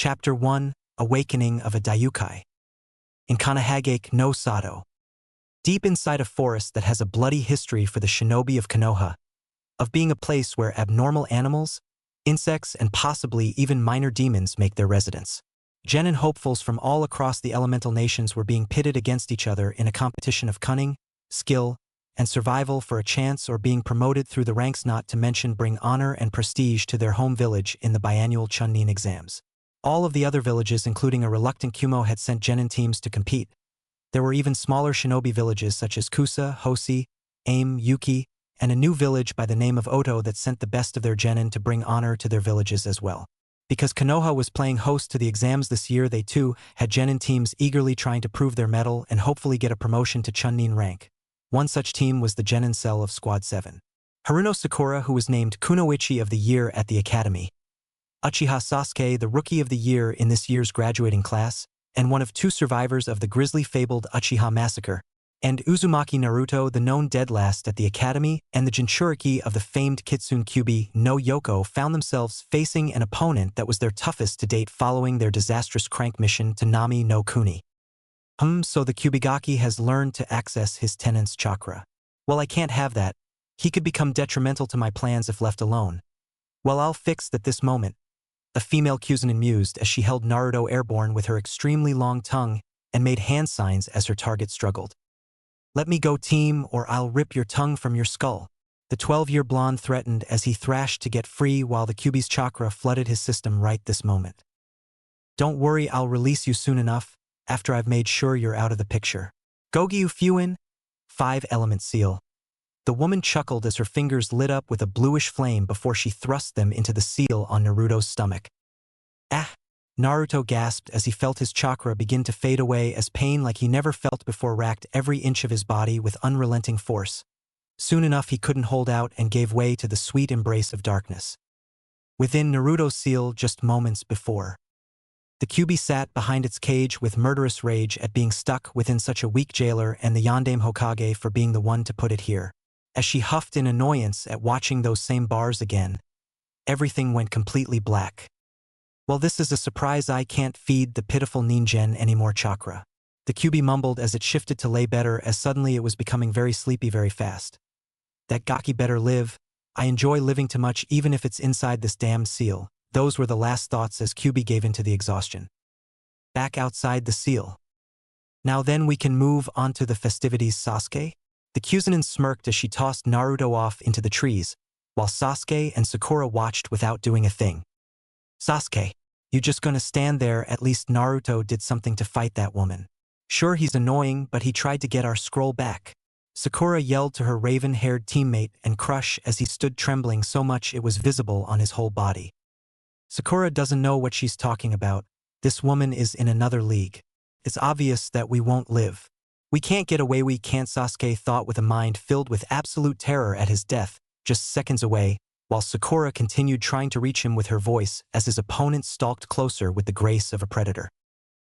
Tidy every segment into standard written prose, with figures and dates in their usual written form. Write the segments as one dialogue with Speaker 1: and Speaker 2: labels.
Speaker 1: Chapter 1, Awakening of a Daiyukai. In Konohagake no Sato. Deep inside a forest that has a bloody history for the shinobi of Konoha, of being a place where abnormal animals, insects, and possibly even minor demons make their residence. Genin hopefuls from all across the elemental nations were being pitted against each other in a competition of cunning, skill, and survival for a chance or being promoted through the ranks, not to mention bring honor and prestige to their home village in the biannual Chunin exams. All of the other villages, including a reluctant Kumo, had sent Genin teams to compete. There were even smaller shinobi villages such as Kusa, Hoshi, Aim, Yuki, and a new village by the name of Oto that sent the best of their Genin to bring honor to their villages as well. Because Konoha was playing host to the exams this year, they too had Genin teams eagerly trying to prove their mettle and hopefully get a promotion to Chunin rank. One such team was the Genin cell of Squad 7. Haruno Sakura, who was named Kunoichi of the Year at the Academy. Uchiha Sasuke, the Rookie of the Year in this year's graduating class, and one of 2 survivors of the grisly fabled Uchiha Massacre, and Uzumaki Naruto, the known dead last at the Academy, and the Jinchuriki of the famed Kitsune Kyubi no Yoko found themselves facing an opponent that was their toughest to date following their disastrous crank mission to Nami no Kuni. So the Kyubigaki has learned to access his tenant's chakra. Well, I can't have that. He could become detrimental to my plans if left alone. Well, I'll fix that this moment. A female Kuzunin mused as she held Naruto airborne with her extremely long tongue and made hand signs as her target struggled. Let me go, team, or I'll rip your tongue from your skull. The 12-year blonde threatened as he thrashed to get free while the Kyubi's chakra flooded his system right this moment. Don't worry, I'll release you soon enough, after I've made sure you're out of the picture. Gogyu Fuin? 5-element seal. The woman chuckled as her fingers lit up with a bluish flame before she thrust them into the seal on Naruto's stomach. Ah! Naruto gasped as he felt his chakra begin to fade away as pain like he never felt before racked every inch of his body with unrelenting force. Soon enough he couldn't hold out and gave way to the sweet embrace of darkness. Within Naruto's seal just moments before. The Kyubi sat behind its cage with murderous rage at being stuck within such a weak jailer and the Yondaime Hokage for being the one to put it here. As she huffed in annoyance at watching those same bars again, everything went completely black. Well, this is a surprise. I can't feed the pitiful Ningen any more chakra. The Kyubi mumbled as it shifted to lay better as suddenly it was becoming very sleepy very fast. That Gaki better live. I enjoy living too much even if it's inside this damned seal. Those were the last thoughts as Kyubi gave into the exhaustion. Back outside the seal. Now then we can move on to the festivities, Sasuke? The Kuzunin smirked as she tossed Naruto off into the trees, while Sasuke and Sakura watched without doing a thing. Sasuke, you just gonna stand there? At least Naruto did something to fight that woman. Sure, he's annoying, but he tried to get our scroll back. Sakura yelled to her raven-haired teammate and Crush as he stood trembling so much it was visible on his whole body. Sakura doesn't know what she's talking about. This woman is in another league. It's obvious that we won't live. We can't get away, we can't, Sasuke thought with a mind filled with absolute terror at his death, just seconds away, while Sakura continued trying to reach him with her voice as his opponent stalked closer with the grace of a predator.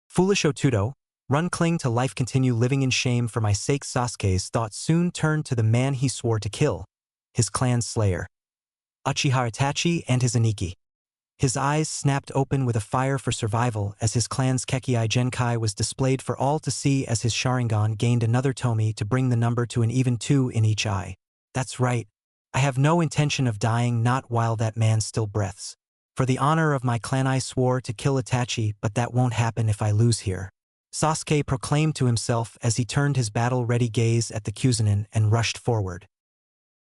Speaker 1: Foolish Otudo, run, cling to life, continue living in shame for my sake. Sasuke's thoughts soon turned to the man he swore to kill, his clan's slayer, Uchiha Itachi, and his Aniki. His eyes snapped open with a fire for survival as his clan's Kekii Genkai was displayed for all to see as his Sharingan gained another Tomi to bring the number to an even 2 in each eye. That's right. I have no intention of dying, not while that man still breathes. For the honor of my clan I swore to kill Itachi, but that won't happen if I lose here. Sasuke proclaimed to himself as he turned his battle-ready gaze at the Kuzunin and rushed forward.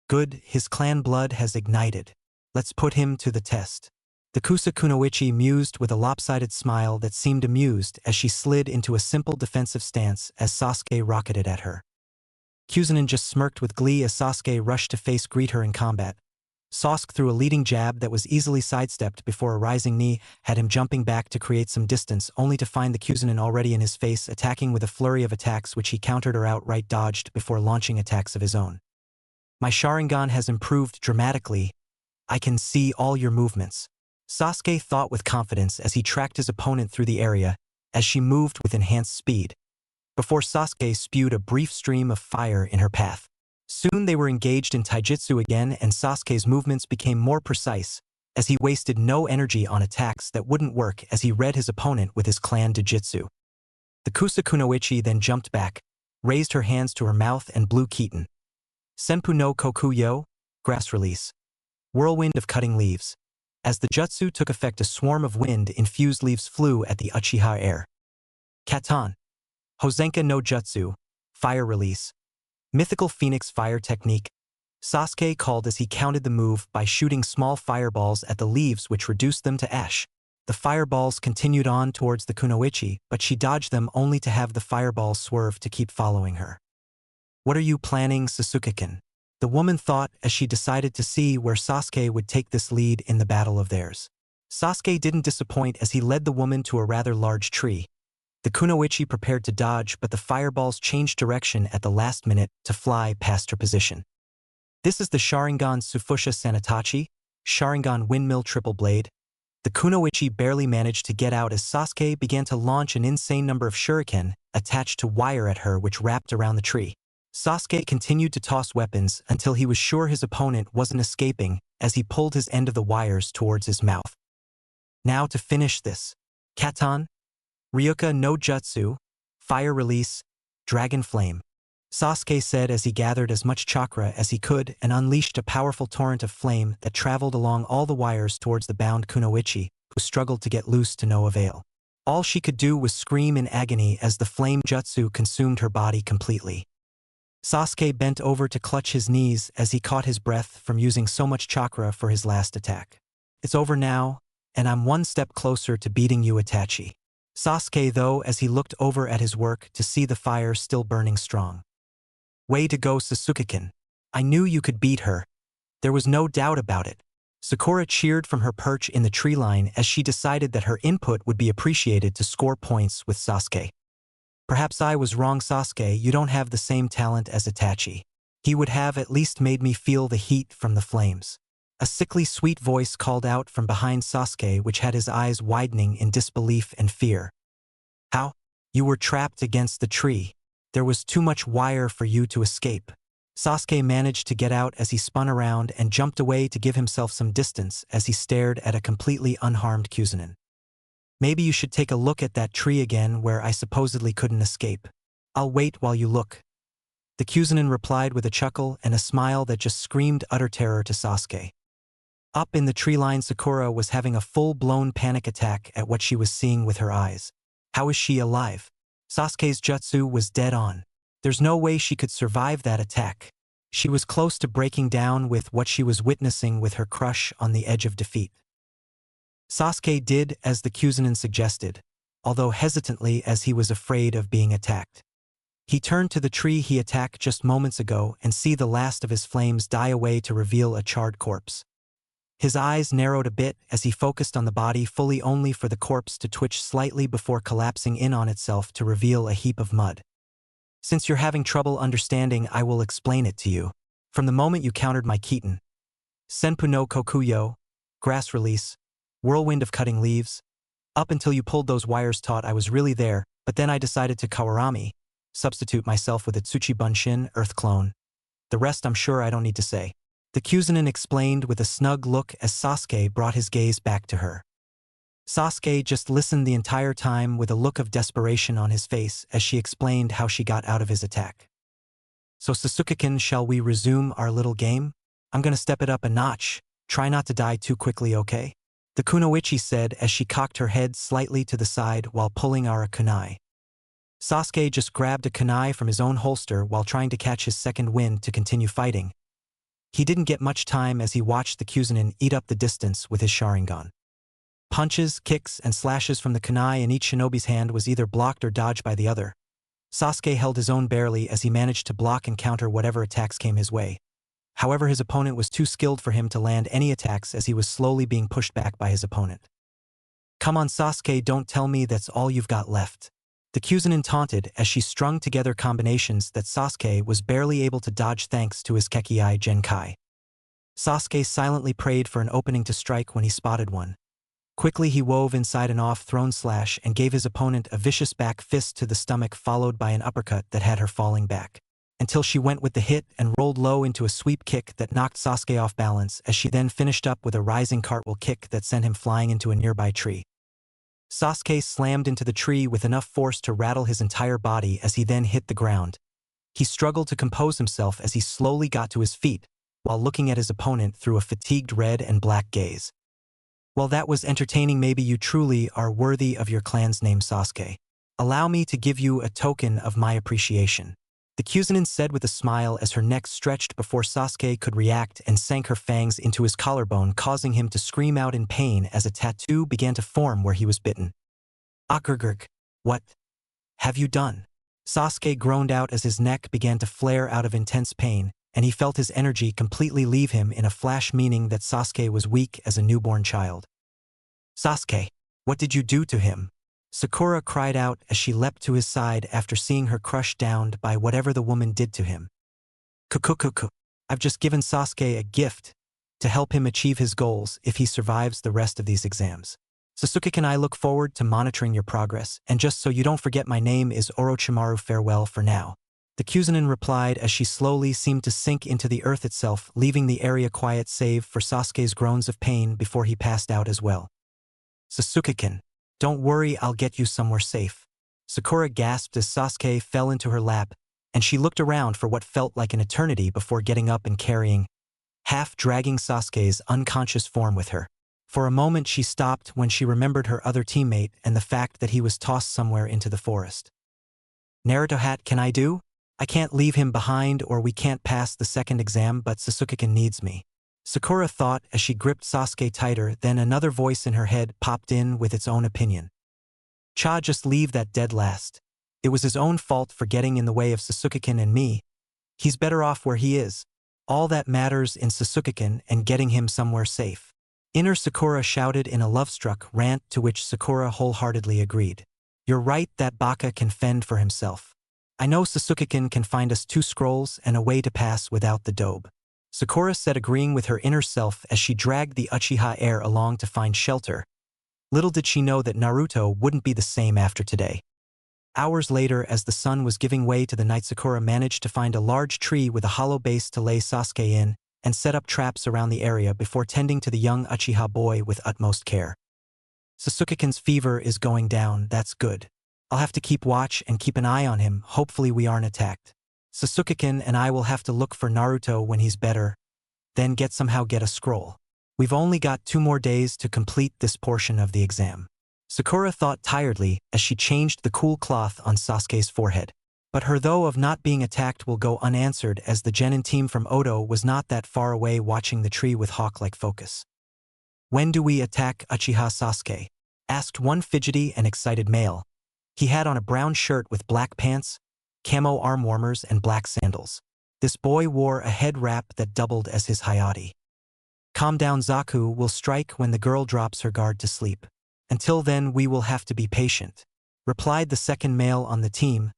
Speaker 1: Good, his clan blood has ignited. Let's put him to the test. The Kusa Kunoichi mused with a lopsided smile that seemed amused as she slid into a simple defensive stance as Sasuke rocketed at her. Kuzunin just smirked with glee as Sasuke rushed to greet her in combat. Sasuke threw a leading jab that was easily sidestepped before a rising knee had him jumping back to create some distance, only to find the Kuzunin already in his face, attacking with a flurry of attacks which he countered or outright dodged before launching attacks of his own. My Sharingan has improved dramatically. I can see all your movements. Sasuke thought with confidence as he tracked his opponent through the area as she moved with enhanced speed, before Sasuke spewed a brief stream of fire in her path. Soon they were engaged in taijutsu again and Sasuke's movements became more precise, as he wasted no energy on attacks that wouldn't work as he read his opponent with his clan Jujitsu. The Kunoichi then jumped back, raised her hands to her mouth and blew Keaton. Senpu no Kokuyo, grass release. Whirlwind of cutting leaves. As the jutsu took effect, a swarm of wind-infused leaves flew at the Uchiha heir. Katan. Hosenka no Jutsu, fire release. Mythical Phoenix fire technique. Sasuke called as he countered the move by shooting small fireballs at the leaves which reduced them to ash. The fireballs continued on towards the Kunoichi, but she dodged them only to have the fireballs swerve to keep following her. What are you planning, Sasuke-kun? The woman thought as she decided to see where Sasuke would take this lead in the battle of theirs. Sasuke didn't disappoint as he led the woman to a rather large tree. The Kunoichi prepared to dodge, but the fireballs changed direction at the last minute to fly past her position. This is the Sharingan Sufusha Sanitachi, Sharingan Windmill Triple Blade. The Kunoichi barely managed to get out as Sasuke began to launch an insane number of shuriken attached to wire at her which wrapped around the tree. Sasuke continued to toss weapons until he was sure his opponent wasn't escaping as he pulled his end of the wires towards his mouth. Now to finish this. Katan. Ryuga no Jutsu, fire release, dragon flame. Sasuke said as he gathered as much chakra as he could and unleashed a powerful torrent of flame that traveled along all the wires towards the bound Kunoichi, who struggled to get loose to no avail. All she could do was scream in agony as the flame jutsu consumed her body completely. Sasuke bent over to clutch his knees as he caught his breath from using so much chakra for his last attack. It's over now, and I'm one step closer to beating you, Itachi. Sasuke though as he looked over at his work to see the fire still burning strong. Way to go, Sasuke-kun. I knew you could beat her. There was no doubt about it. Sakura cheered from her perch in the tree line as she decided that her input would be appreciated to score points with Sasuke. Perhaps I was wrong, Sasuke, you don't have the same talent as Itachi. He would have at least made me feel the heat from the flames. A sickly sweet voice called out from behind Sasuke which had his eyes widening in disbelief and fear. How? You were trapped against the tree. There was too much wire for you to escape. Sasuke managed to get out as he spun around and jumped away to give himself some distance as he stared at a completely unharmed Chunin. Maybe you should take a look at that tree again where I supposedly couldn't escape. I'll wait while you look. The Chunin replied with a chuckle and a smile that just screamed utter terror to Sasuke. Up in the tree line, Sakura was having a full-blown panic attack at what she was seeing with her eyes. How is she alive? Sasuke's jutsu was dead on. There's no way she could survive that attack. She was close to breaking down with what she was witnessing with her crush on the edge of defeat. Sasuke did as the Chunin suggested, although hesitantly as he was afraid of being attacked. He turned to the tree he attacked just moments ago and see the last of his flames die away to reveal a charred corpse. His eyes narrowed a bit as he focused on the body fully only for the corpse to twitch slightly before collapsing in on itself to reveal a heap of mud. Since you're having trouble understanding, I will explain it to you. From the moment you countered my Keaton. Senpu no Kokuyo, grass release, whirlwind of cutting leaves. Up until you pulled those wires taut I was really there, but then I decided to Kawarami, substitute myself with a Tsuchi Bunshin, earth clone. The rest I'm sure I don't need to say. The Chunin explained with a snug look as Sasuke brought his gaze back to her. Sasuke just listened the entire time with a look of desperation on his face as she explained how she got out of his attack. So Sasuke-kun, shall we resume our little game? I'm gonna step it up a notch. Try not to die too quickly, okay? The Kunoichi said as she cocked her head slightly to the side while pulling out a kunai. Sasuke just grabbed a kunai from his own holster while trying to catch his second wind to continue fighting. He didn't get much time as he watched the Chunin eat up the distance with his Sharingan. Punches, kicks, and slashes from the kunai in each shinobi's hand was either blocked or dodged by the other. Sasuke held his own barely as he managed to block and counter whatever attacks came his way. However, his opponent was too skilled for him to land any attacks as he was slowly being pushed back by his opponent. Come on, Sasuke, don't tell me that's all you've got left. The Chunin taunted as she strung together combinations that Sasuke was barely able to dodge thanks to his Kekkei Genkai. Sasuke silently prayed for an opening to strike when he spotted one. Quickly he wove inside an off-thrown slash and gave his opponent a vicious back fist to the stomach followed by an uppercut that had her falling back. until she went with the hit and rolled low into a sweep kick that knocked Sasuke off balance as she then finished up with a rising cartwheel kick that sent him flying into a nearby tree. Sasuke slammed into the tree with enough force to rattle his entire body as he then hit the ground. He struggled to compose himself as he slowly got to his feet, while looking at his opponent through a fatigued red and black gaze. Well, that was entertaining. Maybe you truly are worthy of your clan's name, Sasuke. Allow me to give you a token of my appreciation. The Chunin said with a smile as her neck stretched before Sasuke could react and sank her fangs into his collarbone, causing him to scream out in pain as a tattoo began to form where he was bitten. Akurgurk, what have you done? Sasuke groaned out as his neck began to flare out of intense pain, and he felt his energy completely leave him in a flash, meaning that Sasuke was weak as a newborn child. Sasuke, what did you do to him? Sakura cried out as she leapt to his side after seeing her crushed down by whatever the woman did to him. Kukukuku, I've just given Sasuke a gift to help him achieve his goals if he survives the rest of these exams. Sasuke, can I look forward to monitoring your progress, and just so you don't forget, my name is Orochimaru. Farewell for now. The Chunin replied as she slowly seemed to sink into the earth itself, leaving the area quiet save for Sasuke's groans of pain before he passed out as well. Sasuke-kun, don't worry, I'll get you somewhere safe. Sakura gasped as Sasuke fell into her lap, and she looked around for what felt like an eternity before getting up and dragging Sasuke's unconscious form with her. For a moment she stopped when she remembered her other teammate and the fact that he was tossed somewhere into the forest. Naruto hat, can I do? I can't leave him behind or we can't pass the second exam, but Sasuke-kun needs me. Sakura thought as she gripped Sasuke tighter. Then another voice in her head popped in with its own opinion. Just leave that dead last. It was his own fault for getting in the way of Sasuke-kun and me. He's better off where he is. All that matters in Sasuke-kun and getting him somewhere safe. Inner Sakura shouted in a love-struck rant, to which Sakura wholeheartedly agreed. You're right, that baka can fend for himself. I know Sasuke-kun can find us 2 scrolls and a way to pass without the dobe. Sakura said, agreeing with her inner self as she dragged the Uchiha heir along to find shelter. Little did she know that Naruto wouldn't be the same after today. Hours later, as the sun was giving way to the night, Sakura managed to find a large tree with a hollow base to lay Sasuke in and set up traps around the area before tending to the young Uchiha boy with utmost care. Sasuke-kun's fever is going down, that's good. I'll have to keep watch and keep an eye on him, hopefully we aren't attacked. Sasuke-kun and I will have to look for Naruto when he's better, then somehow get a scroll. We've only got 2 more days to complete this portion of the exam. Sakura thought tiredly as she changed the cool cloth on Sasuke's forehead. But her though of not being attacked will go unanswered, as the Genin team from Odo was not that far away watching the tree with hawk-like focus. When do we attack Uchiha Sasuke? Asked one fidgety and excited male. He had on a brown shirt with black pants, camo arm warmers and black sandals. This boy wore a head wrap that doubled as his hayate. Calm down, Zaku, will strike when the girl drops her guard to sleep. Until then we will have to be patient, replied the second male on the team.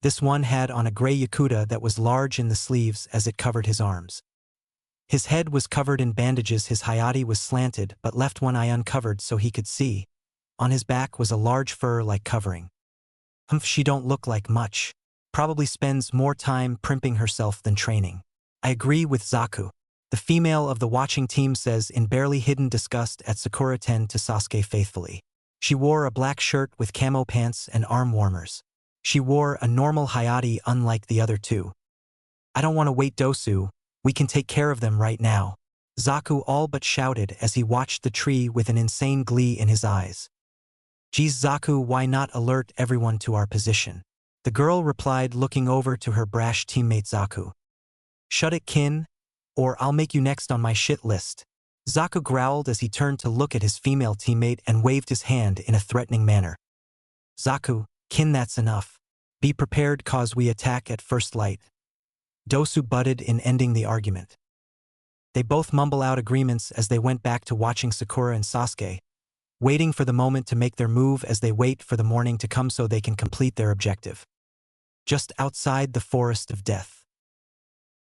Speaker 1: This one had on a gray yakuta that was large in the sleeves as it covered his arms. His head was covered in bandages, his hayate was slanted but left one eye uncovered so he could see. On his back was a large fur-like covering. She don't look like much. Probably spends more time primping herself than training. I agree with Zaku. The female of the watching team says in barely hidden disgust at Sakura tend to Sasuke faithfully. She wore a black shirt with camo pants and arm warmers. She wore a normal hayate unlike the other 2. I don't want to wait, Dosu. We can take care of them right now. Zaku all but shouted as he watched the tree with an insane glee in his eyes. Geez, Zaku, why not alert everyone to our position? The girl replied, looking over to her brash teammate Zaku. Shut it, kin, or I'll make you next on my shit list. Zaku growled as he turned to look at his female teammate and waved his hand in a threatening manner. Zaku, kin, that's enough. Be prepared, cause we attack at first light. Dosu butted in, ending the argument. They both mumble out agreements as they went back to watching Sakura and Sasuke, waiting for the moment to make their move as they wait for the morning to come so they can complete their objective. Just outside the Forest of Death.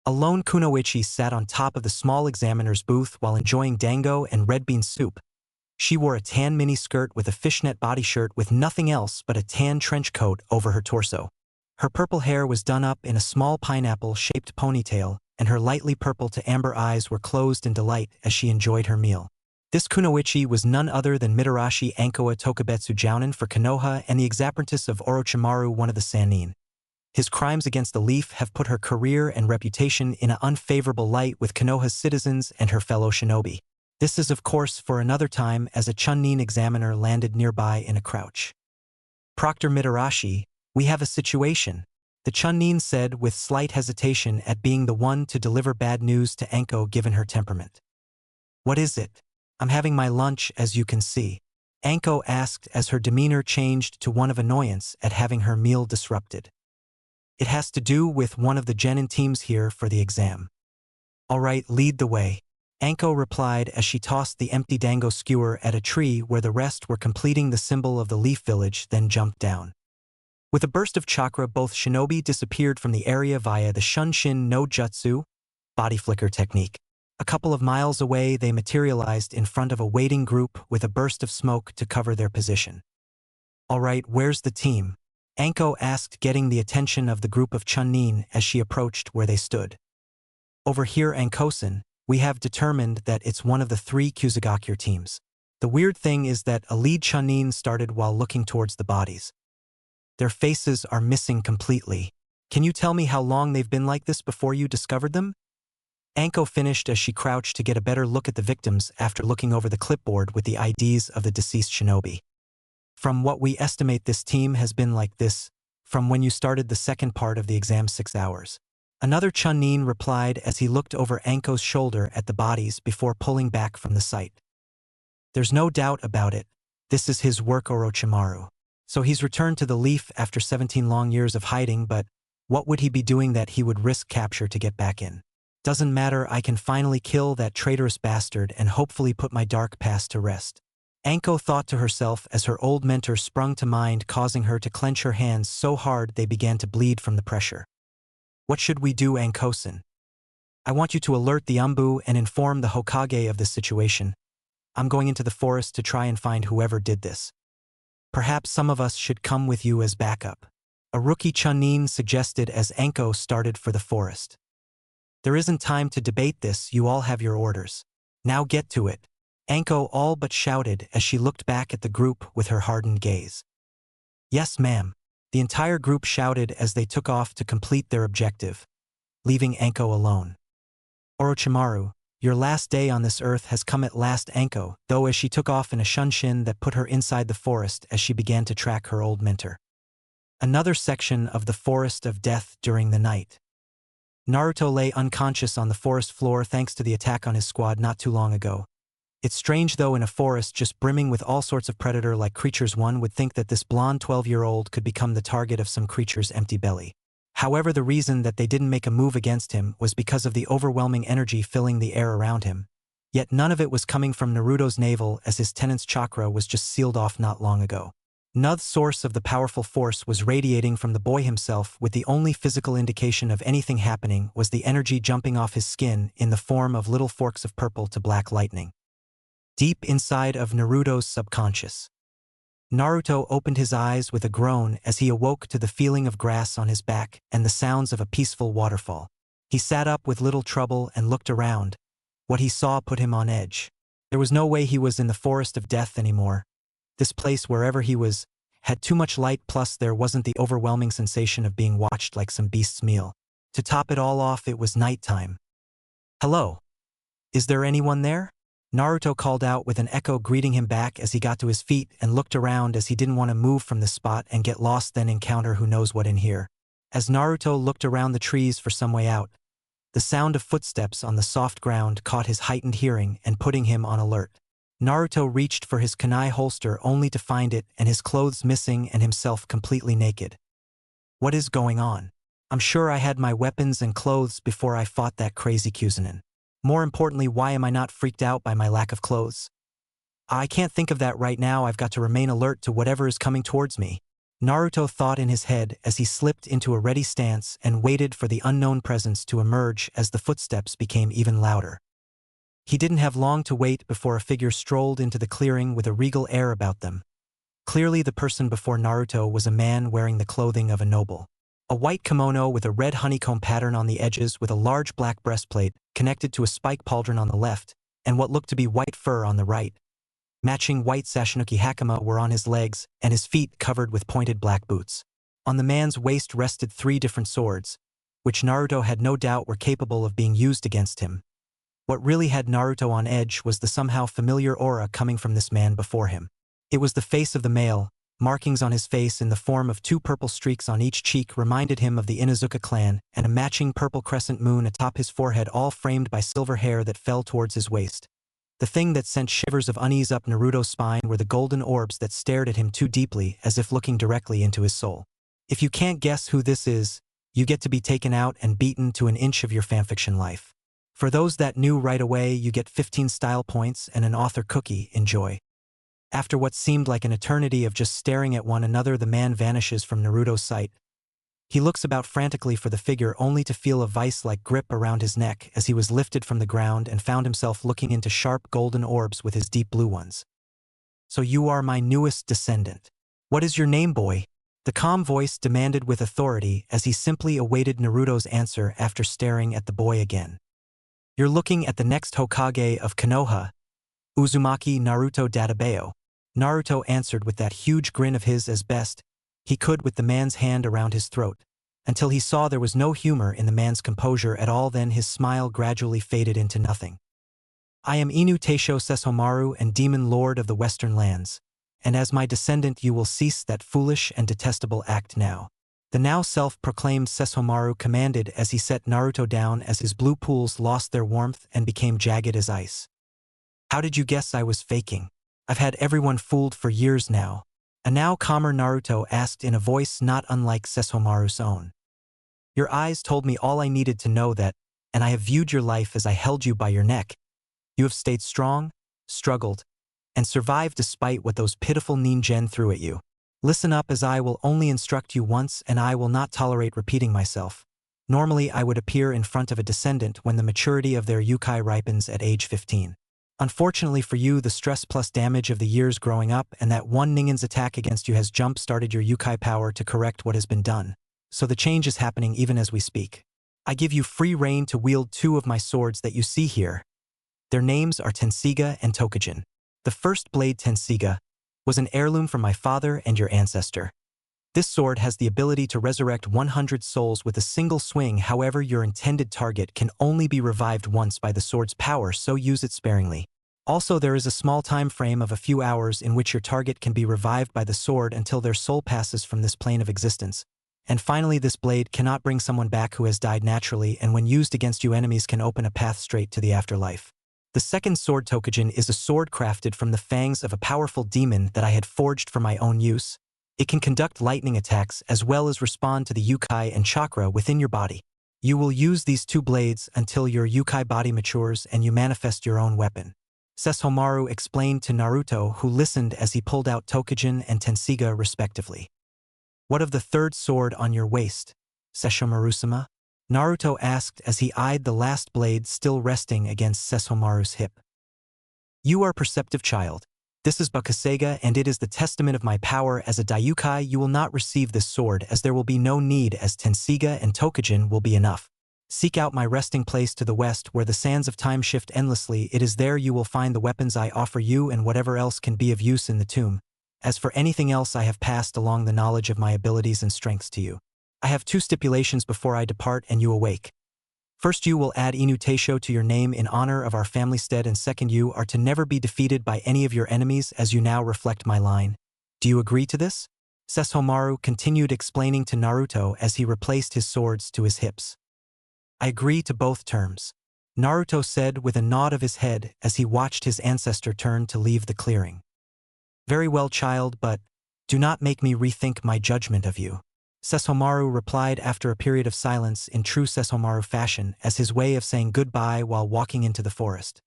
Speaker 1: A lone Kunoichi sat on top of the small examiner's booth while enjoying dango and red bean soup. She wore a tan mini skirt with a fishnet body shirt with nothing else but a tan trench coat over her torso. Her purple hair was done up in a small pineapple-shaped ponytail, and her lightly purple to amber eyes were closed in delight as she enjoyed her meal. This kunoichi was none other than Mitarashi Anko Tokubetsu Jounin for Konoha and the exapprentice of Orochimaru, one of the Sannin. His crimes against the Leaf have put her career and reputation in an unfavorable light with Konoha's citizens and her fellow shinobi. This is of course for another time, as a Chunin examiner landed nearby in a crouch. "Proctor Mitarashi, we have a situation," the Chunin said with slight hesitation at being the one to deliver bad news to Anko given her temperament. "What is it?" "I'm having my lunch, as you can see," Anko asked as her demeanor changed to one of annoyance at having her meal disrupted. "It has to do with one of the genin teams here for the exam." "All right, lead the way," Anko replied as she tossed the empty dango skewer at a tree where the rest were completing the symbol of the Leaf Village, then jumped down. With a burst of chakra, both shinobi disappeared from the area via the Shunshin no Jutsu, body flicker technique. A couple of miles away, they materialized in front of a waiting group with a burst of smoke to cover their position. "All right, where's the team?" Anko asked, getting the attention of the group of Chunin as she approached where they stood. "Over here, Anko-san, we have determined that it's one of the 3 Kusagakure teams. The weird thing is that a lead Chunin started while looking towards the bodies. Their faces are missing completely. Can you tell me how long they've been like this before you discovered them?" Anko finished as she crouched to get a better look at the victims after looking over the clipboard with the IDs of the deceased shinobi. "From what we estimate, this team has been like this from when you started the second part of the exam 6 hours. Another Chunin replied as he looked over Anko's shoulder at the bodies before pulling back from the site. "There's no doubt about it. This is his work, Orochimaru. So he's returned to the Leaf after 17 long years of hiding, but what would he be doing that he would risk capture to get back in? Doesn't matter, I can finally kill that traitorous bastard and hopefully put my dark past to rest," Anko thought to herself as her old mentor sprung to mind, causing her to clench her hands so hard they began to bleed from the pressure. "What should we do, Anko-san?" "I want you to alert the Umbu and inform the Hokage of this situation. I'm going into the forest to try and find whoever did this. Perhaps some of us should come with you as backup," a rookie Chunin suggested as Anko started for the forest. "There isn't time to debate this, you all have your orders. Now get to it," Anko all but shouted as she looked back at the group with her hardened gaze. "Yes, ma'am," the entire group shouted as they took off to complete their objective, leaving Anko alone. "Orochimaru, your last day on this earth has come at last," Anko, though, as she took off in a shunshin that put her inside the forest as she began to track her old mentor. Another section of the Forest of Death during the night. Naruto lay unconscious on the forest floor thanks to the attack on his squad not too long ago. It's strange though, in a forest just brimming with all sorts of predator-like creatures, one would think that this blonde 12-year-old could become the target of some creature's empty belly. However, the reason that they didn't make a move against him was because of the overwhelming energy filling the air around him. Yet none of it was coming from Naruto's navel, as his tenant's chakra was just sealed off not long ago. No source of the powerful force was radiating from the boy himself, with the only physical indication of anything happening was the energy jumping off his skin in the form of little forks of purple to black lightning. Deep inside of Naruto's subconscious. Naruto opened his eyes with a groan as he awoke to the feeling of grass on his back and the sounds of a peaceful waterfall. He sat up with little trouble and looked around. What he saw put him on edge. There was no way he was in the Forest of Death anymore. This place, wherever he was, had too much light, plus there wasn't the overwhelming sensation of being watched like some beast's meal. To top it all off, it was nighttime. "Hello? Is there anyone there?" Naruto called out with an echo greeting him back as he got to his feet and looked around, as he didn't want to move from the spot and get lost then encounter who knows what in here. As Naruto looked around the trees for some way out, the sound of footsteps on the soft ground caught his heightened hearing and putting him on alert. Naruto reached for his kunai holster only to find it and his clothes missing and himself completely naked. What is going on? I'm sure I had my weapons and clothes before I fought that crazy Kuzunin. More importantly, why am I not freaked out by my lack of clothes? I can't think of that right now. I've got to remain alert to whatever is coming towards me, Naruto thought in his head as he slipped into a ready stance and waited for the unknown presence to emerge as the footsteps became even louder. He didn't have long to wait before a figure strolled into the clearing with a regal air about them. Clearly the person before Naruto was a man wearing the clothing of a noble. A white kimono with a red honeycomb pattern on the edges with a large black breastplate connected to a spike pauldron on the left, and what looked to be white fur on the right. Matching white Sashinuki hakama were on his legs, and his feet covered with pointed black boots. On the man's waist rested 3 different swords, which Naruto had no doubt were capable of being used against him. What really had Naruto on edge was the somehow familiar aura coming from this man before him. It was the face of the male. Markings on his face in the form of 2 purple streaks on each cheek reminded him of the Inuzuka clan, and a matching purple crescent moon atop his forehead, all framed by silver hair that fell towards his waist. The thing that sent shivers of unease up Naruto's spine were the golden orbs that stared at him too deeply, as if looking directly into his soul. If you can't guess who this is, you get to be taken out and beaten to an inch of your fanfiction life. For those that knew right away, you get 15 style points and an author cookie. Enjoy. After what seemed like an eternity of just staring at one another, the man vanishes from Naruto's sight. He looks about frantically for the figure, only to feel a vice-like grip around his neck as he was lifted from the ground and found himself looking into sharp golden orbs with his deep blue ones. "So you are my newest descendant. What is your name, boy?" The calm voice demanded with authority as he simply awaited Naruto's answer after staring at the boy again. "You're looking at the next Hokage of Konoha, Uzumaki Naruto Databeo." Naruto answered with that huge grin of his as best he could with the man's hand around his throat, until he saw there was no humor in the man's composure at all. Then his smile gradually faded into nothing. "I am Inu Teisho Sesshomaru and Demon Lord of the Western Lands, and as my descendant you will cease that foolish and detestable act now." The now self-proclaimed Sesshomaru commanded as he set Naruto down as his blue pools lost their warmth and became jagged as ice. "How did you guess I was faking? I've had everyone fooled for years now." A now calmer Naruto asked in a voice not unlike Sesshomaru's own. "Your eyes told me all I needed to know, that, and I have viewed your life as I held you by your neck. You have stayed strong, struggled, and survived despite what those pitiful ninjen threw at you. Listen up, as I will only instruct you once and I will not tolerate repeating myself. Normally I would appear in front of a descendant when the maturity of their yukai ripens at age 15. Unfortunately for you, the stress plus damage of the years growing up and that one ningen's attack against you has jump-started your yukai power to correct what has been done. So the change is happening even as we speak. I give you free rein to wield 2 of my swords that you see here. Their names are Tenseiga and Tokujin. The first blade, Tenseiga, was an heirloom from my father and your ancestor. This sword has the ability to resurrect 100 souls with a single swing. However, your intended target can only be revived once by the sword's power, so use it sparingly. Also, there is a small time frame of a few hours in which your target can be revived by the sword until their soul passes from this plane of existence. And finally, this blade cannot bring someone back who has died naturally, and when used against you, enemies can open a path straight to the afterlife. The second sword, Tokujin, is a sword crafted from the fangs of a powerful demon that I had forged for my own use. It can conduct lightning attacks as well as respond to the yukai and chakra within your body. You will use these 2 blades until your yukai body matures and you manifest your own weapon. Sesshomaru explained to Naruto, who listened as he pulled out Tokujin and Tenseiga respectively. "What of the third sword on your waist, Sesshomaru-sama?" Naruto asked as he eyed the last blade still resting against Sesshomaru's hip. "You are a perceptive child. This is Bakaseiga, and it is the testament of my power as a Daiyukai. You will not receive this sword, as there will be no need, as Tenseiga and Tokujin will be enough. Seek out my resting place to the west, where the sands of time shift endlessly. It is there you will find the weapons I offer you and whatever else can be of use in the tomb. As for anything else, I have passed along the knowledge of my abilities and strengths to you. I have 2 stipulations before I depart and you awake. First, you will add Inu Teisho to your name in honor of our family stead, and second, you are to never be defeated by any of your enemies, as you now reflect my line. Do you agree to this?" Sesshomaru continued explaining to Naruto as he replaced his swords to his hips. "I agree to both terms," Naruto said with a nod of his head as he watched his ancestor turn to leave the clearing. "Very well, child, but do not make me rethink my judgment of you," Sesshomaru replied after a period of silence in true Sesshomaru fashion, as his way of saying goodbye while walking into the forest.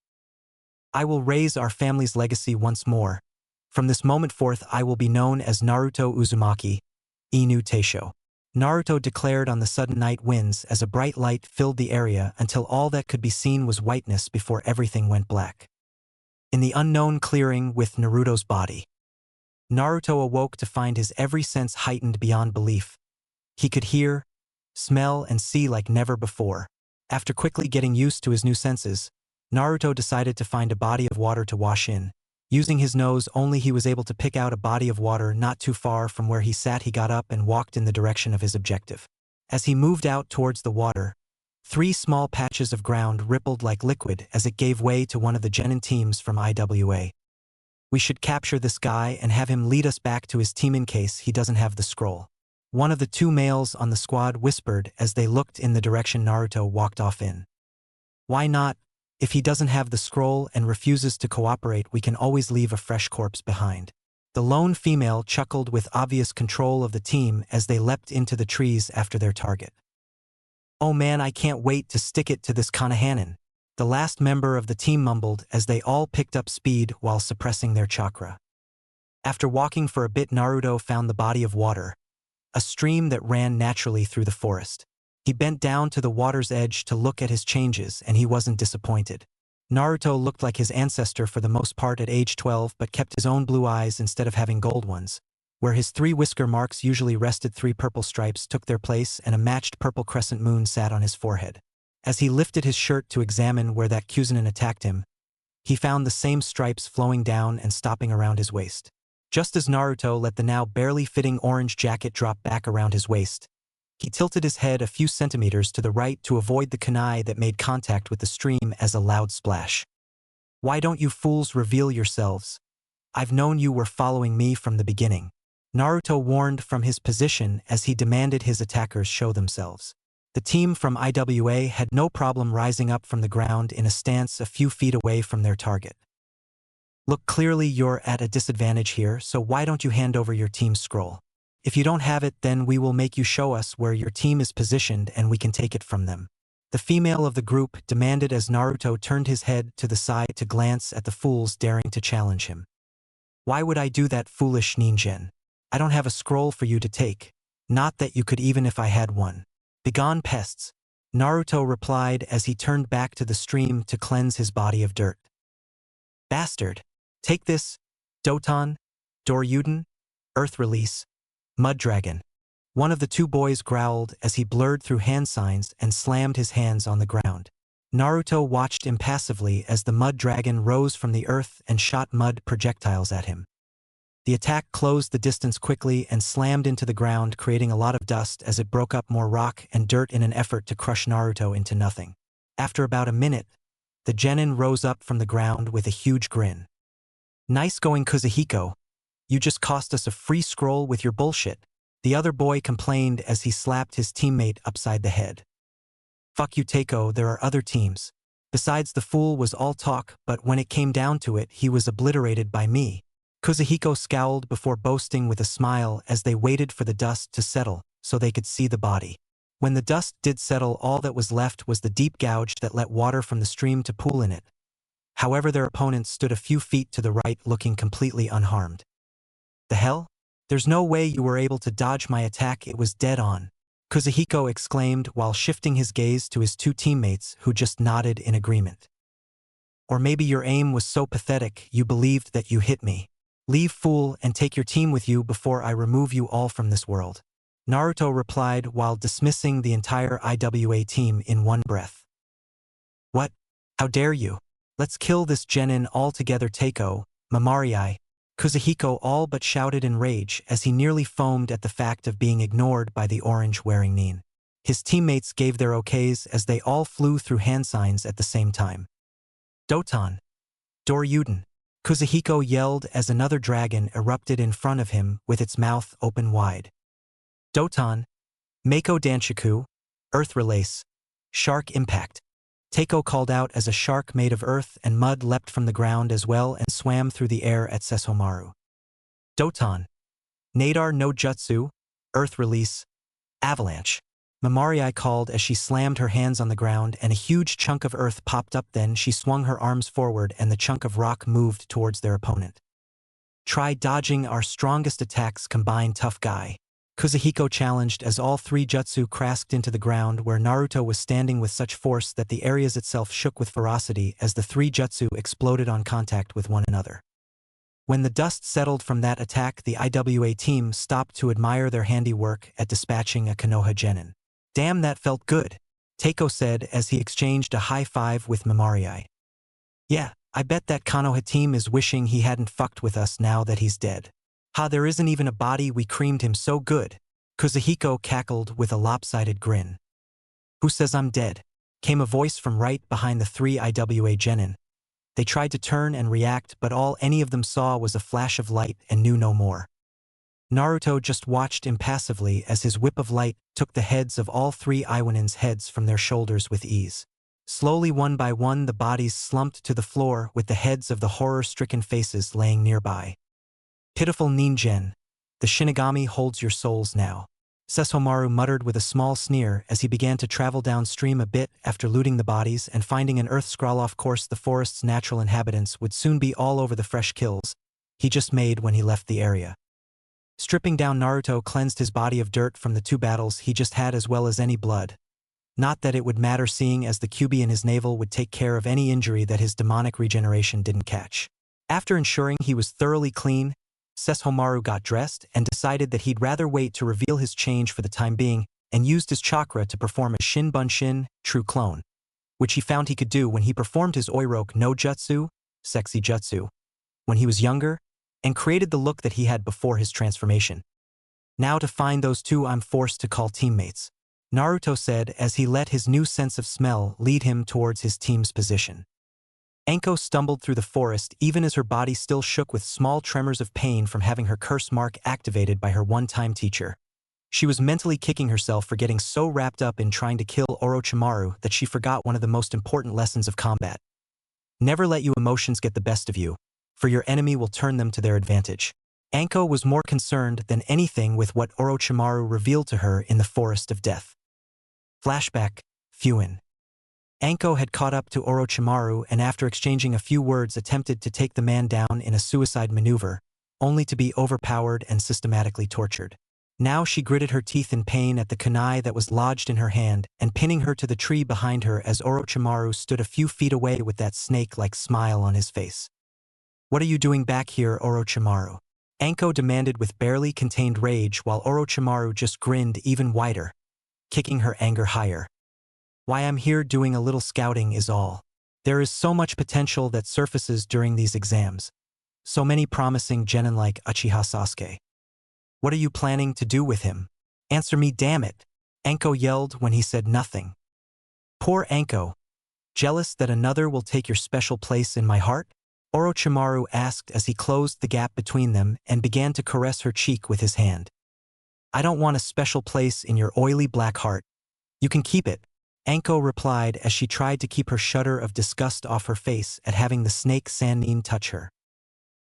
Speaker 1: "I will raise our family's legacy once more. From this moment forth I will be known as Naruto Uzumaki, Inu Teisho." Naruto declared on the sudden night winds as a bright light filled the area until all that could be seen was whiteness before everything went black. In the unknown clearing with Naruto's body, Naruto awoke to find his every sense heightened beyond belief. He could hear, smell, and see like never before. After quickly getting used to his new senses, Naruto decided to find a body of water to wash in. Using his nose only, he was able to pick out a body of water not too far from where he sat. He got up and walked in the direction of his objective. As he moved out towards the water, 3 small patches of ground rippled like liquid as it gave way to one of the genin teams from IWA. We should capture this guy and have him lead us back to his team in case he doesn't have the scroll. One of the 2 males on the squad whispered as they looked in the direction Naruto walked off in. Why not? If he doesn't have the scroll and refuses to cooperate, we can always leave a fresh corpse behind. The lone female chuckled with obvious control of the team as they leapt into the trees after their target. Oh man, I can't wait to stick it to this Konohanin, the last member of the team mumbled as they all picked up speed while suppressing their chakra. After walking for a bit, Naruto found the body of water, a stream that ran naturally through the forest. He bent down to the water's edge to look at his changes, and he wasn't disappointed. Naruto looked like his ancestor for the most part at age 12, but kept his own blue eyes instead of having gold ones. Where his 3 whisker marks usually rested, 3 purple stripes took their place, and a matched purple crescent moon sat on his forehead. As he lifted his shirt to examine where that Chunin attacked him, he found the same stripes flowing down and stopping around his waist. Just as Naruto let the now barely fitting orange jacket drop back around his waist, he tilted his head a few centimeters to the right to avoid the kunai that made contact with the stream as a loud splash. Why don't you fools reveal yourselves? I've known you were following me from the beginning. Naruto warned from his position as he demanded his attackers show themselves. The team from IWA had no problem rising up from the ground in a stance a few feet away from their target. Look, clearly you're at a disadvantage here, so why don't you hand over your team's scroll? If you don't have it, then we will make you show us where your team is positioned and we can take it from them. The female of the group demanded as Naruto turned his head to the side to glance at the fools daring to challenge him. Why would I do that, foolish ninjen? I don't have a scroll for you to take. Not that you could even if I had one. Begone, pests, Naruto replied as he turned back to the stream to cleanse his body of dirt. Bastard. Take this, Doton, Doryuden, Earth Release, Mud Dragon. One of the 2 boys growled as he blurred through hand signs and slammed his hands on the ground. Naruto watched impassively as the Mud Dragon rose from the earth and shot mud projectiles at him. The attack closed the distance quickly and slammed into the ground, creating a lot of dust as it broke up more rock and dirt in an effort to crush Naruto into nothing. After about a minute, the genin rose up from the ground with a huge grin. Nice going, Kazuhiko. You just cost us a free scroll with your bullshit, the other boy complained as he slapped his teammate upside the head. Fuck you, Teiko, there are other teams. Besides, the fool was all talk, but when it came down to it, he was obliterated by me. Kazuhiko scowled before boasting with a smile as they waited for the dust to settle so they could see the body. When the dust did settle, all that was left was the deep gouge that let water from the stream to pool in it. However, their opponents stood a few feet to the right, looking completely unharmed. The hell? There's no way you were able to dodge my attack, it was dead on, Kazuhiko exclaimed while shifting his gaze to his 2 teammates who just nodded in agreement. Or maybe your aim was so pathetic you believed that you hit me. Leave, fool, and take your team with you before I remove you all from this world, Naruto replied while dismissing the entire IWA team in one breath. What? How dare you? Let's kill this genin all together, Teiko, Mamariai, Kazuhiko all but shouted in rage as he nearly foamed at the fact of being ignored by the orange-wearing nin. His teammates gave their okays as they all flew through hand signs at the same time. Doton. Doryuden. Kazuhiko yelled as another dragon erupted in front of him with its mouth open wide. Doton. Mako Danshiku. Earth Relace. Shark Impact. Teiko called out as a shark made of earth and mud leapt from the ground as well and swam through the air at Sesshomaru. Doton. Nadar no Jutsu. Earth Release. Avalanche. Mamariai called as she slammed her hands on the ground and a huge chunk of earth popped up. Then she swung her arms forward and the chunk of rock moved towards their opponent. Try dodging our strongest attacks combined, tough guy, Kazuhiko challenged as all 3 jutsu crashed into the ground where Naruto was standing with such force that the areas itself shook with ferocity as the 3 jutsu exploded on contact with one another. When the dust settled from that attack, the IWA team stopped to admire their handiwork at dispatching a Konoha genin. Damn, that felt good, Teiko said as he exchanged a high five with Mamari. Yeah, I bet that Konoha team is wishing he hadn't fucked with us now that he's dead. Ha, there isn't even a body, we creamed him so good. Kazuhiko cackled with a lopsided grin. Who says I'm dead? Came a voice from right behind the three IWA genin. They tried to turn and react, but all any of them saw was a flash of light and knew no more. Naruto just watched impassively as his whip of light took the heads of all three Iwanin's heads from their shoulders with ease. Slowly, one by one, the bodies slumped to the floor with the heads of the horror-stricken faces laying nearby. Pitiful ninjen, the Shinigami holds your souls now, Sesshomaru muttered with a small sneer as he began to travel downstream a bit after looting the bodies and finding an earth scroll. Of course, the forest's natural inhabitants would soon be all over the fresh kills he just made when he left the area. Stripping down, Naruto cleansed his body of dirt from the two battles he just had as well as any blood. Not that it would matter, seeing as the QB in his navel would take care of any injury that his demonic regeneration didn't catch. After ensuring he was thoroughly clean, Sesshomaru got dressed and decided that he'd rather wait to reveal his change for the time being and used his chakra to perform a Shinbunshin, true clone, which he found he could do when he performed his Oiroke no Jutsu, sexy jutsu, when he was younger, and created the look that he had before his transformation. Now to find those two I'm forced to call teammates, Naruto said as he let his new sense of smell lead him towards his team's position. Anko stumbled through the forest even as her body still shook with small tremors of pain from having her curse mark activated by her one-time teacher. She was mentally kicking herself for getting so wrapped up in trying to kill Orochimaru that she forgot one of the most important lessons of combat. Never let your emotions get the best of you, for your enemy will turn them to their advantage. Anko was more concerned than anything with what Orochimaru revealed to her in the Forest of Death. Flashback, Fuin. Anko had caught up to Orochimaru and after exchanging a few words attempted to take the man down in a suicide maneuver, only to be overpowered and systematically tortured. Now she gritted her teeth in pain at the kunai that was lodged in her hand and pinning her to the tree behind her as Orochimaru stood a few feet away with that snake-like smile on his face. What are you doing back here, Orochimaru? Anko demanded with barely contained rage while Orochimaru just grinned even wider, kicking her anger higher. Why, I'm here doing a little scouting is all. There is so much potential that surfaces during these exams. So many promising genin like Uchiha Sasuke. What are you planning to do with him? Answer me, damn it, Anko yelled when he said nothing. Poor Anko. Jealous that another will take your special place in my heart? Orochimaru asked as he closed the gap between them and began to caress her cheek with his hand. I don't want a special place in your oily black heart. You can keep it, Anko replied as she tried to keep her shudder of disgust off her face at having the snake Sannin touch her.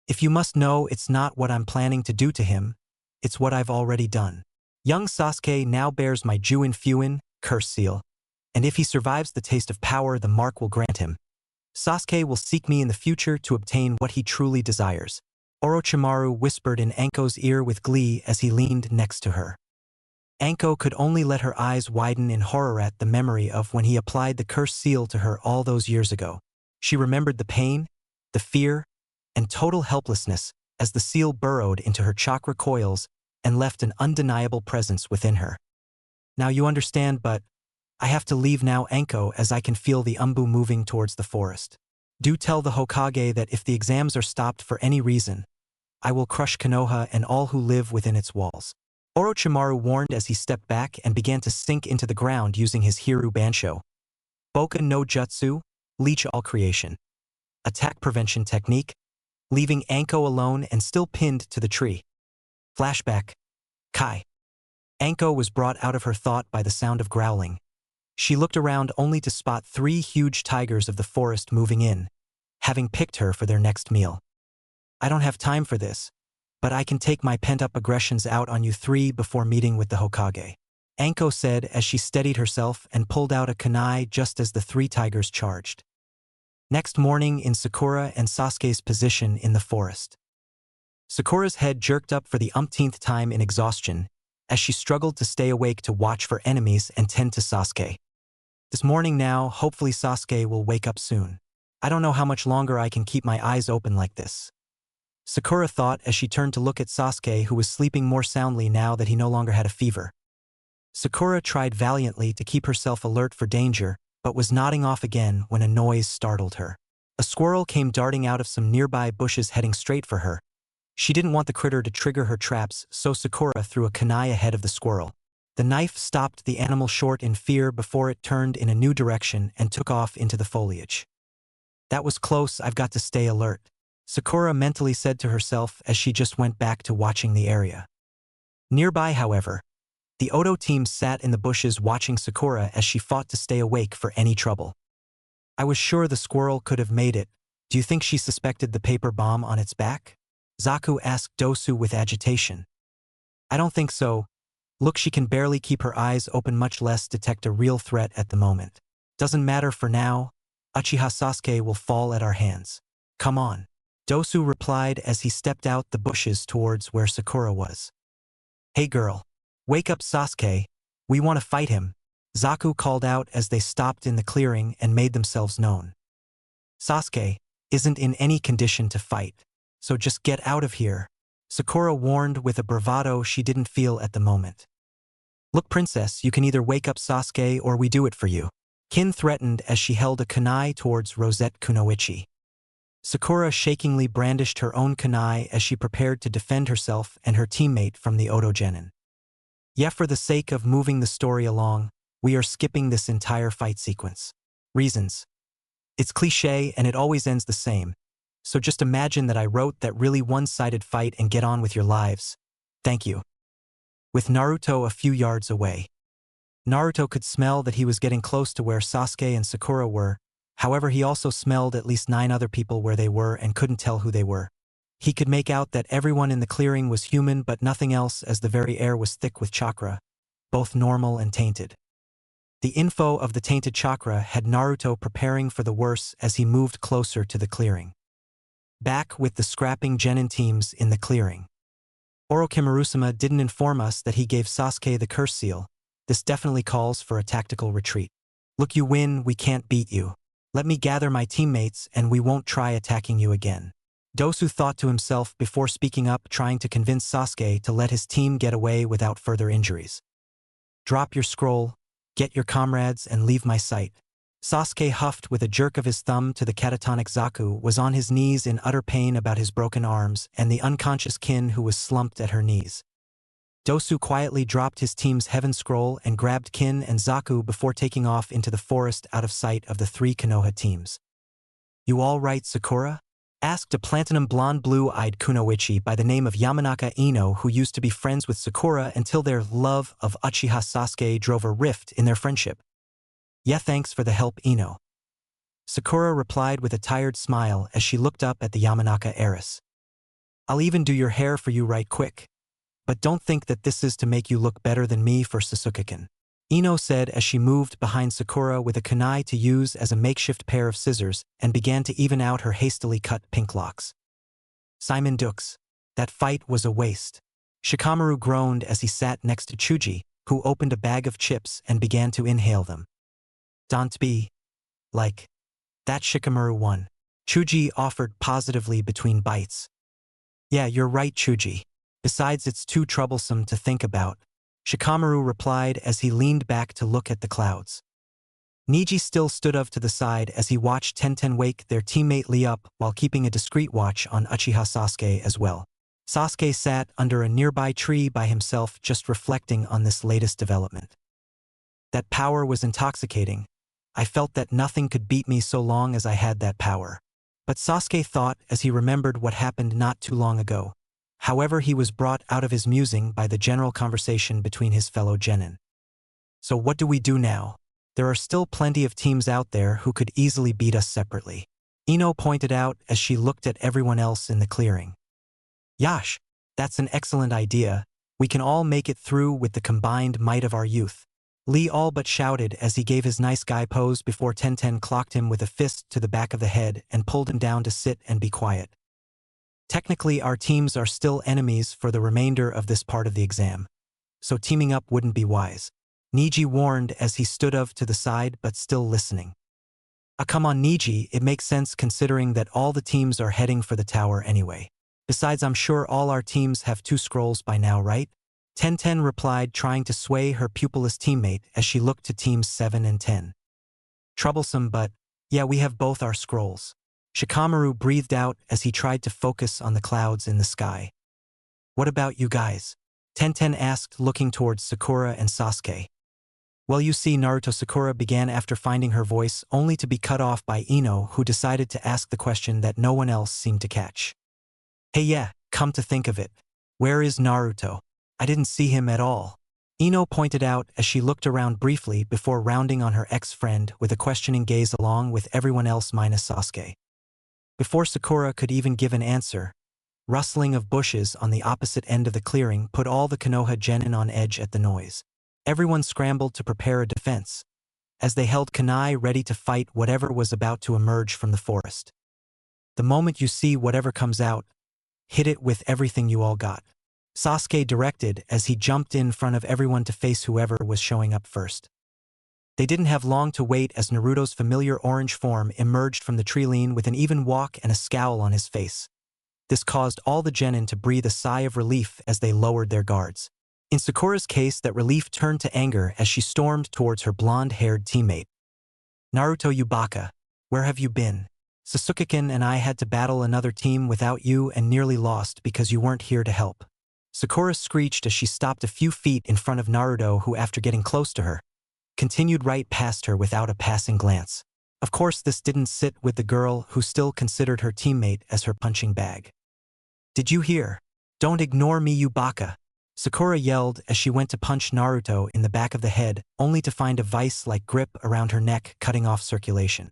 Speaker 1: If you must know, it's not what I'm planning to do to him, it's what I've already done. Young Sasuke now bears my Juin Fuin, curse seal, and if he survives the taste of power the mark will grant him, Sasuke will seek me in the future to obtain what he truly desires. Orochimaru whispered in Anko's ear with glee as he leaned next to her. Anko could only let her eyes widen in horror at the memory of when he applied the cursed seal to her all those years ago. She remembered the pain, the fear, and total helplessness as the seal burrowed into her chakra coils and left an undeniable presence within her. Now you understand, but I have to leave now, Anko, as I can feel the Umbu moving towards the forest. Do tell the Hokage that if the exams are stopped for any reason, I will crush Konoha and all who live within its walls. Orochimaru warned as he stepped back and began to sink into the ground using his Hiru Bansho. Boka no Jutsu, leech all creation. Attack prevention technique, leaving Anko alone and still pinned to the tree. Flashback, Kai. Anko was brought out of her thought by the sound of growling. She looked around only to spot 3 huge tigers of the forest moving in, having picked her for their next meal. I don't have time for this, but I can take my pent-up aggressions out on you 3 before meeting with the Hokage, Anko said as she steadied herself and pulled out a kunai just as the 3 tigers charged. Next morning in Sakura and Sasuke's position in the forest. Sakura's head jerked up for the umpteenth time in exhaustion as she struggled to stay awake to watch for enemies and tend to Sasuke. This morning now, hopefully Sasuke will wake up soon. I don't know how much longer I can keep my eyes open like this, Sakura thought as she turned to look at Sasuke, who was sleeping more soundly now that he no longer had a fever. Sakura tried valiantly to keep herself alert for danger, but was nodding off again when a noise startled her. A squirrel came darting out of some nearby bushes heading straight for her. She didn't want the critter to trigger her traps, so Sakura threw a kunai ahead of the squirrel. The knife stopped the animal short in fear before it turned in a new direction and took off into the foliage. That was close, I've got to stay alert, Sakura mentally said to herself as she just went back to watching the area. Nearby, however, the Odo team sat in the bushes watching Sakura as she fought to stay awake for any trouble. I was sure the squirrel could have made it. Do you think she suspected the paper bomb on its back? Zaku asked Dosu with agitation. I don't think so. Look, she can barely keep her eyes open, much less detect a real threat at the moment. Doesn't matter for now. Uchiha Sasuke will fall at our hands. Come on. Dosu replied as he stepped out the bushes towards where Sakura was. Hey girl. Wake up, Sasuke. We want to fight him, Zaku called out as they stopped in the clearing and made themselves known. Sasuke isn't in any condition to fight, so just get out of here, Sakura warned with a bravado she didn't feel at the moment. Look, princess, you can either wake up Sasuke or we do it for you, Kin threatened as she held a kunai towards Rosette Kunoichi. Sakura shakingly brandished her own kunai as she prepared to defend herself and her teammate from the Odo genin. Yeah, for the sake of moving the story along, we are skipping this entire fight sequence. Reasons. It's cliché and it always ends the same, so just imagine that I wrote that really one-sided fight and get on with your lives. Thank you. With Naruto a few yards away. Naruto could smell that he was getting close to where Sasuke and Sakura were, however he also smelled at least 9 other people where they were and couldn't tell who they were. He could make out that everyone in the clearing was human but nothing else, as the very air was thick with chakra, both normal and tainted. The info of the tainted chakra had Naruto preparing for the worst as he moved closer to the clearing. Back with the scrapping genin teams in the clearing. Orochimaru-sama didn't inform us that he gave Sasuke the curse seal. This definitely calls for a tactical retreat. Look, you win, we can't beat you. Let me gather my teammates and we won't try attacking you again, Dosu thought to himself before speaking up, trying to convince Sasuke to let his team get away without further injuries. Drop your scroll, get your comrades, and leave my sight. Sasuke huffed with a jerk of his thumb to the catatonic Zaku, was on his knees in utter pain about his broken arms and the unconscious Kin who was slumped at her knees. Dosu quietly dropped his team's heaven scroll and grabbed Kin and Zaku before taking off into the forest out of sight of the 3 Konoha teams. You all right, Sakura? Asked a platinum blonde blue-eyed kunoichi by the name of Yamanaka Ino, who used to be friends with Sakura until their love of Uchiha Sasuke drove a rift in their friendship. Yeah, thanks for the help, Ino. Sakura replied with a tired smile as she looked up at the Yamanaka heiress. I'll even do your hair for you right quick. But don't think that this is to make you look better than me for Sasuke-kun, Ino said as she moved behind Sakura with a kunai to use as a makeshift pair of scissors and began to even out her hastily cut pink locks. Simon Dux. That fight was a waste. Shikamaru groaned as he sat next to Chuji, who opened a bag of chips and began to inhale them. Don't be like that, Shikamaru won. Chuji offered positively between bites. Yeah, you're right, Chuji. Besides, it's too troublesome to think about, Shikamaru replied as he leaned back to look at the clouds. Neji still stood up to the side as he watched Tenten wake their teammate Lee up while keeping a discreet watch on Uchiha Sasuke as well. Sasuke sat under a nearby tree by himself, just reflecting on this latest development. That power was intoxicating. I felt that nothing could beat me so long as I had that power. But Sasuke thought as he remembered what happened not too long ago. However, he was brought out of his musing by the general conversation between his fellow genin. So what do we do now? There are still plenty of teams out there who could easily beat us separately, Ino pointed out as she looked at everyone else in the clearing. Yash, that's an excellent idea. We can all make it through with the combined might of our youth, Lee all but shouted as he gave his nice guy pose before Tenten clocked him with a fist to the back of the head and pulled him down to sit and be quiet. Technically, our teams are still enemies for the remainder of this part of the exam, so teaming up wouldn't be wise, Neji warned as he stood up to the side but still listening. Come on, Neji, it makes sense considering that all the teams are heading for the tower anyway. Besides, I'm sure all our teams have 2 scrolls by now, right? 10-10 replied, trying to sway her pupilless teammate as she looked to teams 7 and 10. Troublesome, but yeah, we have both our scrolls. Shikamaru breathed out as he tried to focus on the clouds in the sky. What about you guys? 10-10 asked, looking towards Sakura and Sasuke. Well, you see, Naruto. Sakura began after finding her voice, only to be cut off by Ino, who decided to ask the question that no one else seemed to catch. Hey, yeah, come to think of it. Where is Naruto? I didn't see him at all. Ino pointed out as she looked around briefly before rounding on her ex-friend with a questioning gaze along with everyone else minus Sasuke. Before Sakura could even give an answer, rustling of bushes on the opposite end of the clearing put all the Konoha genin on edge at the noise. Everyone scrambled to prepare a defense, as they held kunai ready to fight whatever was about to emerge from the forest. The moment you see whatever comes out, hit it with everything you all got. Sasuke directed as he jumped in front of everyone to face whoever was showing up first. They didn't have long to wait as Naruto's familiar orange form emerged from the treeline with an even walk and a scowl on his face. This caused all the genin to breathe a sigh of relief as they lowered their guards. In Sakura's case, that relief turned to anger as she stormed towards her blonde-haired teammate. Naruto, you baka, where have you been? Sasuke-kun and I had to battle another team without you and nearly lost because you weren't here to help. Sakura screeched as she stopped a few feet in front of Naruto, who, after getting close to her, continued right past her without a passing glance. Of course, this didn't sit with the girl, who still considered her teammate as her punching bag. Did you hear? Don't ignore me, you baka! Sakura yelled as she went to punch Naruto in the back of the head, only to find a vice-like grip around her neck, cutting off circulation.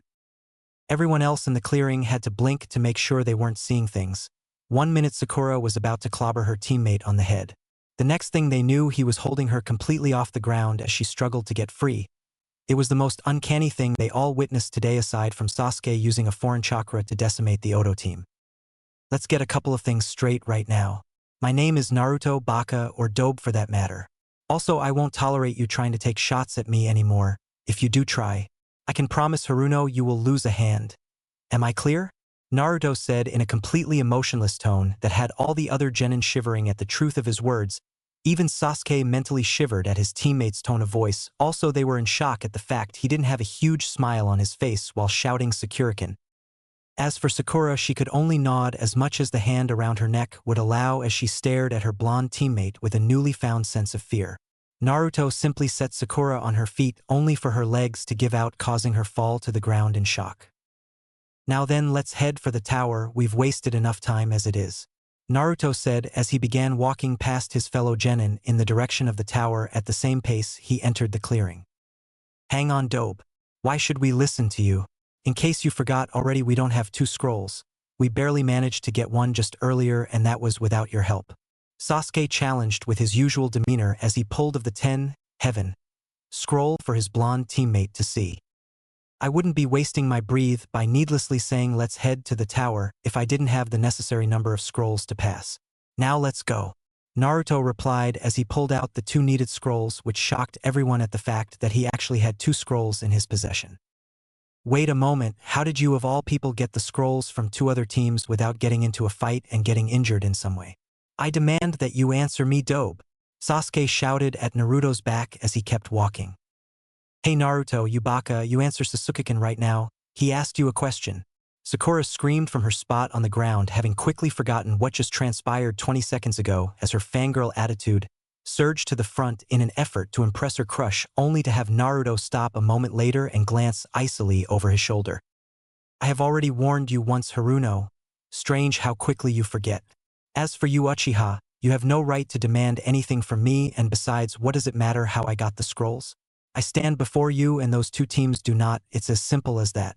Speaker 1: Everyone else in the clearing had to blink to make sure they weren't seeing things. 1 minute Sakura was about to clobber her teammate on the head. The next thing they knew, he was holding her completely off the ground as she struggled to get free. It was the most uncanny thing they all witnessed today, aside from Sasuke using a foreign chakra to decimate the Odo team. Let's get a couple of things straight right now. My name is Naruto, baka, or Dobe for that matter. Also, I won't tolerate you trying to take shots at me anymore. If you do try, I can promise Haruno you will lose a hand. Am I clear? Naruto said in a completely emotionless tone that had all the other genin shivering at the truth of his words. Even Sasuke mentally shivered at his teammate's tone of voice. Also, they were in shock at the fact he didn't have a huge smile on his face while shouting Sakura-kun. As for Sakura, she could only nod as much as the hand around her neck would allow as she stared at her blonde teammate with a newly found sense of fear. Naruto simply set Sakura on her feet, only for her legs to give out, causing her fall to the ground in shock. Now then, let's head for the tower. We've wasted enough time as it is. Naruto said as he began walking past his fellow genin in the direction of the tower at the same pace he entered the clearing. Hang on, Dobe. Why should we listen to you? In case you forgot already, we don't have 2 scrolls. We barely managed to get one just earlier, and that was without your help. Sasuke challenged with his usual demeanor as he pulled of the 10 heaven scroll for his blonde teammate to see. I wouldn't be wasting my breath by needlessly saying let's head to the tower if I didn't have the necessary number of scrolls to pass. Now let's go. Naruto replied as he pulled out the 2 needed scrolls, which shocked everyone at the fact that he actually had 2 scrolls in his possession. Wait a moment, how did you of all people get the scrolls from 2 other teams without getting into a fight and getting injured in some way? I demand that you answer me, Dobe. Sasuke shouted at Naruto's back as he kept walking. Hey Naruto, you baka, you answer Sasuke-kun right now. He asked you a question. Sakura screamed from her spot on the ground, having quickly forgotten what just transpired 20 seconds ago as her fangirl attitude surged to the front in an effort to impress her crush, only to have Naruto stop a moment later and glance icily over his shoulder. I have already warned you once, Haruno. Strange how quickly you forget. As for you, Uchiha, you have no right to demand anything from me, and besides, what does it matter how I got the scrolls? I stand before you and those 2 teams do not. It's as simple as that.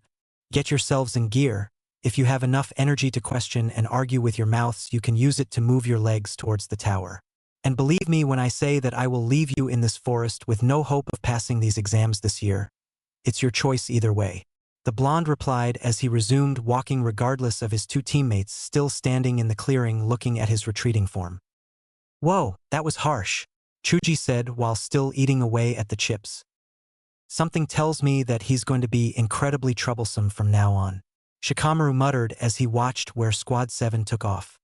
Speaker 1: Get yourselves in gear. If you have enough energy to question and argue with your mouths, you can use it to move your legs towards the tower. And believe me when I say that I will leave you in this forest with no hope of passing these exams this year. It's your choice either way. The blonde replied as he resumed walking regardless of his 2 teammates still standing in the clearing looking at his retreating form. Whoa, that was harsh, Chuji said while still eating away at the chips. Something tells me that he's going to be incredibly troublesome from now on, Shikamaru muttered as he watched where Squad 7 took off.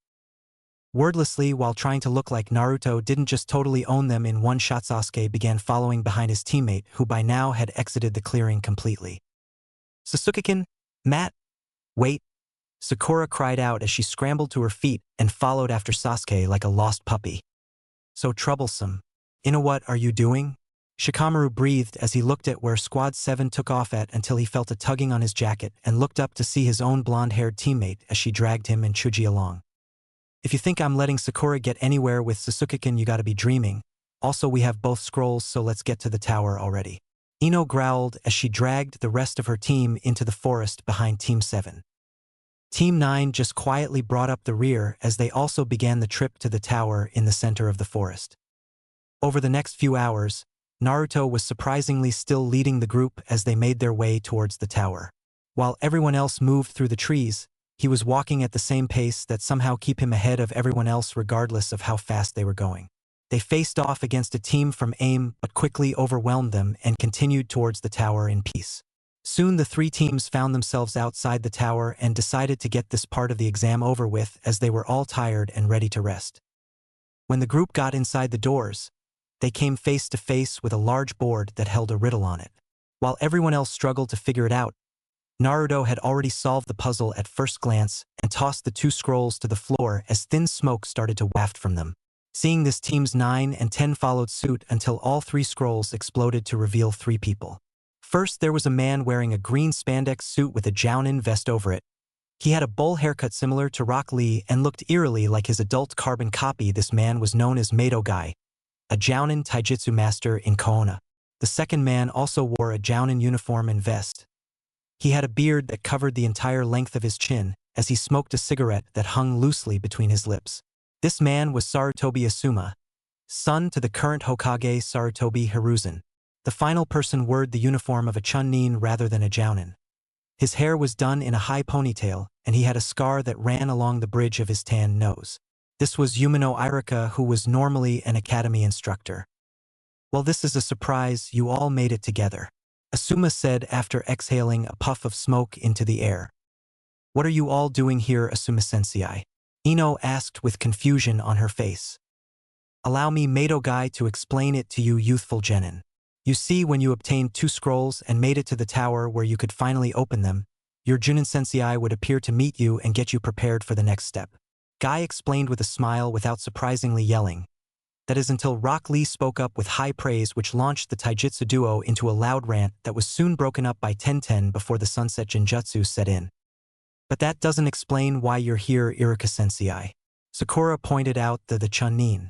Speaker 1: Wordlessly, while trying to look like Naruto didn't just totally own them in one shot, Sasuke began following behind his teammate who by now had exited the clearing completely. Sasuke-kun, Matt, wait, Sakura cried out as she scrambled to her feet and followed after Sasuke like a lost puppy. So troublesome. Ina, what are you doing? Shikamaru breathed as he looked at where Squad 7 took off at until he felt a tugging on his jacket and looked up to see his own blonde-haired teammate as she dragged him and Chuji along. If you think I'm letting Sakura get anywhere with Sasuke-kun, you gotta be dreaming. Also, we have both scrolls, so let's get to the tower already. Ino growled as she dragged the rest of her team into the forest behind Team 7. Team 9 just quietly brought up the rear as they also began the trip to the tower in the center of the forest. Over the next few hours, Naruto was surprisingly still leading the group as they made their way towards the tower. While everyone else moved through the trees, he was walking at the same pace that somehow kept him ahead of everyone else regardless of how fast they were going. They faced off against a team from AIM but quickly overwhelmed them and continued towards the tower in peace. Soon the three teams found themselves outside the tower and decided to get this part of the exam over with as they were all tired and ready to rest. When the group got inside the doors, they came face to face with a large board that held a riddle on it. While everyone else struggled to figure it out, Naruto had already solved the puzzle at first glance and tossed the two scrolls to the floor as thin smoke started to waft from them. Seeing this, teams 9 and 10 followed suit until all three scrolls exploded to reveal three people. First, there was a man wearing a green spandex suit with a Chunin vest over it. He had a bowl haircut similar to Rock Lee and looked eerily like his adult carbon copy. This man was known as Guy, a Chunin taijutsu master in Konoha. The second man also wore a Chunin uniform and vest. He had a beard that covered the entire length of his chin as he smoked a cigarette that hung loosely between his lips. This man was Sarutobi Asuma, son to the current Hokage Sarutobi Hiruzen. The final person wore the uniform of a Chunin rather than a Chunin. His hair was done in a high ponytail, and he had a scar that ran along the bridge of his tan nose. This was Yumino Irika, who was normally an academy instructor. Well, this is a surprise, you all made it together, Asuma said after exhaling a puff of smoke into the air. What are you all doing here, Asuma-sensei? Ino asked with confusion on her face. Allow me, Guy, to explain it to you, youthful genin. You see, when you obtained two scrolls and made it to the tower where you could finally open them, your Chunin-sensei would appear to meet you and get you prepared for the next step. Guy explained with a smile without surprisingly yelling. That is until Rock Lee spoke up with high praise, which launched the taijutsu duo into a loud rant that was soon broken up by Tenten before the sunset genjutsu set in. But that doesn't explain why you're here, Iruka-sensei. Sakura pointed out the Chunin.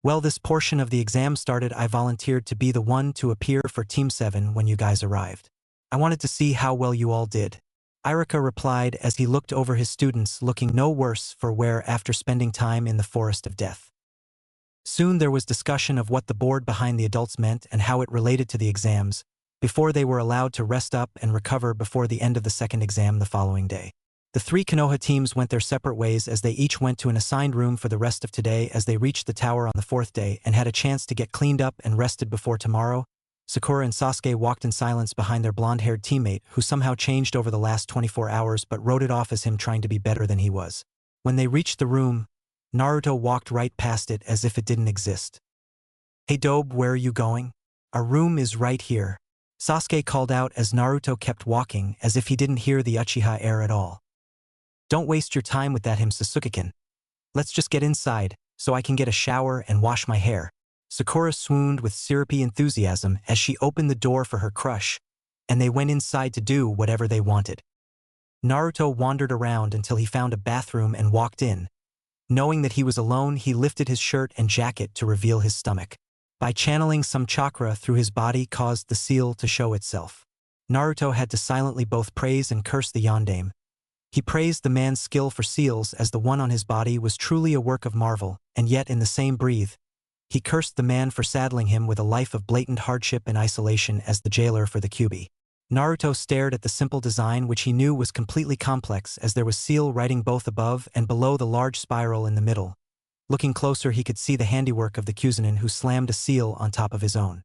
Speaker 1: Well, this portion of the exam started. I volunteered to be the one to appear for Team 7 when you guys arrived. I wanted to see how well you all did. Iruka replied as he looked over his students, looking no worse for wear after spending time in the forest of death. Soon there was discussion of what the board behind the adults meant and how it related to the exams, before they were allowed to rest up and recover before the end of the second exam the following day. The three Konoha teams went their separate ways as they each went to an assigned room for the rest of today. As they reached the tower on the fourth day and had a chance to get cleaned up and rested before tomorrow, Sakura and Sasuke walked in silence behind their blonde-haired teammate who somehow changed over the last 24 hours but wrote it off as him trying to be better than he was. When they reached the room, Naruto walked right past it as if it didn't exist. Hey Dobe, where are you going? Our room is right here, Sasuke called out as Naruto kept walking as if he didn't hear the Uchiha air at all. Don't waste your time with that, Sasuke-kun. Let's just get inside, so I can get a shower and wash my hair. Sakura swooned with syrupy enthusiasm as she opened the door for her crush, and they went inside to do whatever they wanted. Naruto wandered around until he found a bathroom and walked in. Knowing that he was alone, he lifted his shirt and jacket to reveal his stomach. By channeling some chakra through his body caused the seal to show itself. Naruto had to silently both praise and curse the yondaime. He praised the man's skill for seals as the one on his body was truly a work of marvel, and yet in the same breath, he cursed the man for saddling him with a life of blatant hardship and isolation as the jailer for the Kyuubi. Naruto stared at the simple design which he knew was completely complex as there was seal writing both above and below the large spiral in the middle. Looking closer, he could see the handiwork of the Chunin who slammed a seal on top of his own.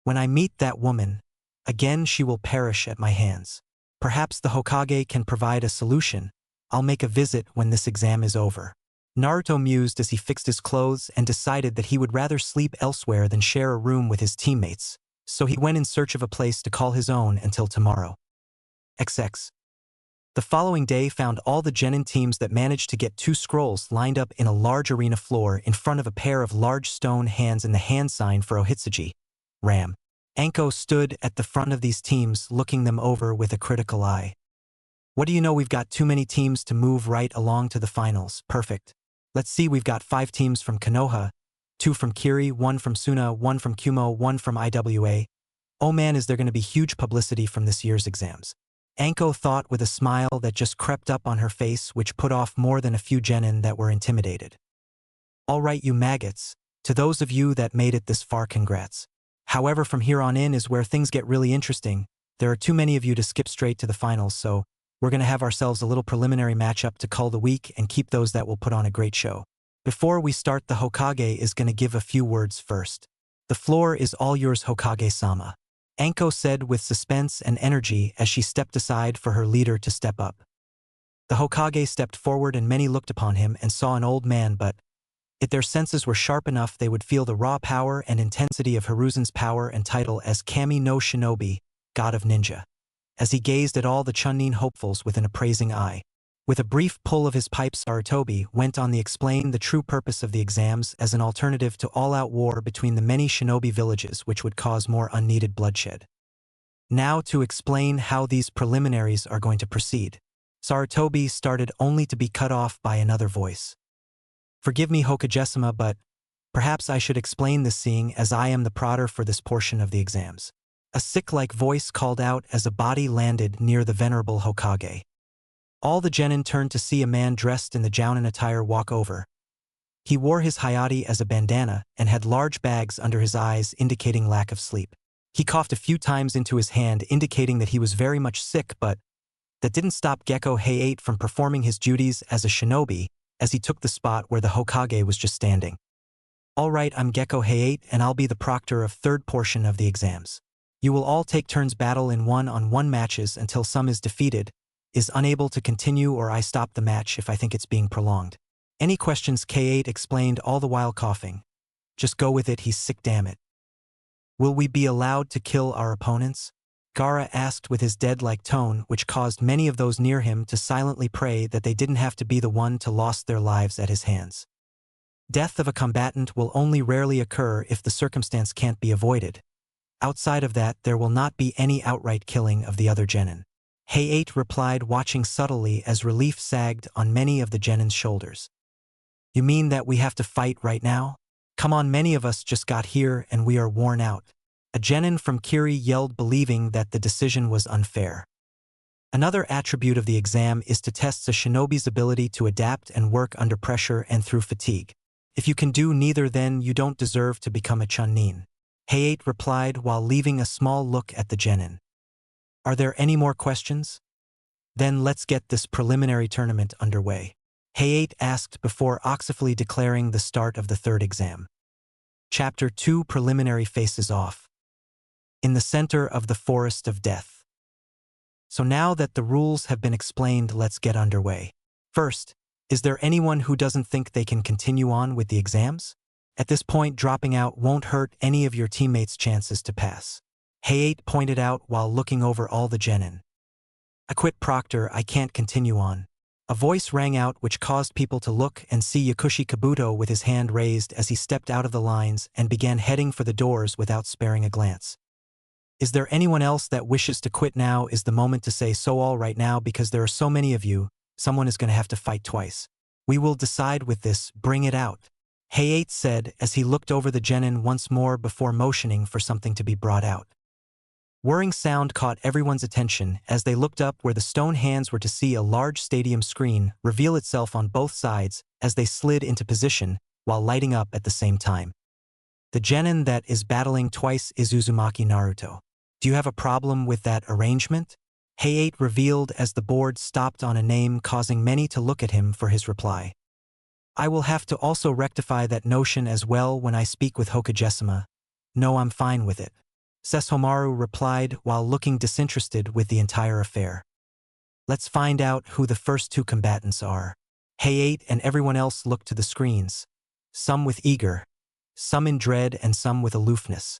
Speaker 1: When I meet that woman, again she will perish at my hands. Perhaps the Hokage can provide a solution. I'll make a visit when this exam is over. Naruto mused as he fixed his clothes and decided that he would rather sleep elsewhere than share a room with his teammates, so he went in search of a place to call his own until tomorrow. XX. The following day found all the genin teams that managed to get 2 scrolls lined up in a large arena floor in front of a pair of large stone hands in the hand sign for Ohitsuji, Ram. Anko stood at the front of these teams looking them over with a critical eye. What do you know, we've got too many teams to move right along to the finals. Perfect. Let's see, we've got 5 teams from Konoha, 2 from Kiri, 1 from Suna, 1 from Kumo, 1 from IWA. Oh man, is there going to be huge publicity from this year's exams. Anko thought with a smile that just crept up on her face, which put off more than a few genin that were intimidated. All right, you maggots. To those of you that made it this far, congrats. However, from here on in is where things get really interesting. There are too many of you to skip straight to the finals, so we're going to have ourselves a little preliminary matchup to cull the weak and keep those that will put on a great show. Before we start, the Hokage is going to give a few words first. The floor is all yours, Hokage-sama, Anko said with suspense and energy as she stepped aside for her leader to step up. The Hokage stepped forward and many looked upon him and saw an old man, but if their senses were sharp enough, they would feel the raw power and intensity of Hiruzen's power and title as Kami no Shinobi, God of Ninja. As he gazed at all the Chunin hopefuls with an appraising eye. With a brief pull of his pipe, Sarutobi went on to explain the true purpose of the exams as an alternative to all-out war between the many shinobi villages, which would cause more unneeded bloodshed. Now to explain how these preliminaries are going to proceed. Sarutobi started only to be cut off by another voice. Forgive me, Hokage-sama, but perhaps I should explain this, seeing as I am the prodder for this portion of the exams. A sick-like voice called out as a body landed near the venerable Hokage. All the genin turned to see a man dressed in the Jounin attire walk over. He wore his hayate as a bandana and had large bags under his eyes, indicating lack of sleep. He coughed a few times into his hand, indicating that he was very much sick, but that didn't stop Gekko Heiate from performing his duties as a shinobi as he took the spot where the Hokage was just standing. All right, I'm Gekko Heiate and I'll be the proctor of third portion of the exams. You will all take turns battle in one-on-one matches until some is defeated, is unable to continue, or I stop the match if I think it's being prolonged. Any questions? K8 explained, all the while coughing. Just go with it, he's sick, damn it. Will we be allowed to kill our opponents? Gaara asked with his dead-like tone, which caused many of those near him to silently pray that they didn't have to be the one to lose their lives at his hands. Death of a combatant will only rarely occur if the circumstance can't be avoided. Outside of that, there will not be any outright killing of the other genin. Heiate replied, watching subtly as relief sagged on many of the genin's shoulders. You mean that we have to fight right now? Come on, many of us just got here and we are worn out. A genin from Kiri yelled, believing that the decision was unfair. Another attribute of the exam is to test a shinobi's ability to adapt and work under pressure and through fatigue. If you can do neither, then you don't deserve to become a Chunin. Heiate replied while leaving a small look at the genin. Are there any more questions? Then let's get this preliminary tournament underway. Heiate asked before oxifully declaring the start of the third exam. Chapter 2, Preliminary Faces Off. In the center of the Forest of Death. So now that the rules have been explained, let's get underway. First, is there anyone who doesn't think they can continue on with the exams? At this point, dropping out won't hurt any of your teammates' chances to pass. Heiate pointed out while looking over all the genin. I quit, Proctor, I can't continue on. A voice rang out which caused people to look and see Yakushi Kabuto with his hand raised as he stepped out of the lines and began heading for the doors without sparing a glance. Is there anyone else that wishes to quit? Now is the moment to say so. All right, now, because there are so many of you, someone is going to have to fight twice. We will decide with this, bring it out. Heiate said as he looked over the genin once more before motioning for something to be brought out. Whirring sound caught everyone's attention as they looked up where the stone hands were to see a large stadium screen reveal itself on both sides as they slid into position while lighting up at the same time. The genin that is battling twice is Uzumaki Naruto. Do you have a problem with that arrangement? Heiate revealed as the board stopped on a name, causing many to look at him for his reply. I will have to also rectify that notion as well when I speak with Hokage-sama. No, I'm fine with it. Sesshomaru replied while looking disinterested with the entire affair. Let's find out who the first 2 combatants are. Hayate and everyone else looked to the screens, some with eager, some in dread and some with aloofness.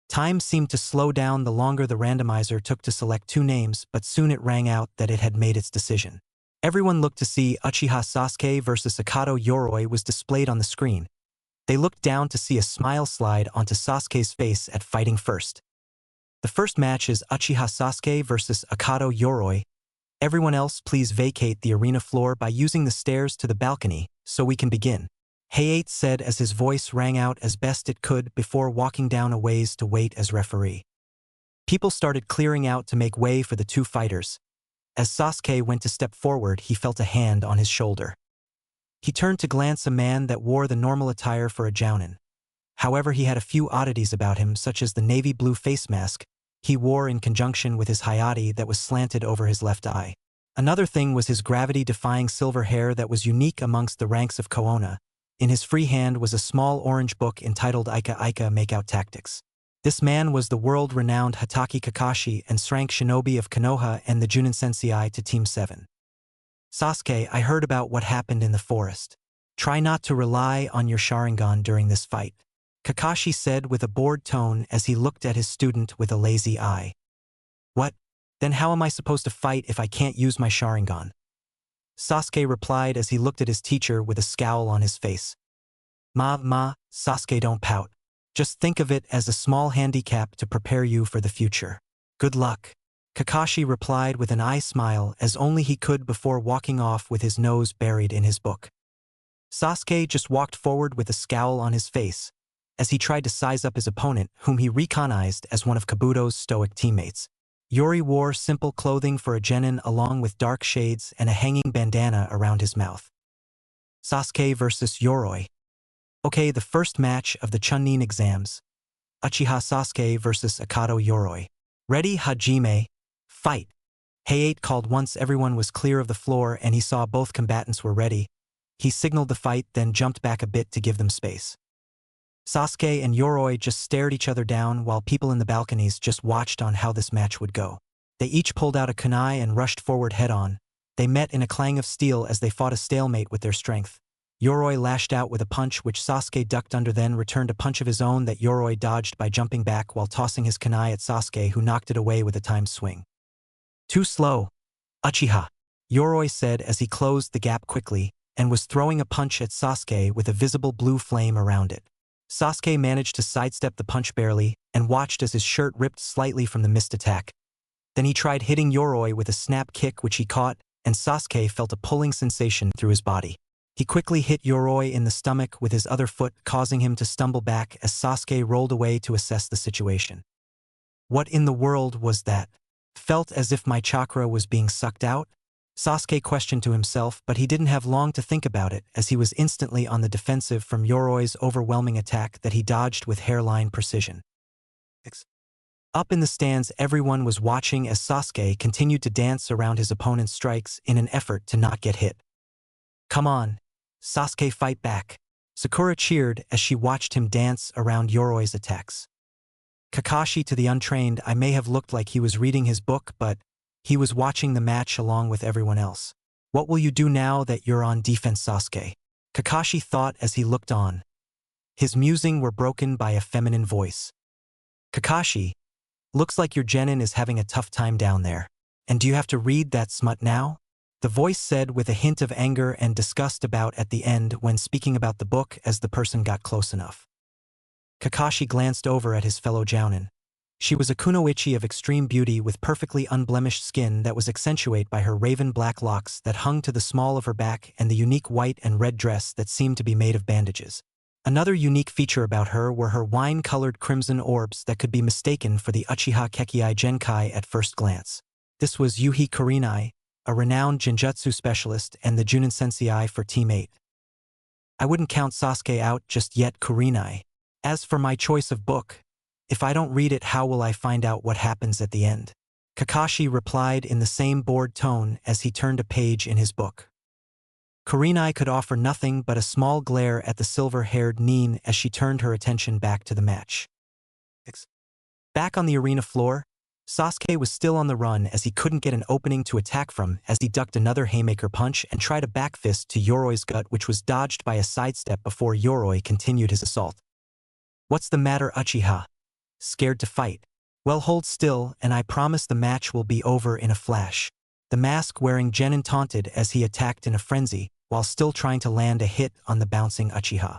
Speaker 1: Time seemed to slow down the longer the randomizer took to select two names, but soon it rang out that it had made its decision. Everyone looked to see Uchiha Sasuke versus Akato Yoroi was displayed on the screen. They looked down to see a smile slide onto Sasuke's face at fighting first. The first match is Uchiha Sasuke versus Akato Yoroi. Everyone else please vacate the arena floor by using the stairs to the balcony, so we can begin. Hayate said as his voice rang out as best it could before walking down a ways to wait as referee. People started clearing out to make way for the two fighters. As Sasuke went to step forward, he felt a hand on his shoulder. He turned to glance a man that wore the normal attire for a jounin. However, he had a few oddities about him, such as the navy blue face mask he wore in conjunction with his hayate that was slanted over his left eye. Another thing was his gravity-defying silver hair that was unique amongst the ranks of Konoha. In his free hand was a small orange book entitled Ika Ika Makeout Tactics. This man was the world-renowned Hatake Kakashi and rank shinobi of Konoha and the Chunin Sensei to Team 7. Sasuke, I heard about what happened in the forest. Try not to rely on your Sharingan during this fight, Kakashi said with a bored tone as he looked at his student with a lazy eye. What? Then how am I supposed to fight if I can't use my Sharingan? Sasuke replied as he looked at his teacher with a scowl on his face. Sasuke, don't pout. Just think of it as a small handicap to prepare you for the future. Good luck. Kakashi replied with an eye smile as only he could before walking off with his nose buried in his book. Sasuke just walked forward with a scowl on his face as he tried to size up his opponent, whom he recognized as one of Kabuto's stoic teammates. Yoroy wore simple clothing for a genin along with dark shades and a hanging bandana around his mouth. Sasuke versus Yoroy. Okay, the first match of the Chunin exams. Uchiha Sasuke versus Akato Yoroi. Ready, Hajime? Fight. Hayate called once everyone was clear of the floor and he saw both combatants were ready. He signaled the fight, then jumped back a bit to give them space. Sasuke and Yoroy just stared each other down while people in the balconies just watched on how this match would go. They each pulled out a kunai and rushed forward head-on. They met in a clang of steel as they fought a stalemate with their strength. Yoroy lashed out with a punch which Sasuke ducked under, then returned a punch of his own that Yoroy dodged by jumping back while tossing his kunai at Sasuke, who knocked it away with a timed swing. Too slow. Uchiha, Yoroy said as he closed the gap quickly and was throwing a punch at Sasuke with a visible blue flame around it. Sasuke managed to sidestep the punch barely and watched as his shirt ripped slightly from the missed attack. Then he tried hitting Yoroy with a snap kick which he caught, and Sasuke felt a pulling sensation through his body. He quickly hit Yoroy in the stomach with his other foot, causing him to stumble back as Sasuke rolled away to assess the situation. What in the world was that? Felt as if my chakra was being sucked out? Sasuke questioned to himself, but he didn't have long to think about it as he was instantly on the defensive from Yoroy's overwhelming attack that he dodged with hairline precision. Up in the stands, everyone was watching as Sasuke continued to dance around his opponent's strikes in an effort to not get hit. Come on, Sasuke, fight back. Sakura cheered as she watched him dance around Yoroy's attacks. Kakashi, to the untrained, I may have looked like he was reading his book, but he was watching the match along with everyone else. What will you do now that you're on defense, Sasuke? Kakashi thought as he looked on. His musings were broken by a feminine voice. Kakashi, looks like your genin is having a tough time down there. And do you have to read that smut now? The voice said with a hint of anger and disgust about at the end when speaking about the book as the person got close enough. Kakashi glanced over at his fellow jounin. She was a kunoichi of extreme beauty with perfectly unblemished skin that was accentuated by her raven black locks that hung to the small of her back and the unique white and red dress that seemed to be made of bandages. Another unique feature about her were her wine-colored crimson orbs that could be mistaken for the Uchiha Kekkai Genkai at first glance. This was Yuhi Kurenai, a renowned genjutsu specialist and the Chunin Sensei for Team 8. I wouldn't count Sasuke out just yet, Kurenai. As for my choice of book, if I don't read it, how will I find out what happens at the end? Kakashi replied in the same bored tone as he turned a page in his book. Kurenai could offer nothing but a small glare at the silver-haired Nin as she turned her attention back to the match. Back on the arena floor, Sasuke was still on the run as he couldn't get an opening to attack from as he ducked another haymaker punch and tried a back fist to Yoroy's gut, which was dodged by a sidestep before Yoroy continued his assault. "What's the matter, Uchiha? Scared to fight? Well, hold still and I promise the match will be over in a flash." The mask-wearing genin taunted as he attacked in a frenzy, while still trying to land a hit on the bouncing Uchiha.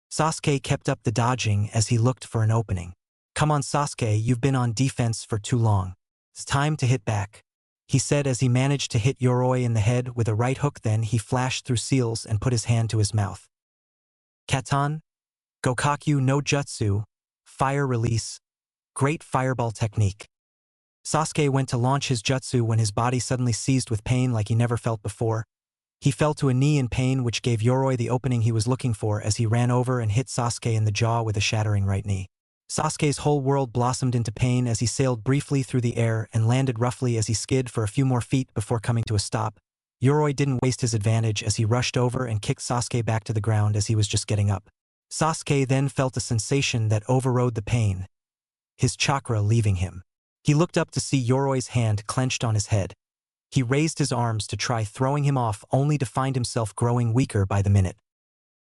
Speaker 1: Sasuke kept up the dodging as he looked for an opening. "Come on, Sasuke, you've been on defense for too long. It's time to hit back," he said as he managed to hit Yoroy in the head with a right hook. Then he flashed through seals and put his hand to his mouth. Katan, Gokakyu no Jutsu, fire release, great fireball technique. Sasuke went to launch his jutsu when his body suddenly seized with pain like he never felt before. He fell to a knee in pain, which gave Yoroy the opening he was looking for as he ran over and hit Sasuke in the jaw with a shattering right knee. Sasuke's whole world blossomed into pain as he sailed briefly through the air and landed roughly as he skid for a few more feet before coming to a stop. Yoroy didn't waste his advantage as he rushed over and kicked Sasuke back to the ground as he was just getting up. Sasuke then felt a sensation that overrode the pain, his chakra leaving him. He looked up to see Yoroy's hand clenched on his head. He raised his arms to try throwing him off, only to find himself growing weaker by the minute.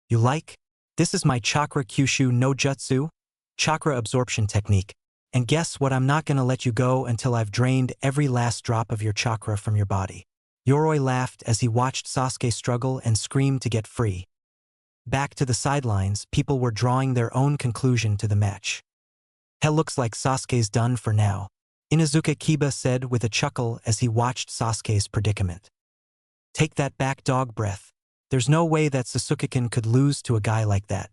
Speaker 1: "You like? This is my chakra Kyushu no Jutsu, chakra absorption technique. And guess what, I'm not gonna let you go until I've drained every last drop of your chakra from your body." Yoroy laughed as he watched Sasuke struggle and scream to get free. Back to the sidelines, people were drawing their own conclusion to the match. "Hell, looks like Sasuke's done for now," Inuzuka Kiba said with a chuckle as he watched Sasuke's predicament. "Take that back, dog breath. There's no way that Sasuke-kun could lose to a guy like that."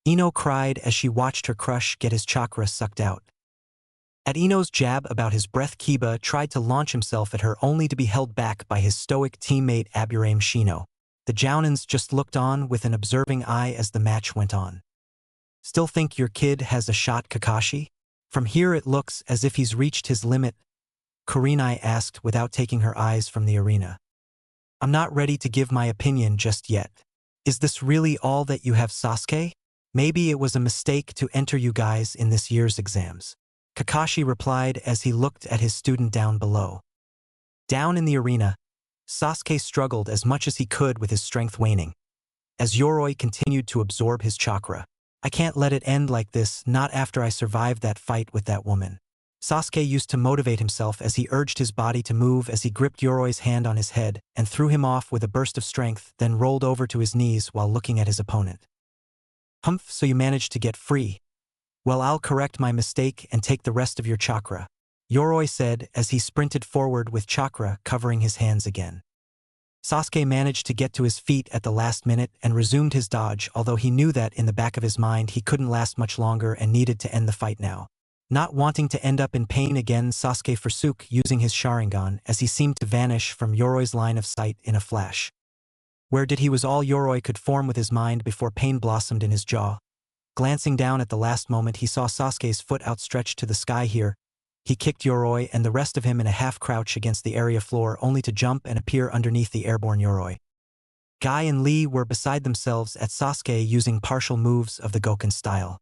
Speaker 1: Ino cried as she watched her crush get his chakra sucked out. At Ino's jab about his breath, Kiba tried to launch himself at her only to be held back by his stoic teammate Aburame Shino. The Jounins just looked on with an observing eye as the match went on. "Still think your kid has a shot, Kakashi? From here it looks as if he's reached his limit," Kurenai asked without taking her eyes from the arena. "I'm not ready to give my opinion just yet. Is this really all that you have, Sasuke? Maybe it was a mistake to enter you guys in this year's exams," Kakashi replied as he looked at his student down below. Down in the arena, Sasuke struggled as much as he could with his strength waning, as Yoroy continued to absorb his chakra. "I can't let it end like this, not after I survived that fight with that woman." Sasuke used to motivate himself as he urged his body to move as he gripped Yoroy's hand on his head and threw him off with a burst of strength, then rolled over to his knees while looking at his opponent. "Humph, so you managed to get free. Well, I'll correct my mistake and take the rest of your chakra," Yoroy said as he sprinted forward with chakra covering his hands again. Sasuke managed to get to his feet at the last minute and resumed his dodge, although he knew that in the back of his mind he couldn't last much longer and needed to end the fight now. Not wanting to end up in pain again, Sasuke forsook using his Sharingan as he seemed to vanish from Yoroy's line of sight in a flash. Where did he was all Yoroy could form with his mind before pain blossomed in his jaw. Glancing down at the last moment, he saw Sasuke's foot outstretched to the sky here. He kicked Yoroy and the rest of him in a half-crouch against the area floor, only to jump and appear underneath the airborne Yoroy. Guy and Lee were beside themselves at Sasuke using partial moves of the Goken style.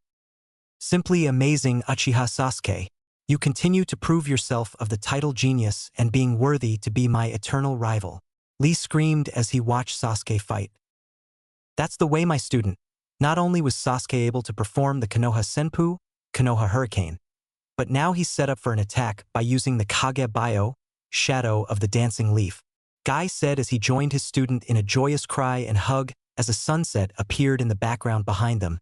Speaker 1: "Simply amazing, Uchiha Sasuke. You continue to prove yourself of the title genius and being worthy to be my eternal rival," Lee screamed as he watched Sasuke fight. "That's the way, my student." Not only was Sasuke able to perform the Konoha Senpu, Konoha Hurricane, but now he's set up for an attack by using the Kage Bio, Shadow of the Dancing Leaf, Guy said as he joined his student in a joyous cry and hug as a sunset appeared in the background behind them,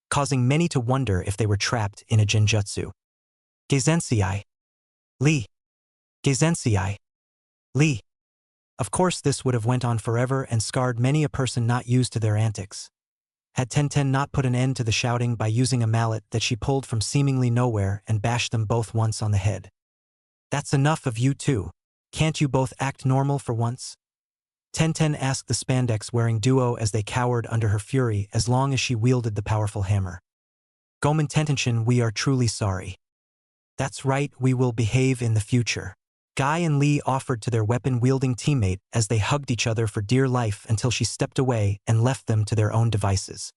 Speaker 1: causing many to wonder if they were trapped in a genjutsu. Geizensei. Lee. Geizensei. Lee. Of course, this would have went on forever and scarred many a person not used to their antics. Had Tenten not put an end to the shouting by using a mallet that she pulled from seemingly nowhere and bashed them both once on the head. "That's enough of you two. Can't you both act normal for once?" Tenten asked the spandex-wearing duo as they cowered under her fury as long as she wielded the powerful hammer. "Gomen Tentenshin, we are truly sorry." "That's right, we will behave in the future," Guy and Lee offered to their weapon-wielding teammate as they hugged each other for dear life until she stepped away and left them to their own devices.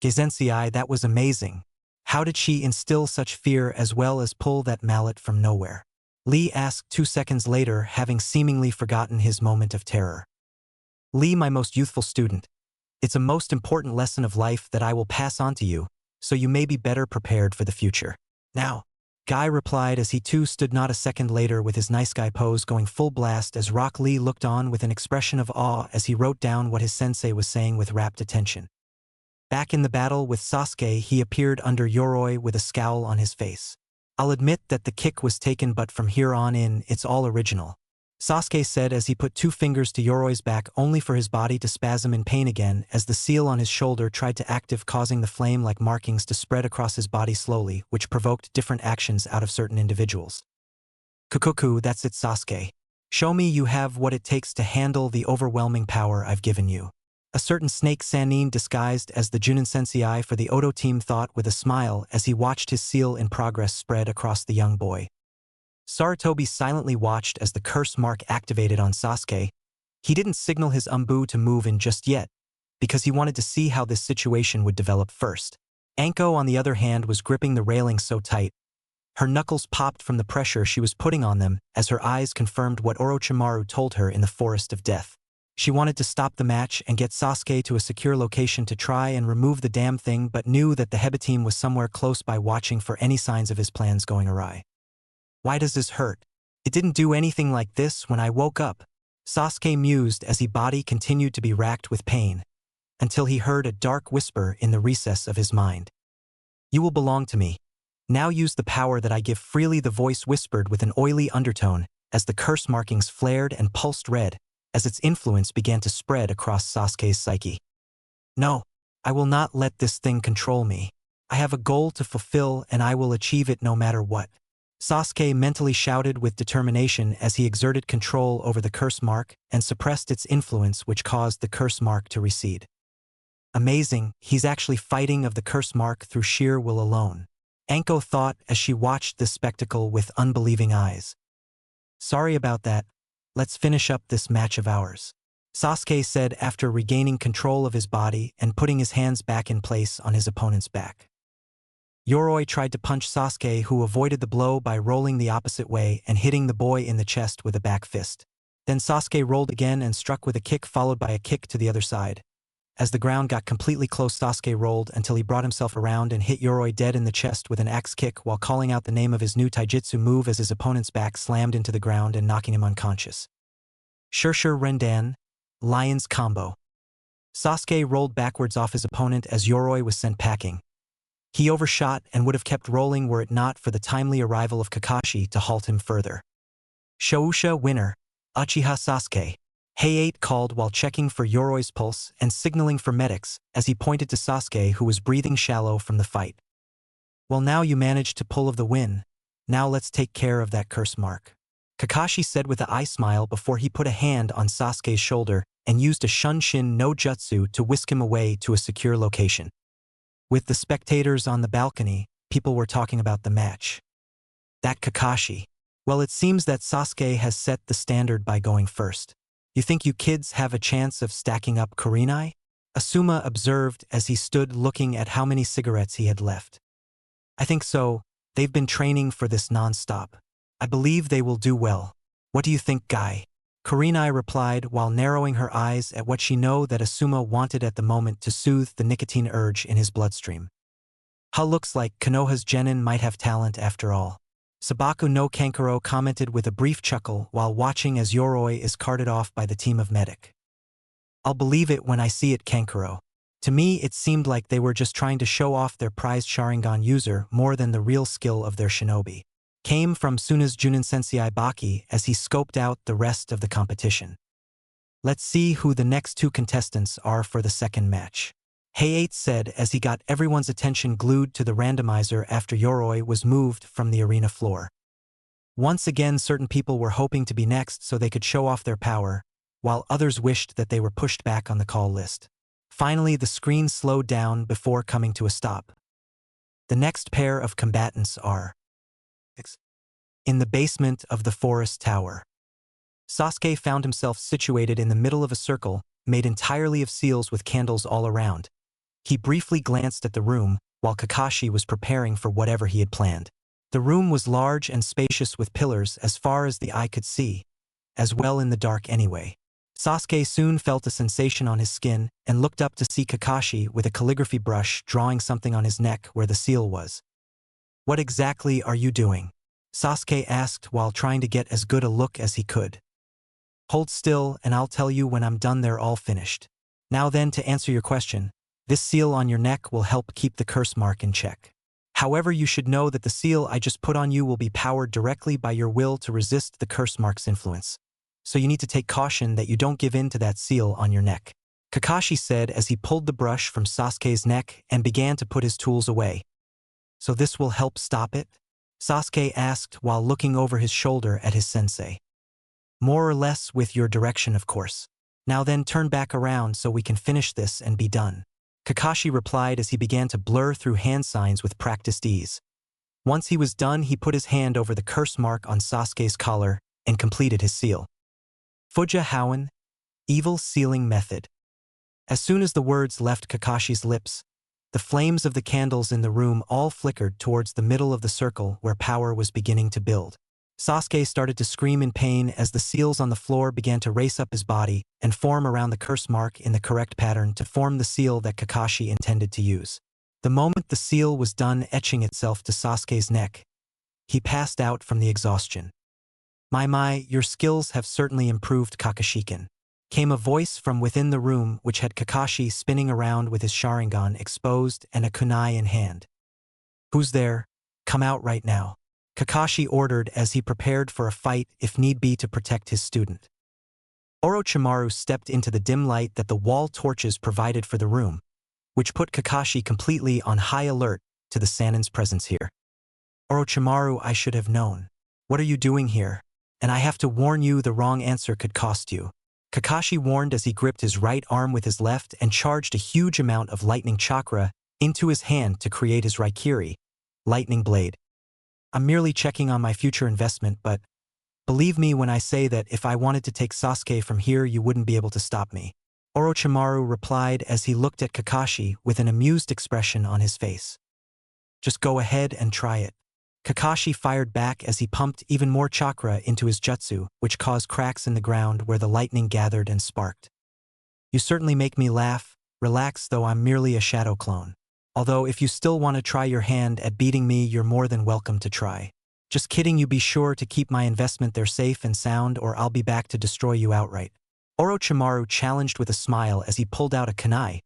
Speaker 1: "Geizensei, that was amazing. How did she instill such fear as well as pull that mallet from nowhere? Lee asked 2 seconds later, having seemingly forgotten his moment of terror. Lee, my most youthful student, it's a most important lesson of life that I will pass on to you, so you may be better prepared for the future. Now, Guy replied as he too stood not a second later with his nice guy pose going full blast as Rock Lee looked on with an expression of awe as he wrote down what his sensei was saying with rapt attention. Back in the battle with Sasuke, he appeared under Yoroy with a scowl on his face. I'll admit that the kick was taken, but from here on in, it's all original. Sasuke said as he put 2 fingers to Yoroy's back only for his body to spasm in pain again as the seal on his shoulder tried to active, causing the flame-like markings to spread across his body slowly, which provoked different actions out of certain individuals. Kukuku, that's it, Sasuke. Show me you have what it takes to handle the overwhelming power I've given you. A certain Snake Sanin disguised as the Chunin sensei for the Odo team thought with a smile as he watched his seal in progress spread across the young boy. Sarutobi silently watched as the curse mark activated on Sasuke. He didn't signal his umbu to move in just yet, because he wanted to see how this situation would develop first. Anko, on the other hand, was gripping the railing so tight. Her knuckles popped from the pressure she was putting on them as her eyes confirmed what Orochimaru told her in the Forest of Death. She wanted to stop the match and get Sasuke to a secure location to try and remove the damn thing, but knew that the Heba team was somewhere close by watching for any signs of his plans going awry. Why does this hurt? It didn't do anything like this when I woke up, Sasuke mused as his body continued to be racked with pain, until he heard a dark whisper in the recess of his mind. You will belong to me. Now use the power that I give freely, the voice whispered with an oily undertone as the curse markings flared and pulsed red as its influence began to spread across Sasuke's psyche. No, I will not let this thing control me. I have a goal to fulfill and I will achieve it no matter what. Sasuke mentally shouted with determination as he exerted control over the curse mark and suppressed its influence, which caused the curse mark to recede. Amazing, he's actually fighting of the curse mark through sheer will alone, Anko thought as she watched this spectacle with unbelieving eyes. Sorry about that, let's finish up this match of ours, Sasuke said after regaining control of his body and putting his hands back in place on his opponent's back. Yoroy tried to punch Sasuke, who avoided the blow by rolling the opposite way and hitting the boy in the chest with a back fist. Then Sasuke rolled again and struck with a kick followed by a kick to the other side. As the ground got completely close, Sasuke rolled until he brought himself around and hit Yoroy dead in the chest with an axe kick while calling out the name of his new taijutsu move as his opponent's back slammed into the ground and knocking him unconscious. Shurshur Rendan, Lion's Combo. Sasuke rolled backwards off his opponent as Yoroy was sent packing. He overshot and would have kept rolling were it not for the timely arrival of Kakashi to halt him further. Shousha winner, Uchiha Sasuke. Hey-8 called while checking for Yoroy's pulse and signaling for medics as he pointed to Sasuke, who was breathing shallow from the fight. Well, now you managed to pull of the win. Now let's take care of that curse mark, Kakashi said with an eye smile before he put a hand on Sasuke's shoulder and used a Shunshin no Jutsu to whisk him away to a secure location. With the spectators on the balcony, people were talking about the match. That Kakashi. Well, it seems that Sasuke has set the standard by going first. You think you kids have a chance of stacking up Kurenai? Asuma observed as he stood looking at how many cigarettes he had left. I think so. They've been training for this non-stop. I believe they will do well. What do you think, Guy? Kurenai replied while narrowing her eyes at what she knew that Asuma wanted at the moment to soothe the nicotine urge in his bloodstream. Looks like Konoha's genin might have talent after all. Sabaku no Kankuro commented with a brief chuckle while watching as Yoroy is carted off by the team of medic. I'll believe it when I see it, Kankuro. To me it seemed like they were just trying to show off their prized Sharingan user more than the real skill of their shinobi. Came from Suna's Junin Sensei Baki as he scoped out the rest of the competition. Let's see who the next 2 contestants are for the second match, Hey-8 said as he got everyone's attention glued to the randomizer after Yoroy was moved from the arena floor. Once again, certain people were hoping to be next so they could show off their power, while others wished that they were pushed back on the call list. Finally, the screen slowed down before coming to a stop. The next pair of combatants are in the basement of the forest tower. Sasuke found himself situated in the middle of a circle made entirely of seals with candles all around. He briefly glanced at the room while Kakashi was preparing for whatever he had planned. The room was large and spacious with pillars as far as the eye could see, as well in the dark anyway. Sasuke soon felt a sensation on his skin and looked up to see Kakashi with a calligraphy brush drawing something on his neck where the seal was. "What exactly are you doing?" Sasuke asked while trying to get as good a look as he could. "Hold still and I'll tell you when I'm done. They're all finished. Now then, to answer your question, this seal on your neck will help keep the curse mark in check. However, you should know that the seal I just put on you will be powered directly by your will to resist the curse mark's influence. So you need to take caution that you don't give in to that seal on your neck," Kakashi said as he pulled the brush from Sasuke's neck and began to put his tools away. "So this will help stop it?" Sasuke asked while looking over his shoulder at his sensei. "More or less with your direction, of course. Now then, turn back around so we can finish this and be done," Kakashi replied as he began to blur through hand signs with practiced ease. Once he was done, he put his hand over the curse mark on Sasuke's collar and completed his seal. Fuja Howen, evil sealing method. As soon as the words left Kakashi's lips, the flames of the candles in the room all flickered towards the middle of the circle where power was beginning to build. Sasuke started to scream in pain as the seals on the floor began to race up his body and form around the curse mark in the correct pattern to form the seal that Kakashi intended to use. The moment the seal was done etching itself to Sasuke's neck, he passed out from the exhaustion. My, your skills have certainly improved, Kakashikin," came a voice from within the room which had Kakashi spinning around with his Sharingan exposed and a kunai in hand. "Who's there? Come out right now," Kakashi ordered as he prepared for a fight if need be to protect his student. Orochimaru stepped into the dim light that the wall torches provided for the room, which put Kakashi completely on high alert to the Sannin's presence here. "Orochimaru, I should have known. What are you doing here? And I have to warn you, the wrong answer could cost you," Kakashi warned as he gripped his right arm with his left and charged a huge amount of lightning chakra into his hand to create his Raikiri, lightning blade. "I'm merely checking on my future investment, but believe me when I say that if I wanted to take Sasuke from here, you wouldn't be able to stop me," Orochimaru replied as he looked at Kakashi with an amused expression on his face. "Just go ahead and try it," Kakashi fired back as he pumped even more chakra into his jutsu, which caused cracks in the ground where the lightning gathered and sparked. "You certainly make me laugh. Relax though, I'm merely a shadow clone. Although if you still want to try your hand at beating me, you're more than welcome to try. Just kidding, you be sure to keep my investment there safe and sound or I'll be back to destroy you outright," Orochimaru challenged with a smile as he pulled out a kunai,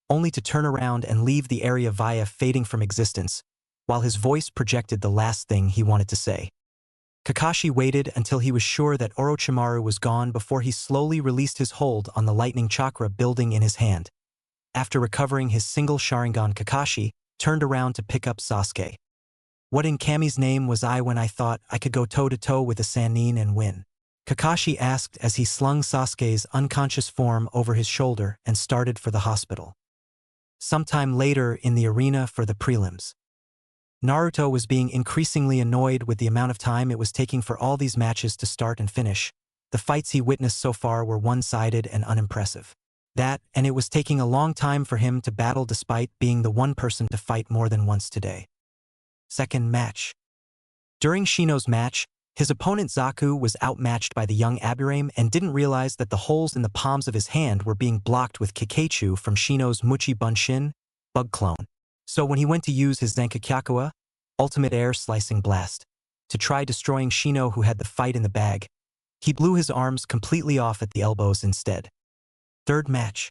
Speaker 1: only to turn around and leave the area via fading from existence, while his voice projected the last thing he wanted to say. Kakashi waited until he was sure that Orochimaru was gone before he slowly released his hold on the lightning chakra building in his hand. After recovering his single Sharingan, Kakashi turned around to pick up Sasuke. "What in Kami's name was I when I thought I could go toe-to-toe with a Sannin and win?" Kakashi asked as he slung Sasuke's unconscious form over his shoulder and started for the hospital. Sometime later in the arena for the prelims, Naruto was being increasingly annoyed with the amount of time it was taking for all these matches to start and finish. The fights he witnessed so far were one-sided and unimpressive. And it was taking a long time for him to battle despite being the one person to fight more than once today. Second match. During Shino's match, his opponent Zaku was outmatched by the young Aburame and didn't realize that the holes in the palms of his hand were being blocked with Kikeichu from Shino's Muchi Bunshin, bug clone. So when he went to use his Zankakyakua, ultimate air slicing blast, to try destroying Shino who had the fight in the bag, he blew his arms completely off at the elbows instead. Third match.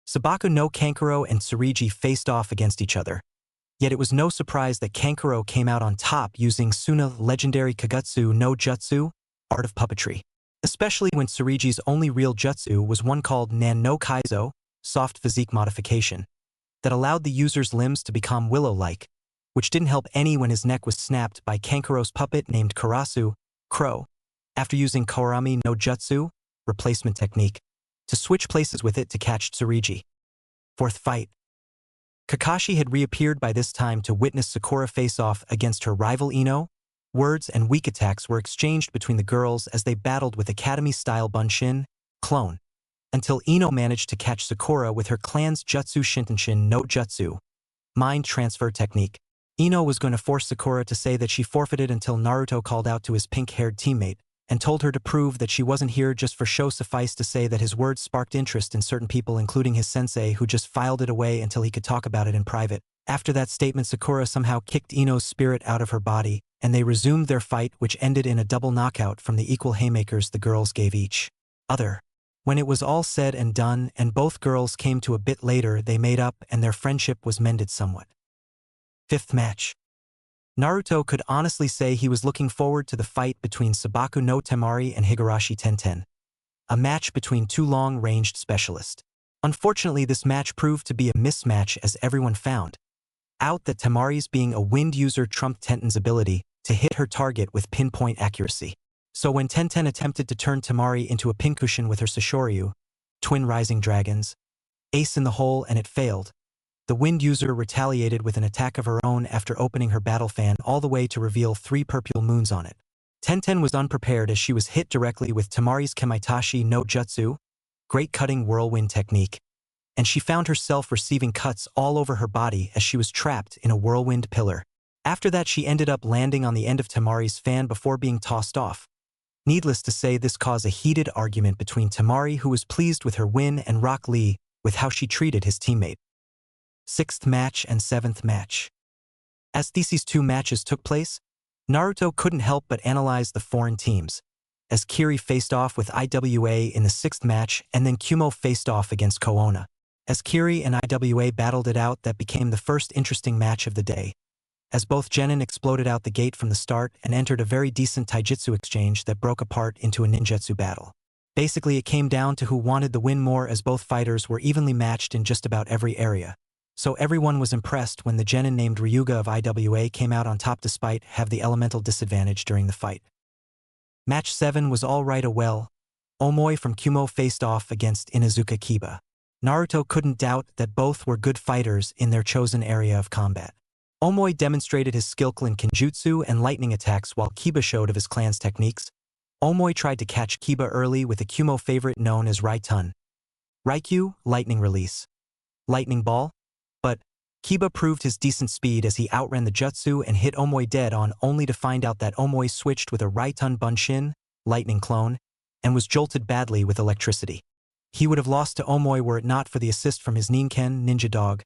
Speaker 1: Sabaku no Kankuro and Tsurugi faced off against each other. Yet it was no surprise that Kankuro came out on top using Suna legendary Kagutsu no Jutsu, art of puppetry. Especially when Tsurugi's only real jutsu was one called Nan no Kaizo, soft physique modification, that allowed the user's limbs to become willow-like, which didn't help any when his neck was snapped by Kankuro's puppet named Karasu, Crow, after using Kourami no Jutsu, replacement technique, to switch places with it to catch Tsurugi. Fourth fight. Kakashi had reappeared by this time to witness Sakura face off against her rival Ino. Words and weak attacks were exchanged between the girls as they battled with Academy-style Bunshin, clone, until Ino managed to catch Sakura with her clan's Jutsu Shintenshin no Jutsu, mind transfer technique. Ino was going to force Sakura to say that she forfeited until Naruto called out to his pink-haired teammate and told her to prove that she wasn't here just for show. Suffice to say that his words sparked interest in certain people, including his sensei, who just filed it away until he could talk about it in private. After that statement, Sakura somehow kicked Ino's spirit out of her body, and they resumed their fight, which ended in a double knockout from the equal haymakers the girls gave each other. When it was all said and done and both girls came to a bit later, they made up and their friendship was mended somewhat. Fifth match. Naruto could honestly say he was looking forward to the fight between Sabaku no Temari and Higurashi Tenten, a match between two long-ranged specialists. Unfortunately, this match proved to be a mismatch, as everyone found out that Temari's being a wind user trumped Tenten's ability to hit her target with pinpoint accuracy. So when Tenten attempted to turn Temari into a pincushion with her Sashoryu, twin rising dragons, ace in the hole, and it failed, the wind user retaliated with an attack of her own after opening her battle fan all the way to reveal 3 purple moons on it. Tenten was unprepared as she was hit directly with Temari's Kemaitashi no Jutsu, great cutting whirlwind technique, and she found herself receiving cuts all over her body as she was trapped in a whirlwind pillar. After that, she ended up landing on the end of Temari's fan before being tossed off. Needless to say, this caused a heated argument between Temari, who was pleased with her win, and Rock Lee with how she treated his teammate. Sixth match and seventh match. As these 2 matches took place, Naruto couldn't help but analyze the foreign teams, as Kiri faced off with IWA in the 6th match, and then Kumo faced off against Konoha. As Kiri and IWA battled it out, that became the first interesting match of the day, as both genin exploded out the gate from the start and entered a very decent taijutsu exchange that broke apart into a ninjutsu battle. Basically, it came down to who wanted the win more, as both fighters were evenly matched in just about every area. So everyone was impressed when the genin named Ryuga of IWA came out on top despite have the elemental disadvantage during the fight. Match 7 was all right. Omoi from Kumo faced off against Inuzuka Kiba. Naruto couldn't doubt that both were good fighters in their chosen area of combat. Omoi demonstrated his skill in Kenjutsu and lightning attacks, while Kiba showed of his clan's techniques. Omoi tried to catch Kiba early with a Kumo favorite known as Raitun. Raikyu, lightning release. Lightning ball? But Kiba proved his decent speed as he outran the jutsu and hit Omoi dead on, only to find out that Omoi switched with a Raitun Bunshin, lightning clone, and was jolted badly with electricity. He would have lost to Omoi were it not for the assist from his Ninken ninja dog,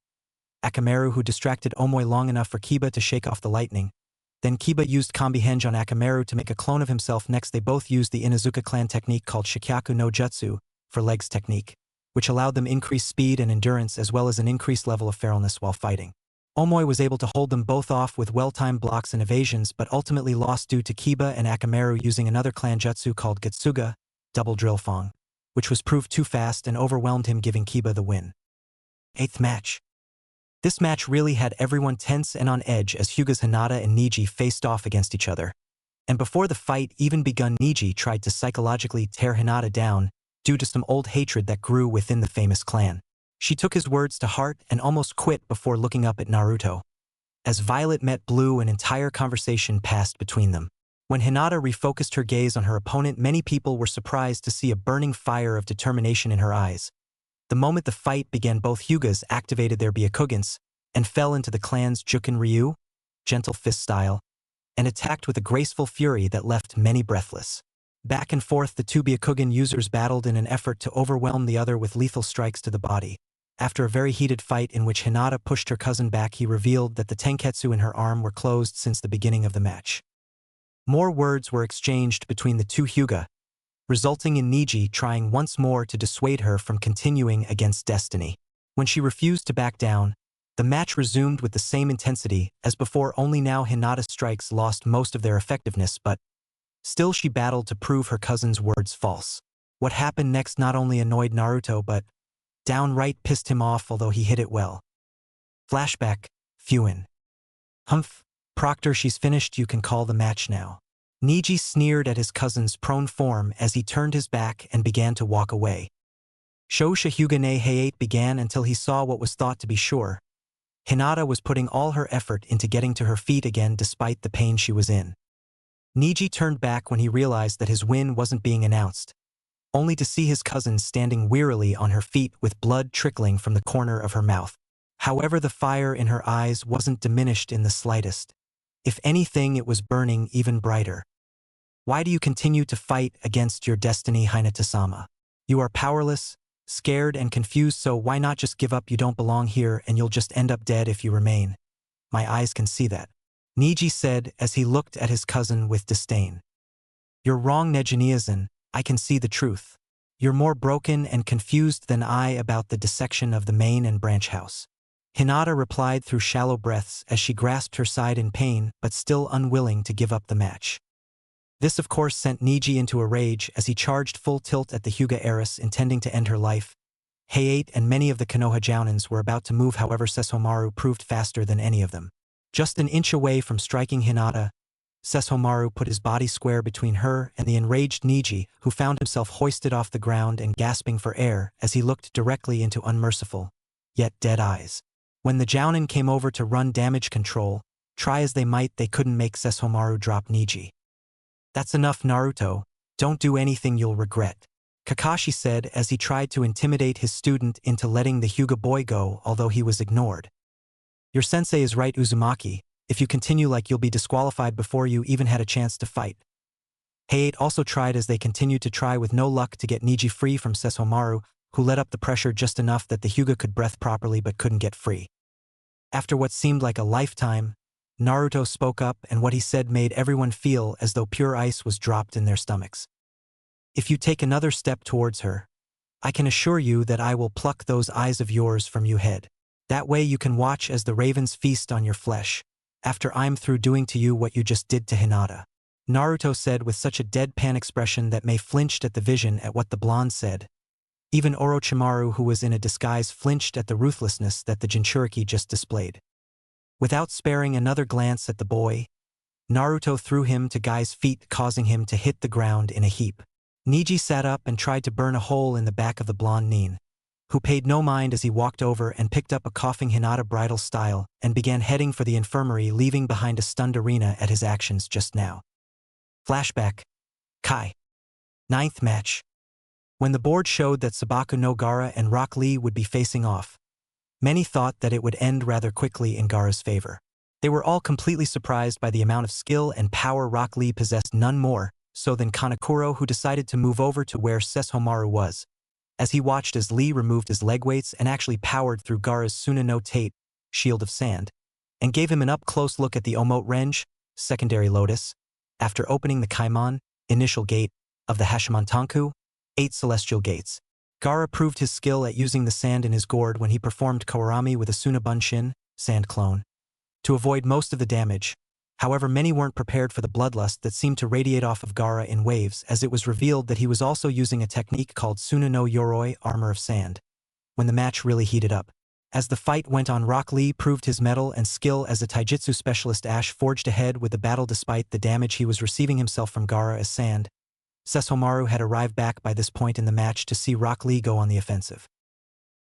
Speaker 1: Akamaru, who distracted Omoi long enough for Kiba to shake off the lightning. Then Kiba used Kombi Henge on Akamaru to make a clone of himself. Next, they both used the Inuzuka clan technique called Shikyaku no Jutsu, for legs technique, which allowed them increased speed and endurance as well as an increased level of feralness while fighting. Omoi was able to hold them both off with well-timed blocks and evasions, but ultimately lost due to Kiba and Akamaru using another clan jutsu called Getsuga, double drill fong, which was proved too fast and overwhelmed him, giving Kiba the win. 8th match. This match really had everyone tense and on edge as Hyuga's Hinata and Neji faced off against each other. And before the fight even begun, Neji tried to psychologically tear Hinata down due to some old hatred that grew within the famous clan. She took his words to heart and almost quit before looking up at Naruto. As Violet met Blue, an entire conversation passed between them. When Hinata refocused her gaze on her opponent, many people were surprised to see a burning fire of determination in her eyes. The moment the fight began, both Hyugas activated their Byakugans and fell into the clan's Juken Ryu, gentle fist style, and attacked with a graceful fury that left many breathless. Back and forth, the 2 Byakugan users battled in an effort to overwhelm the other with lethal strikes to the body. After a very heated fight in which Hinata pushed her cousin back, he revealed that the tenketsu in her arm were closed since the beginning of the match. More words were exchanged between the 2 Hyuga, resulting in Neji trying once more to dissuade her from continuing against destiny. When she refused to back down, the match resumed with the same intensity as before, only now Hinata's strikes lost most of their effectiveness, but still she battled to prove her cousin's words false. What happened next not only annoyed Naruto but downright pissed him off, although he hid it well. Flashback, Fuin. Humph, Proctor, she's finished, you can call the match now. Neji sneered at his cousin's prone form as he turned his back and began to walk away. Shosha Hyuga ne Hayate began until he saw what was thought to be sure. Hinata was putting all her effort into getting to her feet again despite the pain she was in. Neji turned back when he realized that his win wasn't being announced. only to see his cousin standing wearily on her feet with blood trickling from the corner of her mouth. However, the fire in her eyes wasn't diminished in the slightest. If anything, it was burning even brighter. Why do you continue to fight against your destiny, Hinata-sama? You are powerless, scared and confused, so why not just give up? You don't belong here and you'll just end up dead if you remain. My eyes can see that, Neji said as he looked at his cousin with disdain. You're wrong, Neji-san, I can see the truth. You're more broken and confused than I about the dissection of the main and branch house. Hinata replied through shallow breaths as she grasped her side in pain but still unwilling to give up the match. This of course sent Neji into a rage as he charged full tilt at the Hyuga heiress, intending to end her life. Hayate and many of the Konoha Jounins were about to move, however Sesshomaru proved faster than any of them. Just an inch away from striking Hinata, Sesshomaru put his body square between her and the enraged Neji, who found himself hoisted off the ground and gasping for air as he looked directly into unmerciful, yet dead eyes. When the Jounin came over to run damage control, try as they might, they couldn't make Sesshomaru drop Neji. That's enough, Naruto. Don't do anything you'll regret, Kakashi said as he tried to intimidate his student into letting the Hyuga boy go, although he was ignored. Your sensei is right, Uzumaki. If you continue like you'll be disqualified before you even had a chance to fight. Hayate also tried as they continued to try with no luck to get Neji free from Sesshomaru, who let up the pressure just enough that the Hyuga could breath properly but couldn't get free. After what seemed like a lifetime, Naruto spoke up, and what he said made everyone feel as though pure ice was dropped in their stomachs. If you take another step towards her, I can assure you that I will pluck those eyes of yours from your head. That way you can watch as the ravens feast on your flesh, after I'm through doing to you what you just did to Hinata. Naruto said with such a deadpan expression that Mei flinched at the vision at what the blonde said. Even Orochimaru, who was in a disguise, flinched at the ruthlessness that the Jinchuriki just displayed. Without sparing another glance at the boy, Naruto threw him to Guy's feet, causing him to hit the ground in a heap. Neji sat up and tried to burn a hole in the back of the blonde nin, who paid no mind as he walked over and picked up a coughing Hinata bridal style and began heading for the infirmary, leaving behind a stunned arena at his actions just now. Flashback. Kai. 9th match. When the board showed that Sabaku no Gaara and Rock Lee would be facing off, many thought that it would end rather quickly in Gaara's favor. They were all completely surprised by the amount of skill and power Rock Lee possessed, none more so than Kanekuro, who decided to move over to where Sesshomaru was, as he watched as Lee removed his leg weights and actually powered through Gaara's Suna no Tate, shield of sand, and gave him an up-close look at the Omote Renge, secondary lotus, after opening the Kaimon, initial gate, of the Hashimontanku, 8 celestial gates. Gaara proved his skill at using the sand in his gourd when he performed Kawarami with a Suna Bunshin, sand clone, to avoid most of the damage. However, many weren't prepared for the bloodlust that seemed to radiate off of Gaara in waves, as it was revealed that he was also using a technique called Suna no Yoroy, armor of sand, when the match really heated up. As the fight went on, Rock Lee proved his mettle and skill as a taijutsu specialist. Ash forged ahead with the battle despite the damage he was receiving himself from Gaara as sand. Sesshomaru had arrived back by this point in the match to see Rock Lee go on the offensive.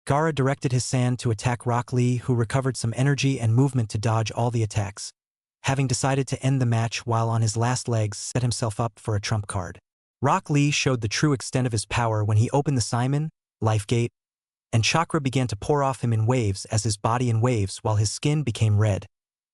Speaker 1: Gaara directed his sand to attack Rock Lee, who recovered some energy and movement to dodge all the attacks, having decided to end the match while on his last legs, set himself up for a trump card. Rock Lee showed the true extent of his power when he opened the Simon, Life Gate, and chakra began to pour off him in waves as his body in waves while his skin became red.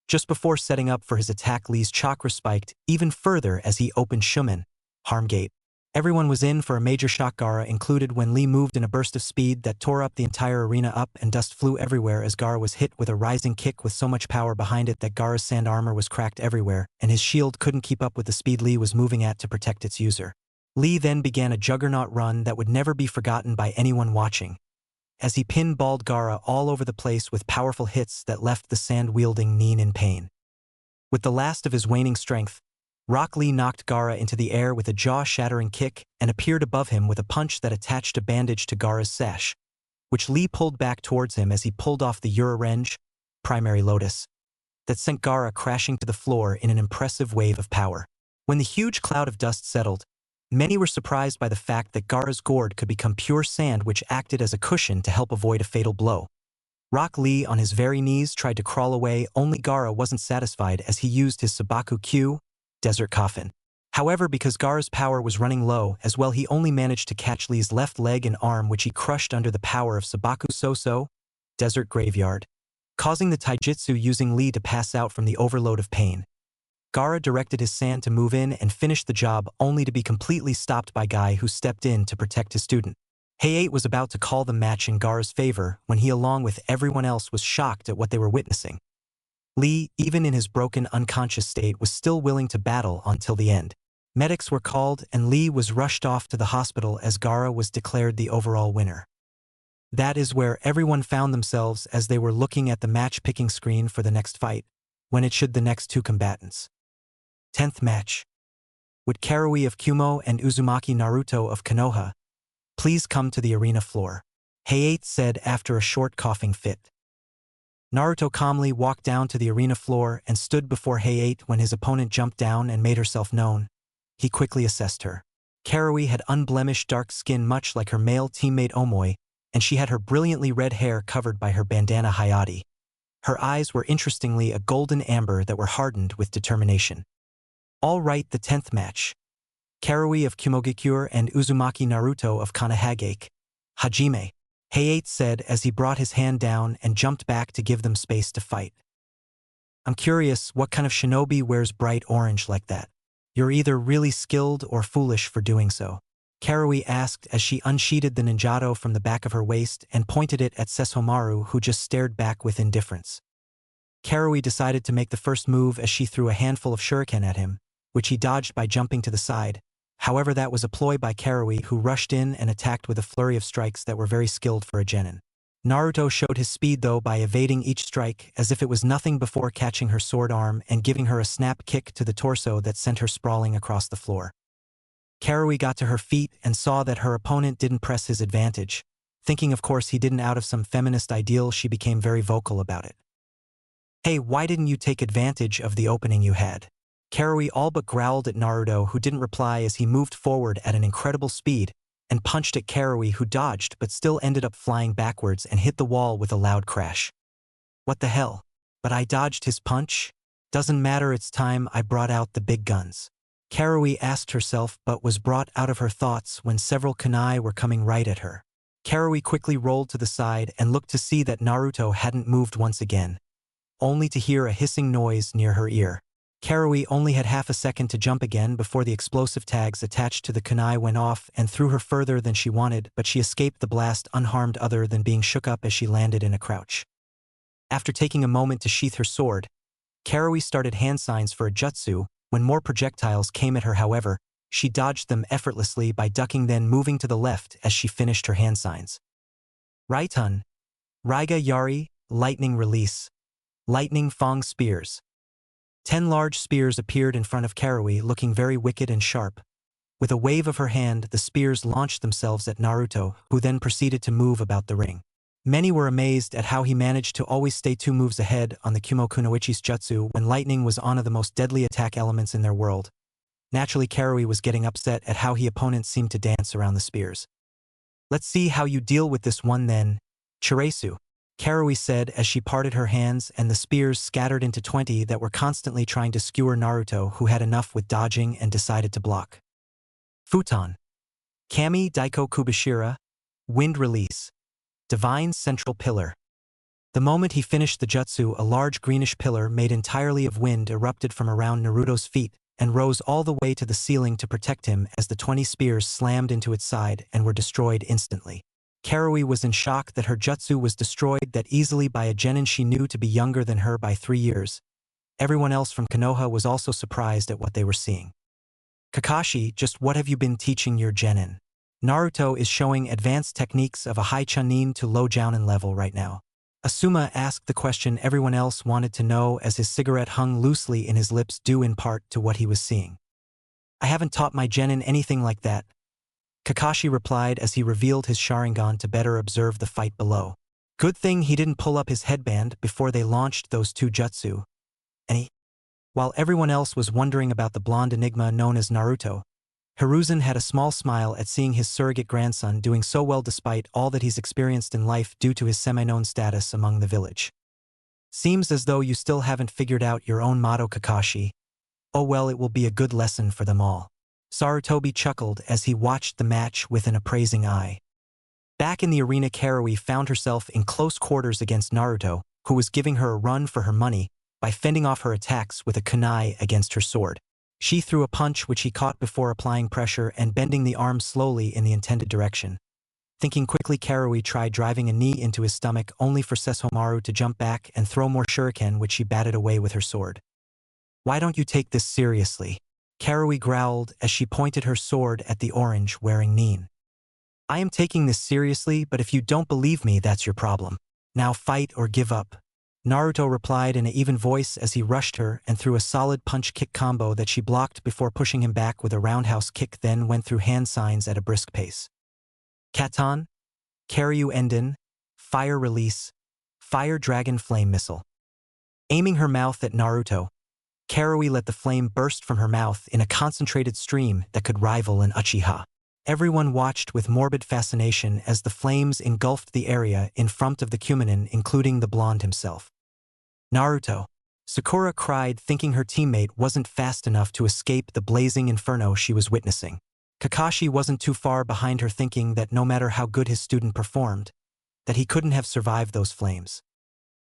Speaker 1: Just before setting up for his attack, Lee's chakra spiked even further as he opened Shumen, Harm Gate. Everyone was in for a major shock, Gaara included, when Lee moved in a burst of speed that tore up the entire arena up, and dust flew everywhere as Gaara was hit with a rising kick with so much power behind it that Gaara's sand armor was cracked everywhere, and his shield couldn't keep up with the speed Lee was moving at to protect its user. Lee then began a juggernaut run that would never be forgotten by anyone watching, as he pinballed Gaara all over the place with powerful hits that left the sand-wielding nin in pain. With the last of his waning strength, Rock Lee knocked Gaara into the air with a jaw-shattering kick and appeared above him with a punch that attached a bandage to Gaara's sash, which Lee pulled back towards him as he pulled off the Yura Renge, primary lotus, that sent Gaara crashing to the floor in an impressive wave of power. When the huge cloud of dust settled, many were surprised by the fact that Gaara's gourd could become pure sand, which acted as a cushion to help avoid a fatal blow. Rock Lee, on his very knees, tried to crawl away, only Gaara wasn't satisfied as he used his Sabaku Q, Desert Coffin. However, because Gaara's power was running low as well, he only managed to catch Lee's left leg and arm, which he crushed under the power of Sabaku Soso, Desert Graveyard, causing the taijutsu using Lee to pass out from the overload of pain. Gaara directed his sand to move in and finish the job, only to be completely stopped by Guy, who stepped in to protect his student. Heiei was about to call the match in Gaara's favor when he, along with everyone else, was shocked at what they were witnessing. Lee, even in his broken, unconscious state, was still willing to battle until the end. Medics were called and Lee was rushed off to the hospital as Gaara was declared the overall winner. That is where everyone found themselves as they were looking at the match-picking screen for the next fight, when it should the next two combatants. 10th match. Would Karui of Kumo and Uzumaki Naruto of Konoha please come to the arena floor? Heiei said after a short coughing fit. Naruto calmly walked down to the arena floor and stood before Heiei when his opponent jumped down and made herself known. He quickly assessed her. Karui had unblemished dark skin much like her male teammate Omoi, and she had her brilliantly red hair covered by her bandana Hayate. Her eyes were interestingly a golden amber that were hardened with determination. All right, the 10th match. Karui of Kumogakure and Uzumaki Naruto of Konoha. Hajime, Heiei said as he brought his hand down and jumped back to give them space to fight. I'm curious, what kind of shinobi wears bright orange like that? You're either really skilled or foolish for doing so. Karui asked as she unsheathed the ninjato from the back of her waist and pointed it at Sesshomaru, who just stared back with indifference. Karui decided to make the first move as she threw a handful of shuriken at him, which he dodged by jumping to the side. However, that was a ploy by Karui, who rushed in and attacked with a flurry of strikes that were very skilled for a genin. Naruto showed his speed though by evading each strike as if it was nothing before catching her sword arm and giving her a snap kick to the torso that sent her sprawling across the floor. Karui got to her feet and saw that her opponent didn't press his advantage. Thinking of course he didn't out of some feminist ideal, she became very vocal about it. Hey, why didn't you take advantage of the opening you had? Karui all but growled at Naruto, who didn't reply as he moved forward at an incredible speed and punched at Karui, who dodged but still ended up flying backwards and hit the wall with a loud crash. What the hell? But I dodged his punch? Doesn't matter, it's time I brought out the big guns. Karui asked herself, but was brought out of her thoughts when several kunai were coming right at her. Karui quickly rolled to the side and looked to see that Naruto hadn't moved once again, only to hear a hissing noise near her ear. Karui only had half a second to jump again before the explosive tags attached to the kunai went off and threw her further than she wanted, but she escaped the blast unharmed other than being shook up as she landed in a crouch. After taking a moment to sheath her sword, Karui started hand signs for a jutsu. When more projectiles came at her, however, she dodged them effortlessly by ducking, then moving to the left as she finished her hand signs. Raitun, Ryuga Yari, Lightning Release, Lightning Fong Spears. 10 large spears appeared in front of Karui, looking very wicked and sharp. With a wave of her hand, the spears launched themselves at Naruto, who then proceeded to move about the ring. Many were amazed at how he managed to always stay 2 moves ahead on the Kumo Kunoichi's jutsu when lightning was one of the most deadly attack elements in their world. Naturally, Karui was getting upset at how his opponent seemed to dance around the spears. Let's see how you deal with this one then, Chiresu, Karui said as she parted her hands and the spears scattered into 20 that were constantly trying to skewer Naruto, who had enough with dodging and decided to block. Futon, Kami Daiko Kubashira, Wind Release, Divine Central Pillar. The moment he finished the jutsu, a large greenish pillar made entirely of wind erupted from around Naruto's feet and rose all the way to the ceiling to protect him as the 20 spears slammed into its side and were destroyed instantly. Karui was in shock that her jutsu was destroyed that easily by a genin she knew to be younger than her by 3 years. Everyone else from Konoha was also surprised at what they were seeing. Kakashi, just what have you been teaching your genin? Naruto is showing advanced techniques of a high Chunin to low Jounin level right now. Asuma asked the question everyone else wanted to know as his cigarette hung loosely in his lips, due in part to what he was seeing. I haven't taught my genin anything like that, Kakashi replied as he revealed his Sharingan to better observe the fight below. Good thing he didn't pull up his headband before they launched those 2 jutsu. While everyone else was wondering about the blonde enigma known as Naruto, Hiruzen had a small smile at seeing his surrogate grandson doing so well despite all that he's experienced in life due to his semi-known status among the village. Seems as though you still haven't figured out your own motto, Kakashi. Oh well, it will be a good lesson for them all. Sarutobi chuckled as he watched the match with an appraising eye. Back in the arena, Kowi found herself in close quarters against Naruto, who was giving her a run for her money by fending off her attacks with a kunai against her sword. She threw a punch which he caught before applying pressure and bending the arm slowly in the intended direction. Thinking quickly, Kowi tried driving a knee into his stomach only for Sesshomaru to jump back and throw more shuriken which she batted away with her sword. Why don't you take this seriously? Kowi growled as she pointed her sword at the orange-wearing Nin. I am taking this seriously, but if you don't believe me, that's your problem. Now fight or give up. Naruto replied in an even voice as he rushed her and threw a solid punch-kick combo that she blocked before pushing him back with a roundhouse kick, then went through hand signs at a brisk pace. Katan, Karyu Enden, Fire Release, Fire Dragon Flame Missile. Aiming her mouth at Naruto, Kowi let the flame burst from her mouth in a concentrated stream that could rival an Uchiha. Everyone watched with morbid fascination as the flames engulfed the area in front of the Chunin, including the blonde himself. Naruto. Sakura cried, thinking her teammate wasn't fast enough to escape the blazing inferno she was witnessing. Kakashi wasn't too far behind her, thinking that no matter how good his student performed, that he couldn't have survived those flames.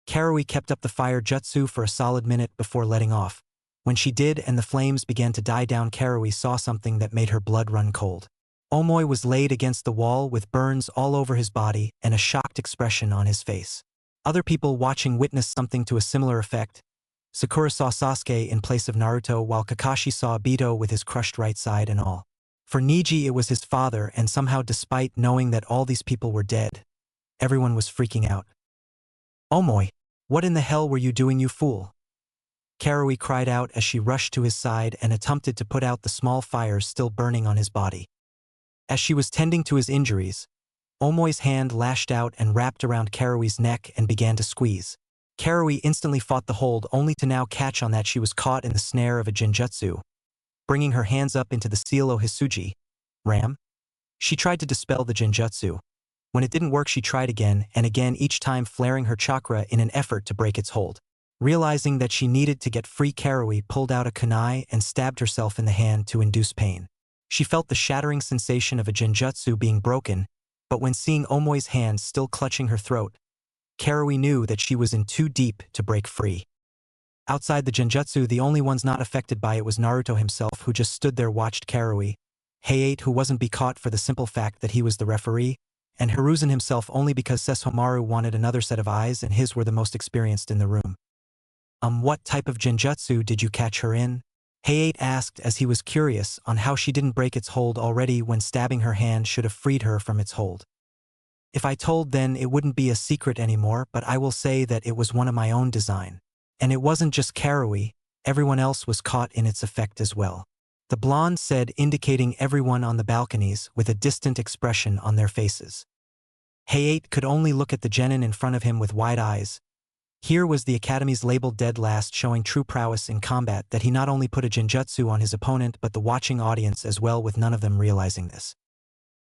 Speaker 1: Kowi kept up the fire jutsu for a solid minute before letting off. When she did and the flames began to die down, Kowi saw something that made her blood run cold. Omoy was laid against the wall with burns all over his body and a shocked expression on his face. Other people watching witnessed something to a similar effect. Sakura saw Sasuke in place of Naruto, while Kakashi saw Obito with his crushed right side and all. For Neji, it was his father, and somehow, despite knowing that all these people were dead, everyone was freaking out. Omoy, what in the hell were you doing, you fool? Kowi cried out as she rushed to his side and attempted to put out the small fires still burning on his body. As she was tending to his injuries, Omoy's hand lashed out and wrapped around Kowi's neck and began to squeeze. Kowi instantly fought the hold, only to now catch on that she was caught in the snare of a genjutsu. Bringing her hands up into the Sealo Hisuji, Ram. She tried to dispel the genjutsu. When it didn't work, she tried again and again, each time flaring her chakra in an effort to break its hold. Realizing that she needed to get free, Kowi pulled out a kunai and stabbed herself in the hand to induce pain. She felt the shattering sensation of a genjutsu being broken, but when seeing Omoy's hands still clutching her throat, Kowi knew that she was in too deep to break free. Outside the genjutsu, the only ones not affected by it was Naruto himself, who just stood there watched Kowi, Hayate, who wasn't be caught for the simple fact that he was the referee, and Hiruzen himself only because Sesshomaru wanted another set of eyes and his were the most experienced in the room. What type of genjutsu did you catch her in? Hayate asked as he was curious on how she didn't break its hold already when stabbing her hand should have freed her from its hold. If I told, then it wouldn't be a secret anymore, but I will say that it was one of my own design. And it wasn't just Kowi, everyone else was caught in its effect as well. The blonde said, indicating everyone on the balconies with a distant expression on their faces. Hayate could only look at the genin in front of him with wide eyes. Here was the Academy's labeled dead last, showing true prowess in combat, that he not only put a genjutsu on his opponent but the watching audience as well, with none of them realizing this.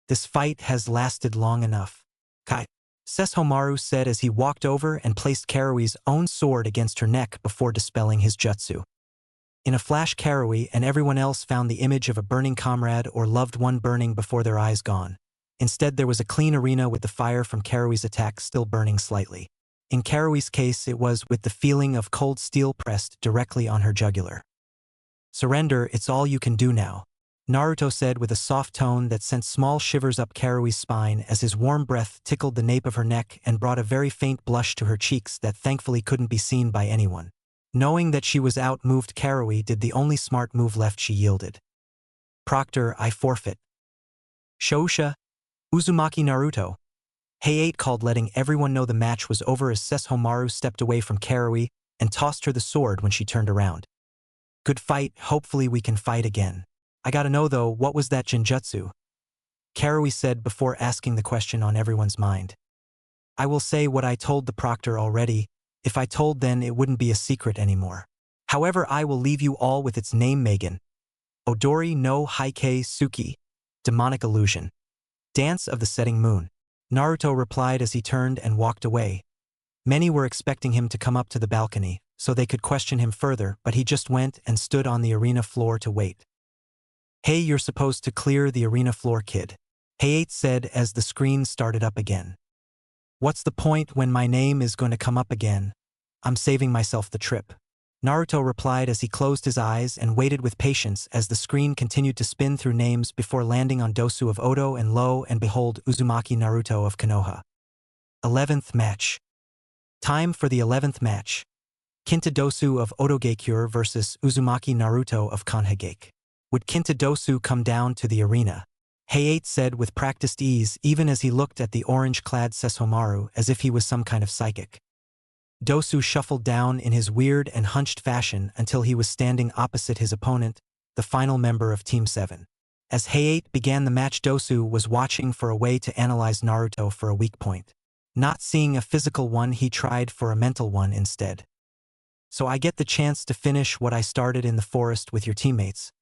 Speaker 1: This fight has lasted long enough. Kai. Sesshomaru said as he walked over and placed Kowi's own sword against her neck before dispelling his jutsu. In a flash, Kowi and everyone else found the image of a burning comrade or loved one burning before their eyes gone. Instead, there was a clean arena with the fire from Kowi's attack still burning slightly. In Kowi's case, it was with the feeling of cold steel pressed directly on her jugular. Surrender, it's all you can do now, Naruto said with a soft tone that sent small shivers up Kowi's spine as his warm breath tickled the nape of her neck and brought a very faint blush to her cheeks that thankfully couldn't be seen by anyone. Knowing that she was outmoved, Kowi did the only smart move left. She yielded. Proctor, I forfeit. Shosha, Uzumaki Naruto. Hayate called, letting everyone know the match was over as Sesshomaru stepped away from Kowi and tossed her the sword when she turned around. Good fight, hopefully we can fight again. I gotta know though, what was that genjutsu? Kowi said before asking the question on everyone's mind. I will say what I told the proctor already. If I told, then it wouldn't be a secret anymore. However, I will leave you all with its name, Megan. Odori no Haikei Suki. Demonic Illusion. Dance of the Setting Moon. Naruto replied as he turned and walked away. Many were expecting him to come up to the balcony, so they could question him further, but he just went and stood on the arena floor to wait. "Hey, you're supposed to clear the arena floor, kid," Hayate said as the screen started up again. "What's the point when my name is going to come up again? I'm saving myself the trip," Naruto replied as he closed his eyes and waited with patience as the screen continued to spin through names before landing on Dosu of Odo, and lo and behold, Uzumaki Naruto of Konoha. 11th match. Time for the 11th match. Kinta Dosu of Odogakure versus Uzumaki Naruto of Konoha. Would Kinta Dosu come down to the arena? Hayate said with practiced ease, even as he looked at the orange-clad Sesshomaru as if he was some kind of psychic. Dosu shuffled down in his weird and hunched fashion until he was standing opposite his opponent, the final member of Team 7. As Hayate began the match, Dosu was watching for a way to analyze Naruto for a weak point. Not seeing a physical one, he tried for a mental one instead. "So I get the chance to finish what I started in the forest with your teammates,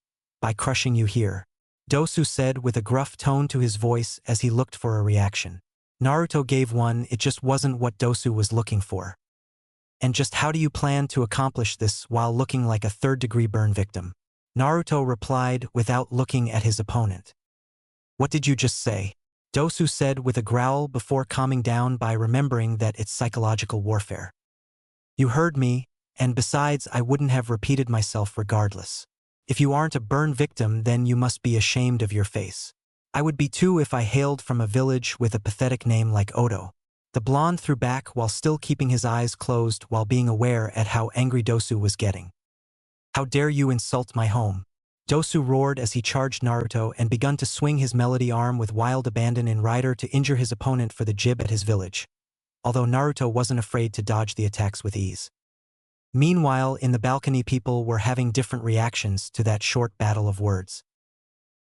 Speaker 1: by crushing you here," Dosu said with a gruff tone to his voice as he looked for a reaction. Naruto gave one. It just wasn't what Dosu was looking for. "And just how do you plan to accomplish this while looking like a third-degree burn victim?" Naruto replied without looking at his opponent. "What did you just say?" Dosu said with a growl before calming down by remembering that it's psychological warfare. "You heard me, and besides, I wouldn't have repeated myself regardless. If you aren't a burn victim, then you must be ashamed of your face. I would be too if I hailed from a village with a pathetic name like Odo." The blonde threw back while still keeping his eyes closed while being aware at how angry Dosu was getting. "How dare you insult my home?" Dosu roared as he charged Naruto and begun to swing his melody arm with wild abandon in rider to injure his opponent for the jib at his village, although Naruto wasn't afraid to dodge the attacks with ease. Meanwhile, in the balcony, people were having different reactions to that short battle of words.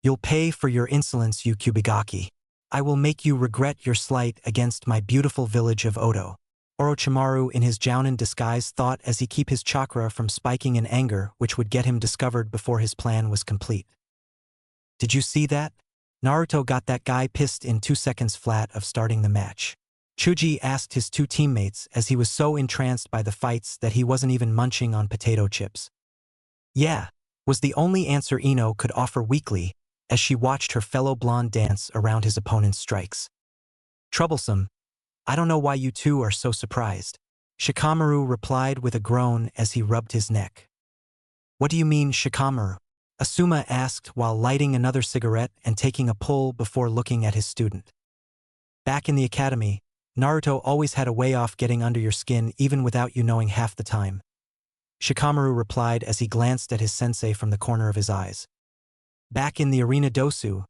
Speaker 1: "You'll pay for your insolence, you Kubigaki. I will make you regret your slight against my beautiful village of Odo," Orochimaru in his Jounin disguise thought as he kept his chakra from spiking in anger, which would get him discovered before his plan was complete. "Did you see that? Naruto got that guy pissed in 2 seconds flat of starting the match." Chuji asked his two teammates as he was so entranced by the fights that he wasn't even munching on potato chips. "Yeah," was the only answer Ino could offer weakly as she watched her fellow blonde dance around his opponent's strikes. "Troublesome. I don't know why you two are so surprised," Shikamaru replied with a groan as he rubbed his neck. "What do you mean, Shikamaru?" Asuma asked while lighting another cigarette and taking a pull before looking at his student. "Back in the academy, Naruto always had a way off getting under your skin even without you knowing half the time," Shikamaru replied as he glanced at his sensei from the corner of his eyes. Back in the arena, Dosu,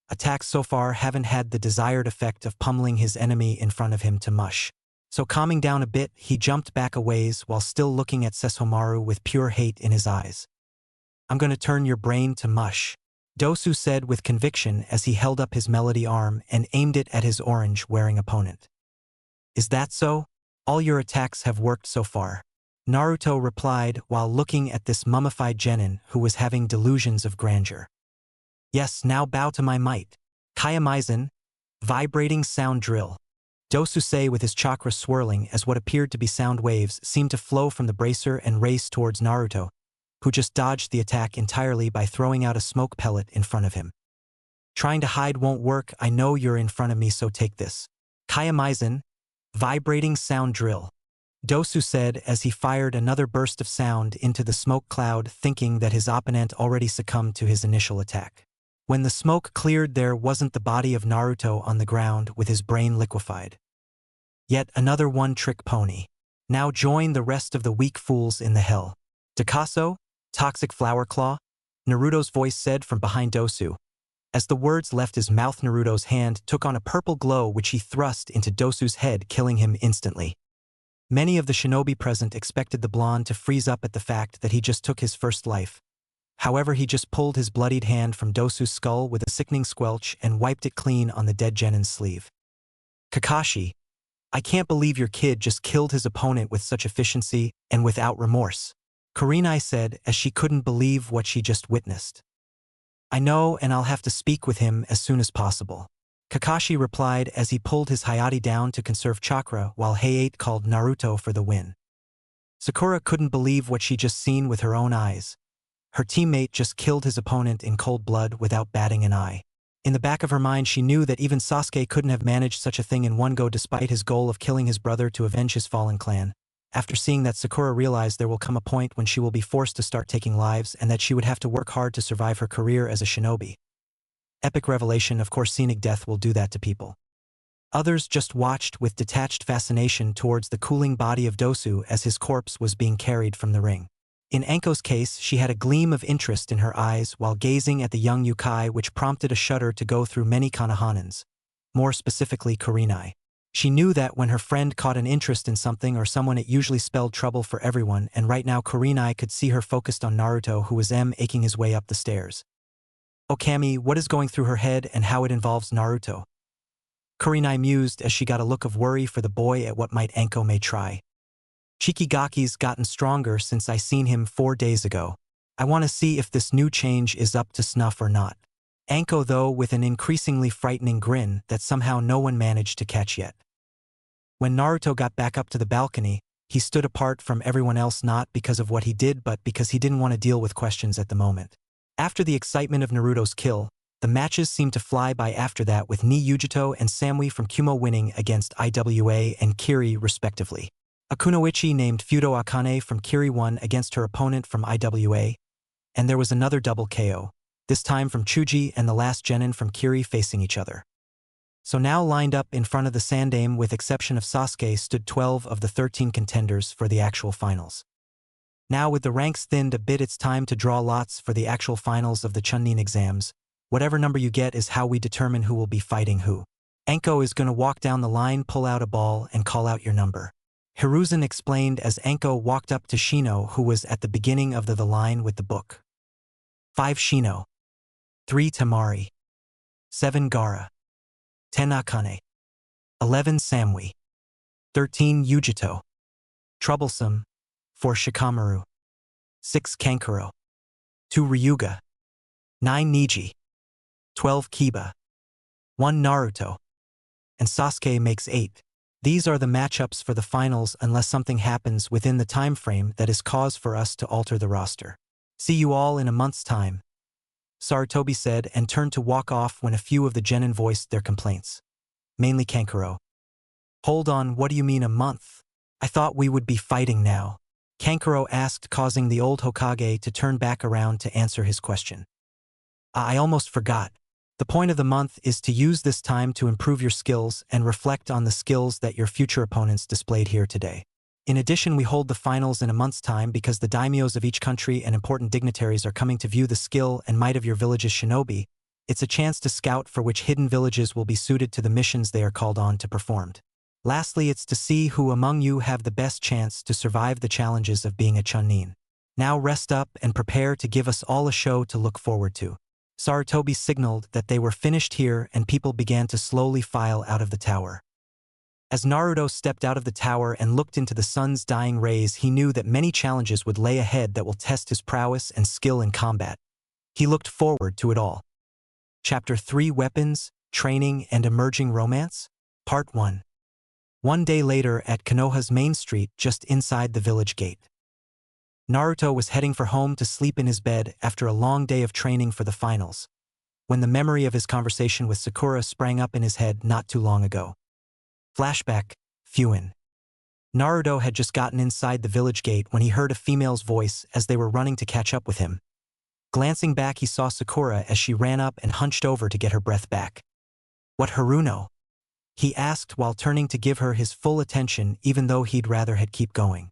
Speaker 1: attacks so far haven't had the desired effect of pummeling his enemy in front of him to mush. So calming down a bit, he jumped back a ways while still looking at Sesshomaru with pure hate in his eyes. "I'm gonna turn your brain to mush," Dosu said with conviction as he held up his melody arm and aimed it at his orange-wearing opponent. "Is that so? All your attacks have worked so far," Naruto replied while looking at this mummified genin who was having delusions of grandeur. "Yes, now bow to my might. Kayamaizen, vibrating sound drill," Dosu said with his chakra swirling as what appeared to be sound waves seemed to flow from the bracer and race towards Naruto, who just dodged the attack entirely by throwing out a smoke pellet in front of him. "Trying to hide won't work. I know you're in front of me, so take this. Kayamaizen, vibrating sound drill," Dosu said as he fired another burst of sound into the smoke cloud, thinking that his opponent already succumbed to his initial attack. When the smoke cleared, there wasn't the body of Naruto on the ground with his brain liquefied. Yet another one-trick pony. Now join the rest of the weak fools in the hell. "Dakaso, toxic flower claw," Naruto's voice said from behind Dosu. As the words left his mouth, Naruto's hand took on a purple glow which he thrust into Dosu's head, killing him instantly. Many of the shinobi present expected the blonde to freeze up at the fact that he just took his first life. However, he just pulled his bloodied hand from Dosu's skull with a sickening squelch and wiped it clean on the dead genin's sleeve. "Kakashi, I can't believe your kid just killed his opponent with such efficiency and without remorse," Kurenai said as she couldn't believe what she just witnessed. "I know, and I'll have to speak with him as soon as possible," Kakashi replied as he pulled his Hayate down to conserve chakra while Hayate called Naruto for the win. Sakura couldn't believe what she just seen with her own eyes. Her teammate just killed his opponent in cold blood without batting an eye. In the back of her mind, she knew that even Sasuke couldn't have managed such a thing in one go despite his goal of killing his brother to avenge his fallen clan. After seeing that, Sakura realized there will come a point when she will be forced to start taking lives and that she would have to work hard to survive her career as a shinobi. Epic revelation, of course, scenic death will do that to people. Others just watched with detached fascination towards the cooling body of Dosu as his corpse was being carried from the ring. In Anko's case, she had a gleam of interest in her eyes while gazing at the young Yukai, which prompted a shudder to go through many Konohanans, more specifically Kurenai. She knew that when her friend caught an interest in something or someone, it usually spelled trouble for everyone, and right now Kurenai could see her focused on Naruto, who was aching his way up the stairs. Okami, what is going through her head and how it involves Naruto? Kurenai mused as she got a look of worry for the boy at what might Anko may try. Shikigaki's gotten stronger since I seen him 4 days ago. I want to see if this new change is up to snuff or not. Anko, though, with an increasingly frightening grin that somehow no one managed to catch yet. When Naruto got back up to the balcony, he stood apart from everyone else, not because of what he did but because he didn't want to deal with questions at the moment. After the excitement of Naruto's kill, the matches seemed to fly by after that, with Yujito and Samui from Kumo winning against IWA and Kiri respectively. A kunoichi named Fudo Akane from Kiri won against her opponent from IWA, and there was another double KO, this time from Chuji and the last genin from Kiri facing each other. So now lined up in front of the Sandame with exception of Sasuke stood 12 of the 13 contenders for the actual finals. Now with the ranks thinned a bit, it's time to draw lots for the actual finals of the Chunin exams. Whatever number you get is how we determine who will be fighting who. Anko is gonna walk down the line, pull out a ball, and call out your number. Hiruzen explained as Anko walked up to Shino, who was at the beginning of the line with the book. 5 Shino. 3 Tamari. 7 Gaara. 10 Akane. 11 Samui. 13 Yujito. Troublesome. 4 Shikamaru. 6 Kankuro. 2 Ryuga. 9 Neji. 12 Kiba. 1 Naruto. And Sasuke makes 8. These are the matchups for the finals unless something happens within the time frame that is cause for us to alter the roster. See you all in a month's time, Sarutobi said and turned to walk off when a few of the genin voiced their complaints. Mainly Kankuro. Hold on, what do you mean a month? I thought we would be fighting now, Kankuro asked, causing the old Hokage to turn back around to answer his question. I almost forgot. The point of the month is to use this time to improve your skills and reflect on the skills that your future opponents displayed here today. In addition, we hold the finals in a month's time because the daimyos of each country and important dignitaries are coming to view the skill and might of your village's shinobi. It's a chance to scout for which hidden villages will be suited to the missions they are called on to perform. Lastly, it's to see who among you have the best chance to survive the challenges of being a Chunin. Now rest up and prepare to give us all a show to look forward to. Sarutobi signaled that they were finished here and people began to slowly file out of the tower. As Naruto stepped out of the tower and looked into the sun's dying rays, he knew that many challenges would lay ahead that will test his prowess and skill in combat. He looked forward to it all. Chapter 3: Weapons, Training, and Emerging Romance? Part 1. One day later at Konoha's main street just inside the village gate. Naruto was heading for home to sleep in his bed after a long day of training for the finals, when the memory of his conversation with Sakura sprang up in his head not too long ago. Flashback, Fuin. Naruto had just gotten inside the village gate when he heard a female's voice as they were running to catch up with him. Glancing back, he saw Sakura as she ran up and hunched over to get her breath back. What Haruno? He asked while turning to give her his full attention, even though he'd rather had keep going.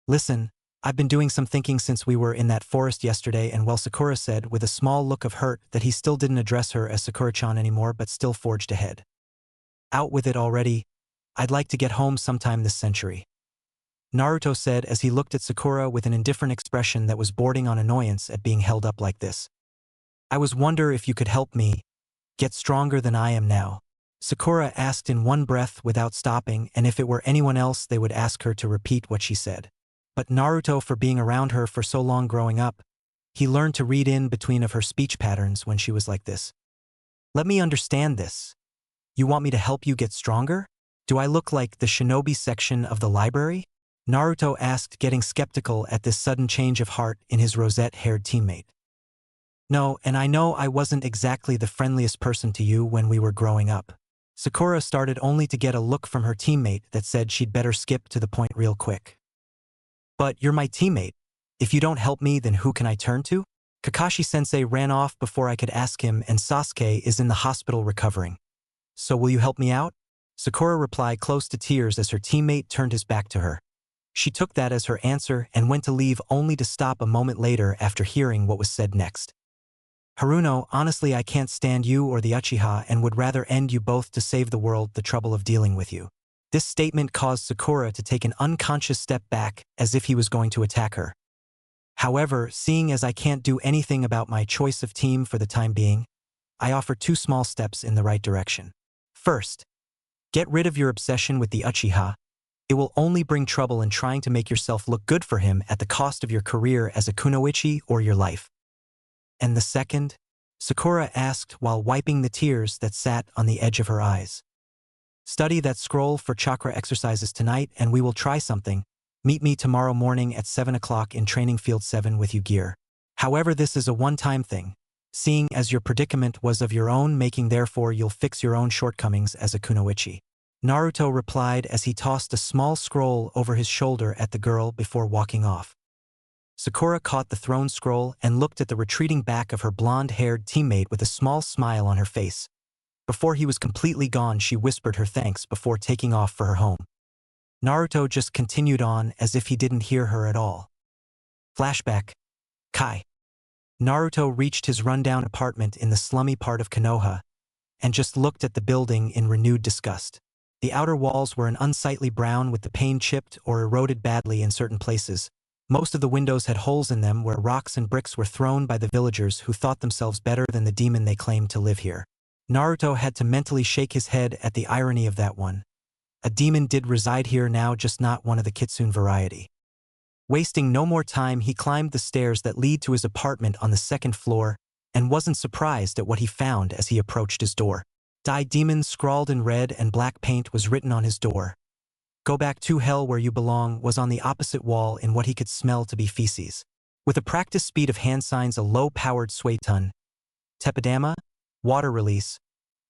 Speaker 1: Listen, I've been doing some thinking since we were in that forest yesterday, and well, Sakura said with a small look of hurt that he still didn't address her as Sakura-chan anymore but still forged ahead. Out with it already. I'd like to get home sometime this century, Naruto said as he looked at Sakura with an indifferent expression that was bordering on annoyance at being held up like this. I wonder if you could help me get stronger than I am now, Sakura asked in one breath without stopping, and if it were anyone else they would ask her to repeat what she said. But Naruto, for being around her for so long growing up, he learned to read in between of her speech patterns when she was like this. Let me understand this. You want me to help you get stronger? Do I look like the shinobi section of the library? Naruto asked, getting skeptical at this sudden change of heart in his rosette-haired teammate. No, and I know I wasn't exactly the friendliest person to you when we were growing up. Sakura started only to get a look from her teammate that said she'd better skip to the point real quick. But you're my teammate. If you don't help me, then who can I turn to? Kakashi-sensei ran off before I could ask him, and Sasuke is in the hospital recovering. So will you help me out? Sakura replied, close to tears, as her teammate turned his back to her. She took that as her answer and went to leave, only to stop a moment later after hearing what was said next. Haruno, honestly, I can't stand you or the Uchiha and would rather end you both to save the world the trouble of dealing with you. This statement caused Sakura to take an unconscious step back, as if he was going to attack her. However, seeing as I can't do anything about my choice of team for the time being, I offer 2 small steps in the right direction. First, get rid of your obsession with the Uchiha. It will only bring trouble in trying to make yourself look good for him at the cost of your career as a kunoichi or your life. And the second? Sakura asked while wiping the tears that sat on the edge of her eyes. Study that scroll for chakra exercises tonight and we will try something. Meet me tomorrow morning at 7 o'clock in Training Field 7 with you gear. However, this is a one-time thing, seeing as your predicament was of your own making, therefore you'll fix your own shortcomings as a kunoichi. Naruto replied as he tossed a small scroll over his shoulder at the girl before walking off. Sakura caught the thrown scroll and looked at the retreating back of her blonde-haired teammate with a small smile on her face. Before he was completely gone, she whispered her thanks before taking off for her home. Naruto just continued on as if he didn't hear her at all. Flashback. Kai. Naruto reached his rundown apartment in the slummy part of Konoha and just looked at the building in renewed disgust. The outer walls were an unsightly brown with the paint chipped or eroded badly in certain places. Most of the windows had holes in them where rocks and bricks were thrown by the villagers who thought themselves better than the demon they claimed to live here. Naruto had to mentally shake his head at the irony of that one. A demon did reside here now, just not one of the kitsune variety. Wasting no more time, he climbed the stairs that lead to his apartment on the 2nd floor and wasn't surprised at what he found as he approached his door. Die Demon, scrawled in red and black paint, was written on his door. Go back to hell where you belong was on the opposite wall in what he could smell to be feces. With a practiced speed of hand signs, a low-powered Suiton, Tepidama, water release,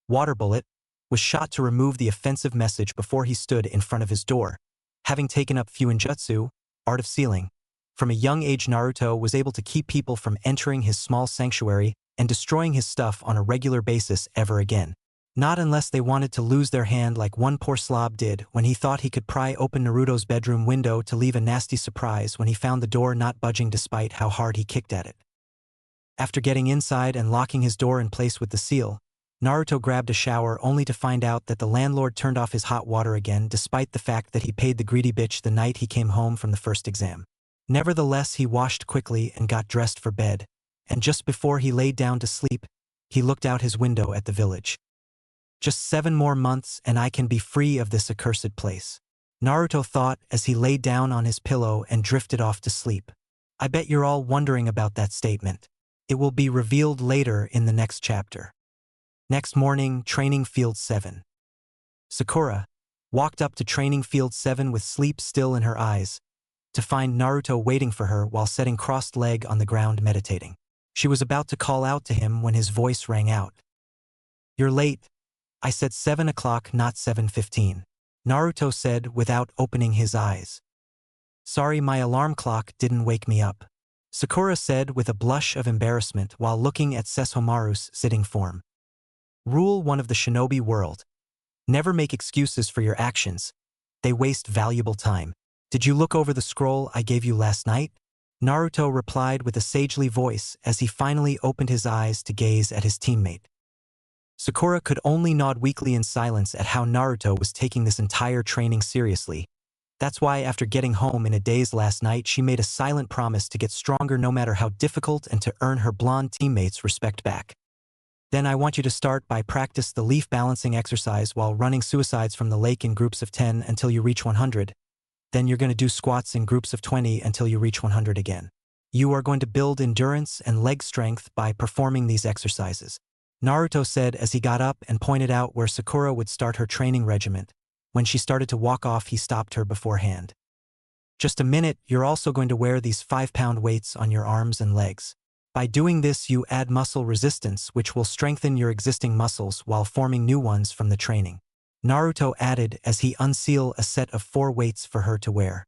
Speaker 1: water bullet, was shot to remove the offensive message before he stood in front of his door. Having taken up Fuinjutsu, art of sealing, from a young age, Naruto was able to keep people from entering his small sanctuary and destroying his stuff on a regular basis ever again. Not unless they wanted to lose their hand like one poor slob did when he thought he could pry open Naruto's bedroom window to leave a nasty surprise when he found the door not budging despite how hard he kicked at it. After getting inside and locking his door in place with the seal, Naruto grabbed a shower only to find out that the landlord turned off his hot water again despite the fact that he paid the greedy bitch the night he came home from the first exam. Nevertheless, he washed quickly and got dressed for bed, and just before he laid down to sleep, he looked out his window at the village. Just 7 more months and I can be free of this accursed place, Naruto thought as he laid down on his pillow and drifted off to sleep. I bet you're all wondering about that statement. It will be revealed later in the next chapter. Next morning, Training Field 7. Sakura walked up to Training Field 7 with sleep still in her eyes, to find Naruto waiting for her while sitting crossed leg on the ground meditating. She was about to call out to him when his voice rang out. You're late. I said 7 o'clock, not 7:15. Naruto said without opening his eyes. Sorry, my alarm clock didn't wake me up, Sakura said with a blush of embarrassment while looking at Sesshomaru's sitting form. Rule 1 of the shinobi world. Never make excuses for your actions. They waste valuable time. Did you look over the scroll I gave you last night? Naruto replied with a sagely voice as he finally opened his eyes to gaze at his teammate. Sakura could only nod weakly in silence at how Naruto was taking this entire training seriously. That's why after getting home in a daze last night, she made a silent promise to get stronger no matter how difficult and to earn her blonde teammates' respect back. Then I want you to start by practice the leaf balancing exercise while running suicides from the lake in groups of 10 until you reach 100. Then you're going to do squats in groups of 20 until you reach 100 again. You are going to build endurance and leg strength by performing these exercises, Naruto said as he got up and pointed out where Sakura would start her training regiment. When she started to walk off, he stopped her beforehand. Just a minute, you're also going to wear these 5-pound weights on your arms and legs. By doing this, you add muscle resistance, which will strengthen your existing muscles while forming new ones from the training. Naruto added as he unsealed a set of 4 weights for her to wear.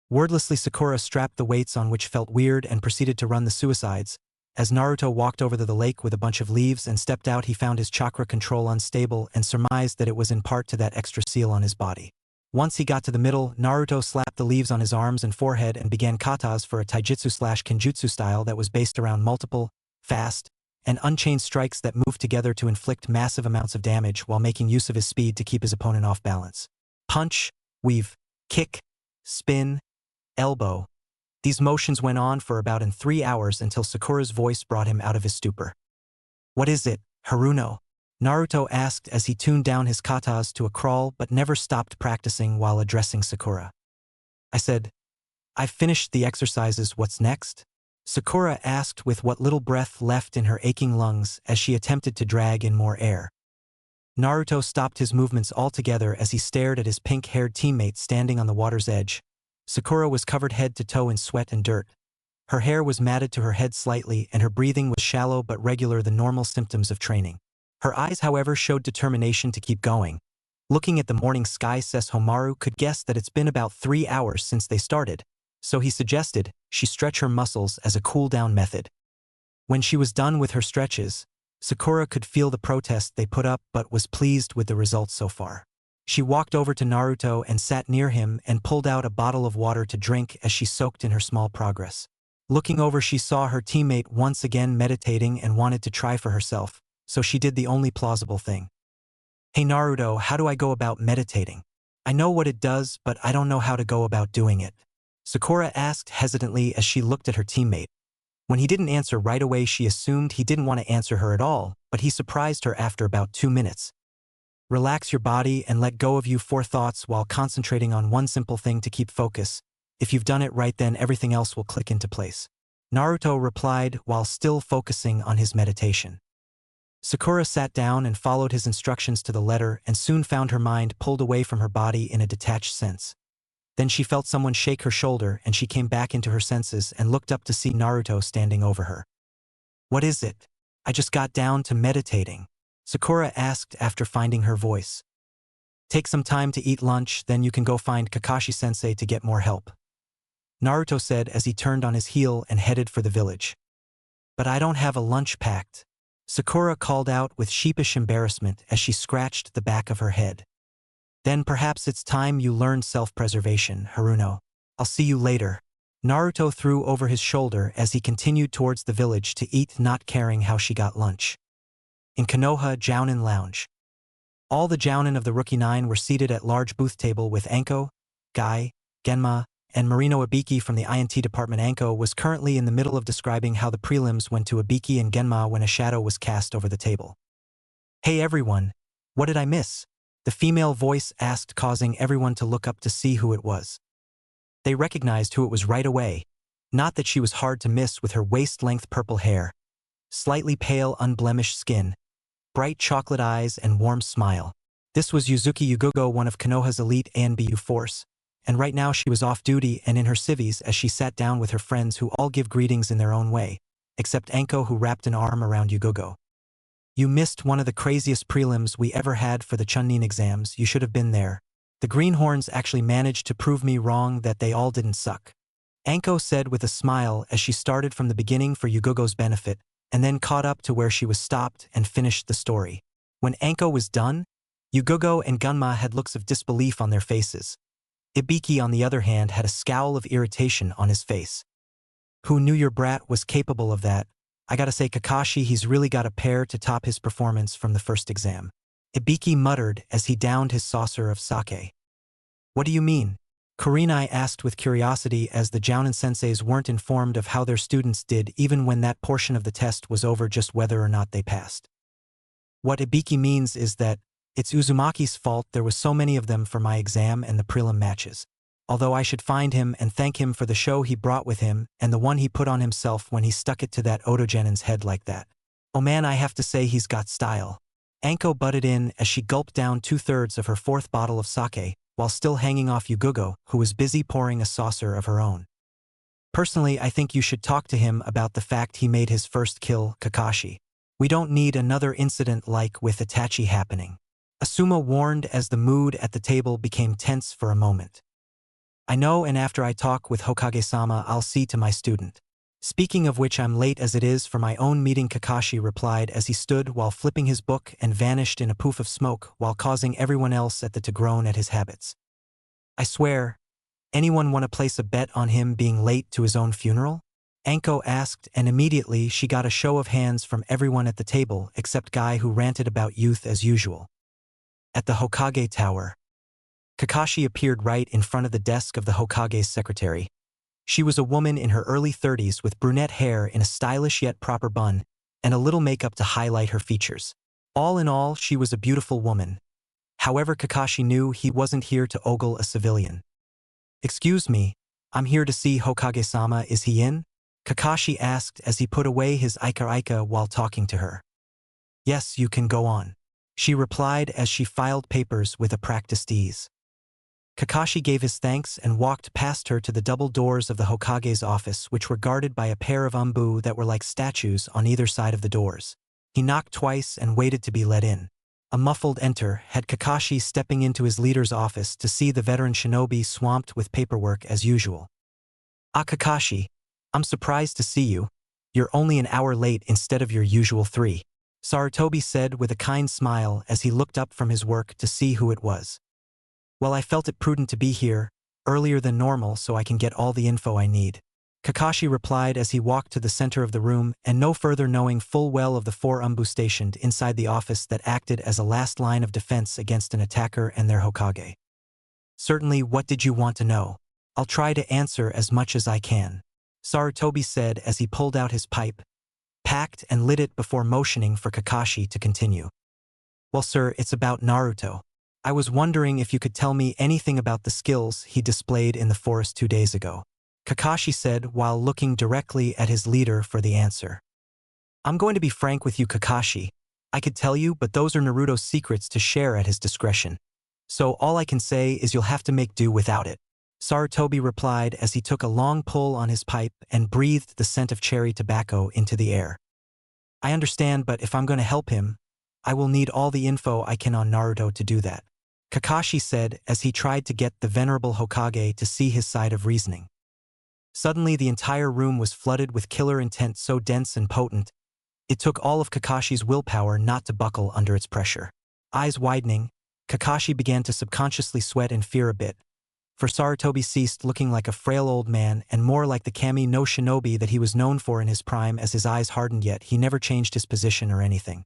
Speaker 1: Wordlessly, Sakura strapped the weights on, which felt weird, and proceeded to run the suicides. As Naruto walked over to the lake with a bunch of leaves and stepped out, he found his chakra control unstable and surmised that it was in part to that extra seal on his body. Once he got to the middle, Naruto slapped the leaves on his arms and forehead and began katas for a taijutsu/kenjutsu style that was based around multiple, fast, and unchained strikes that moved together to inflict massive amounts of damage while making use of his speed to keep his opponent off balance. Punch, weave, kick, spin, elbow. These motions went on for about 3 hours until Sakura's voice brought him out of his stupor. "What is it, Haruno?" Naruto asked as he tuned down his katas to a crawl but never stopped practicing while addressing Sakura. "I said, I've finished the exercises, what's next?" Sakura asked with what little breath left in her aching lungs as she attempted to drag in more air. Naruto stopped his movements altogether as he stared at his pink-haired teammate standing on the water's edge. Sakura was covered head to toe in sweat and dirt. Her hair was matted to her head slightly and her breathing was shallow but regular, the normal symptoms of training. Her eyes, however, showed determination to keep going. Looking at the morning sky, Sesshomaru could guess that it's been about 3 hours since they started, so he suggested she stretch her muscles as a cool-down method. When she was done with her stretches, Sakura could feel the protest they put up but was pleased with the results so far. She walked over to Naruto and sat near him and pulled out a bottle of water to drink as she soaked in her small progress. Looking over, she saw her teammate once again meditating and wanted to try for herself, so she did the only plausible thing. "Hey Naruto, how do I go about meditating? I know what it does, but I don't know how to go about doing it," Sakura asked hesitantly as she looked at her teammate. When he didn't answer right away, she assumed he didn't want to answer her at all, but he surprised her after about 2 minutes. "Relax your body and let go of your thoughts while concentrating on one simple thing to keep focus. If you've done it right, then everything else will click into place," Naruto replied while still focusing on his meditation. Sakura sat down and followed his instructions to the letter and soon found her mind pulled away from her body in a detached sense. Then she felt someone shake her shoulder and she came back into her senses and looked up to see Naruto standing over her. "What is it?" "I just got down to meditating," Sakura asked after finding her voice. "Take some time to eat lunch, then you can go find Kakashi-sensei to get more help," Naruto said as he turned on his heel and headed for the village. "But I don't have a lunch packed," Sakura called out with sheepish embarrassment as she scratched the back of her head. "Then perhaps it's time you learned self-preservation, Haruno. I'll see you later," Naruto threw over his shoulder as he continued towards the village to eat, not caring how she got lunch. In Konoha Jounin Lounge. All the Jounin of the Rookie 9 were seated at large booth table with Anko, Guy, Genma, and Marino. Ibiki from the INT department. Anko was currently in the middle of describing how the prelims went to Ibiki and Genma when a shadow was cast over the table. "Hey everyone, what did I miss?" the female voice asked, causing everyone to look up to see who it was. They recognized who it was right away. Not that she was hard to miss with her waist-length purple hair, slightly pale, unblemished skin, bright chocolate eyes, and warm smile. This was Yuzuki Yugogo, one of Konoha's elite ANBU force, and right now she was off duty and in her civvies as she sat down with her friends who all give greetings in their own way, except Anko, who wrapped an arm around Yugogo. "You missed one of the craziest prelims we ever had for the Chunin exams. You should have been there. The greenhorns actually managed to prove me wrong that they all didn't suck," Anko said with a smile as she started from the beginning for Yugogo's benefit, and then caught up to where she was stopped and finished the story. When Anko was done, Yugogo and Gunma had looks of disbelief on their faces. Ibiki, on the other hand, had a scowl of irritation on his face. "Who knew your brat was capable of that? I gotta say, Kakashi, he's really got a pair to top his performance from the first exam," Ibiki muttered as he downed his saucer of sake. "What do you mean?" Kurenai asked with curiosity, as the Jounin senseis weren't informed of how their students did even when that portion of the test was over, just whether or not they passed. "What Ibiki means is that it's Uzumaki's fault there was so many of them for my exam and the prelim matches. Although I should find him and thank him for the show he brought with him and the one he put on himself when he stuck it to that Otogenin's head like that. Oh man, I have to say he's got style." Anko butted in as she gulped down 2/3 of her 4th bottle of sake, while still hanging off Yugugo, who was busy pouring a saucer of her own. Personally, I think you should talk to him about the fact he made his first kill, Kakashi. We don't need another incident like with Itachi happening. Asuma warned as the mood at the table became tense for a moment. I know, and after I talk with Hokage-sama, I'll see to my student. Speaking of which, I'm late as it is for my own meeting, Kakashi replied as he stood while flipping his book and vanished in a poof of smoke while causing everyone else at the to groan at his habits. I swear, anyone want to place a bet on him being late to his own funeral? Anko asked, and immediately she got a show of hands from everyone at the table except Guy, who ranted about youth as usual. At the Hokage Tower, Kakashi appeared right in front of the desk of the Hokage's secretary. She was a woman in her early 30s with brunette hair in a stylish yet proper bun and a little makeup to highlight her features. All in all, she was a beautiful woman. However, Kakashi knew he wasn't here to ogle a civilian. "Excuse me, I'm here to see Hokage-sama, is he in?" Kakashi asked as he put away his Ika while talking to her. "Yes, you can go on," she replied as she filed papers with a practiced ease. Kakashi gave his thanks and walked past her to the double doors of the Hokage's office, which were guarded by a pair of umbu that were like statues on either side of the doors. He knocked twice and waited to be let in. A muffled enter had Kakashi stepping into his leader's office to see the veteran shinobi swamped with paperwork as usual. "Ah, Kakashi, I'm surprised to see you. You're only an hour late instead of your usual 3. Sarutobi said with a kind smile as he looked up from his work to see who it was. "Well, I felt it prudent to be here, earlier than normal, so I can get all the info I need," Kakashi replied as he walked to the center of the room, and no further knowing full well of the 4 umbu stationed inside the office that acted as a last line of defense against an attacker and their Hokage. "Certainly, what did you want to know? I'll try to answer as much as I can," Sarutobi said as he pulled out his pipe, packed and lit it before motioning for Kakashi to continue. "Well, sir, it's about Naruto. I was wondering if you could tell me anything about the skills he displayed in the forest 2 days ago," Kakashi said while looking directly at his leader for the answer. "I'm going to be frank with you, Kakashi. I could tell you, but those are Naruto's secrets to share at his discretion. So all I can say is you'll have to make do without it," Sarutobi replied as he took a long pull on his pipe and breathed the scent of cherry tobacco into the air. "I understand, but if I'm going to help him, I will need all the info I can on Naruto to do that," Kakashi said as he tried to get the venerable Hokage to see his side of reasoning. Suddenly, the entire room was flooded with killer intent so dense and potent, it took all of Kakashi's willpower not to buckle under its pressure. Eyes widening, Kakashi began to subconsciously sweat in fear a bit, for Sarutobi ceased looking like a frail old man and more like the kami no shinobi that he was known for in his prime. As his eyes hardened, yet he never changed his position or anything.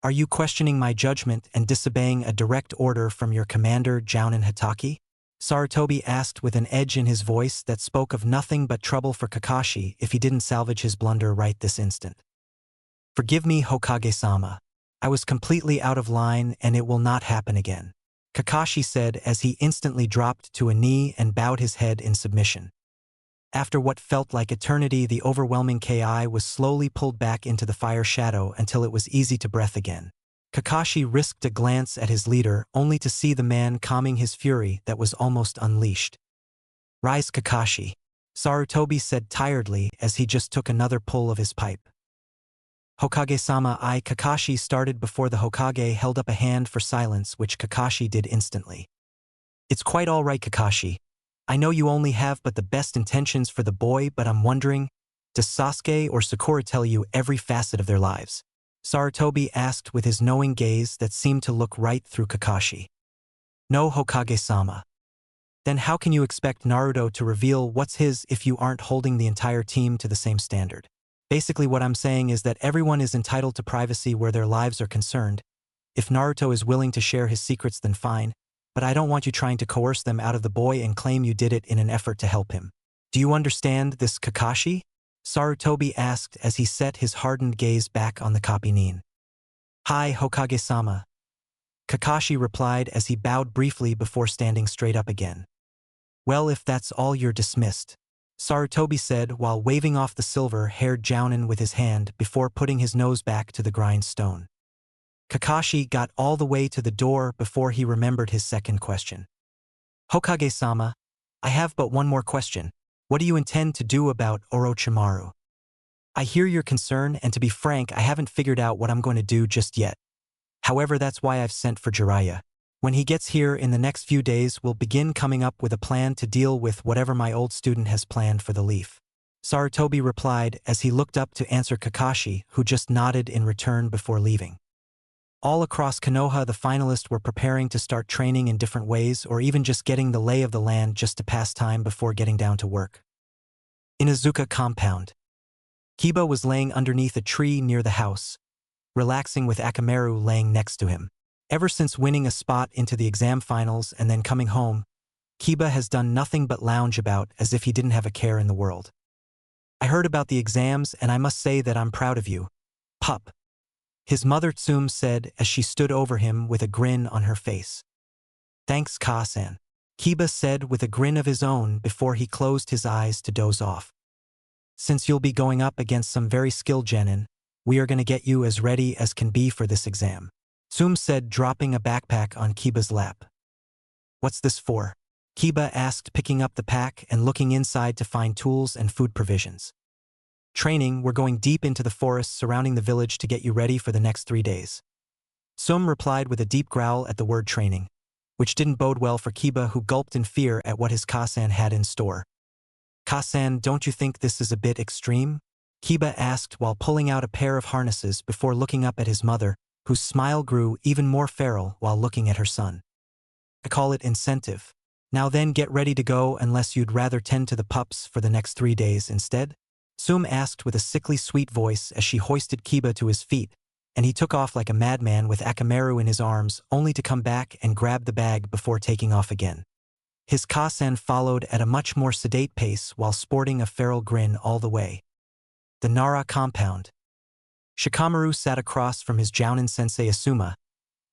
Speaker 1: "Are you questioning my judgment and disobeying a direct order from your commander, Jounin Hitaki?" Sarutobi asked with an edge in his voice that spoke of nothing but trouble for Kakashi if he didn't salvage his blunder right this instant. "Forgive me, Hokage-sama. I was completely out of line and it will not happen again," Kakashi said as he instantly dropped to a knee and bowed his head in submission. After what felt like eternity, the overwhelming Ki was slowly pulled back into the fire shadow until it was easy to breathe again. Kakashi risked a glance at his leader only to see the man calming his fury that was almost unleashed. "Rise, Kakashi," Sarutobi said tiredly as he just took another pull of his pipe. "Hokage-sama," Kakashi started before the Hokage held up a hand for silence, which Kakashi did instantly. "It's quite all right, Kakashi. I know you only have but the best intentions for the boy, but I'm wondering, does Sasuke or Sakura tell you every facet of their lives?" Sarutobi asked with his knowing gaze that seemed to look right through Kakashi. "No, Hokage-sama." "Then how can you expect Naruto to reveal what's his if you aren't holding the entire team to the same standard? Basically, what I'm saying is that everyone is entitled to privacy where their lives are concerned. If Naruto is willing to share his secrets, then fine, but I don't want you trying to coerce them out of the boy and claim you did it in an effort to help him. Do you understand this, Kakashi?" Sarutobi asked as he set his hardened gaze back on the Kapinin. "Hi, Hokage-sama," Kakashi replied as he bowed briefly before standing straight up again. "Well, if that's all, you're dismissed," Sarutobi said while waving off the silver-haired Jounin with his hand before putting his nose back to the grindstone. Kakashi got all the way to the door before he remembered his second question. Hokage-sama, I have but one more question. What do you intend to do about Orochimaru? I hear your concern, and to be frank, I haven't figured out what I'm going to do just yet. However, that's why I've sent for Jiraiya. When he gets here in the next few days, we'll begin coming up with a plan to deal with whatever my old student has planned for the leaf. Sarutobi replied as he looked up to answer Kakashi, who just nodded in return before leaving. All across Konoha, the finalists were preparing to start training in different ways, or even just getting the lay of the land just to pass time before getting down to work. In Izuka compound, Kiba was laying underneath a tree near the house, relaxing with Akamaru laying next to him. Ever since winning a spot into the exam finals and then coming home, Kiba has done nothing but lounge about as if he didn't have a care in the world. I heard about the exams, and I must say that I'm proud of you, pup. His mother Tsum said as she stood over him with a grin on her face. Thanks, Ka-san, Kiba said with a grin of his own before he closed his eyes to doze off. Since you'll be going up against some very skilled genin, we are going to get you as ready as can be for this exam, Tsum said, dropping a backpack on Kiba's lap. What's this for? Kiba asked, picking up the pack and looking inside to find tools and food provisions. Training, we're going deep into the forests surrounding the village to get you ready for the next 3 days. Tsum replied with a deep growl at the word training, which didn't bode well for Kiba, who gulped in fear at what his Ka-san had in store. Ka-san, don't you think this is a bit extreme? Kiba asked while pulling out a pair of harnesses before looking up at his mother, whose smile grew even more feral while looking at her son. I call it incentive. Now then, get ready to go, unless you'd rather tend to the pups for the next 3 days instead? Tsum asked with a sickly sweet voice as she hoisted Kiba to his feet, and he took off like a madman with Akamaru in his arms, only to come back and grab the bag before taking off again. His Ka-san followed at a much more sedate pace while sporting a feral grin all the way. The Nara compound. Shikamaru sat across from his Jounin sensei Asuma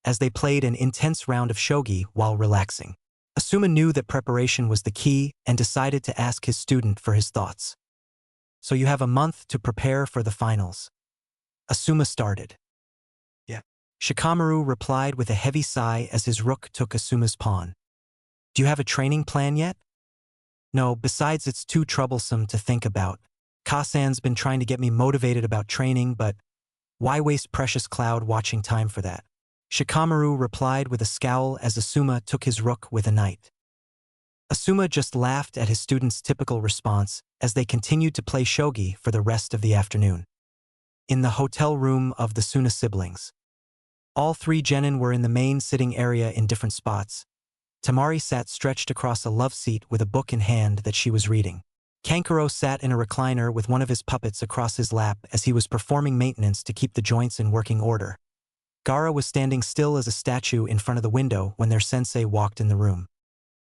Speaker 1: as they played an intense round of shogi while relaxing. Asuma knew that preparation was the key and decided to ask his student for his thoughts. So you have a month to prepare for the finals. Asuma started. Yeah. Shikamaru replied with a heavy sigh as his rook took Asuma's pawn. Do you have a training plan yet? No, besides it's too troublesome to think about. Ka-san's been trying to get me motivated about training, but why waste precious cloud watching time for that? Shikamaru replied with a scowl as Asuma took his rook with a knight. Asuma just laughed at his student's typical response as they continued to play shogi for the rest of the afternoon. In the hotel room of the Suna siblings, all 3 genin were in the main sitting area in different spots. Tamari sat stretched across a love seat with a book in hand that she was reading. Kankuro sat in a recliner with one of his puppets across his lap as he was performing maintenance to keep the joints in working order. Gaara was standing still as a statue in front of the window when their sensei walked in the room.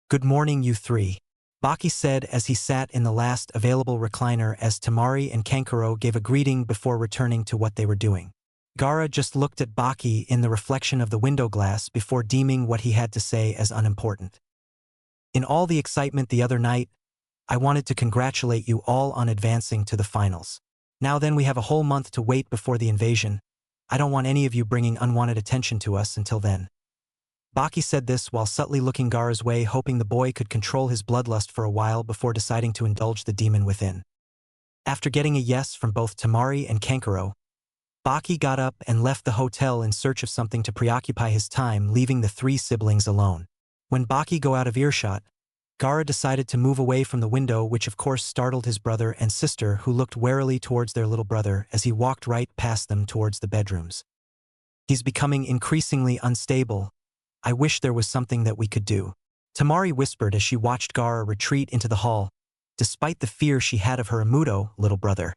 Speaker 1: Good morning, you 3, Baki said as he sat in the last available recliner as Tamari and Kankuro gave a greeting before returning to what they were doing. Gaara just looked at Baki in the reflection of the window glass before deeming what he had to say as unimportant. In all the excitement the other night, I wanted to congratulate you all on advancing to the finals. Now then, we have a whole month to wait before the invasion. I don't want any of you bringing unwanted attention to us until then. Baki said this while subtly looking Gaara's way, hoping the boy could control his bloodlust for a while before deciding to indulge the demon within. After getting a yes from both Tamari and Kankuro, Baki got up and left the hotel in search of something to preoccupy his time, leaving the 3 siblings alone. When Baki got out of earshot, Gaara decided to move away from the window, which of course startled his brother and sister, who looked warily towards their little brother as he walked right past them towards the bedrooms. He's becoming increasingly unstable. I wish there was something that we could do, Tamari whispered as she watched Gaara retreat into the hall, despite the fear she had of her Amuto little brother.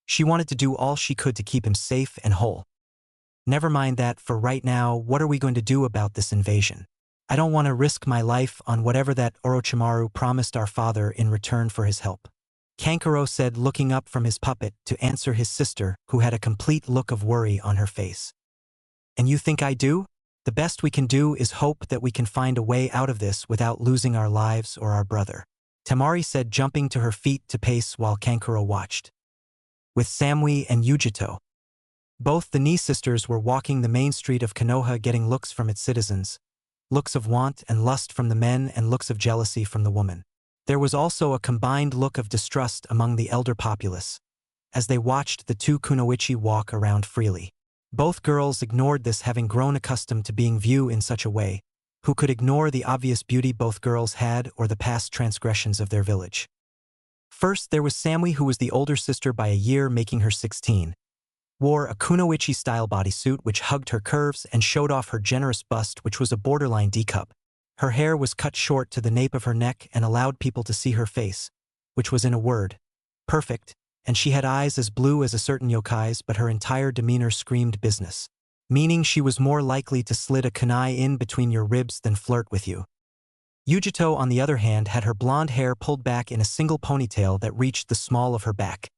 Speaker 1: She wanted to do all she could to keep him safe and whole. Never mind that for right now. What are we going to do about this invasion? I don't want to risk my life on whatever that Orochimaru promised our father in return for his help, Kankuro said, looking up from his puppet to answer his sister, who had a complete look of worry on her face. And you think I do? The best we can do is hope that we can find a way out of this without losing our lives or our brother, Tamari said, jumping to her feet to pace while Kankuro watched. With Samui and Yujito, both the Ni sisters were walking the main street of Konoha, getting looks from its citizens, looks of want and lust from the men and looks of jealousy from the woman. There was also a combined look of distrust among the elder populace, as they watched the two kunoichi walk around freely. Both girls ignored this, having grown accustomed to being viewed in such a way, who could ignore the obvious beauty both girls had or the past transgressions of their village. First, there was Samui, who was the older sister by a year, making her 16. Wore a kunoichi-style bodysuit which hugged her curves and showed off her generous bust, which was a borderline D-cup. Her hair was cut short to the nape of her neck and allowed people to see her face, which was, in a word, perfect, and she had eyes as blue as a certain yokai's, but her entire demeanor screamed business, meaning she was more likely to slid a kunai in between your ribs than flirt with you. Yujito, on the other hand, had her blonde hair pulled back in a single ponytail that reached the small of her back.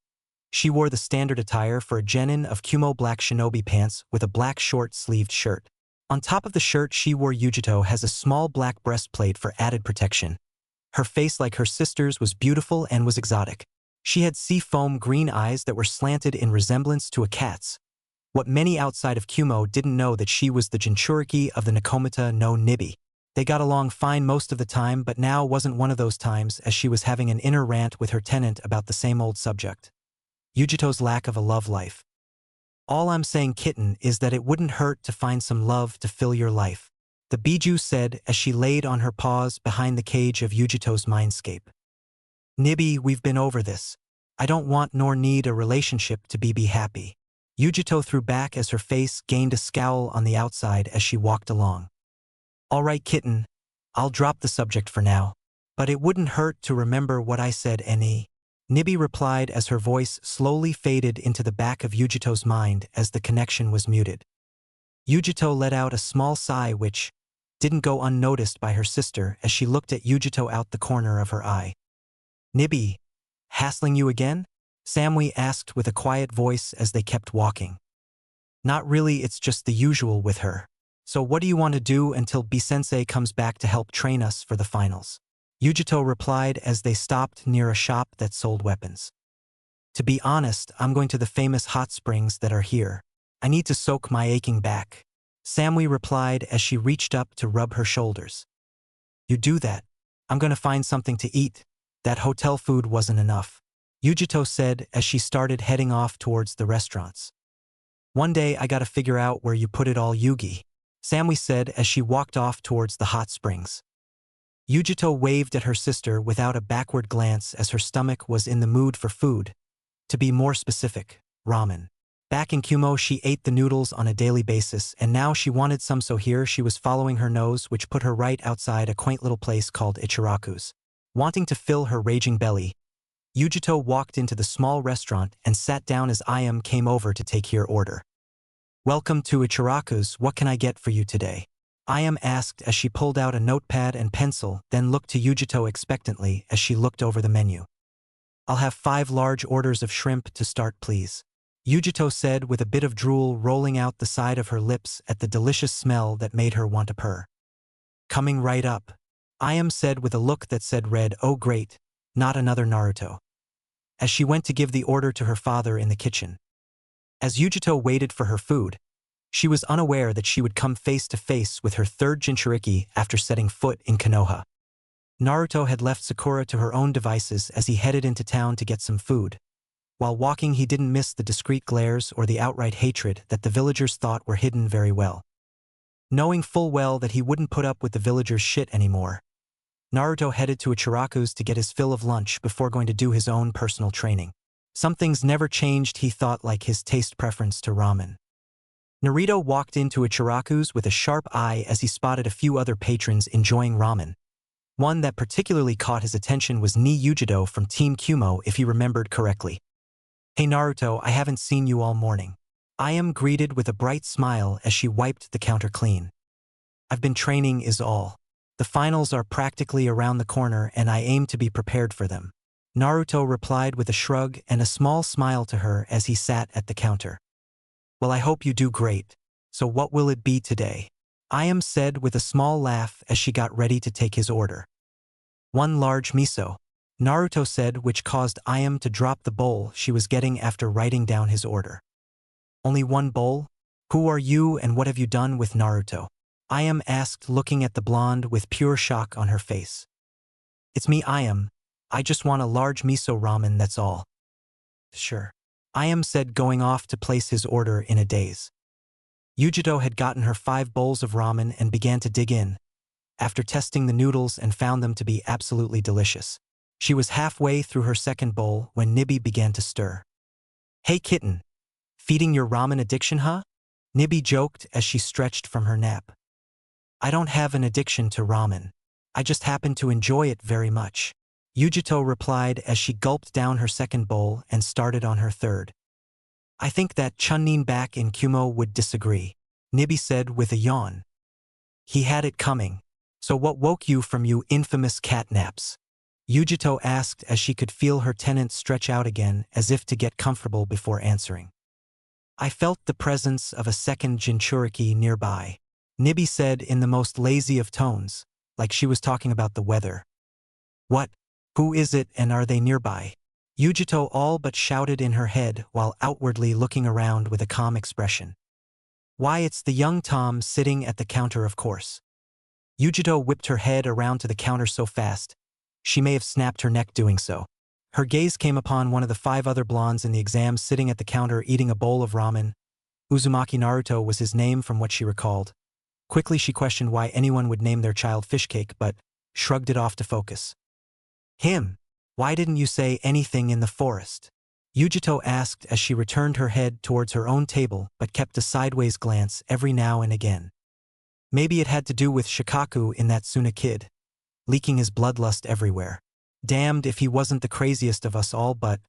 Speaker 1: She wore the standard attire for a genin of Kumo black shinobi pants with a black short-sleeved shirt. On top of the shirt she wore, Yujito has a small black breastplate for added protection. Her face, like her sister's, was beautiful and was exotic. She had sea-foam green eyes that were slanted in resemblance to a cat's. What many outside of Kumo didn't know that she was the Jinchuriki of the Nakomata no Nibi. They got along fine most of the time, but now wasn't one of those times, as she was having an inner rant with her tenant about the same old subject. Yujito's lack of a love life. All I'm saying, kitten, is that it wouldn't hurt to find some love to fill your life, the Biju said as she laid on her paws behind the cage of Yujito's mindscape. Nibi, we've been over this. I don't want nor need a relationship to be happy. Yujito threw back as her face gained a scowl on the outside as she walked along. All right, kitten, I'll drop the subject for now, but it wouldn't hurt to remember what I said, Nibi replied as her voice slowly faded into the back of Yujito's mind as the connection was muted. Yujito let out a small sigh which didn't go unnoticed by her sister as she looked at Yujito out the corner of her eye. Nibi, hassling you again? Samui asked with a quiet voice as they kept walking. Not really, it's just the usual with her. So what do you want to do until B-sensei comes back to help train us for the finals? Yujito replied as they stopped near a shop that sold weapons. To be honest, I'm going to the famous hot springs that are here. I need to soak my aching back. Samui replied as she reached up to rub her shoulders. You do that. I'm going to find something to eat. That hotel food wasn't enough, Yujito said as she started heading off towards the restaurants. One day I gotta figure out where you put it all, Yugi, Samui said as she walked off towards the hot springs. Yujito waved at her sister without a backward glance as her stomach was in the mood for food. To be more specific, ramen. Back in Kumo she ate the noodles on a daily basis and now she wanted some, so here she was following her nose, which put her right outside a quaint little place called Ichiraku's. Wanting to fill her raging belly, Yujito walked into the small restaurant and sat down as Ayam came over to take her order. Welcome to Ichiraku's, what can I get for you today? Ayam asked as she pulled out a notepad and pencil, then looked to Yujito expectantly as she looked over the menu. I'll have 5 large orders of shrimp to start, please, Yujito said with a bit of drool rolling out the side of her lips at the delicious smell that made her want to purr. Coming right up, Ayam said with a look that said red, oh great, not another Naruto, as she went to give the order to her father in the kitchen. As Yujito waited for her food, she was unaware that she would come face to face with her third Jinchuriki after setting foot in Konoha. Naruto had left Sakura to her own devices as he headed into town to get some food. While walking, he didn't miss the discreet glares or the outright hatred that the villagers thought were hidden very well. Knowing full well that he wouldn't put up with the villagers' shit anymore, Naruto headed to Ichiraku's to get his fill of lunch before going to do his own personal training. Some things never changed, he thought, like his taste preference to ramen. Naruto walked into Ichiraku's with a sharp eye as he spotted a few other patrons enjoying ramen. One that particularly caught his attention was Ni Yujito from Team Kumo, if he remembered correctly. Hey Naruto, I haven't seen you all morning. Ayam greeted with a bright smile as she wiped the counter clean. I've been training is all. The finals are practically around the corner and I aim to be prepared for them, Naruto replied with a shrug and a small smile to her as he sat at the counter. Well, I hope you do great. So what will it be today? Ayam said with a small laugh as she got ready to take his order. 1 large miso, Naruto said, which caused Ayam to drop the bowl she was getting after writing down his order. Only 1 bowl? Who are you and what have you done with Naruto? Ayam asked, looking at the blonde with pure shock on her face. It's me, Ayam. I just want a large miso ramen, that's all. Sure. Ayam said, going off to place his order in a daze. Yujito had gotten her 5 bowls of ramen and began to dig in, after testing the noodles and found them to be absolutely delicious. She was halfway through her second bowl when Nibby began to stir. Hey kitten, feeding your ramen addiction, huh? Nibby joked as she stretched from her nap. I don't have an addiction to ramen. I just happen to enjoy it very much. Yujito replied as she gulped down her second bowl and started on her third. I think that Chunin back in Kumo would disagree, Nibby said with a yawn. He had it coming. So what woke you from you infamous cat naps? Yujito asked as she could feel her tenant stretch out again as if to get comfortable before answering. I felt the presence of a second Jinchuriki nearby, Nibby said in the most lazy of tones, like she was talking about the weather. What? Who is it and are they nearby? Yujito all but shouted in her head while outwardly looking around with a calm expression. Why, it's the young Tom sitting at the counter, of course. Yujito whipped her head around to the counter so fast, she may have snapped her neck doing so. Her gaze came upon one of the 5 other blondes in the exam sitting at the counter eating a bowl of ramen. Uzumaki Naruto was his name from what she recalled. Quickly she questioned why anyone would name their child Fishcake, but shrugged it off to focus. Him. Why didn't you say anything in the forest? Yujito asked as she returned her head towards her own table but kept a sideways glance every now and again. Maybe it had to do with Shikaku in that Suna kid, leaking his bloodlust everywhere. Damned if he wasn't the craziest of us all, but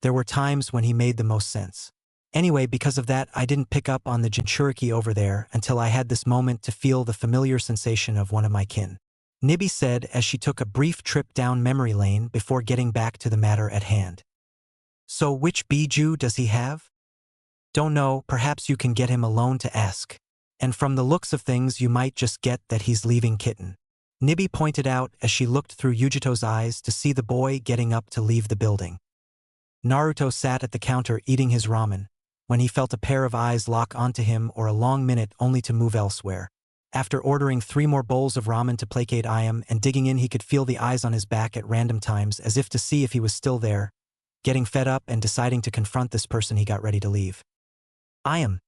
Speaker 1: there were times when he made the most sense. Anyway, because of that, I didn't pick up on the Jinchuriki over there until I had this moment to feel the familiar sensation of one of my kin, Nibby said as she took a brief trip down memory lane before getting back to the matter at hand. So which Biju does he have? Don't know, perhaps you can get him alone to ask. And from the looks of things you might just get that he's leaving kitten, Nibby pointed out as she looked through Yujito's eyes to see the boy getting up to leave the building. Naruto sat at the counter eating his ramen, when he felt a pair of eyes lock onto him or a long minute only to move elsewhere. After ordering 3 more bowls of ramen to placate Ayam and digging in, he could feel the eyes on his back at random times as if to see if he was still there. Getting fed up and deciding to confront this person, he got ready to leave. Ayam,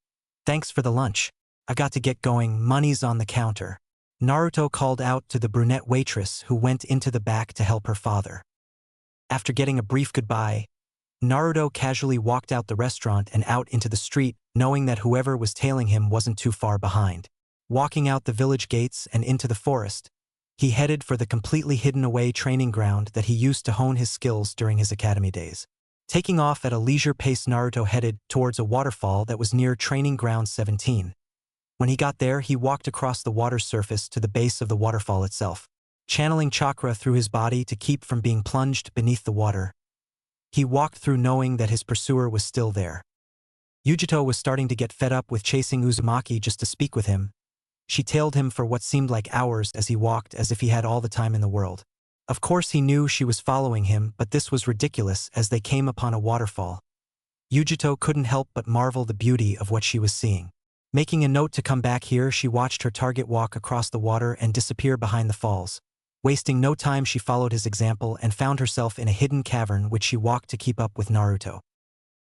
Speaker 1: thanks for the lunch. I got to get going, money's on the counter. Naruto called out to the brunette waitress who went into the back to help her father. After getting a brief goodbye, Naruto casually walked out the restaurant and out into the street, knowing that whoever was tailing him wasn't too far behind. Walking out the village gates and into the forest, he headed for the completely hidden away training ground that he used to hone his skills during his academy days. Taking off at a leisure pace, Naruto headed towards a waterfall that was near Training Ground 17. When he got there, he walked across the water's surface to the base of the waterfall itself, channeling chakra through his body to keep from being plunged beneath the water. He walked through knowing that his pursuer was still there. Yujito was starting to get fed up with chasing Uzumaki just to speak with him. She tailed him for what seemed like hours as he walked, as if he had all the time in the world. Of course he knew she was following him, but this was ridiculous as they came upon a waterfall. Yujito couldn't help but marvel the beauty of what she was seeing. Making a note to come back here, she watched her target walk across the water and disappear behind the falls. Wasting no time, she followed his example and found herself in a hidden cavern which she walked to keep up with Naruto.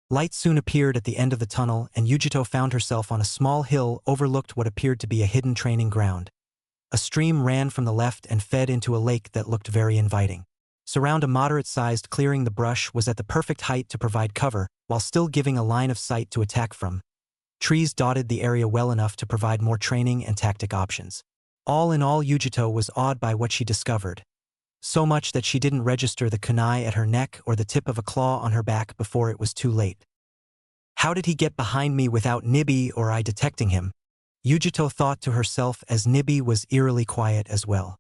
Speaker 1: Light soon appeared at the end of the tunnel and Yujito found herself on a small hill overlooked what appeared to be a hidden training ground. A stream ran from the left and fed into a lake that looked very inviting. Surround a moderate-sized clearing, the brush was at the perfect height to provide cover, while still giving a line of sight to attack from. Trees dotted the area well enough to provide more training and tactic options. All in all, Yujito was awed by what she discovered. So much that she didn't register the kunai at her neck or the tip of a claw on her back before it was too late. How did he get behind me without Nibby or I detecting him? Yujito thought to herself as Nibby was eerily quiet as well.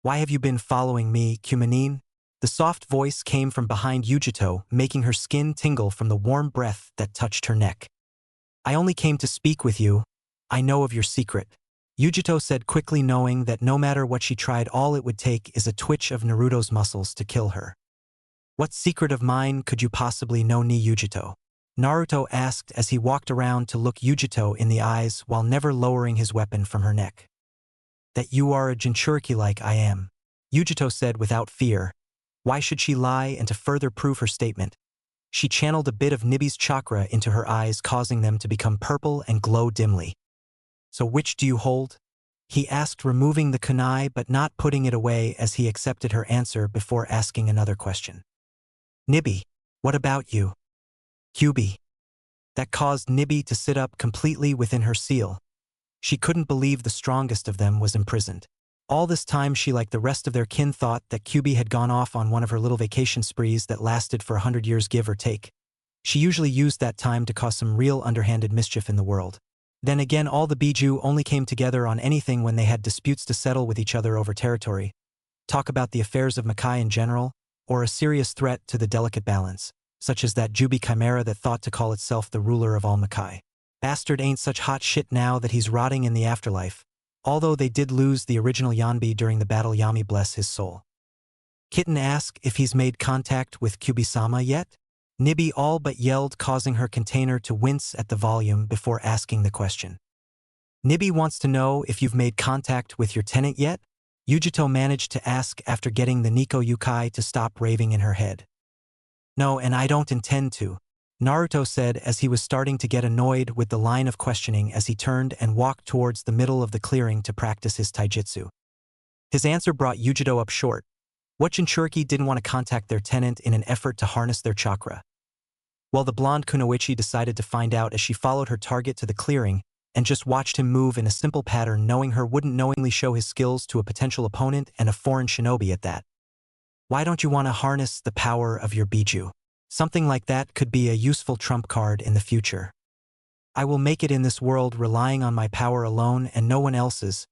Speaker 1: Why have you been following me, Kumanin? The soft voice came from behind Yujito, making her skin tingle from the warm breath that touched her neck. I only came to speak with you. I know of your secret. Yujito said quickly, knowing that no matter what she tried, all it would take is a twitch of Naruto's muscles to kill her. What secret of mine could you possibly know, ni Yujito? Naruto asked as he walked around to look Yujito in the eyes while never lowering his weapon from her neck. That you are a Jinchuriki like I am, Yujito said without fear. Why should she lie? And to further prove her statement, she channeled a bit of Nibi's chakra into her eyes, causing them to become purple and glow dimly. So which do you hold? He asked, removing the kunai but not putting it away as he accepted her answer before asking another question. Nibi, what about you? Kyubi. That caused Nibi to sit up completely within her seal. She couldn't believe the strongest of them was imprisoned. All this time she, like the rest of their kin, thought that Kyubi had gone off on one of her little vacation sprees that lasted for 100 years give or take. She usually used that time to cause some real underhanded mischief in the world. Then again, all the Biju only came together on anything when they had disputes to settle with each other over territory, talk about the affairs of Makai in general, or a serious threat to the delicate balance, such as that Jubi chimera that thought to call itself the ruler of all Makai. Bastard ain't such hot shit now that he's rotting in the afterlife, although they did lose the original Yanbi during the battle. Yami bless his soul. Kitten asked if he's made contact with Kyubi-sama yet? Nibi all but yelled, causing her container to wince at the volume before asking the question. Nibi wants to know if you've made contact with your tenant yet? Yujito managed to ask after getting the Nico Yukai to stop raving in her head. No, and I don't intend to, Naruto said as he was starting to get annoyed with the line of questioning as he turned and walked towards the middle of the clearing to practice his taijutsu. His answer brought Yujito up short. What Jinchuriki didn't want to contact their tenant in an effort to harness their chakra? Well, the blonde Kunoichi decided to find out as she followed her target to the clearing and just watched him move in a simple pattern, knowing her wouldn't knowingly show his skills to a potential opponent and a foreign shinobi at that. Why don't you want to harness the power of your Biju? Something like that could be a useful trump card in the future. I will make it in this world relying on my power alone and no one else's.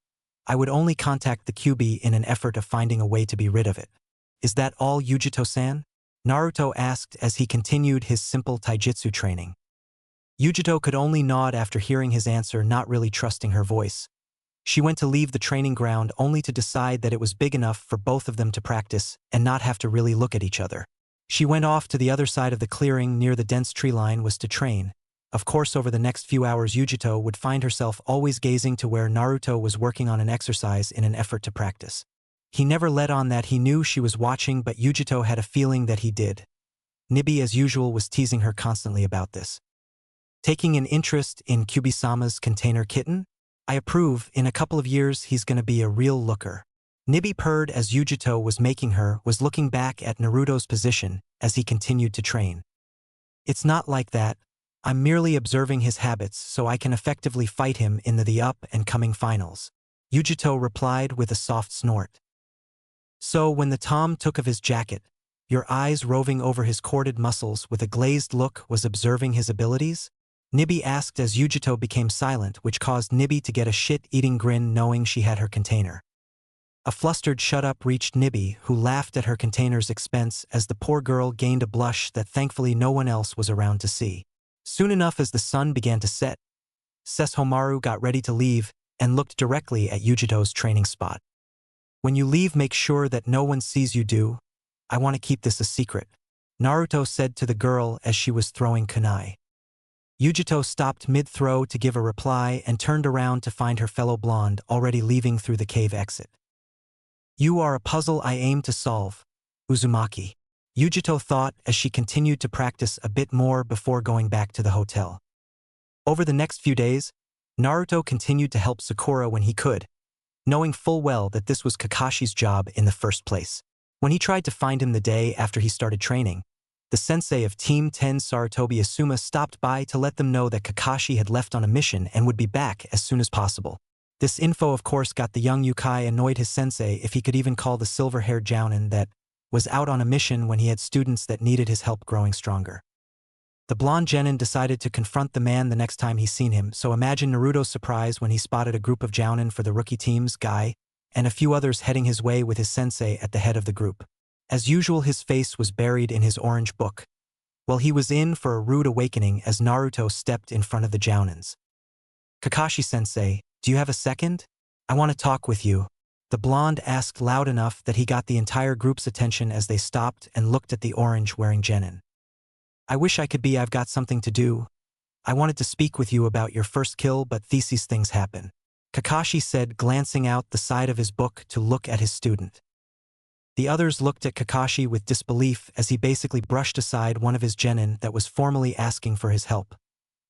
Speaker 1: I would only contact the Kyubi in an effort of finding a way to be rid of it. Is that all, Yujito-san? Naruto asked as he continued his simple taijutsu training. Yujito could only nod after hearing his answer, not really trusting her voice. She went to leave the training ground only to decide that it was big enough for both of them to practice and not have to really look at each other. She went off to the other side of the clearing near the dense tree line was to train. Of course, over the next few hours Yujito would find herself always gazing to where Naruto was working on an exercise in an effort to practice. He never let on that he knew she was watching, but Yujito had a feeling that he did. Nibi, as usual, was teasing her constantly about this. Taking an interest in Kyubi-sama's container kitten? I approve. In a couple of years he's gonna be a real looker. Nibi purred as Yujito was looking back at Naruto's position as he continued to train. It's not like that. I'm merely observing his habits so I can effectively fight him in the up-and-coming finals. Yujito replied with a soft snort. So when the Tom took of his jacket, your eyes roving over his corded muscles with a glazed look was observing his abilities? Nibi asked as Yujito became silent, which caused Nibi to get a shit-eating grin knowing she had her container. A flustered shut up reached Nibi, who laughed at her container's expense as the poor girl gained a blush that thankfully no one else was around to see. Soon enough as the sun began to set, Sesshomaru got ready to leave and looked directly at Yujito's training spot. When you leave, make sure that no one sees you do. I want to keep this a secret, Naruto said to the girl as she was throwing kunai. Yujito stopped mid-throw to give a reply and turned around to find her fellow blonde already leaving through the cave exit. You are a puzzle I aim to solve, Uzumaki, Yujito thought as she continued to practice a bit more before going back to the hotel. Over the next few days, Naruto continued to help Sakura when he could, knowing full well that this was Kakashi's job in the first place. When he tried to find him the day after he started training, the sensei of Team 10 Sarutobi Asuma stopped by to let them know that Kakashi had left on a mission and would be back as soon as possible. This info of course got the young Yukai annoyed his sensei if he could even call the silver-haired Jounin that was out on a mission when he had students that needed his help growing stronger. The blonde genin decided to confront the man the next time he seen him, so imagine Naruto's surprise when he spotted a group of Jounin for the rookie teams, Guy, and a few others heading his way with his sensei at the head of the group. As usual, his face was buried in his orange book. Well, he was in for a rude awakening as Naruto stepped in front of the Jounins. Kakashi-sensei, do you have a second? I want to talk with you, the blonde asked loud enough that he got the entire group's attention as they stopped and looked at the orange-wearing genin. I wish I could be. I've got something to do. I wanted to speak with you about your first kill, but these things happen. Kakashi said, glancing out the side of his book to look at his student. The others looked at Kakashi with disbelief as he basically brushed aside one of his genin that was formally asking for his help.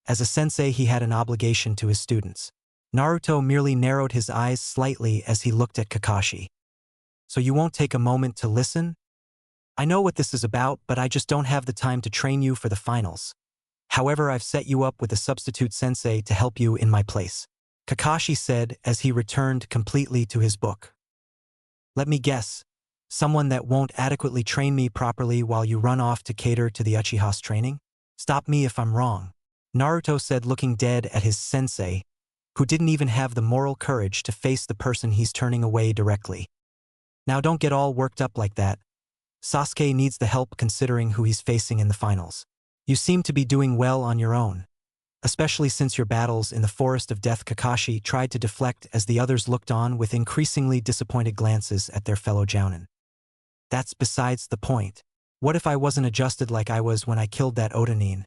Speaker 1: As a sensei, he had an obligation to his students. Naruto merely narrowed his eyes slightly as he looked at Kakashi. So you won't take a moment to listen? I know what this is about, but I just don't have the time to train you for the finals. However, I've set you up with a substitute sensei to help you in my place. Kakashi said as he returned completely to his book. Let me guess. Someone that won't adequately train me properly while you run off to cater to the Uchiha's training? Stop me if I'm wrong. Naruto said, looking dead at his sensei, who didn't even have the moral courage to face the person he's turning away directly. Now don't get all worked up like that. Sasuke needs the help considering who he's facing in the finals. You seem to be doing well on your own. Especially since your battles in the Forest of Death. Kakashi tried to deflect as the others looked on with increasingly disappointed glances at their fellow jounin. That's besides the point. What if I wasn't adjusted like I was when I killed that Odanin?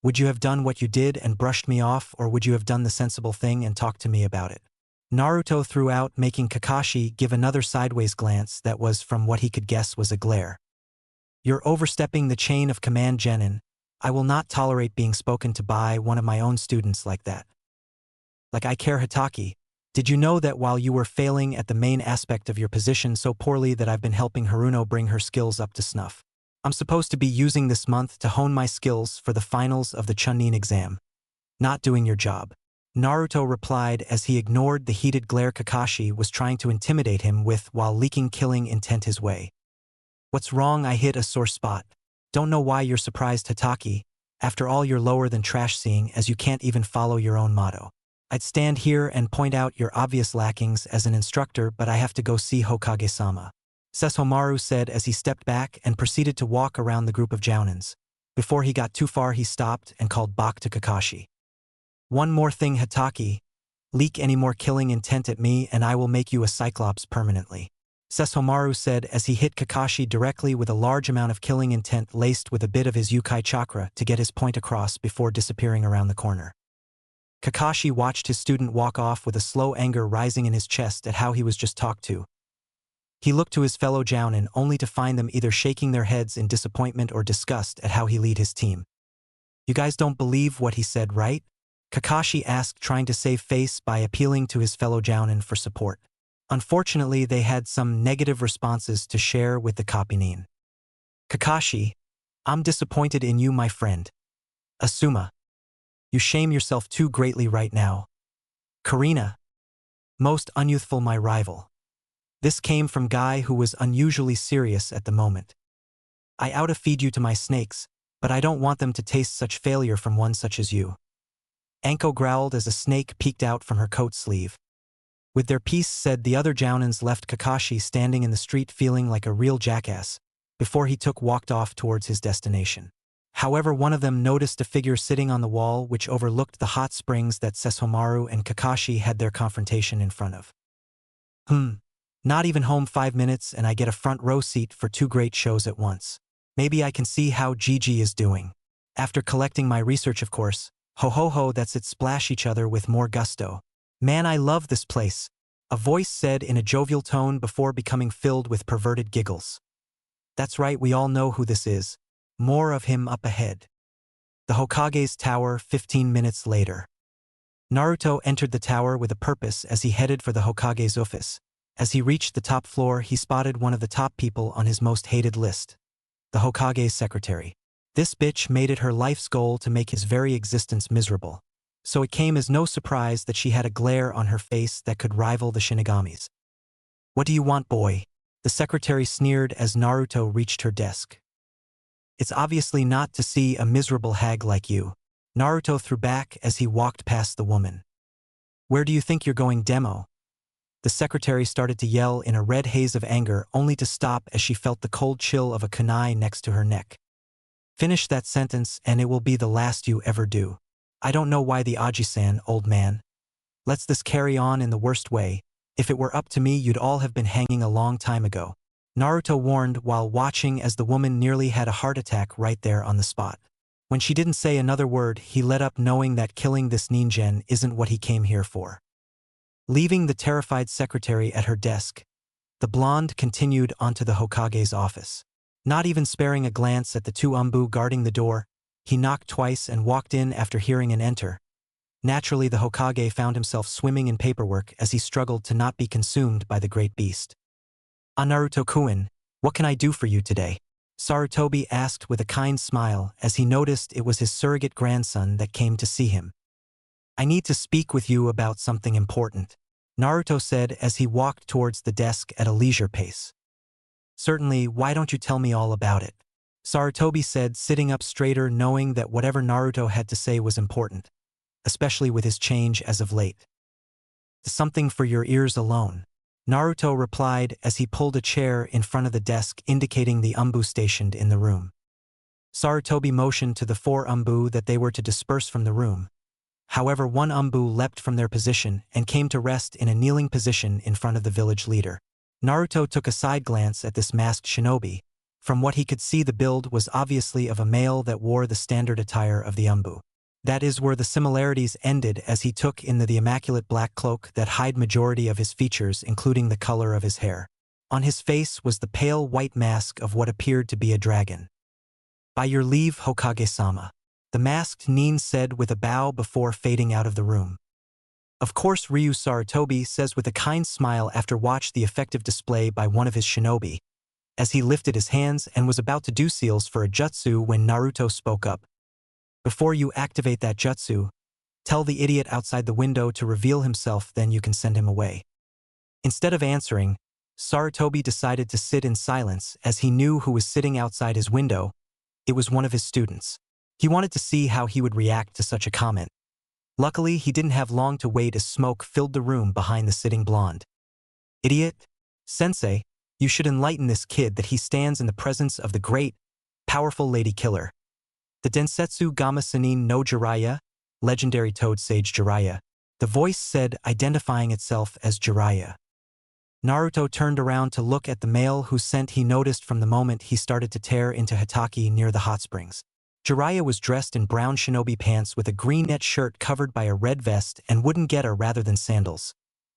Speaker 1: Would you have done what you did and brushed me off, or would you have done the sensible thing and talked to me about it? Naruto threw out, making Kakashi give another sideways glance that was, from what he could guess, was a glare. You're overstepping the chain of command, genin. I will not tolerate being spoken to by one of my own students like that. Like I care. Hitaki, did you know that while you were failing at the main aspect of your position so poorly that I've been helping Haruno bring her skills up to snuff? I'm supposed to be using this month to hone my skills for the finals of the Chunin exam. Not doing your job. Naruto replied as he ignored the heated glare Kakashi was trying to intimidate him with while leaking killing intent his way. What's wrong? I hit a sore spot. Don't know why you're surprised, Hitaki. After all, you're lower than trash, seeing as you can't even follow your own motto. I'd stand here and point out your obvious lackings as an instructor, but I have to go see Hokage-sama. Sesshomaru said as he stepped back and proceeded to walk around the group of jounins. Before he got too far, he stopped and called back to Kakashi. One more thing, Hitaki. Leak any more killing intent at me and I will make you a Cyclops permanently. Sesshomaru said as he hit Kakashi directly with a large amount of killing intent laced with a bit of his Yukai chakra to get his point across before disappearing around the corner. Kakashi watched his student walk off with a slow anger rising in his chest at how he was just talked to. He looked to his fellow jounin only to find them either shaking their heads in disappointment or disgust at how he led his team. You guys don't believe what he said, right? Kakashi asked, trying to save face by appealing to his fellow jounin for support. Unfortunately, they had some negative responses to share with the Kopinin. Kakashi, I'm disappointed in you, my friend. Asuma. You shame yourself too greatly right now. Karina. Most unyouthful, my rival. This came from guy who was unusually serious at the moment. I out-feed you to my snakes, but I don't want them to taste such failure from one such as you. Anko growled as a snake peeked out from her coat sleeve. With their peace said, the other jounins left Kakashi standing in the street feeling like a real jackass, before he walked off towards his destination. However, one of them noticed a figure sitting on the wall which overlooked the hot springs that Sesshomaru and Kakashi had their confrontation in front of. Not even home 5 minutes and I get a front row seat for 2 great shows at once. Maybe I can see how Gigi is doing. After collecting my research, of course. Ho ho ho, that's it, splash each other with more gusto. Man, I love this place. A voice said in a jovial tone before becoming filled with perverted giggles. That's right, we all know who this is. More of him up ahead. The Hokage's tower 15 minutes later. Naruto entered the tower with a purpose as he headed for the Hokage's office. As he reached the top floor, he spotted one of the top people on his most hated list. The Hokage's secretary. This bitch made it her life's goal to make his very existence miserable. So it came as no surprise that she had a glare on her face that could rival the Shinigami's. What do you want, boy? The secretary sneered as Naruto reached her desk. It's obviously not to see a miserable hag like you. Naruto threw back as he walked past the woman. Where do you think you're going, demo? The secretary started to yell in a red haze of anger only to stop as she felt the cold chill of a kunai next to her neck. Finish that sentence and it will be the last you ever do. I don't know why the Aji-san, old man. Let's this carry on in the worst way. If it were up to me, you'd all have been hanging a long time ago. Naruto warned while watching as the woman nearly had a heart attack right there on the spot. When she didn't say another word, he let up, knowing that killing this ninjen isn't what he came here for. Leaving the terrified secretary at her desk, the blonde continued onto the Hokage's office. Not even sparing a glance at the two umbu guarding the door, he knocked twice and walked in after hearing an enter. Naturally, the Hokage found himself swimming in paperwork as he struggled to not be consumed by the great beast. Naruto-kun, what can I do for you today? Sarutobi asked with a kind smile as he noticed it was his surrogate grandson that came to see him. I need to speak with you about something important, Naruto said as he walked towards the desk at a leisure pace. Certainly, why don't you tell me all about it? Sarutobi said, sitting up straighter, knowing that whatever Naruto had to say was important, especially with his change as of late. Something for your ears alone, Naruto replied as he pulled a chair in front of the desk, indicating the umbu stationed in the room. Sarutobi motioned to the 4 umbu that they were to disperse from the room. However, one umbu leapt from their position and came to rest in a kneeling position in front of the village leader. Naruto took a side glance at this masked shinobi. From what he could see, the build was obviously of a male that wore the standard attire of the umbu. That is where the similarities ended, as he took in the immaculate black cloak that hid majority of his features, including the color of his hair. On his face was the pale white mask of what appeared to be a dragon. By your leave, Hokage-sama, the masked nin said with a bow before fading out of the room. Of course, Ryu, Sarutobi says with a kind smile after watched the effective display by one of his shinobi, as he lifted his hands and was about to do seals for a jutsu when Naruto spoke up. Before you activate that jutsu, tell the idiot outside the window to reveal himself, then you can send him away. Instead of answering, Sarutobi decided to sit in silence as he knew who was sitting outside his window. It was one of his students. He wanted to see how he would react to such a comment. Luckily, he didn't have long to wait as smoke filled the room behind the sitting blonde. Idiot? Sensei, you should enlighten this kid that he stands in the presence of the great, powerful lady killer. The Densetsu Gama Sannin no Jiraiya, legendary Toad Sage Jiraiya, the voice said, identifying itself as Jiraiya. Naruto turned around to look at the male whose scent he noticed from the moment he started to tear into Hitaki near the hot springs. Jiraiya was dressed in brown shinobi pants with a green net shirt covered by a red vest and wooden geta rather than sandals.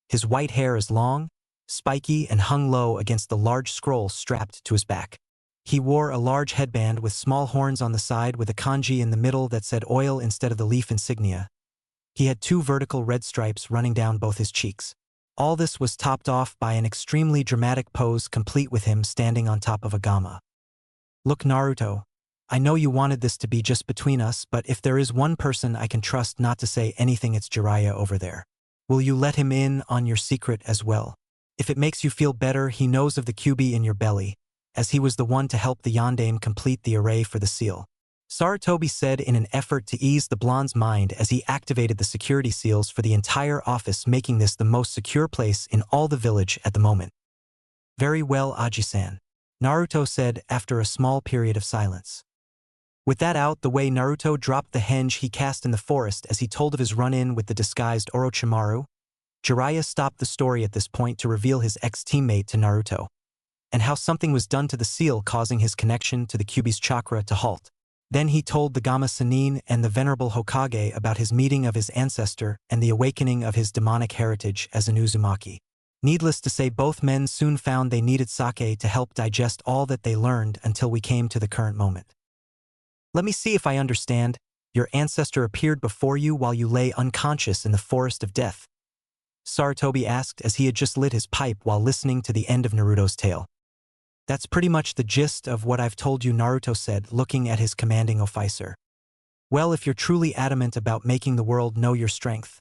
Speaker 1: His white hair is long, spiky, and hung low against the large scroll strapped to his back. He wore a large headband with small horns on the side with a kanji in the middle that said oil instead of the leaf insignia. He had 2 vertical red stripes running down both his cheeks. All this was topped off by an extremely dramatic pose complete with him standing on top of a gama. Look, Naruto, I know you wanted this to be just between us, but if there is one person I can trust not to say anything, it's Jiraiya over there. Will you let him in on your secret as well? If it makes you feel better, he knows of the QB in your belly, as he was the one to help the yondaime complete the array for the seal. Sarutobi said in an effort to ease the blonde's mind as he activated the security seals for the entire office, making this the most secure place in all the village at the moment. Very well, Aji-san, Naruto said after a small period of silence. With that out the way, Naruto dropped the henge he cast in the forest as he told of his run-in with the disguised Orochimaru. Jiraiya stopped the story at this point to reveal his ex-teammate to Naruto, and how something was done to the seal causing his connection to the Kyuubi's chakra to halt. Then he told the Gama Sannin and the venerable Hokage about his meeting of his ancestor and the awakening of his demonic heritage as an Uzumaki. Needless to say, both men soon found they needed sake to help digest all that they learned until we came to the current moment. Let me see if I understand. Your ancestor appeared before you while you lay unconscious in the forest of death? Sarutobi asked as he had just lit his pipe while listening to the end of Naruto's tale. That's pretty much the gist of what I've told you, Naruto said, looking at his commanding officer. Well, if you're truly adamant about making the world know your strength,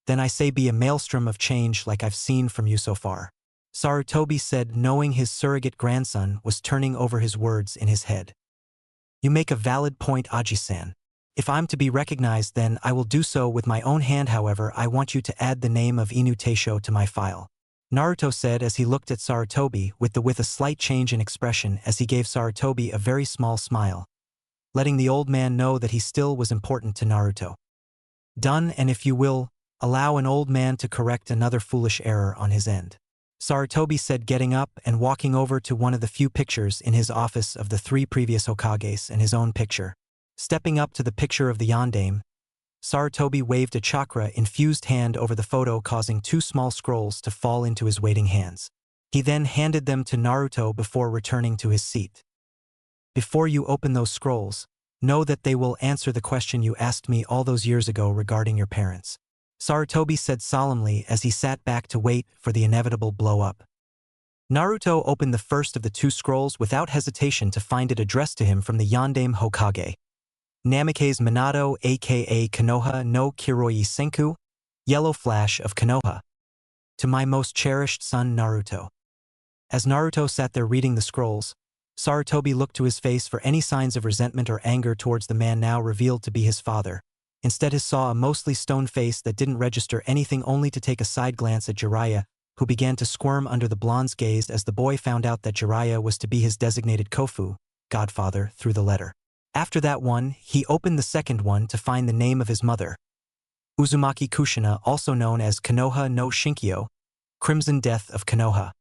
Speaker 1: then I say be a maelstrom of change like I've seen from you so far, Sarutobi said, knowing his surrogate grandson was turning over his words in his head. You make a valid point, Aji-san. If I'm to be recognized, then I will do so with my own hand. However, I want you to add the name of Inu Teisho to my file, Naruto said as he looked at Sarutobi with a slight change in expression as he gave Sarutobi a very small smile, letting the old man know that he still was important to Naruto. Done, and if you will, allow an old man to correct another foolish error on his end, Sarutobi said, getting up and walking over to one of the few pictures in his office of the 3 previous Hokages and his own picture. Stepping up to the picture of the yondaime, Sarutobi waved a chakra-infused hand over the photo, causing 2 small scrolls to fall into his waiting hands. He then handed them to Naruto before returning to his seat. Before you open those scrolls, know that they will answer the question you asked me all those years ago regarding your parents. Sarutobi said solemnly as he sat back to wait for the inevitable blow-up. Naruto opened the first of the 2 scrolls without hesitation to find it addressed to him from the yondaime Hokage. Namikaze Minato, aka Konoha no Kiroi Senku, Yellow Flash of Konoha. To my most cherished son Naruto. As Naruto sat there reading the scrolls, Sarutobi looked to his face for any signs of resentment or anger towards the man now revealed to be his father. Instead he saw a mostly stone face that didn't register anything, only to take a side glance at Jiraiya, who began to squirm under the blonde's gaze as the boy found out that Jiraiya was to be his designated Kofu, godfather, through the letter. After that one, he opened the second one to find the name of his mother, Uzumaki Kushina, also known as Konoha no Shinkyo, Crimson Death of Konoha.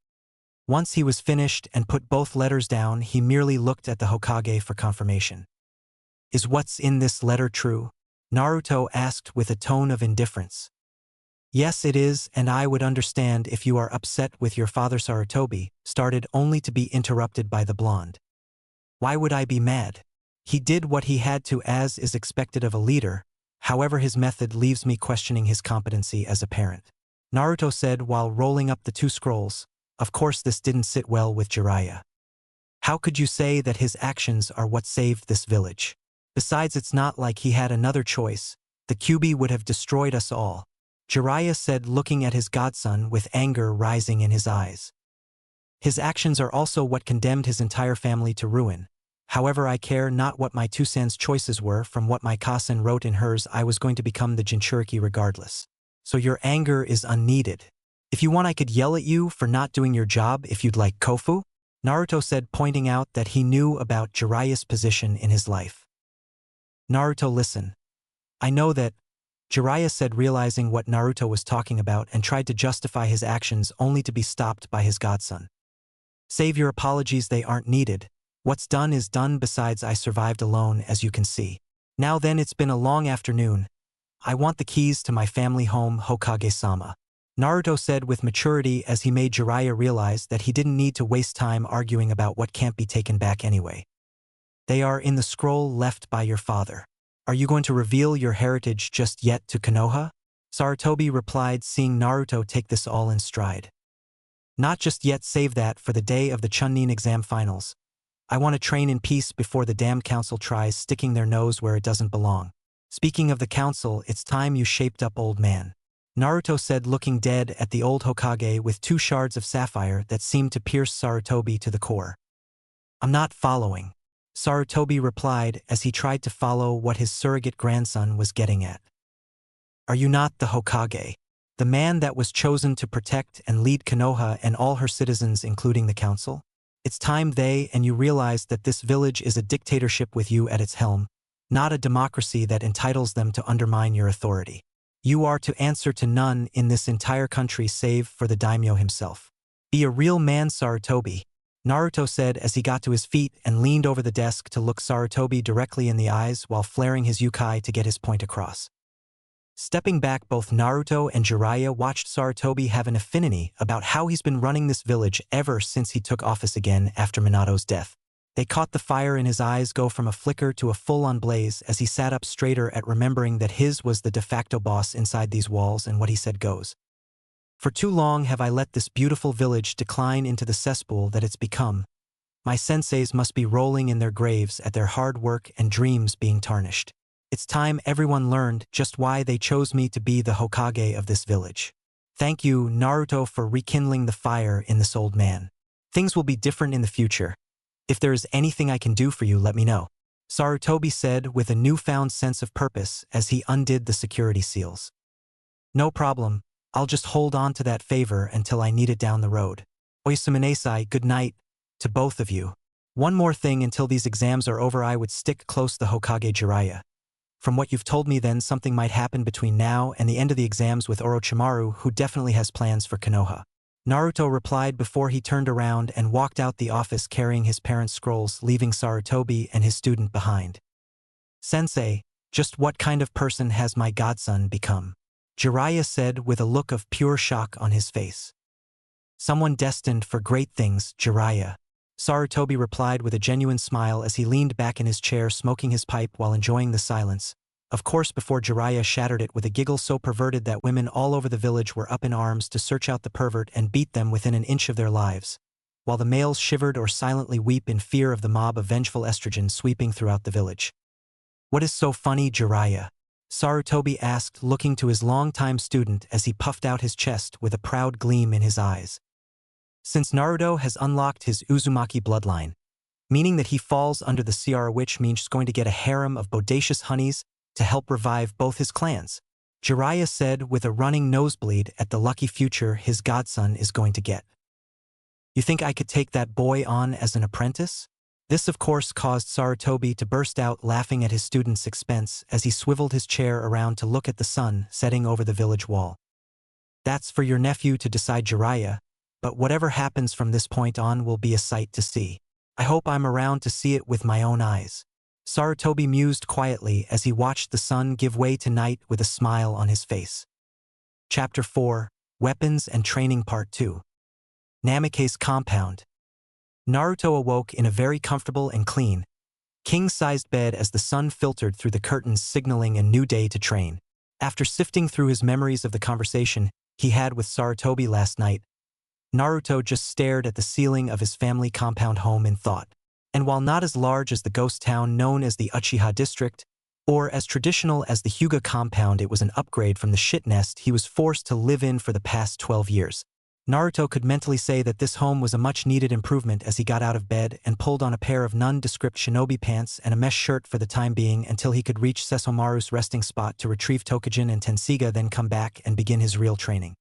Speaker 1: Once he was finished and put both letters down, he merely looked at the Hokage for confirmation. Is what's in this letter true? Naruto asked with a tone of indifference. Yes, it is, and I would understand if you are upset with your father. Sarutobi started, only to be interrupted by the blonde. Why would I be mad? He did what he had to, as is expected of a leader. However, his method leaves me questioning his competency as a parent. Naruto said while rolling up the 2 scrolls. Of course this didn't sit well with Jiraiya. How could you say that his actions are what saved this village? Besides, it's not like he had another choice. The Kyuubi would have destroyed us all. Jiraiya said, looking at his godson with anger rising in his eyes. His actions are also what condemned his entire family to ruin. However, I care not what my 2 sans choices were. From what my cousin wrote in hers, I was going to become the Jinchuriki regardless. So your anger is unneeded. If you want, I could yell at you for not doing your job if you'd like, Kofu, Naruto said, pointing out that he knew about Jiraiya's position in his life. Naruto, listen. I know that, Jiraiya said, realizing what Naruto was talking about, and tried to justify his actions only to be stopped by his godson. Save your apologies, they aren't needed. What's done is done. Besides, I survived alone, as you can see. Now then, it's been a long afternoon. I want the keys to my family home, Hokage-sama, Naruto said with maturity as he made Jiraiya realize that he didn't need to waste time arguing about what can't be taken back anyway. They are in the scroll left by your father. Are you going to reveal your heritage just yet to Konoha? Sarutobi replied, seeing Naruto take this all in stride. Not just yet, save that for the day of the Chunin exam finals. I want to train in peace before the damn council tries sticking their nose where it doesn't belong. Speaking of the council, it's time you shaped up, old man, Naruto said, looking dead at the old Hokage with 2 shards of sapphire that seemed to pierce Sarutobi to the core. I'm not following, Sarutobi replied as he tried to follow what his surrogate grandson was getting at. Are you not the Hokage? The man that was chosen to protect and lead Konoha and all her citizens, including the council? It's time you realized that this village is a dictatorship with you at its helm, not a democracy that entitles them to undermine your authority. You are to answer to none in this entire country save for the daimyo himself. Be a real man, Sarutobi, Naruto said as he got to his feet and leaned over the desk to look Sarutobi directly in the eyes while flaring his yukai to get his point across. Stepping back, both Naruto and Jiraiya watched Sarutobi have an affinity about how he's been running this village ever since he took office again after Minato's death. They caught the fire in his eyes go from a flicker to a full-on blaze as he sat up straighter at remembering that his was the de facto boss inside these walls, and what he said goes. For too long have I let this beautiful village decline into the cesspool that it's become. My senseis must be rolling in their graves at their hard work and dreams being tarnished. It's time everyone learned just why they chose me to be the Hokage of this village. Thank you, Naruto, for rekindling the fire in this old man. Things will be different in the future. If there is anything I can do for you, let me know, Sarutobi said with a newfound sense of purpose as he undid the security seals. No problem, I'll just hold on to that favor until I need it down the road. Oyasuminesai, good night to both of you. One more thing, until these exams are over, I would stick close to Hokage Jiraiya. From what you've told me, then something might happen between now and the end of the exams with Orochimaru, who definitely has plans for Konoha, Naruto replied before he turned around and walked out the office carrying his parents' scrolls, leaving Sarutobi and his student behind. Sensei, just what kind of person has my godson become? Jiraiya said with a look of pure shock on his face. Someone destined for great things, Jiraiya. Sarutobi replied with a genuine smile as he leaned back in his chair smoking his pipe while enjoying the silence. Of course, before Jiraiya shattered it with a giggle so perverted that women all over the village were up in arms to search out the pervert and beat them within an inch of their lives, while the males shivered or silently weep in fear of the mob of vengeful estrogen sweeping throughout the village. What is so funny, Jiraiya? Sarutobi asked, looking to his longtime student as he puffed out his chest with a proud gleam in his eyes. Since Naruto has unlocked his Uzumaki bloodline, meaning that he falls under the Ciara witch means going to get a harem of bodacious honeys to help revive both his clans, Jiraiya said with a running nosebleed at the lucky future his godson is going to get. You think I could take that boy on as an apprentice? This of course caused Sarutobi to burst out laughing at his student's expense as he swiveled his chair around to look at the sun setting over the village wall. That's for your nephew to decide, Jiraiya, but whatever happens from this point on will be a sight to see. I hope I'm around to see it with my own eyes. Sarutobi mused quietly as he watched the sun give way to night with a smile on his face. Chapter 4, Weapons and Training Part 2. Namikaze Compound. Naruto awoke in a very comfortable and clean, king-sized bed as the sun filtered through the curtains signaling a new day to train. After sifting through his memories of the conversation he had with Sarutobi last night, Naruto just stared at the ceiling of his family compound home in thought. And while not as large as the ghost town known as the Uchiha district, or as traditional as the Hyuga compound, it was an upgrade from the shit nest he was forced to live in for the past 12 years. Naruto could mentally say that this home was a much-needed improvement as he got out of bed and pulled on a pair of nondescript shinobi pants and a mesh shirt for the time being until he could reach Sesomaru's resting spot to retrieve Tokujin and Tenseiga, then come back and begin his real training.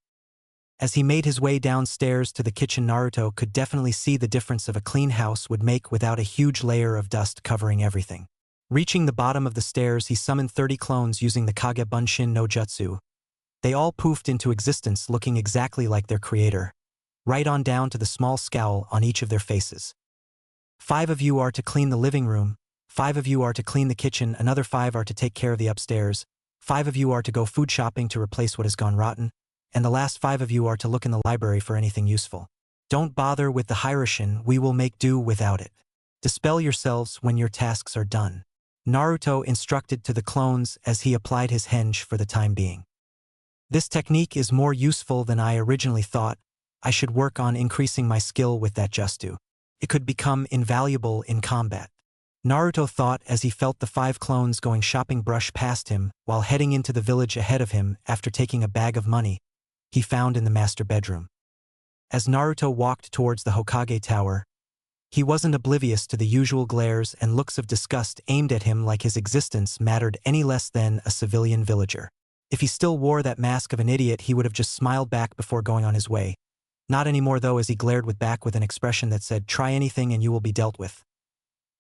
Speaker 1: As he made his way downstairs to the kitchen, Naruto could definitely see the difference of a clean house would make without a huge layer of dust covering everything. Reaching the bottom of the stairs, he summoned 30 clones using the Kage Bunshin no Jutsu. They all poofed into existence looking exactly like their creator, right on down to the small scowl on each of their faces. 5 of you are to clean the living room, 5 of you are to clean the kitchen, another 5 are to take care of the upstairs, 5 of you are to go food shopping to replace what has gone rotten, and the last 5 of you are to look in the library for anything useful. Don't bother with the Hiroshin, we will make do without it. Dispel yourselves when your tasks are done. Naruto instructed to the clones as he applied his henge for the time being. This technique is more useful than I originally thought. I should work on increasing my skill with that jutsu. It could become invaluable in combat. Naruto thought as he felt the 5 clones going shopping brush past him while heading into the village ahead of him after taking a bag of money he found in the master bedroom. As Naruto walked towards the Hokage tower, he wasn't oblivious to the usual glares and looks of disgust aimed at him, like his existence mattered any less than a civilian villager. If he still wore that mask of an idiot, he would have just smiled back before going on his way. Not anymore though, as he glared back with an expression that said, "Try anything and you will be dealt with."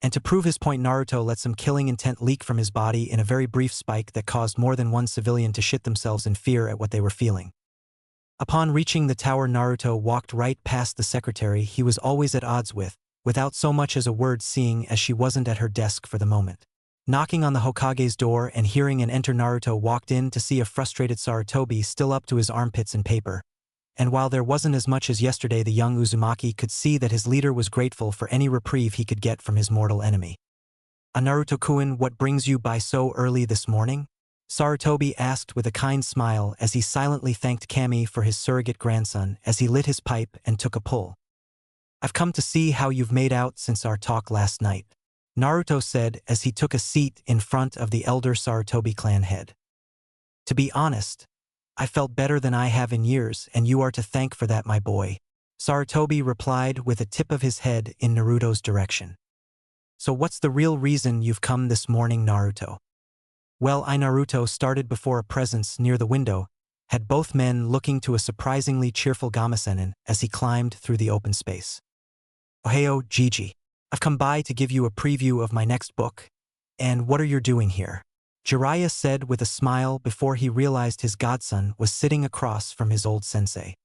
Speaker 1: And to prove his point, Naruto let some killing intent leak from his body in a very brief spike that caused more than one civilian to shit themselves in fear at what they were feeling. Upon reaching the tower, Naruto walked right past the secretary he was always at odds with, without so much as a word, seeing as she wasn't at her desk for the moment. Knocking on the Hokage's door and hearing an enter, Naruto walked in to see a frustrated Sarutobi still up to his armpits in paper. And while there wasn't as much as yesterday, the young Uzumaki could see that his leader was grateful for any reprieve he could get from his mortal enemy. Naruto-kun, what brings you by so early this morning? Sarutobi asked with a kind smile as he silently thanked Kami for his surrogate grandson as he lit his pipe and took a pull. I've come to see how you've made out since our talk last night, Naruto said as he took a seat in front of the elder Sarutobi clan head. To be honest, I felt better than I have in years, and you are to thank for that, my boy, Sarutobi replied with a tip of his head in Naruto's direction. So what's the real reason you've come this morning, Naruto? Well, Naruto started before a presence near the window, had both men looking to a surprisingly cheerful Gamasenin as he climbed through the open space. Ohio, Gigi. I've come by to give you a preview of my next book. And what are you doing here? Jiraiya said with a smile before he realized his godson was sitting across from his old sensei.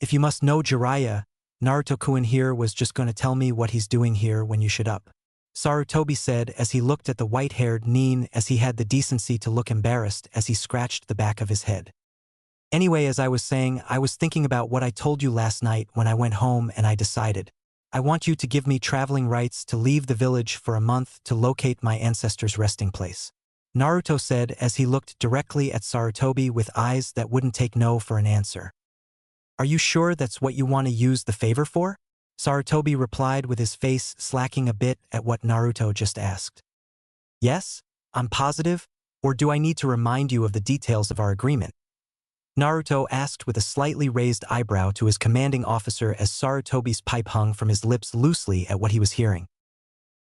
Speaker 1: If you must know, Jiraiya, Naruto-kun here was just going to tell me what he's doing here when you should up. Sarutobi said as he looked at the white-haired Nin as he had the decency to look embarrassed as he scratched the back of his head. Anyway, as I was saying, I was thinking about what I told you last night when I went home and I decided. I want you to give me traveling rights to leave the village for a month to locate my ancestors' resting place. Naruto said as he looked directly at Sarutobi with eyes that wouldn't take no for an answer. Are you sure that's what you want to use the favor for? Sarutobi replied with his face slacking a bit at what Naruto just asked. Yes, I'm positive, or do I need to remind you of the details of our agreement? Naruto asked with a slightly raised eyebrow to his commanding officer as Sarutobi's pipe hung from his lips loosely at what he was hearing.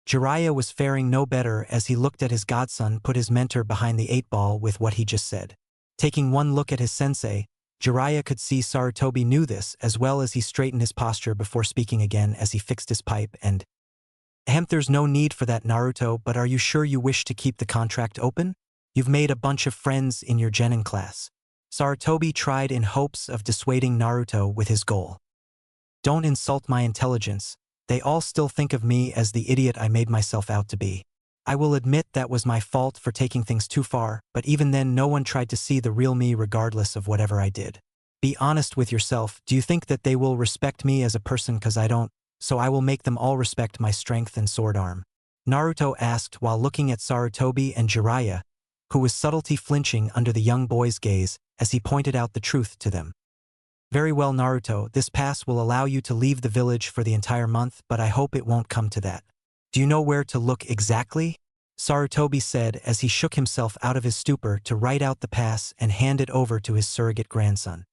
Speaker 1: Jiraiya was faring no better as he looked at his godson put his mentor behind the 8-ball with what he just said. Taking one look at his sensei, Jiraiya could see Sarutobi knew this as well as he straightened his posture before speaking again as he fixed his pipe and, there's no need for that, Naruto, but are you sure you wish to keep the contract open? You've made a bunch of friends in your genin class. Sarutobi tried in hopes of dissuading Naruto with his goal. Don't insult my intelligence. They all still think of me as the idiot I made myself out to be. I will admit that was my fault for taking things too far, but even then no one tried to see the real me regardless of whatever I did. Be honest with yourself, do you think that they will respect me as a person cause I don't? So I will make them all respect my strength and sword arm. Naruto asked while looking at Sarutobi and Jiraiya, who was subtly flinching under the young boy's gaze as he pointed out the truth to them. Very well, Naruto, this pass will allow you to leave the village for the entire month, but I hope it won't come to that. Do you know where to look exactly? Sarutobi said as he shook himself out of his stupor to write out the pass and hand it over to his surrogate grandson.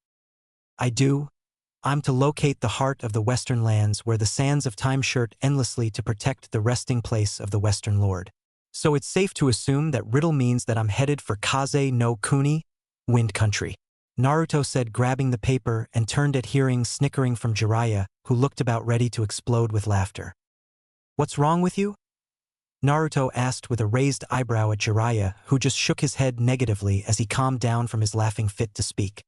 Speaker 1: I do. I'm to locate the heart of the Western lands where the sands of time shirt endlessly to protect the resting place of the Western Lord. So it's safe to assume that riddle means that I'm headed for Kaze no Kuni, Wind Country. Naruto said, grabbing the paper and turned at hearing snickering from Jiraiya, who looked about ready to explode with laughter. What's wrong with you? Naruto asked with a raised eyebrow at Jiraiya, who just shook his head negatively as he calmed down from his laughing fit to speak.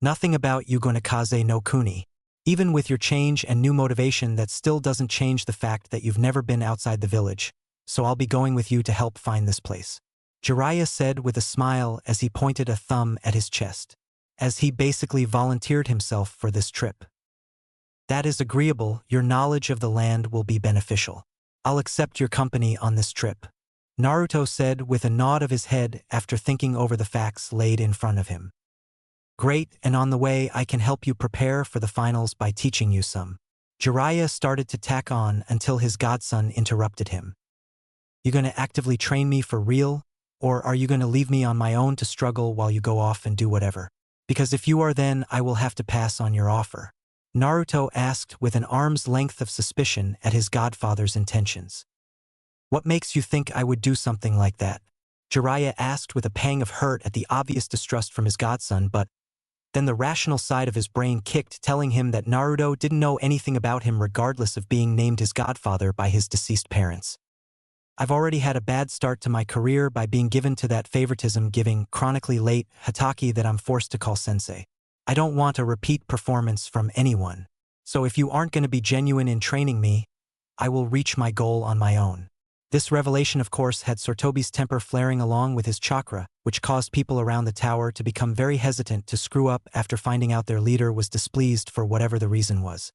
Speaker 1: Nothing about you gonna Kaze no Kuni. Even with your change and new motivation, that still doesn't change the fact that you've never been outside the village, so I'll be going with you to help find this place. Jiraiya said with a smile as he pointed a thumb at his chest, as he basically volunteered himself for this trip. That is agreeable, your knowledge of the land will be beneficial. I'll accept your company on this trip. Naruto said with a nod of his head after thinking over the facts laid in front of him. Great, and on the way I can help you prepare for the finals by teaching you some. Jiraiya started to tack on until his godson interrupted him. You gonna actively train me for real, or are you gonna leave me on my own to struggle while you go off and do whatever? Because if you are, then I will have to pass on your offer. Naruto asked with an arm's length of suspicion at his godfather's intentions. What makes you think I would do something like that? Jiraiya asked with a pang of hurt at the obvious distrust from his godson, but then the rational side of his brain kicked, telling him that Naruto didn't know anything about him regardless of being named his godfather by his deceased parents. I've already had a bad start to my career by being given to that favoritism-giving, chronically late Hatake that I'm forced to call sensei. I don't want a repeat performance from anyone. So if you aren't going to be genuine in training me, I will reach my goal on my own. This revelation, of course, had Sarutobi's temper flaring along with his chakra, which caused people around the tower to become very hesitant to screw up after finding out their leader was displeased for whatever the reason was.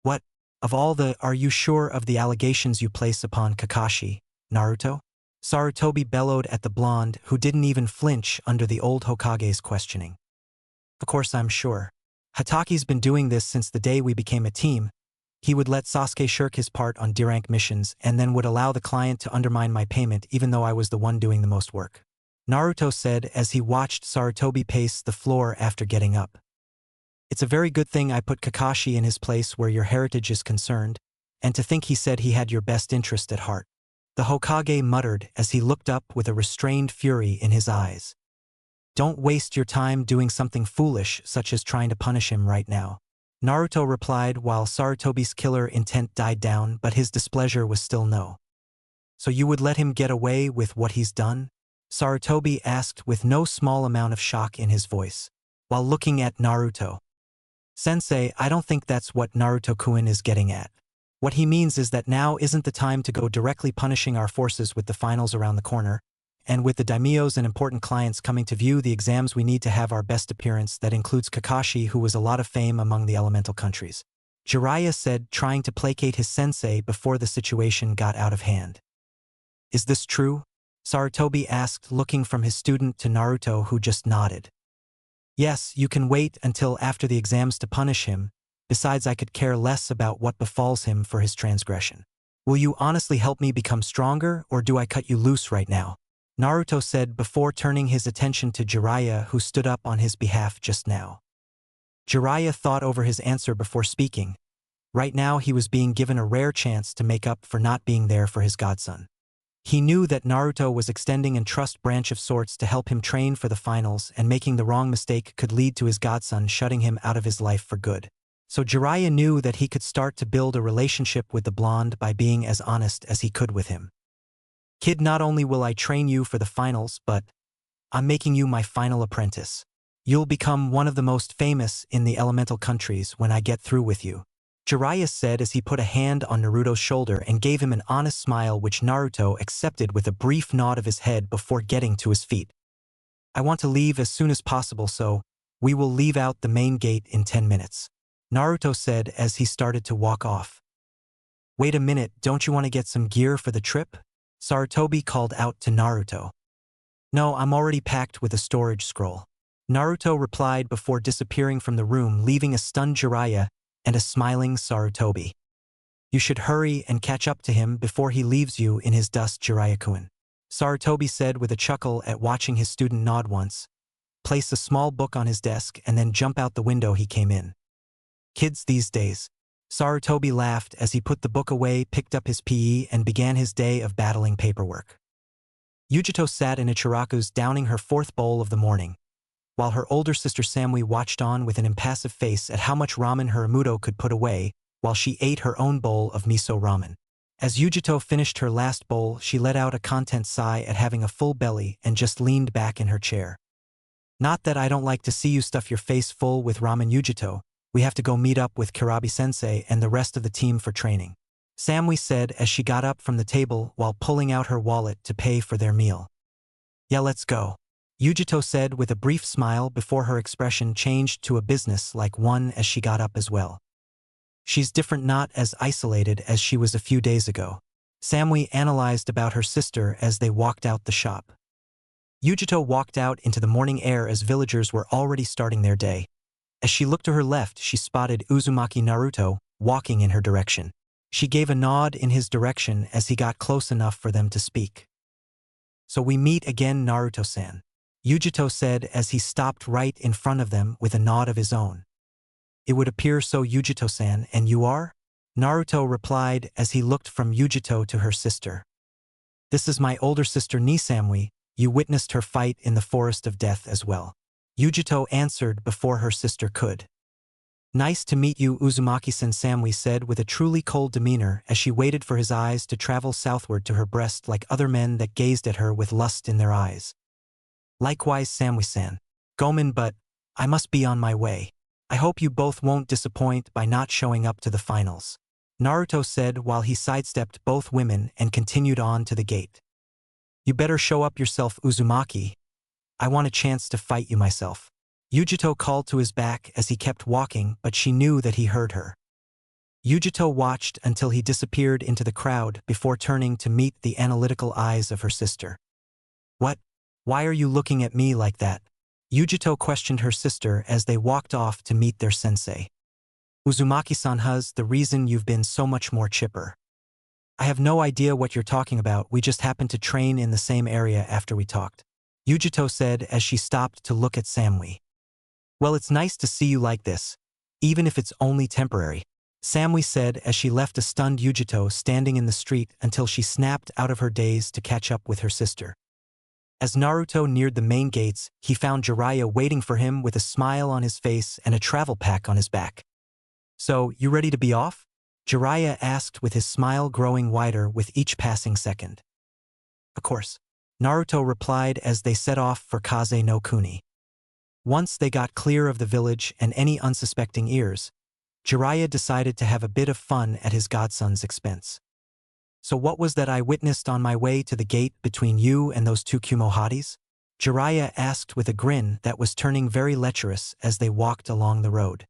Speaker 1: What? Of all the, are you sure of the allegations you place upon Kakashi, Naruto? Sarutobi bellowed at the blonde, who didn't even flinch under the old Hokage's questioning. Of course I'm sure. Hatake's been doing this since the day we became a team. He would let Sasuke shirk his part on D-rank missions and then would allow the client to undermine my payment even though I was the one doing the most work. Naruto said as he watched Sarutobi pace the floor after getting up. It's a very good thing I put Kakashi in his place where your heritage is concerned, and to think he said he had your best interest at heart. The Hokage muttered as he looked up with a restrained fury in his eyes. Don't waste your time doing something foolish such as trying to punish him right now. Naruto replied while Sarutobi's killer intent died down, but his displeasure was still no. So you would let him get away with what he's done? Sarutobi asked with no small amount of shock in his voice, while looking at Naruto. Sensei, I don't think that's what Naruto-kun is getting at. What he means is that now isn't the time to go directly punishing our forces with the finals around the corner, and with the daimyos and important clients coming to view the exams we need to have our best appearance that includes Kakashi, who was a lot of fame among the elemental countries. Jiraiya said, trying to placate his sensei before the situation got out of hand. Is this true? Sarutobi asked, looking from his student to Naruto, who just nodded. Yes, you can wait until after the exams to punish him. Besides, I could care less about what befalls him for his transgression. Will you honestly help me become stronger, or do I cut you loose right now? Naruto said before turning his attention to Jiraiya, who stood up on his behalf just now. Jiraiya thought over his answer before speaking. Right now he was being given a rare chance to make up for not being there for his godson. He knew that Naruto was extending an trust branch of sorts to help him train for the finals, and making the wrong mistake could lead to his godson shutting him out of his life for good. So Jiraiya knew that he could start to build a relationship with the blonde by being as honest as he could with him. Kid, not only will I train you for the finals, but I'm making you my final apprentice. You'll become one of the most famous in the elemental countries when I get through with you. Jiraiya said as he put a hand on Naruto's shoulder and gave him an honest smile, which Naruto accepted with a brief nod of his head before getting to his feet. I want to leave as soon as possible, so we will leave out the main gate in 10 minutes. Naruto said as he started to walk off. Wait a minute, don't you want to get some gear for the trip? Sarutobi called out to Naruto. No, I'm already packed with a storage scroll. Naruto replied before disappearing from the room, leaving a stunned Jiraiya and a smiling Sarutobi. You should hurry and catch up to him before he leaves you in his dust, Jiraiya-kun. Sarutobi said with a chuckle at watching his student nod once, place a small book on his desk, and then jump out the window he came in. Kids these days. Sarutobi laughed as he put the book away, picked up his PE, and began his day of battling paperwork. Yujito sat in Ichiraku's downing her fourth bowl of the morning, while her older sister Samui watched on with an impassive face at how much ramen her Muto could put away while she ate her own bowl of miso ramen. As Yujito finished her last bowl, she let out a content sigh at having a full belly and just leaned back in her chair. Not that I don't like to see you stuff your face full with ramen, Yujito. We have to go meet up with Kurabi-sensei and the rest of the team for training. Samui said as she got up from the table while pulling out her wallet to pay for their meal. Yeah, let's go. Yujito said with a brief smile before her expression changed to a business-like one as she got up as well. She's different, not as isolated as she was a few days ago. Samui analyzed about her sister as they walked out the shop. Yujito walked out into the morning air as villagers were already starting their day. As she looked to her left, she spotted Uzumaki Naruto walking in her direction. She gave a nod in his direction as he got close enough for them to speak. So we meet again, Naruto-san. Yujito said as he stopped right in front of them with a nod of his own. It would appear so, Yujito-san, and you are? Naruto replied as he looked from Yujito to her sister. This is my older sister Samui. You witnessed her fight in the Forest of Death as well. Yujito answered before her sister could. Nice to meet you, Uzumaki-san, Samui said with a truly cold demeanor as she waited for his eyes to travel southward to her breast like other men that gazed at her with lust in their eyes. Likewise, Samui-san. Gomen, but I must be on my way. I hope you both won't disappoint by not showing up to the finals. Naruto said while he sidestepped both women and continued on to the gate. You better show up yourself, Uzumaki. I want a chance to fight you myself. Yujito called to his back as he kept walking, but she knew that he heard her. Yujito watched until he disappeared into the crowd before turning to meet the analytical eyes of her sister. What? Why are you looking at me like that? Yujito questioned her sister as they walked off to meet their sensei. Uzumaki-san, has the reason you've been so much more chipper. I have no idea what you're talking about, we just happened to train in the same area after we talked. Yujito said as she stopped to look at Samui. Well, it's nice to see you like this, even if it's only temporary, Samui said as she left a stunned Yujito standing in the street until she snapped out of her daze to catch up with her sister. As Naruto neared the main gates, he found Jiraiya waiting for him with a smile on his face and a travel pack on his back. So, you ready to be off? Jiraiya asked with his smile growing wider with each passing second. Of course. Naruto replied as they set off for Kaze no Kuni. Once they got clear of the village and any unsuspecting ears, Jiraiya decided to have a bit of fun at his godson's expense. So what was that I witnessed on my way to the gate between you and those two Kumohadis? Jiraiya asked with a grin that was turning very lecherous as they walked along the road.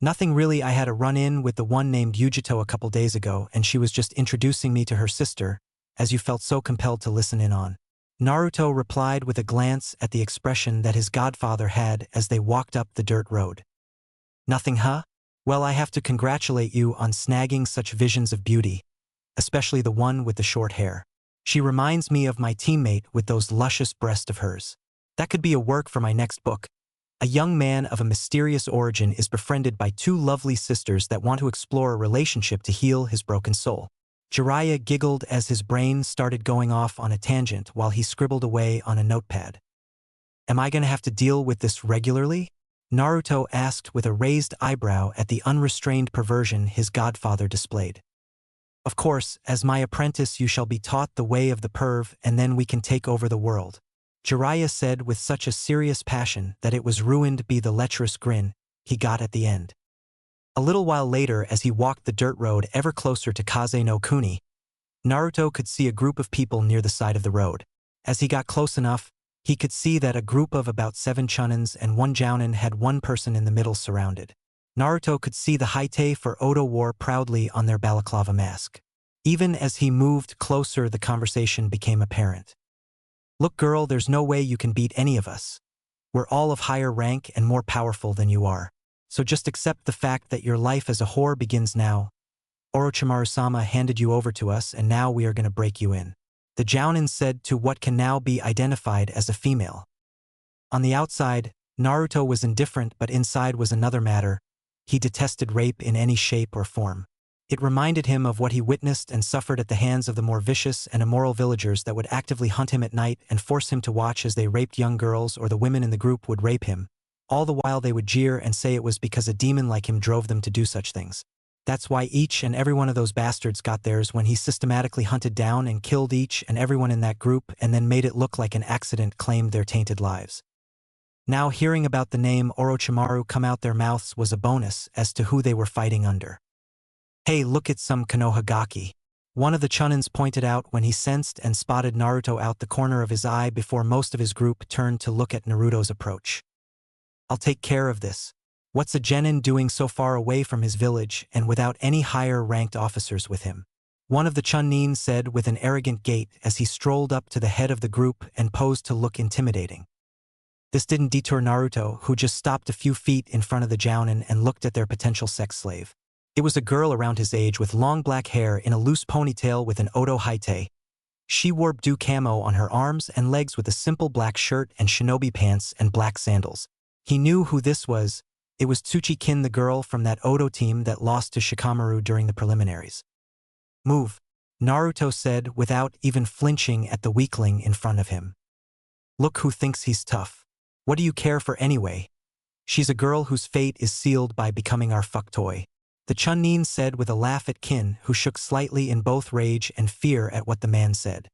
Speaker 1: Nothing really. I had a run-in with the one named Yujito a couple days ago, and she was just introducing me to her sister, as you felt so compelled to listen in on. Naruto replied with a glance at the expression that his godfather had as they walked up the dirt road. Nothing, huh? Well, I have to congratulate you on snagging such visions of beauty, especially the one with the short hair. She reminds me of my teammate with those luscious breasts of hers. That could be a work for my next book. A young man of a mysterious origin is befriended by two lovely sisters that want to explore a relationship to heal his broken soul. Jiraiya giggled as his brain started going off on a tangent while he scribbled away on a notepad. Am I gonna have to deal with this regularly? Naruto asked with a raised eyebrow at the unrestrained perversion his godfather displayed. Of course, as my apprentice you shall be taught the way of the perv, and then we can take over the world. Jiraiya said with such a serious passion that it was ruined by the lecherous grin he got at the end. A little while later, as he walked the dirt road ever closer to Kaze no Kuni, Naruto could see a group of people near the side of the road. As he got close enough, he could see that a group of about 7 Chunins and 1 Jounin had one person in the middle surrounded. Naruto could see the Haite for Odo wore proudly on their balaclava mask. Even as he moved closer, the conversation became apparent. Look girl, there's no way you can beat any of us. We're all of higher rank and more powerful than you are. So just accept the fact that your life as a whore begins now. Orochimaru-sama handed you over to us and now we are gonna break you in. The Jounin said to what can now be identified as a female. On the outside, Naruto was indifferent, but inside was another matter. He detested rape in any shape or form. It reminded him of what he witnessed and suffered at the hands of the more vicious and immoral villagers that would actively hunt him at night and force him to watch as they raped young girls, or the women in the group would rape him. All the while they would jeer and say it was because a demon like him drove them to do such things. That's why each and every one of those bastards got theirs when he systematically hunted down and killed each and everyone in that group and then made it look like an accident claimed their tainted lives. Now hearing about the name Orochimaru come out their mouths was a bonus as to who they were fighting under. Hey, look at some Konoha gaki. One of the Chunins pointed out when he sensed and spotted Naruto out the corner of his eye before most of his group turned to look at Naruto's approach. I'll take care of this. What's a genin doing so far away from his village and without any higher-ranked officers with him? One of the Chunin said with an arrogant gait as he strolled up to the head of the group and posed to look intimidating. This didn't deter Naruto, who just stopped a few feet in front of the Jounin and looked at their potential sex slave. It was a girl around his age with long black hair in a loose ponytail with an Odo Haite. She wore blue camo on her arms and legs with a simple black shirt and shinobi pants and black sandals. He knew who this was. It was Tsuchi-kin, the girl from that Odo team that lost to Shikamaru during the preliminaries. Move, Naruto said without even flinching at the weakling in front of him. Look who thinks he's tough. What do you care for anyway? She's a girl whose fate is sealed by becoming our fuck toy. The Chunin said with a laugh at Kin, who shook slightly in both rage and fear at what the man said.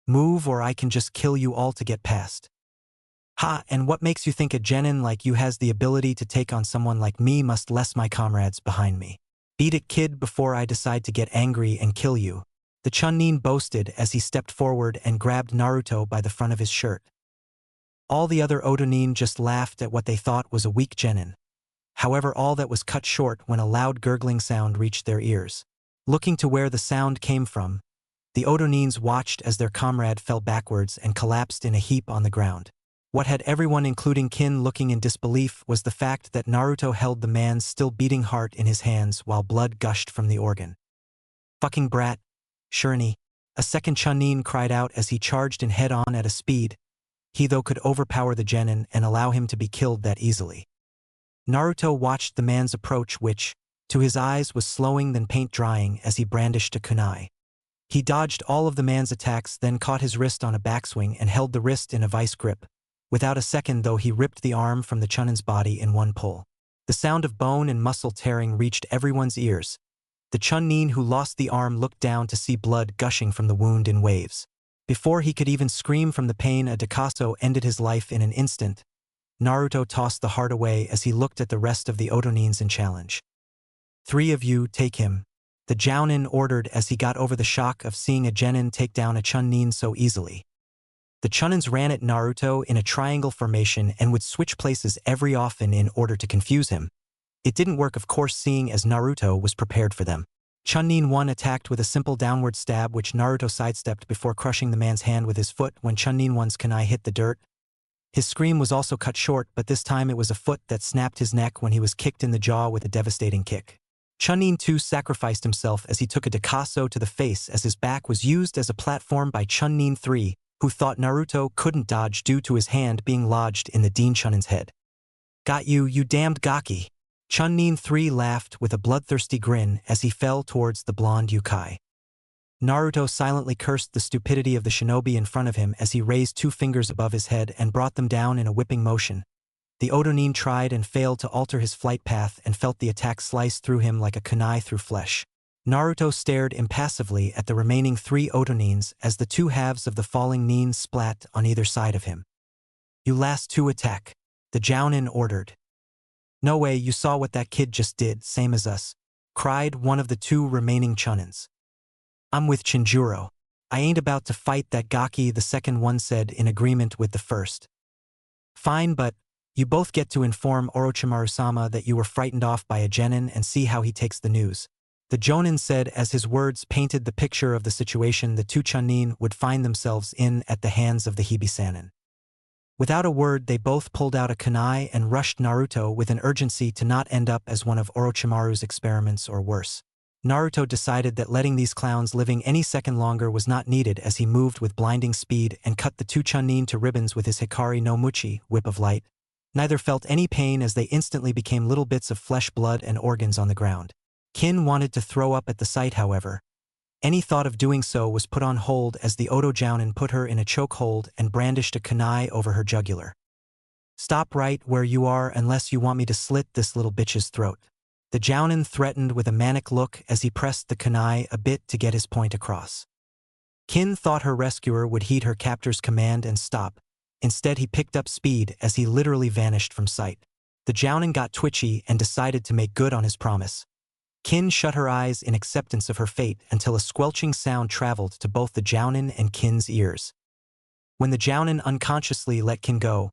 Speaker 1: Move or I can just kill you all to get past. Ha, and what makes you think a genin like you has the ability to take on someone like me must less my comrades behind me? Beat it kid before I decide to get angry and kill you. The Chunin boasted as he stepped forward and grabbed Naruto by the front of his shirt. All the other Odonin just laughed at what they thought was a weak genin. However, all that was cut short when a loud gurgling sound reached their ears. Looking to where the sound came from, the Odonins watched as their comrade fell backwards and collapsed in a heap on the ground. What had everyone, including Kin, looking in disbelief was the fact that Naruto held the man's still beating heart in his hands while blood gushed from the organ. Fucking brat, Shirney, a second Chunin cried out as he charged in head-on at a speed. He though could overpower the genin and allow him to be killed that easily. Naruto watched the man's approach which, to his eyes, was slowing than paint drying as he brandished a kunai. He dodged all of the man's attacks, then caught his wrist on a backswing and held the wrist in a vice grip. Without a second though, he ripped the arm from the Chunin's body in one pull. The sound of bone and muscle tearing reached everyone's ears. The Chunin who lost the arm looked down to see blood gushing from the wound in waves. Before he could even scream from the pain, a Dakaso ended his life in an instant. Naruto tossed the heart away as he looked at the rest of the Odonins in challenge. Three of you, take him. The Jounin ordered as he got over the shock of seeing a genin take down a Chunin so easily. The Chunins ran at Naruto in a triangle formation and would switch places every often in order to confuse him. It didn't work, of course, seeing as Naruto was prepared for them. Chunin 1 attacked with a simple downward stab which Naruto sidestepped before crushing the man's hand with his foot when Chunin 1's kunai hit the dirt. His scream was also cut short, but this time it was a foot that snapped his neck when he was kicked in the jaw with a devastating kick. Chunin 2 sacrificed himself as he took a Dakaso to the face as his back was used as a platform by Chunin 3, who thought Naruto couldn't dodge due to his hand being lodged in the Dean Chunin's head. Got you, you damned Gaki! Chunin 3 laughed with a bloodthirsty grin as he fell towards the blonde Yukai. Naruto silently cursed the stupidity of the shinobi in front of him as he raised two fingers above his head and brought them down in a whipping motion. The Odonin tried and failed to alter his flight path and felt the attack slice through him like a kunai through flesh. Naruto stared impassively at the remaining three Odonins as the two halves of the falling nin splat on either side of him. You last two attack, the Jounin ordered. No way, you saw what that kid just did, same as us, cried one of the two remaining Chunins. I'm with Chinjuro. I ain't about to fight that Gaki, the second one said in agreement with the first. Fine, but you both get to inform Orochimaru-sama that you were frightened off by a genin and see how he takes the news. The Jonin said as his words painted the picture of the situation the two Chunin would find themselves in at the hands of the Hibisanin. Without a word, they both pulled out a kunai and rushed Naruto with an urgency to not end up as one of Orochimaru's experiments or worse. Naruto decided that letting these clowns living any second longer was not needed as he moved with blinding speed and cut the two Chunin to ribbons with his Hikari no Muchi, whip of light. Neither felt any pain as they instantly became little bits of flesh, blood, and organs on the ground. Kin wanted to throw up at the sight, however. Any thought of doing so was put on hold as the Odo Jounin put her in a chokehold and brandished a kunai over her jugular. Stop right where you are unless you want me to slit this little bitch's throat. The Jounin threatened with a manic look as he pressed the kunai a bit to get his point across. Kin thought her rescuer would heed her captor's command and stop. Instead, he picked up speed as he literally vanished from sight. The Jounin got twitchy and decided to make good on his promise. Kin shut her eyes in acceptance of her fate until a squelching sound traveled to both the Jounin and Kin's ears. When the Jounin unconsciously let Kin go,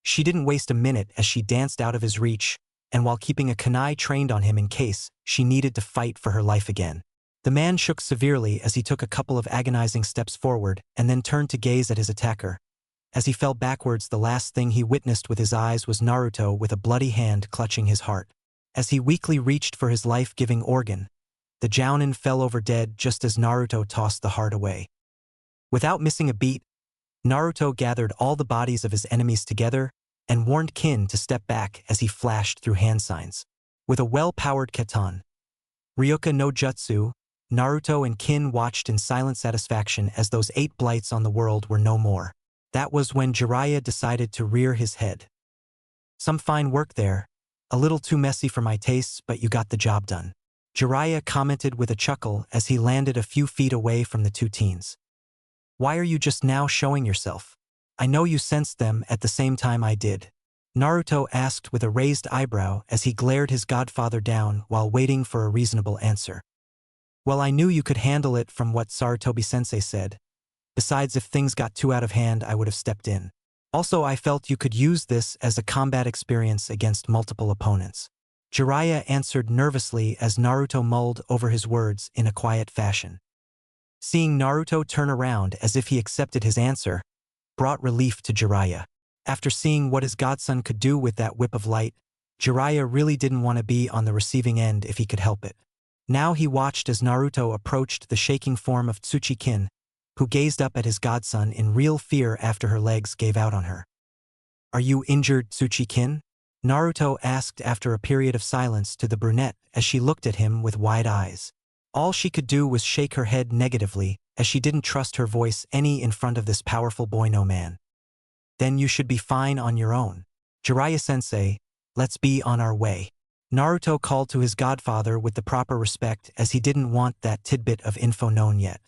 Speaker 1: she didn't waste a minute as she danced out of his reach, and while keeping a kunai trained on him in case she needed to fight for her life again. The man shook severely as he took a couple of agonizing steps forward and then turned to gaze at his attacker. As he fell backwards, the last thing he witnessed with his eyes was Naruto with a bloody hand clutching his heart. As he weakly reached for his life-giving organ, the Jounin fell over dead just as Naruto tossed the heart away. Without missing a beat, Naruto gathered all the bodies of his enemies together and warned Kin to step back as he flashed through hand signs. With a well-powered katan, Ryuga no Jutsu, Naruto and Kin watched in silent satisfaction as those 8 blights on the world were no more. That was when Jiraiya decided to rear his head. Some fine work there. A little too messy for my tastes, but you got the job done. Jiraiya commented with a chuckle as he landed a few feet away from the two teens. Why are you just now showing yourself? I know you sensed them at the same time I did. Naruto asked with a raised eyebrow as he glared his godfather down while waiting for a reasonable answer. Well, I knew you could handle it from what Sarutobi-sensei said. Besides, if things got too out of hand, I would have stepped in. Also, I felt you could use this as a combat experience against multiple opponents. Jiraiya answered nervously as Naruto mulled over his words in a quiet fashion. Seeing Naruto turn around as if he accepted his answer brought relief to Jiraiya. After seeing what his godson could do with that whip of light, Jiraiya really didn't want to be on the receiving end if he could help it. Now he watched as Naruto approached the shaking form of Tsuchikin, who gazed up at his godson in real fear after her legs gave out on her. Are you injured, Tsuchikin? Naruto asked after a period of silence to the brunette as she looked at him with wide eyes. All she could do was shake her head negatively as she didn't trust her voice any in front of this powerful boy-no man. Then you should be fine on your own. Jiraiya-sensei, let's be on our way. Naruto called to his godfather with the proper respect as he didn't want that tidbit of info known yet.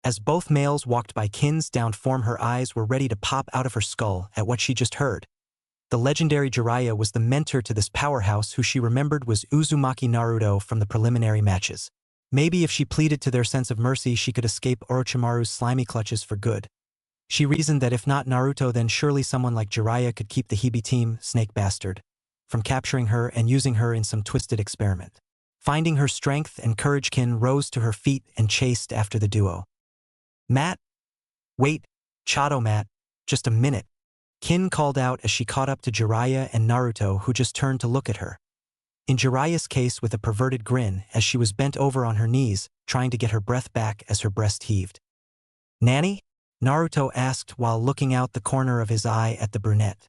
Speaker 1: As both males walked by Kin's downed form, her eyes were ready to pop out of her skull at what she just heard. The legendary Jiraiya was the mentor to this powerhouse who she remembered was Uzumaki Naruto from the preliminary matches. Maybe if she pleaded to their sense of mercy she could escape Orochimaru's slimy clutches for good. She reasoned that if not Naruto then surely someone like Jiraiya could keep the Hibi team, snake bastard, from capturing her and using her in some twisted experiment. Finding her strength and courage, Kin rose to her feet and chased after the duo. Matt? Wait, Chato Matt, just a minute. Kin called out as she caught up to Jiraiya and Naruto who just turned to look at her. In Jiraiya's case with a perverted grin as she was bent over on her knees, trying to get her breath back as her breast heaved. Nanny? Naruto asked while looking out the corner of his eye at the brunette.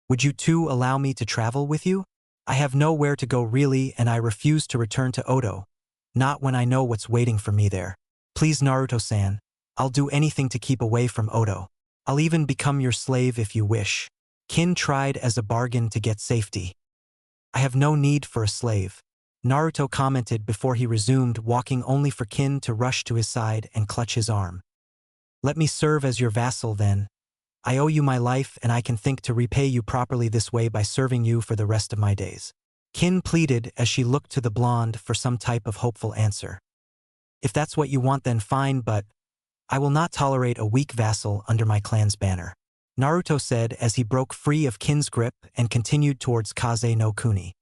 Speaker 1: Would you two allow me to travel with you? I have nowhere to go really and I refuse to return to Odo. Not when I know what's waiting for me there. Please Naruto-san, I'll do anything to keep away from Odo. I'll even become your slave if you wish. Kin tried as a bargain to get safety. I have no need for a slave, Naruto commented before he resumed walking only for Kin to rush to his side and clutch his arm. Let me serve as your vassal then. I owe you my life and I can think to repay you properly this way by serving you for the rest of my days. Kin pleaded as she looked to the blonde for some type of hopeful answer. If that's what you want then fine, but I will not tolerate a weak vassal under my clan's banner, Naruto said as he broke free of Kin's grip and continued towards Kaze no Kuni.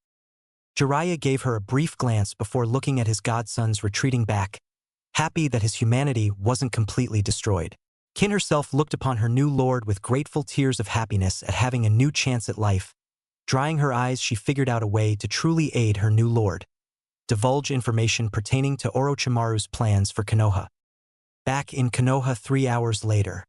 Speaker 1: Jiraiya gave her a brief glance before looking at his godson's retreating back, happy that his humanity wasn't completely destroyed. Kin herself looked upon her new lord with grateful tears of happiness at having a new chance at life. Drying her eyes, she figured out a way to truly aid her new lord. Divulge information pertaining to Orochimaru's plans for Konoha. Back in Konoha 3 hours later.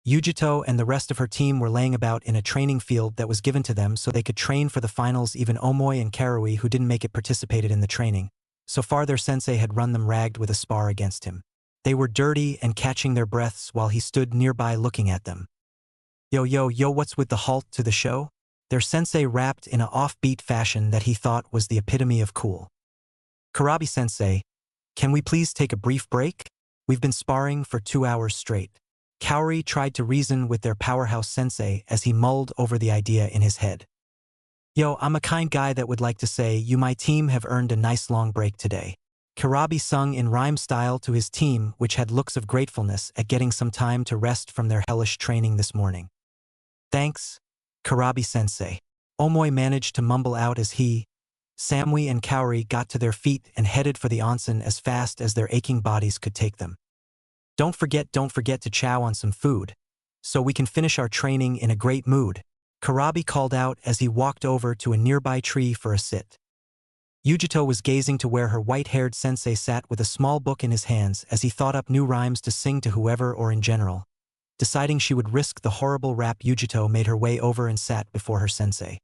Speaker 1: Yujito and the rest of her team were laying about in a training field that was given to them so they could train for the finals. Even Omoi and Karui, who didn't make it, participated in the training. So far their sensei had run them ragged with a spar against him. They were dirty and catching their breaths while he stood nearby looking at them. Yo, what's with the halt to the show? Their sensei rapped in a offbeat fashion that he thought was the epitome of cool. Karabi-sensei, can we please take a brief break? We've been sparring for 2 hours straight. Kaori tried to reason with their powerhouse sensei as he mulled over the idea in his head. Yo, I'm a kind guy that would like to say you my team have earned a nice long break today. Karabi sung in rhyme style to his team, which had looks of gratefulness at getting some time to rest from their hellish training this morning. Thanks, Karabi-sensei. Omoi managed to mumble out as he, Samui and Kaori got to their feet and headed for the onsen as fast as their aching bodies could take them. Don't forget to chow on some food, so we can finish our training in a great mood, Karabi called out as he walked over to a nearby tree for a sit. Yujito was gazing to where her white-haired sensei sat with a small book in his hands as he thought up new rhymes to sing to whoever or in general. Deciding she would risk the horrible rap, Yujito made her way over and sat before her sensei.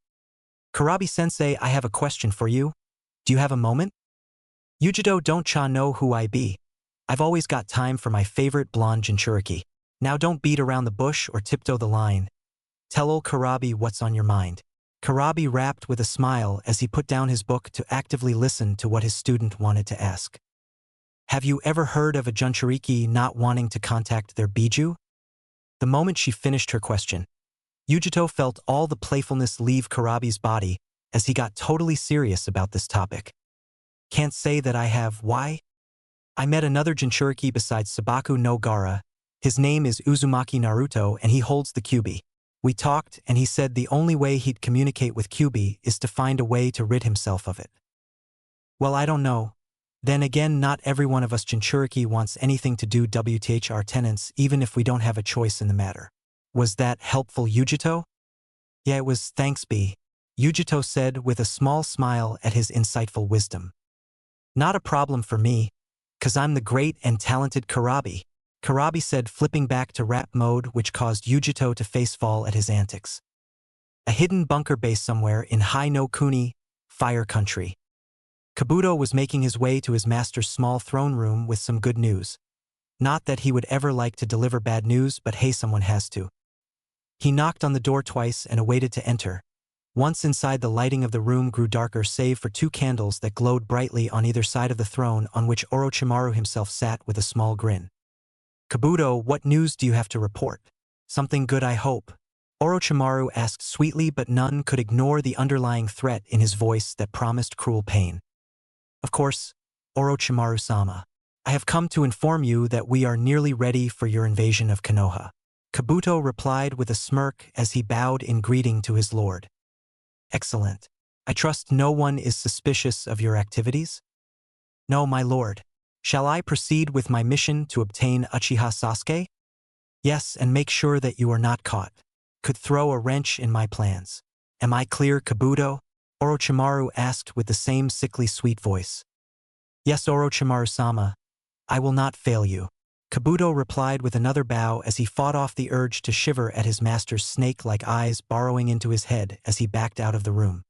Speaker 1: Karabi-sensei, I have a question for you. Do you have a moment? Yujito, don't cha know who I be. I've always got time for my favorite blonde Jinchuriki. Now don't beat around the bush or tiptoe the line. Tell ol' Karabi what's on your mind. Karabi rapped with a smile as he put down his book to actively listen to what his student wanted to ask. Have you ever heard of a Jinchuriki not wanting to contact their biju? The moment she finished her question, Yujito felt all the playfulness leave Karabi's body as he got totally serious about this topic. Can't say that I have. Why? I met another Jinchuriki besides Sabaku no Gaara. His name is Uzumaki Naruto and he holds the Kyubi. We talked and he said the only way he'd communicate with Kyubi is to find a way to rid himself of it. Well, I don't know. Then again, not every one of us Jinchuriki wants anything to do with our tenants even if we don't have a choice in the matter. Was that helpful, Yujito? Yeah, it was, thanks B. Yujito said with a small smile at his insightful wisdom. Not a problem for me, 'cause I'm the great and talented Karabi. Karabi said, flipping back to rap mode, which caused Yujito to face-fall at his antics. A hidden bunker base somewhere in Hai no Kuni, Fire Country. Kabuto was making his way to his master's small throne room with some good news. Not that he would ever like to deliver bad news, but hey, someone has to. He knocked on the door twice and awaited to enter. Once inside, the lighting of the room grew darker save for 2 candles that glowed brightly on either side of the throne on which Orochimaru himself sat with a small grin. Kabuto, what news do you have to report? Something good, I hope. Orochimaru asked sweetly, but none could ignore the underlying threat in his voice that promised cruel pain. Of course, Orochimaru-sama. I have come to inform you that we are nearly ready for your invasion of Konoha. Kabuto replied with a smirk as he bowed in greeting to his lord. Excellent. I trust no one is suspicious of your activities? No, my lord. Shall I proceed with my mission to obtain Uchiha Sasuke? Yes, and make sure that you are not caught. Could throw a wrench in my plans. Am I clear, Kabuto? Orochimaru asked with the same sickly sweet voice. Yes, Orochimaru-sama. I will not fail you. Kabuto replied with another bow as he fought off the urge to shiver at his master's snake-like eyes burrowing into his head as he backed out of the room.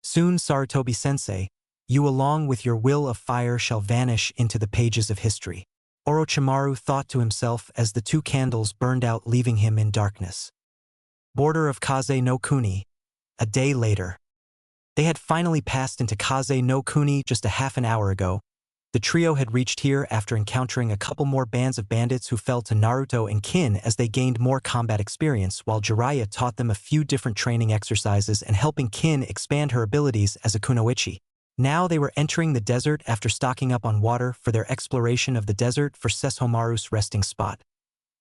Speaker 1: Soon, Sarutobi-sensei, you along with your will of fire shall vanish into the pages of history. Orochimaru thought to himself as the two candles burned out, leaving him in darkness. Border of Kaze no Kuni. A day later. They had finally passed into Kaze no Kuni just a half an hour ago. The trio had reached here after encountering a couple more bands of bandits who fell to Naruto and Kin as they gained more combat experience, while Jiraiya taught them a few different training exercises and helping Kin expand her abilities as a kunoichi. Now they were entering the desert after stocking up on water for their exploration of the desert for Sesshomaru's resting spot.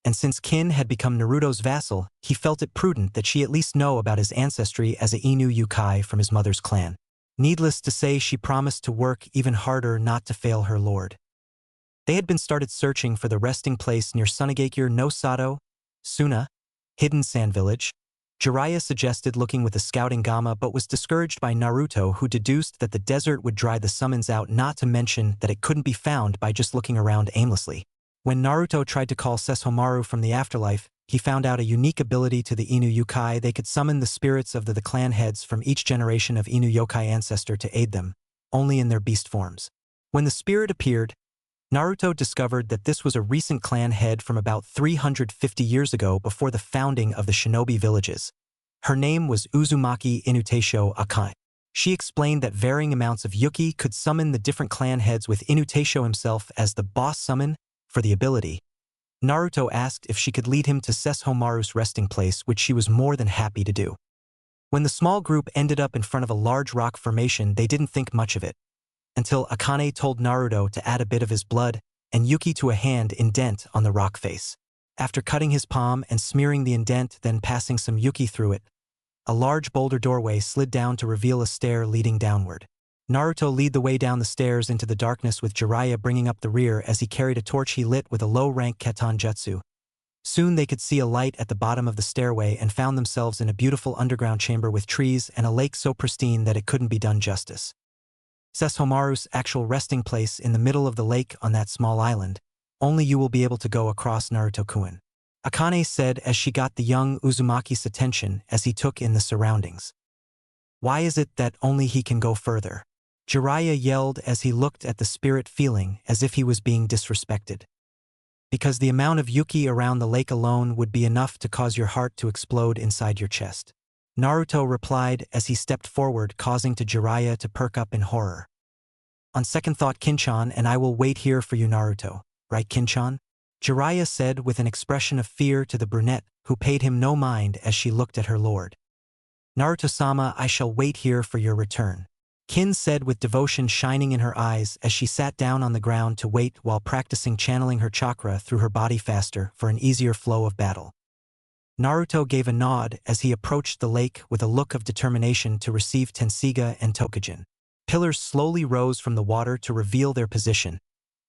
Speaker 1: And since Kin had become Naruto's vassal, he felt it prudent that she at least know about his ancestry as a Inu Yukai from his mother's clan. Needless to say, she promised to work even harder not to fail her lord. They had been started searching for the resting place near Sunagakure no Sato, Suna, hidden sand village. Jiraiya suggested looking with a scouting gamma but was discouraged by Naruto, who deduced that the desert would dry the summons out, not to mention that it couldn't be found by just looking around aimlessly. When Naruto tried to call Sesshomaru from the afterlife, he found out a unique ability to the Inu Yukai. They could summon the spirits of the clan heads from each generation of Inu Yokai ancestor to aid them, only in their beast forms. When the spirit appeared, Naruto discovered that this was a recent clan head from about 350 years ago, before the founding of the shinobi villages. Her name was Uzumaki Inutensho Akai. She explained that varying amounts of Yuki could summon the different clan heads, with Inutensho himself as the boss summon for the ability. Naruto asked if she could lead him to Sesshomaru's resting place, which she was more than happy to do. When the small group ended up in front of a large rock formation, they didn't think much of it, until Akane told Naruto to add a bit of his blood and Yuki to a hand indent on the rock face. After cutting his palm and smearing the indent, then passing some Yuki through it, a large boulder doorway slid down to reveal a stair leading downward. Naruto led the way down the stairs into the darkness, with Jiraiya bringing up the rear as he carried a torch he lit with a low-rank Keton Jutsu. Soon they could see a light at the bottom of the stairway and found themselves in a beautiful underground chamber with trees and a lake so pristine that it couldn't be done justice. Sesshomaru's actual resting place in the middle of the lake on that small island. Only you will be able to go across, Naruto-kun, Akane said as she got the young Uzumaki's attention as he took in the surroundings. Why is it that only he can go further? Jiraiya yelled as he looked at the spirit, feeling as if he was being disrespected. Because the amount of Yuki around the lake alone would be enough to cause your heart to explode inside your chest. Naruto replied as he stepped forward, causing Jiraiya to perk up in horror. On second thought, Kinchan and I will wait here for you, Naruto. Right, Kinchan? Jiraiya said with an expression of fear to the brunette, who paid him no mind as she looked at her lord. Naruto-sama, I shall wait here for your return, Kin said with devotion shining in her eyes as she sat down on the ground to wait while practicing channeling her chakra through her body faster for an easier flow of battle. Naruto gave a nod as he approached the lake with a look of determination to receive Tenseiga and Tokujin. Pillars slowly rose from the water to reveal their position,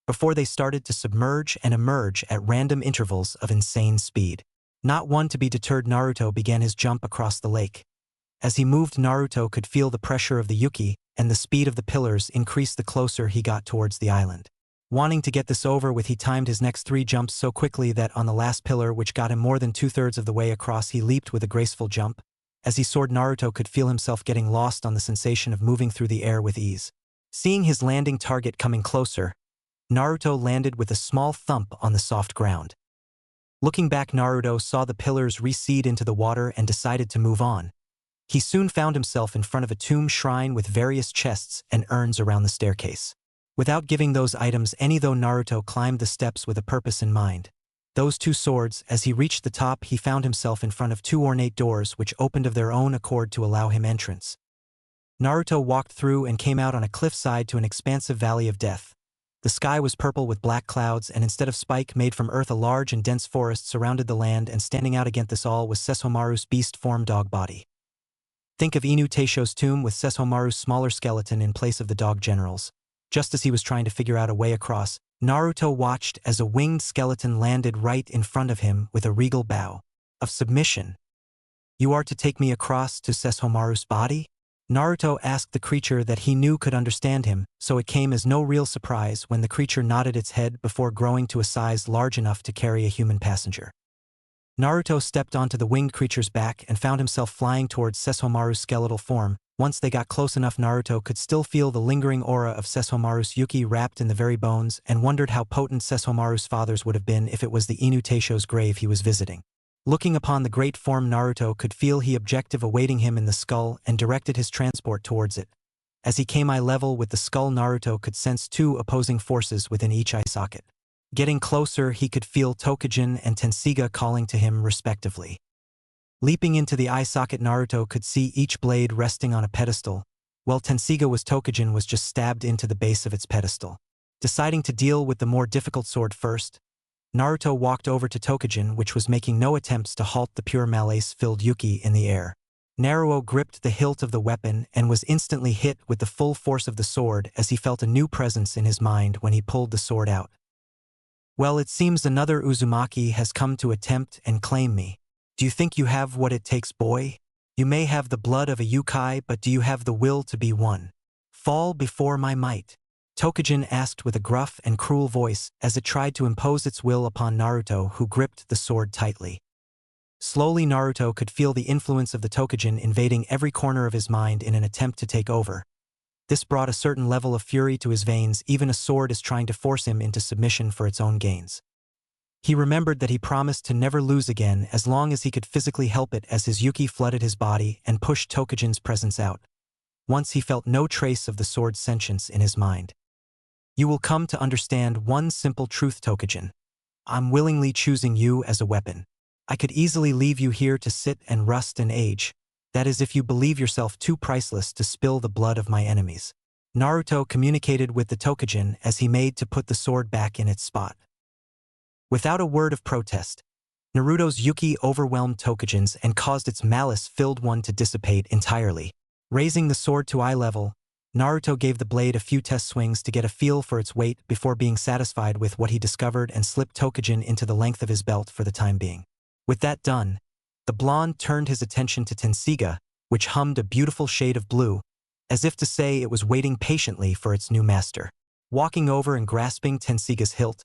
Speaker 1: before they started to submerge and emerge at random intervals of insane speed. Not one to be deterred, Naruto began his jump across the lake. As he moved, Naruto could feel the pressure of the Yuki, and the speed of the pillars increased the closer he got towards the island. Wanting to get this over with, he timed his next 3 jumps so quickly that on the last pillar, which got him more than 2/3 of the way across, he leaped with a graceful jump. As he soared, Naruto could feel himself getting lost on the sensation of moving through the air with ease. Seeing his landing target coming closer, Naruto landed with a small thump on the soft ground. Looking back, Naruto saw the pillars recede into the water and decided to move on. He soon found himself in front of a tomb shrine with various chests and urns around the staircase. Without giving those items any thought, Naruto climbed the steps with a purpose in mind. Those two swords, as he reached the top, he found himself in front of two ornate doors which opened of their own accord to allow him entrance. Naruto walked through and came out on a cliffside to an expansive valley of death. The sky was purple with black clouds, and instead of spike made from earth, a large and dense forest surrounded the land, and standing out against this all was Sesshomaru's beast-form dog body. Think of Inu Teisho's tomb with Sesshomaru's smaller skeleton in place of the dog general's. Just as he was trying to figure out a way across, Naruto watched as a winged skeleton landed right in front of him with a regal bow of submission. "You are to take me across to Sesshomaru's body?" Naruto asked the creature that he knew could understand him, so it came as no real surprise when the creature nodded its head before growing to a size large enough to carry a human passenger. Naruto stepped onto the winged creature's back and found himself flying towards Sesshomaru's skeletal form. Once they got close enough, Naruto could still feel the lingering aura of Sesshomaru's Yuki wrapped in the very bones, and wondered how potent Sesshomaru's fathers would have been if it was the Inu Teisho's grave he was visiting. Looking upon the great form, Naruto could feel the objective awaiting him in the skull and directed his transport towards it. As he came eye level with the skull, Naruto could sense two opposing forces within each eye socket. Getting closer, he could feel Tokujin and Tenseiga calling to him respectively. Leaping into the eye socket, Naruto could see each blade resting on a pedestal, while Tenseiga Tokujin was just stabbed into the base of its pedestal. Deciding to deal with the more difficult sword first, Naruto walked over to Tokujin, which was making no attempts to halt the pure malice-filled Yuki in the air. Naruto gripped the hilt of the weapon and was instantly hit with the full force of the sword as he felt a new presence in his mind when he pulled the sword out. "Well, it seems another Uzumaki has come to attempt and claim me. Do you think you have what it takes, boy? You may have the blood of a Yukai, but do you have the will to be one? Fall before my might?" Tokujin asked with a gruff and cruel voice as it tried to impose its will upon Naruto, who gripped the sword tightly. Slowly, Naruto could feel the influence of the Tokujin invading every corner of his mind in an attempt to take over. This brought a certain level of fury to his veins. Even a sword is trying to force him into submission for its own gains. He remembered that he promised to never lose again as long as he could physically help it, as his Yuki flooded his body and pushed Tokujin's presence out. Once he felt no trace of the sword's sentience in his mind. "You will come to understand one simple truth, Tokujin. I'm willingly choosing you as a weapon. I could easily leave you here to sit and rust and age. That is, if you believe yourself too priceless to spill the blood of my enemies." Naruto communicated with the Tokujin as he made to put the sword back in its spot. Without a word of protest, Naruto's Yuki overwhelmed Tokujin's and caused its malice-filled one to dissipate entirely. Raising the sword to eye level, Naruto gave the blade a few test swings to get a feel for its weight before being satisfied with what he discovered and slipped Tokujin into the length of his belt for the time being. With that done, the blonde turned his attention to Tenseiga, which hummed a beautiful shade of blue, as if to say it was waiting patiently for its new master. Walking over and grasping Tenseiga's hilt,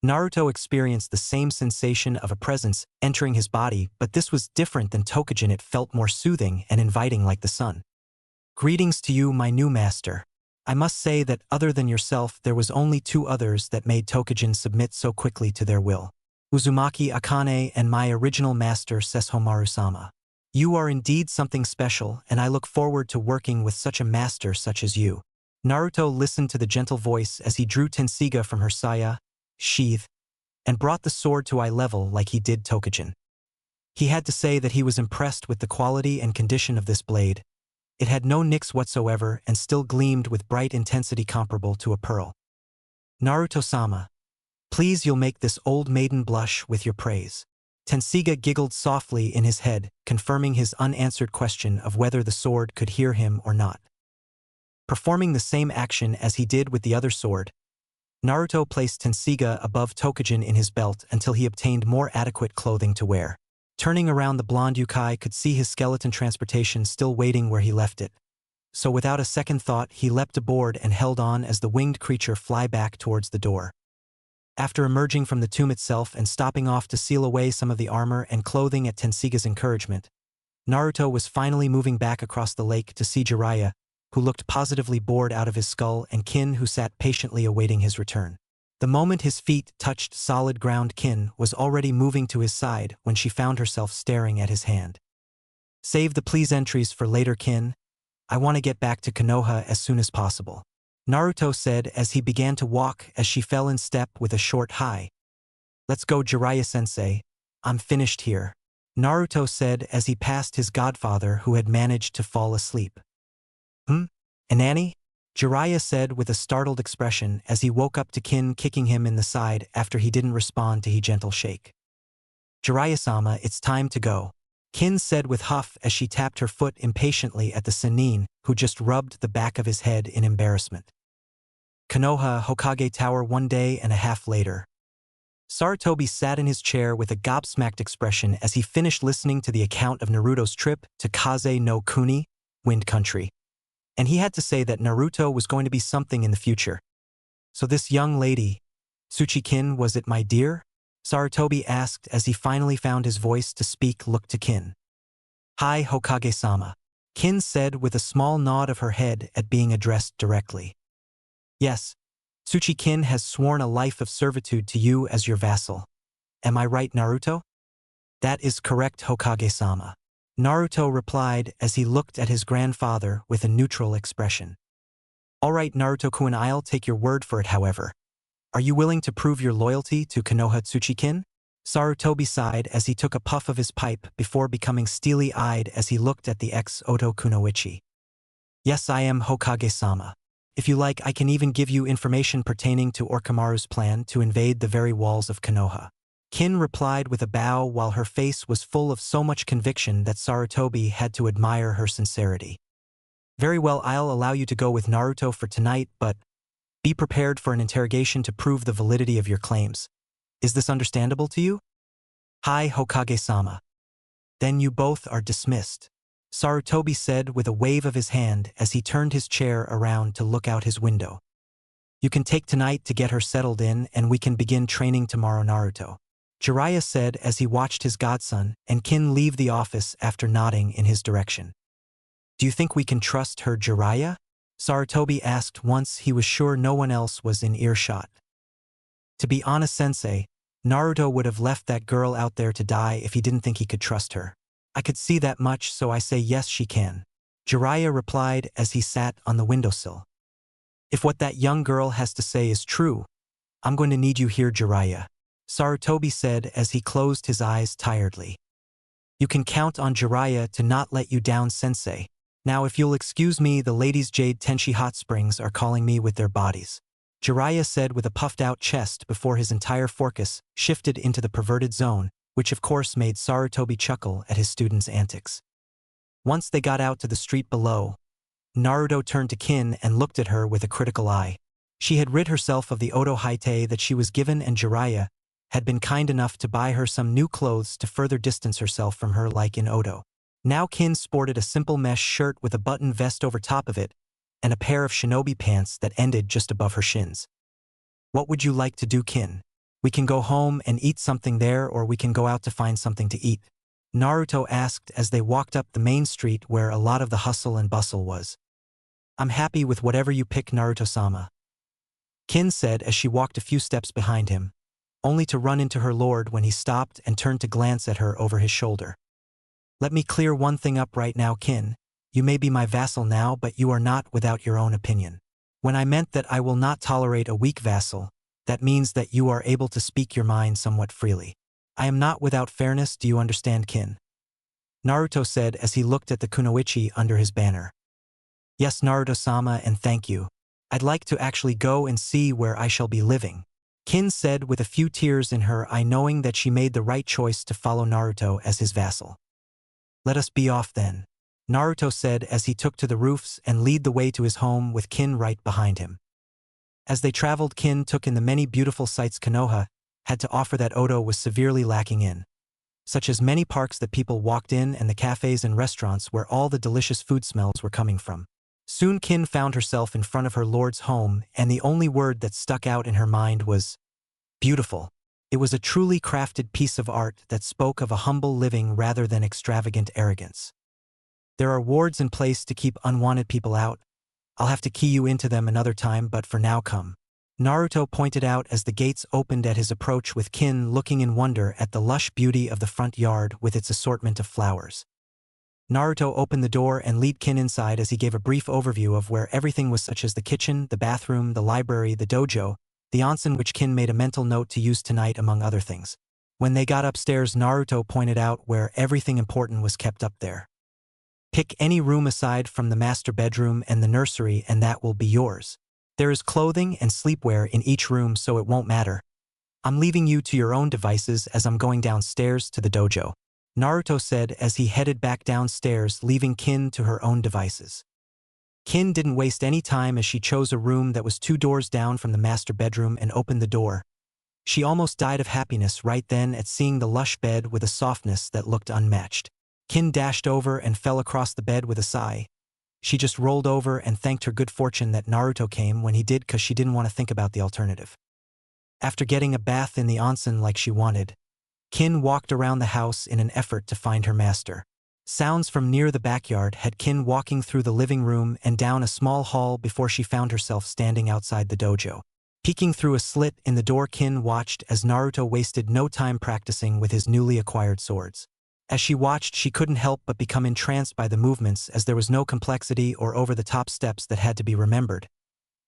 Speaker 1: Naruto experienced the same sensation of a presence entering his body, but this was different than Tokujin. It felt more soothing and inviting, like the sun. "Greetings to you, my new master. I must say that other than yourself, there was only two others that made Tokujin submit so quickly to their will. Uzumaki Akane and my original master Sesshomaru-sama. You are indeed something special, and I look forward to working with such a master such as you." Naruto listened to the gentle voice as he drew Tenseiga from her saya sheath and brought the sword to eye level like he did Tokujin. He had to say that he was impressed with the quality and condition of this blade. It had no nicks whatsoever and still gleamed with bright intensity comparable to a pearl. "Naruto-sama, please, you'll make this old maiden blush with your praise." Tenseiga giggled softly in his head, confirming his unanswered question of whether the sword could hear him or not. Performing the same action as he did with the other sword, Naruto placed Tenseiga above Tokujin in his belt until he obtained more adequate clothing to wear. Turning around, the blonde Yukai could see his skeleton transportation still waiting where he left it. So without a second thought, he leapt aboard and held on as the winged creature fly back towards the door. After emerging from the tomb itself and stopping off to seal away some of the armor and clothing at Tenseiga's encouragement, Naruto was finally moving back across the lake to see Jiraiya, who looked positively bored out of his skull, and Kin, who sat patiently awaiting his return. The moment his feet touched solid ground, Kin was already moving to his side when she found herself staring at his hand. "Save the please entries for later, Kin. I want to get back to Konoha as soon as possible," Naruto said as he began to walk, as she fell in step with a short "hi." Let's go, Jiraiya-sensei. I'm finished here, Naruto said as he passed his godfather who had managed to fall asleep. Anani? Jiraiya said with a startled expression as he woke up to Kin kicking him in the side after he didn't respond to his gentle shake. Jiraiya-sama, it's time to go, Kin said with huff as she tapped her foot impatiently at the Chunin, who just rubbed the back of his head in embarrassment. Konoha, Hokage Tower 1 day and a half later. Sarutobi sat in his chair with a gobsmacked expression as he finished listening to the account of Naruto's trip to Kaze no Kuni, Wind Country. And he had to say that Naruto was going to be something in the future. So this young lady, Tsuchi-kin, was it, my dear? Sarutobi asked as he finally found his voice to speak. Look to Kin. Hi, Hokage-sama, Kin said with a small nod of her head at being addressed directly. Yes, Tsuchi-kin has sworn a life of servitude to you as your vassal. Am I right, Naruto? That is correct, Hokage-sama, Naruto replied as he looked at his grandfather with a neutral expression. All right, Naruto-kun, I'll take your word for it. However, are you willing to prove your loyalty to Konoha Tsuchi-kin? Sarutobi sighed as he took a puff of his pipe before becoming steely-eyed as he looked at the ex-Oto Kunoichi. Yes, I am, Hokage-sama. If you like, I can even give you information pertaining to Orochimaru's plan to invade the very walls of Konoha. Kin replied with a bow while her face was full of so much conviction that Sarutobi had to admire her sincerity. Very well, I'll allow you to go with Naruto for tonight, but be prepared for an interrogation to prove the validity of your claims. Is this understandable to you? Hi, Hokage-sama. Then you both are dismissed, Sarutobi said with a wave of his hand as he turned his chair around to look out his window. You can take tonight to get her settled in and we can begin training tomorrow, Naruto, Jiraiya said as he watched his godson and Kin leave the office after nodding in his direction. Do you think we can trust her, Jiraiya? Sarutobi asked once he was sure no one else was in earshot. To be honest, Sensei, Naruto would have left that girl out there to die if he didn't think he could trust her. I could see that much, so I say yes, she can, Jiraiya replied as he sat on the windowsill. If what that young girl has to say is true, I'm going to need you here, Jiraiya, Sarutobi said as he closed his eyes tiredly. You can count on Jiraiya to not let you down, Sensei. Now if you'll excuse me, the ladies Jade Tenshi Hot Springs are calling me with their bodies, Jiraiya said with a puffed-out chest before his entire focus shifted into the perverted zone, which of course made Sarutobi chuckle at his students' antics. Once they got out to the street below, Naruto turned to Kin and looked at her with a critical eye. She had rid herself of the Oto Haite that she was given, and Jiraiya had been kind enough to buy her some new clothes to further distance herself from her like in Oto. Now Kin sported a simple mesh shirt with a button vest over top of it and a pair of shinobi pants that ended just above her shins. What would you like to do, Kin? We can go home and eat something there, or we can go out to find something to eat, Naruto asked as they walked up the main street where a lot of the hustle and bustle was. I'm happy with whatever you pick, Naruto-sama, Kin said as she walked a few steps behind him, only to run into her lord when he stopped and turned to glance at her over his shoulder. Let me clear one thing up right now, Kin. You may be my vassal now, but you are not without your own opinion. When I meant that I will not tolerate a weak vassal, that means that you are able to speak your mind somewhat freely. I am not without fairness, do you understand, Kin? Naruto said as he looked at the kunoichi under his banner. Yes, Naruto-sama, and thank you. I'd like to actually go and see where I shall be living, Kin said with a few tears in her eye, knowing that she made the right choice to follow Naruto as his vassal. Let us be off then, Naruto said as he took to the roofs and led the way to his home with Kin right behind him. As they traveled, Kin took in the many beautiful sights Konoha had to offer that Oto was severely lacking in, such as many parks that people walked in and the cafes and restaurants where all the delicious food smells were coming from. Soon Kin found herself in front of her lord's home, and the only word that stuck out in her mind was beautiful. It was a truly crafted piece of art that spoke of a humble living rather than extravagant arrogance. There are wards in place to keep unwanted people out. I'll have to key you into them another time, but for now come, Naruto pointed out as the gates opened at his approach, with Kin looking in wonder at the lush beauty of the front yard with its assortment of flowers. Naruto opened the door and led Kin inside as he gave a brief overview of where everything was, such as the kitchen, the bathroom, the library, the dojo, the onsen which Kin made a mental note to use tonight among other things. When they got upstairs, Naruto pointed out where everything important was kept up there. Pick any room aside from the master bedroom and the nursery and that will be yours. There is clothing and sleepwear in each room so it won't matter. I'm leaving you to your own devices as I'm going downstairs to the dojo, Naruto said as he headed back downstairs, leaving Kin to her own devices. Kin didn't waste any time as she chose a room that was 2 doors down from the master bedroom and opened the door. She almost died of happiness right then at seeing the lush bed with a softness that looked unmatched. Kin dashed over and fell across the bed with a sigh. She just rolled over and thanked her good fortune that Naruto came when he did because she didn't want to think about the alternative. After getting a bath in the onsen like she wanted, Kin walked around the house in an effort to find her master. Sounds from near the backyard had Kin walking through the living room and down a small hall before she found herself standing outside the dojo. Peeking through a slit in the door, Kin watched as Naruto wasted no time practicing with his newly acquired swords. As she watched, she couldn't help but become entranced by the movements as there was no complexity or over-the-top steps that had to be remembered.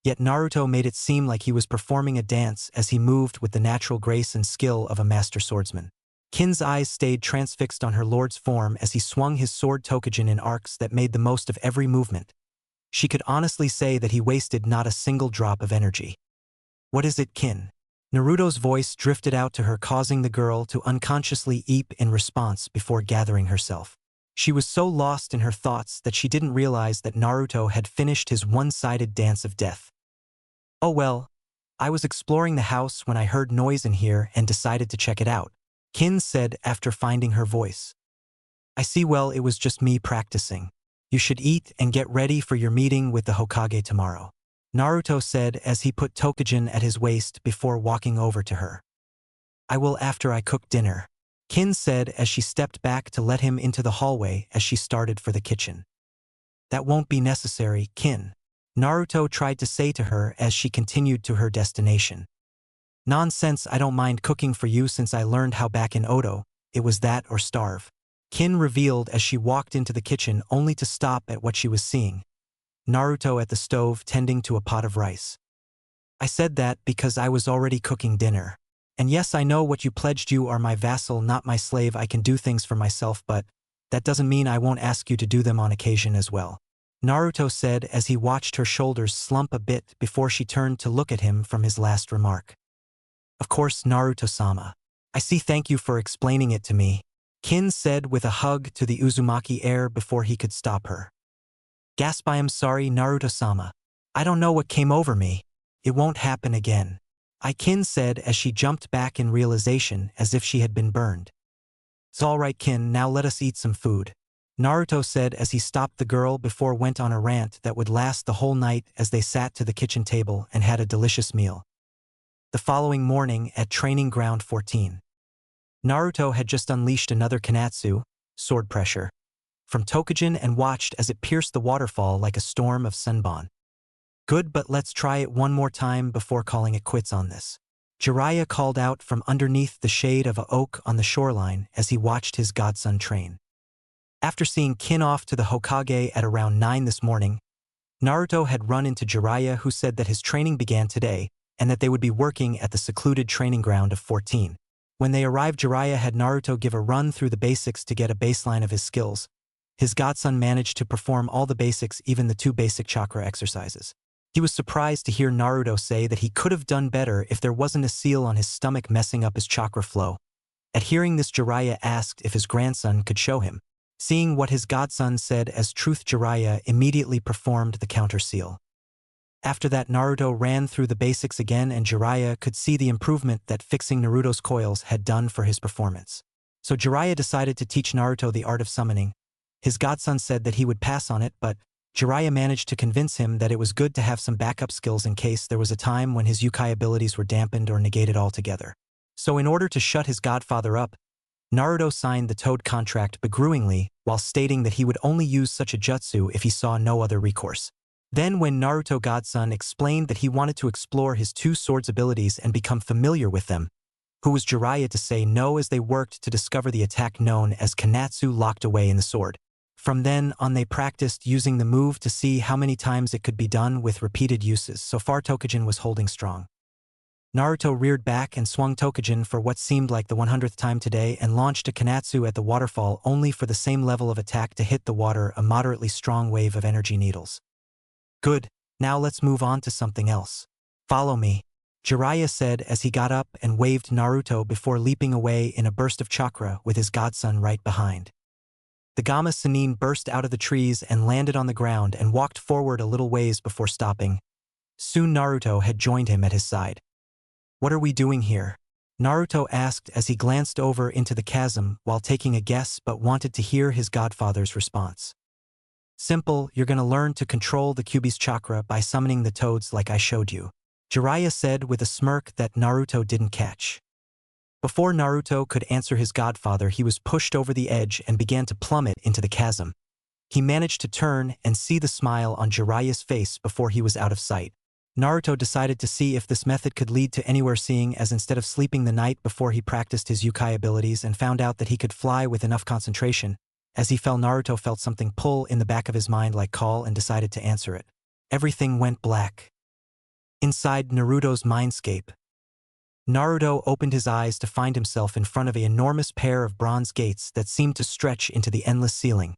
Speaker 1: Yet Naruto made it seem like he was performing a dance as he moved with the natural grace and skill of a master swordsman. Kin's eyes stayed transfixed on her lord's form as he swung his sword Tokujin in arcs that made the most of every movement. She could honestly say that he wasted not a single drop of energy. "What is it, Kin?" Naruto's voice drifted out to her, causing the girl to unconsciously eep in response before gathering herself. She was so lost in her thoughts that she didn't realize that Naruto had finished his one-sided dance of death. "Oh well, I was exploring the house when I heard noise in here and decided to check it out," Kin said after finding her voice. "I see, well, it was just me practicing. You should eat and get ready for your meeting with the Hokage tomorrow," Naruto said as he put Tokujin at his waist before walking over to her. "I will after I cook dinner," Kin said as she stepped back to let him into the hallway as she started for the kitchen. "That won't be necessary, Kin," Naruto tried to say to her as she continued to her destination. "Nonsense, I don't mind cooking for you since I learned how back in Odo, it was that or starve," Kin revealed as she walked into the kitchen only to stop at what she was seeing. Naruto at the stove tending to a pot of rice. "I said that because I was already cooking dinner. And yes, I know what you pledged, you are my vassal, not my slave. I can do things for myself, but that doesn't mean I won't ask you to do them on occasion as well," Naruto said as he watched her shoulders slump a bit before she turned to look at him from his last remark. "Of course, Naruto-sama. I see, thank you for explaining it to me," Kin said with a hug to the Uzumaki heir before he could stop her. "Gasp, I am sorry, Naruto-sama. I don't know what came over me. It won't happen again," Kin said as she jumped back in realization as if she had been burned. "It's all right, Kin, now let us eat some food," Naruto said as he stopped the girl before went on a rant that would last the whole night as they sat to the kitchen table and had a delicious meal. The following morning at Training Ground 14. Naruto had just unleashed another Kanatsu, sword pressure, from Tokujin and watched as it pierced the waterfall like a storm of senbon. "Good, but let's try it one more time before calling it quits on this," Jiraiya called out from underneath the shade of a oak on the shoreline as he watched his godson train. After seeing Kin off to the Hokage at around 9 this morning, Naruto had run into Jiraiya, who said that his training began today and that they would be working at the secluded training ground of 14. When they arrived, Jiraiya had Naruto give a run through the basics to get a baseline of his skills. His godson managed to perform all the basics, even the 2 basic chakra exercises. He was surprised to hear Naruto say that he could have done better if there wasn't a seal on his stomach messing up his chakra flow. At hearing this, Jiraiya asked if his grandson could show him. Seeing what his godson said as truth, Jiraiya immediately performed the counter seal. After that, Naruto ran through the basics again and Jiraiya could see the improvement that fixing Naruto's coils had done for his performance. So Jiraiya decided to teach Naruto the art of summoning. His godson said that he would pass on it, but Jiraiya managed to convince him that it was good to have some backup skills in case there was a time when his Yukai abilities were dampened or negated altogether. So in order to shut his godfather up, Naruto signed the Toad contract begrudgingly while stating that he would only use such a jutsu if he saw no other recourse. Then when Naruto godson explained that he wanted to explore his 2 swords abilities and become familiar with them, who was Jiraiya to say no as they worked to discover the attack known as Kanatsu locked away in the sword. From then on they practiced using the move to see how many times it could be done with repeated uses. So far Tokujin was holding strong. Naruto reared back and swung Tokujin for what seemed like the 100th time today and launched a Kanatsu at the waterfall only for the same level of attack to hit the water, a moderately strong wave of energy needles. Good, now let's move on to something else. Follow me, Jiraiya said as he got up and waved Naruto before leaping away in a burst of chakra with his godson right behind. The Gamma Sannin burst out of the trees and landed on the ground and walked forward a little ways before stopping. Soon Naruto had joined him at his side. What are we doing here? Naruto asked as he glanced over into the chasm while taking a guess but wanted to hear his godfather's response. Simple, you're gonna learn to control the Kyuubi's chakra by summoning the toads like I showed you, Jiraiya said with a smirk that Naruto didn't catch. Before Naruto could answer his godfather, he was pushed over the edge and began to plummet into the chasm. He managed to turn and see the smile on Jiraiya's face before he was out of sight. Naruto decided to see if this method could lead to anywhere, seeing as instead of sleeping the night before he practiced his Ukai abilities and found out that he could fly with enough concentration. As he fell, Naruto felt something pull in the back of his mind like call and decided to answer it. Everything went black. Inside Naruto's mindscape, Naruto opened his eyes to find himself in front of an enormous pair of bronze gates that seemed to stretch into the endless ceiling.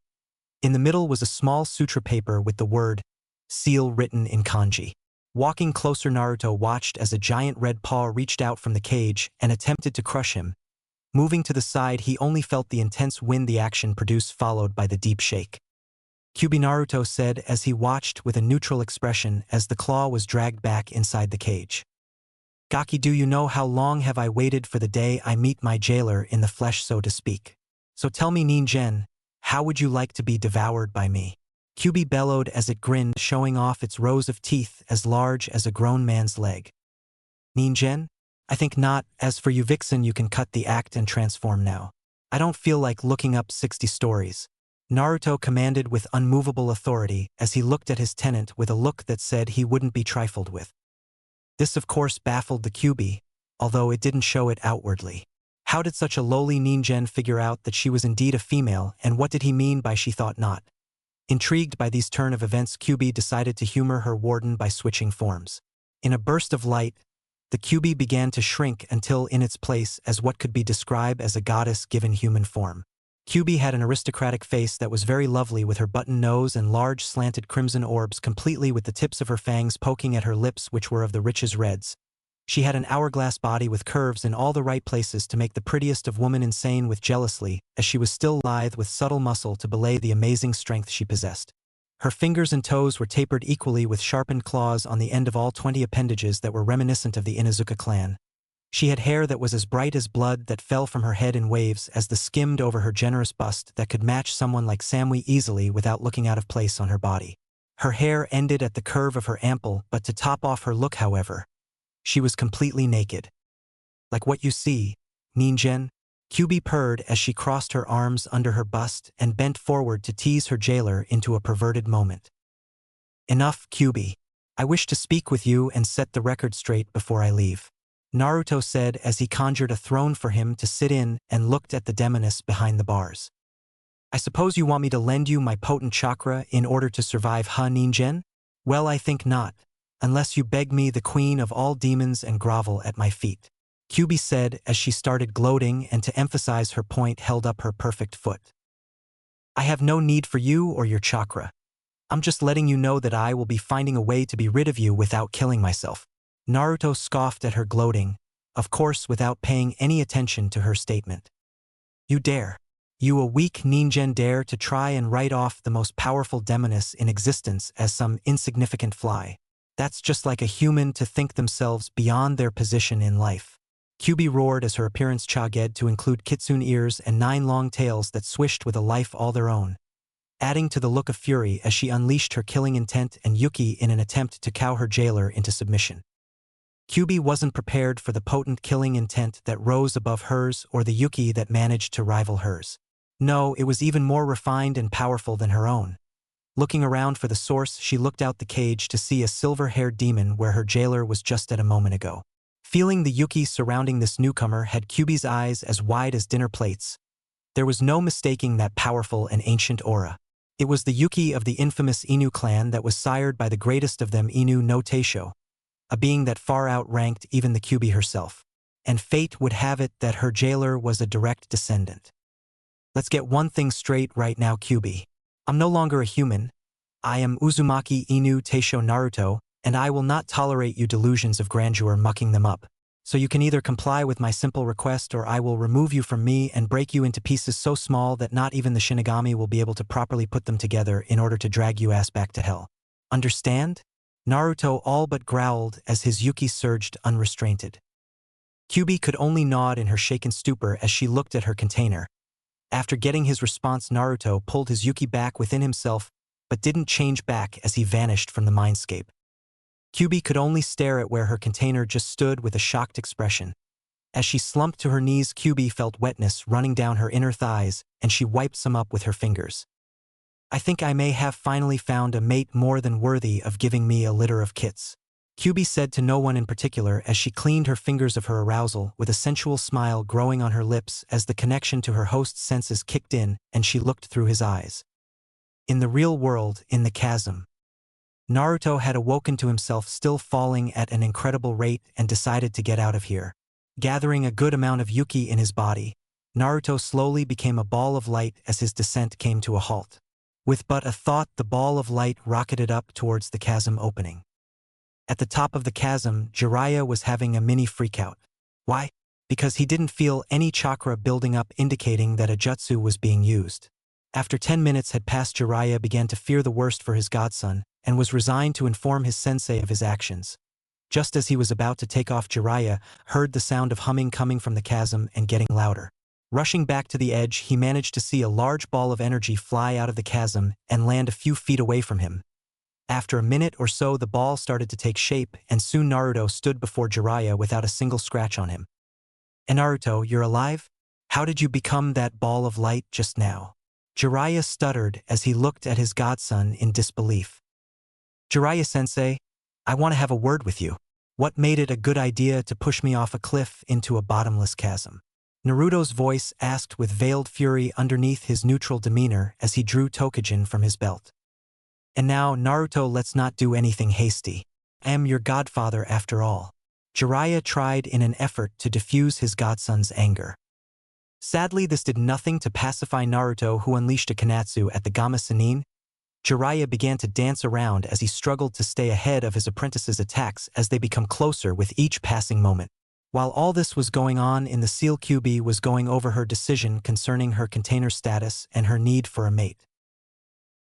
Speaker 1: In the middle was a small sutra paper with the word seal written in kanji. Walking closer, Naruto watched as a giant red paw reached out from the cage and attempted to crush him. Moving to the side, he only felt the intense wind the action produced, followed by the deep shake. Kyuubi, Naruto said as he watched with a neutral expression as the claw was dragged back inside the cage. Gaki, do you know how long have I waited for the day I meet my jailer in the flesh, so to speak? So tell me, Ningen, how would you like to be devoured by me? Kyuubi bellowed as it grinned, showing off its rows of teeth as large as a grown man's leg. Ningen? I think not. As for you, Vixen, you can cut the act and transform now. I don't feel like looking up 60 stories. Naruto commanded with unmovable authority as he looked at his tenant with a look that said he wouldn't be trifled with. This of course baffled the Kyuubi, although it didn't show it outwardly. How did such a lowly Ningen figure out that she was indeed a female, and what did he mean by she thought not? Intrigued by these turn of events, Kyuubi decided to humor her warden by switching forms. In a burst of light, the Kyuubi began to shrink until in its place as what could be described as a goddess given human form. Kyuubi had an aristocratic face that was very lovely, with her button nose and large slanted crimson orbs, completely with the tips of her fangs poking at her lips, which were of the richest reds. She had an hourglass body with curves in all the right places to make the prettiest of women insane with jealousy, as she was still lithe with subtle muscle to belay the amazing strength she possessed. Her fingers and toes were tapered equally with sharpened claws on the end of all 20 appendages that were reminiscent of the Inuzuka clan. She had hair that was as bright as blood that fell from her head in waves as the skimmed over her generous bust that could match someone like Samui easily without looking out of place on her body. Her hair ended at the curve of her ample, but to top off her look, however, she was completely naked. Like what you see, Ningen, Kyuubi purred as she crossed her arms under her bust and bent forward to tease her jailer into a perverted moment. Enough, Kyuubi. I wish to speak with you and set the record straight before I leave, Naruto said as he conjured a throne for him to sit in and looked at the demoness behind the bars. I suppose you want me to lend you my potent chakra in order to survive, huh, Ningen? Well, I think not, unless you beg me, the queen of all demons, and grovel at my feet, Kyuubi said as she started gloating and, to emphasize her point, held up her perfect foot. I have no need for you or your chakra. I'm just letting you know that I will be finding a way to be rid of you without killing myself. Naruto scoffed at her gloating, of course without paying any attention to her statement. You dare. You, a weak Ningen, dare to try and write off the most powerful demoness in existence as some insignificant fly. That's just like a human to think themselves beyond their position in life. Kyuubi roared as her appearance changed to include kitsune ears and 9 long tails that swished with a life all their own, adding to the look of fury as she unleashed her killing intent and Yuki in an attempt to cow her jailer into submission. Kyuubi wasn't prepared for the potent killing intent that rose above hers or the Yuki that managed to rival hers. No, it was even more refined and powerful than her own. Looking around for the source, she looked out the cage to see a silver-haired demon where her jailer was just at a moment ago. Feeling the Yuki surrounding this newcomer had Kyuubi's eyes as wide as dinner plates. There was no mistaking that powerful and ancient aura. It was the Yuki of the infamous Inu clan that was sired by the greatest of them, Inu no Teisho, a being that far outranked even the Kyuubi herself. And fate would have it that her jailer was a direct descendant. Let's get one thing straight right now, Kyuubi. I'm no longer a human. I am Uzumaki Inu Teisho Naruto, and I will not tolerate you delusions of grandeur mucking them up. So you can either comply with my simple request or I will remove you from me and break you into pieces so small that not even the Shinigami will be able to properly put them together in order to drag you ass back to hell. Understand? Naruto all but growled as his Yuki surged unrestrained. Kyuubi could only nod in her shaken stupor as she looked at her container. After getting his response, Naruto pulled his Yuki back within himself but didn't change back as he vanished from the mindscape. Kyuubi could only stare at where her container just stood with a shocked expression. As she slumped to her knees, Kyuubi felt wetness running down her inner thighs, and she wiped some up with her fingers. I think I may have finally found a mate more than worthy of giving me a litter of kits. Kyuubi said to no one in particular as she cleaned her fingers of her arousal with a sensual smile growing on her lips as the connection to her host's senses kicked in and she looked through his eyes. In the real world, in the chasm, Naruto had awoken to himself still falling at an incredible rate and decided to get out of here. Gathering a good amount of Yuki in his body, Naruto slowly became a ball of light as his descent came to a halt. With but a thought, the ball of light rocketed up towards the chasm opening. At the top of the chasm, Jiraiya was having a mini freakout. Why? Because he didn't feel any chakra building up, indicating that a jutsu was being used. After 10 minutes had passed, Jiraiya began to fear the worst for his godson, and was resigned to inform his sensei of his actions. Just as he was about to take off, Jiraiya heard the sound of humming coming from the chasm and getting louder. Rushing back to the edge, he managed to see a large ball of energy fly out of the chasm and land a few feet away from him. After a minute or so, the ball started to take shape, and soon Naruto stood before Jiraiya without a single scratch on him. "And Naruto, you're alive? How did you become that ball of light just now?" Jiraiya stuttered as he looked at his godson in disbelief. "Jiraiya-sensei, I want to have a word with you. What made it a good idea to push me off a cliff into a bottomless chasm?" Naruto's voice asked with veiled fury underneath his neutral demeanor as he drew Tokujin from his belt. "And now, Naruto, let's not do anything hasty. I am your godfather after all." Jiraiya tried in an effort to diffuse his godson's anger. Sadly, this did nothing to pacify Naruto, who unleashed a Kanatsu at the Gamma Sennin. Jiraiya began to dance around as he struggled to stay ahead of his apprentice's attacks as they become closer with each passing moment. While all this was going on in the seal, Kyuubi was going over her decision concerning her container status and her need for a mate.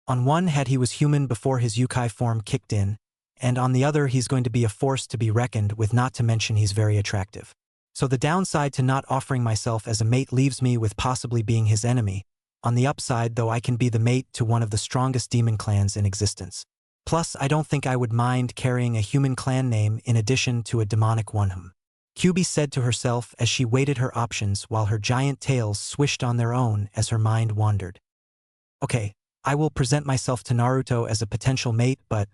Speaker 1: On one hand, he was human before his Yukai form kicked in, and on the other, he's going to be a force to be reckoned with, not to mention he's very attractive. So the downside to not offering myself as a mate leaves me with possibly being his enemy. On the upside, though, I can be the mate to one of the strongest demon clans in existence. Plus, I don't think I would mind carrying a human clan name in addition to a demonic one. Kyuubi said to herself as she weighted her options while her giant tails swished on their own as her mind wandered. Okay, I will present myself to Naruto as a potential mate, but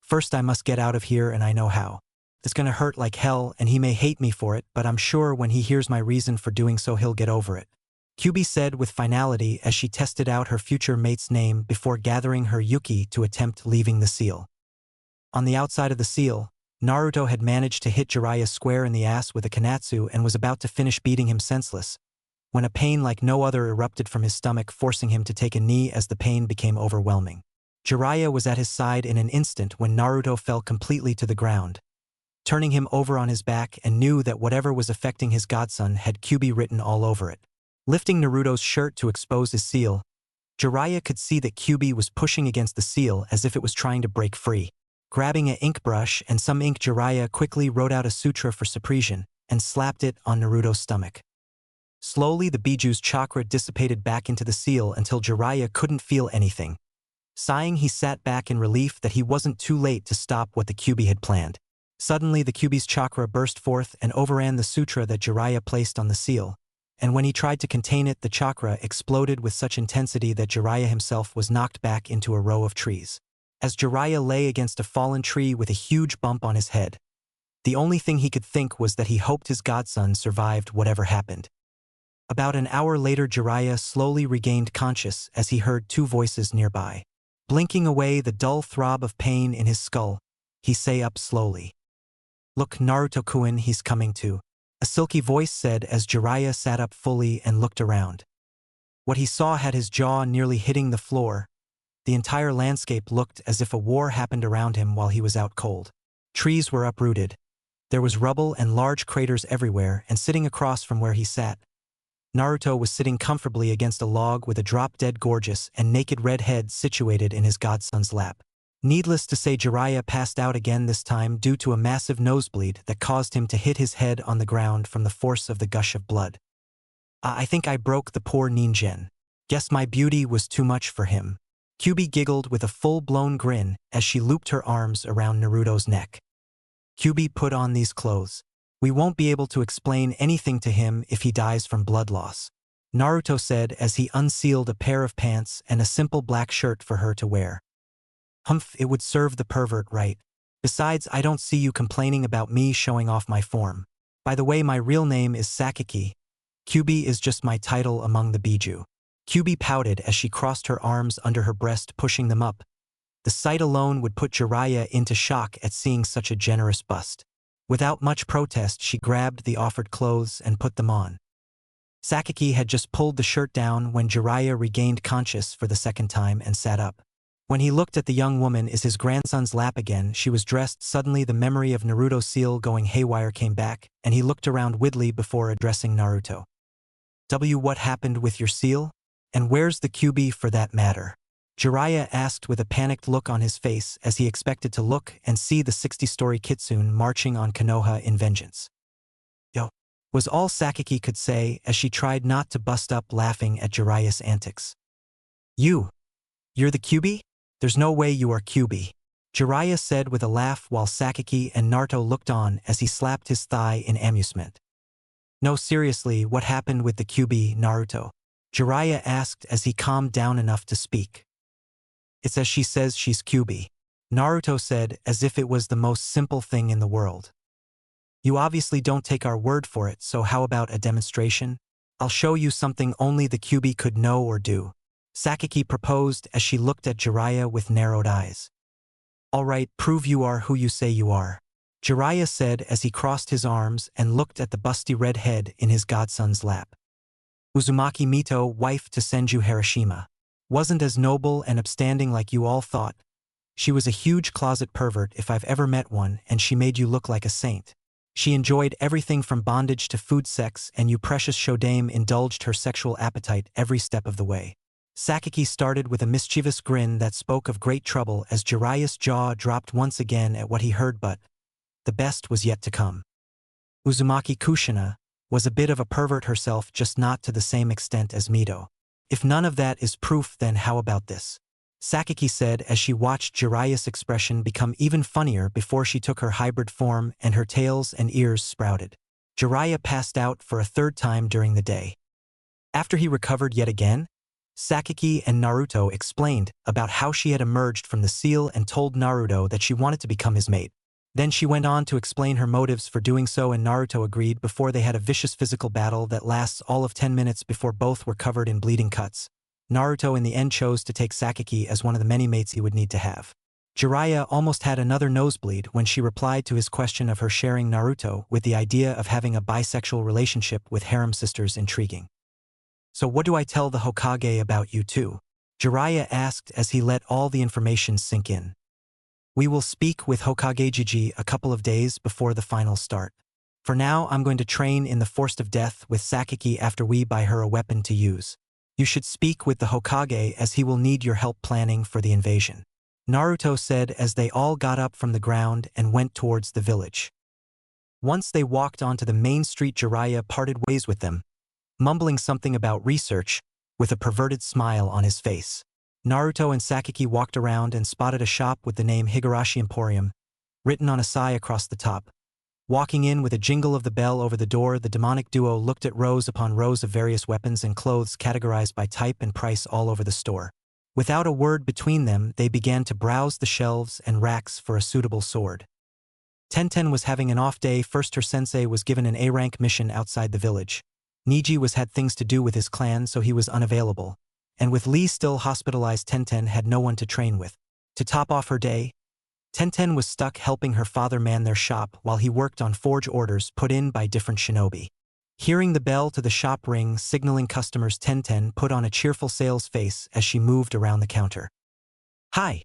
Speaker 1: first I must get out of here, and I know how. It's gonna hurt like hell and he may hate me for it, but I'm sure when he hears my reason for doing so he'll get over it. Kyuubi said with finality as she tested out her future mate's name before gathering her Yuki to attempt leaving the seal. On the outside of the seal, Naruto had managed to hit Jiraiya square in the ass with a Kanatsu and was about to finish beating him senseless, when a pain like no other erupted from his stomach, forcing him to take a knee as the pain became overwhelming. Jiraiya was at his side in an instant when Naruto fell completely to the ground, turning him over on his back, and knew that whatever was affecting his godson had Kyuubi written all over it. Lifting Naruto's shirt to expose his seal, Jiraiya could see that Kyuubi was pushing against the seal as if it was trying to break free. Grabbing an ink brush and some ink, Jiraiya quickly wrote out a sutra for suppression and slapped it on Naruto's stomach. Slowly, the Biju's chakra dissipated back into the seal until Jiraiya couldn't feel anything. Sighing, he sat back in relief that he wasn't too late to stop what the Kyuubi had planned. Suddenly, the Kyuubi's chakra burst forth and overran the sutra that Jiraiya placed on the seal, and when he tried to contain it, the chakra exploded with such intensity that Jiraiya himself was knocked back into a row of trees. As Jiraiya lay against a fallen tree with a huge bump on his head, the only thing he could think was that he hoped his godson survived whatever happened. About an hour later, Jiraiya slowly regained conscious as he heard two voices nearby. Blinking away the dull throb of pain in his skull, he sat up slowly. "Look, Naruto-kun, he's coming too," a silky voice said as Jiraiya sat up fully and looked around. What he saw had his jaw nearly hitting the floor. The entire landscape looked as if a war happened around him while he was out cold. Trees were uprooted. There was rubble and large craters everywhere, and sitting across from where he sat, Naruto was sitting comfortably against a log with a drop-dead gorgeous and naked red head situated in his godson's lap. Needless to say, Jiraiya passed out again, this time due to a massive nosebleed that caused him to hit his head on the ground from the force of the gush of blood. I think I broke the poor ninjen. Guess my beauty was too much for him." Kyubi giggled with a full-blown grin as she looped her arms around Naruto's neck. "Kyubi, put on these clothes. We won't be able to explain anything to him if he dies from blood loss," Naruto said as he unsealed a pair of pants and a simple black shirt for her to wear. "Humph, it would serve the pervert right. Besides, I don't see you complaining about me showing off my form. By the way, my real name is Sasuke. Kyubi is just my title among the Biju." Kyubi pouted as she crossed her arms under her breast, pushing them up. The sight alone would put Jiraiya into shock at seeing such a generous bust. Without much protest, she grabbed the offered clothes and put them on. Sasuke had just pulled the shirt down when Jiraiya regained conscious for the second time and sat up. When he looked at the young woman in his grandson's lap again, she was dressed. Suddenly the memory of Naruto's seal going haywire came back, and he looked around widely before addressing Naruto. What happened with your seal? And where's the Kyubi for that matter?" Jiraiya asked with a panicked look on his face as he expected to look and see the 60-story kitsune marching on Konoha in vengeance. "Yo," was all Sasuke could say as she tried not to bust up laughing at Jiraiya's antics. You're the Kyubi? There's no way you are Kyubi," Jiraiya said with a laugh while Sasuke and Naruto looked on as he slapped his thigh in amusement. "No, seriously, what happened with the Kyubi, Naruto?" Jiraiya asked as he calmed down enough to speak. "It's as she says, she's Kyubi," Naruto said as if it was the most simple thing in the world. "You obviously don't take our word for it, so how about a demonstration? I'll show you something only the Kyubi could know or do," Sasuke proposed as she looked at Jiraiya with narrowed eyes. "All right, prove you are who you say you are," Jiraiya said as he crossed his arms and looked at the busty red head in his godson's lap. "Uzumaki Mito, wife to Senju Hiroshima, wasn't as noble and upstanding like you all thought. She was a huge closet pervert if I've ever met one, and she made you look like a saint. She enjoyed everything from bondage to food sex, and you precious Shodame indulged her sexual appetite every step of the way." Sasuke started with a mischievous grin that spoke of great trouble as Jiraiya's jaw dropped once again at what he heard, but the best was yet to come. Uzumaki Kushina was a bit of a pervert herself, just not to the same extent as Mito. "If none of that is proof, then how about this?" Sasuke said as she watched Jiraiya's expression become even funnier before she took her hybrid form and her tails and ears sprouted. Jiraiya passed out for a third time during the day. After he recovered yet again, Sasuke and Naruto explained about how she had emerged from the seal and told Naruto that she wanted to become his mate. Then she went on to explain her motives for doing so, and Naruto agreed before they had a vicious physical battle that lasts all of 10 minutes before both were covered in bleeding cuts. Naruto in the end chose to take Sasuke as one of the many mates he would need to have. Jiraiya almost had another nosebleed when she replied to his question of her sharing Naruto with the idea of having a bisexual relationship with harem sisters intriguing. "So what do I tell the Hokage about you two?" Jiraiya asked as he let all the information sink in. "We will speak with Hokage Jiji a couple of days before the final start. For now, I'm going to train in the Forest of Death with Sasuke after we buy her a weapon to use. You should speak with the Hokage as he will need your help planning for the invasion," Naruto said as they all got up from the ground and went towards the village. Once they walked onto the main street, Jiraiya parted ways with them, mumbling something about research with a perverted smile on his face. Naruto and Sasuke walked around and spotted a shop with the name Higurashi Emporium written on a sign across the top. Walking in with a jingle of the bell over the door, the demonic duo looked at rows upon rows of various weapons and clothes categorized by type and price all over the store. Without a word between them, they began to browse the shelves and racks for a suitable sword. Tenten was having an off day. First, her sensei was given an A-rank mission outside the village. Neji had things to do with his clan, so he was unavailable. And with Lee still hospitalized, Tenten had no one to train with. To top off her day, Tenten was stuck helping her father man their shop while he worked on forge orders put in by different shinobi. Hearing the bell to the shop ring signaling customers, Tenten put on a cheerful sales face as she moved around the counter. "Hi,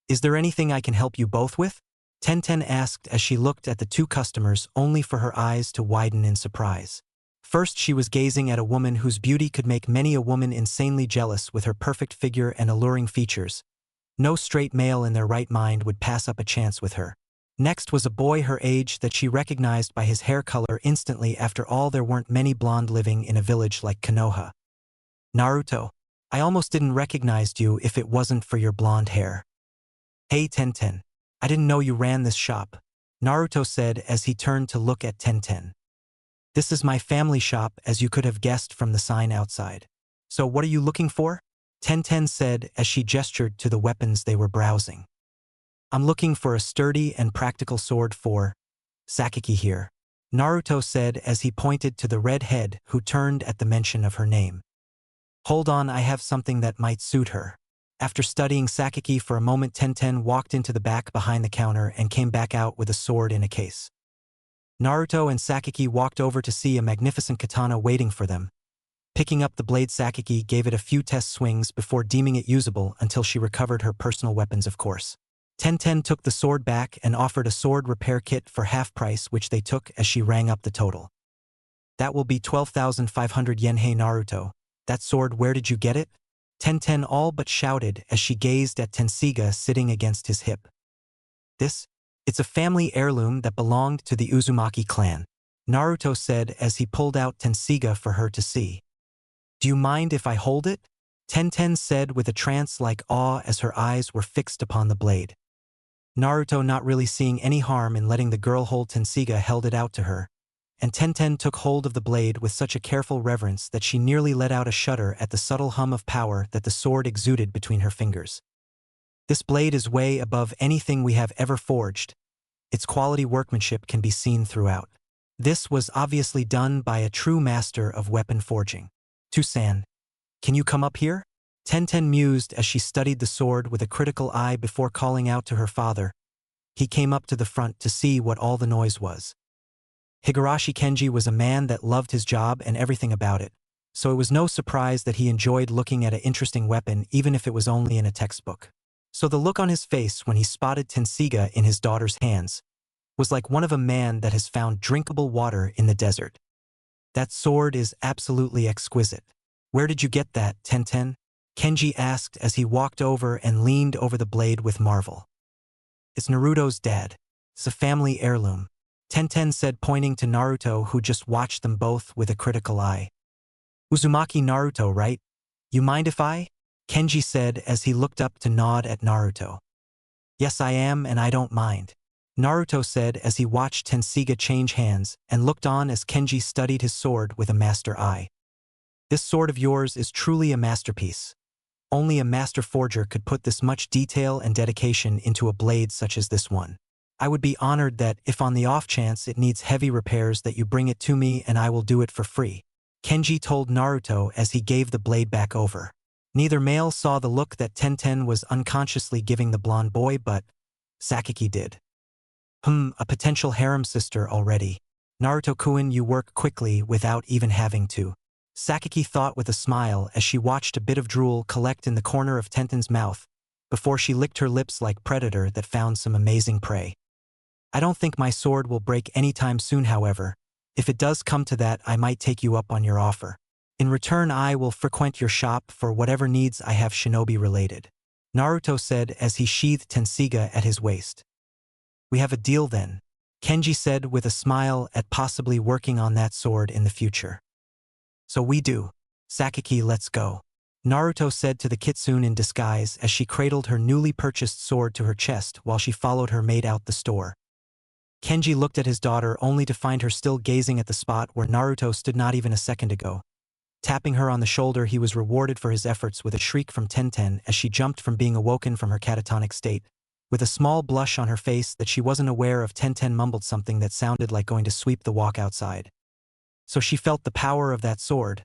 Speaker 1: is there anything I can help you both with?" Tenten asked as she looked at the two customers only for her eyes to widen in surprise. First, she was gazing at a woman whose beauty could make many a woman insanely jealous with her perfect figure and alluring features. No straight male in their right mind would pass up a chance with her. Next was a boy her age that she recognized by his hair color instantly. After all, there weren't many blonde living in a village like Konoha. "Naruto, I almost didn't recognize you if it wasn't for your blonde hair." "Hey Tenten, I didn't know you ran this shop," Naruto said as he turned to look at Tenten. "This is my family shop, as you could have guessed from the sign outside. So what are you looking for?" Tenten said as she gestured to the weapons they were browsing. "I'm looking for a sturdy and practical sword for Sasuke here," Naruto said as he pointed to the red head who turned at the mention of her name. "Hold on, I have something that might suit her." After studying Sasuke for a moment, Tenten walked into the back behind the counter and came back out with a sword in a case. Naruto and Sasuke walked over to see a magnificent katana waiting for them. Picking up the blade, Sasuke gave it a few test swings before deeming it usable until she recovered her personal weapons, of course. Tenten took the sword back and offered a sword repair kit for half price, which they took as she rang up the total. "That will be 12,500 yen. Hey Naruto, that sword, where did you get it?" Tenten all but shouted as she gazed at Tensiga sitting against his hip. It's a family heirloom that belonged to the Uzumaki clan," Naruto said as he pulled out Tensiga for her to see. "Do you mind if I hold it?" Tenten said with a trance-like awe as her eyes were fixed upon the blade. Naruto, not really seeing any harm in letting the girl hold Tensiga, held it out to her, and Tenten took hold of the blade with such a careful reverence that she nearly let out a shudder at the subtle hum of power that the sword exuded between her fingers. "This blade is way above anything we have ever forged. Its quality workmanship can be seen throughout. This was obviously done by a true master of weapon forging. Tusan, can you come up here?" Tenten mused as she studied the sword with a critical eye before calling out to her father. He came up to the front to see what all the noise was. Higurashi Kenji was a man that loved his job and everything about it, so it was no surprise that he enjoyed looking at an interesting weapon even if it was only in a textbook. So the look on his face when he spotted Tensiga in his daughter's hands was like one of a man that has found drinkable water in the desert. "That sword is absolutely exquisite. Where did you get that, Tenten?" Kenji asked as he walked over and leaned over the blade with marvel. "It's Naruto's dad. It's a family heirloom," Tenten said, pointing to Naruto, who just watched them both with a critical eye. "Uzumaki Naruto, right? You mind if I?" Kenji said as he looked up to nod at Naruto. "Yes, I am, and I don't mind," Naruto said as he watched Tensiga change hands and looked on as Kenji studied his sword with a master eye. "This sword of yours is truly a masterpiece. Only a master forger could put this much detail and dedication into a blade such as this one. I would be honored that, if on the off chance it needs heavy repairs, that you bring it to me and I will do it for free," Kenji told Naruto as he gave the blade back over. Neither male saw the look that Tenten was unconsciously giving the blonde boy, but Sasuke did. A potential harem sister already. Naruto-kun, you work quickly without even having to," Sasuke thought with a smile as she watched a bit of drool collect in the corner of Tenten's mouth before she licked her lips like predator that found some amazing prey. "I don't think my sword will break anytime soon, however. If it does come to that, I might take you up on your offer. In return, I will frequent your shop for whatever needs I have shinobi-related," Naruto said as he sheathed Tensiga at his waist. "We have a deal then," Kenji said with a smile at possibly working on that sword in the future. "So we do. Sasuke, let's go," Naruto said to the kitsune in disguise as she cradled her newly purchased sword to her chest while she followed her maid out the store. Kenji looked at his daughter only to find her still gazing at the spot where Naruto stood not even a second ago. Tapping her on the shoulder, he was rewarded for his efforts with a shriek from Tenten as she jumped from being awoken from her catatonic state. With a small blush on her face that she wasn't aware of, Tenten mumbled something that sounded like going to sweep the walk outside. So she felt the power of that sword.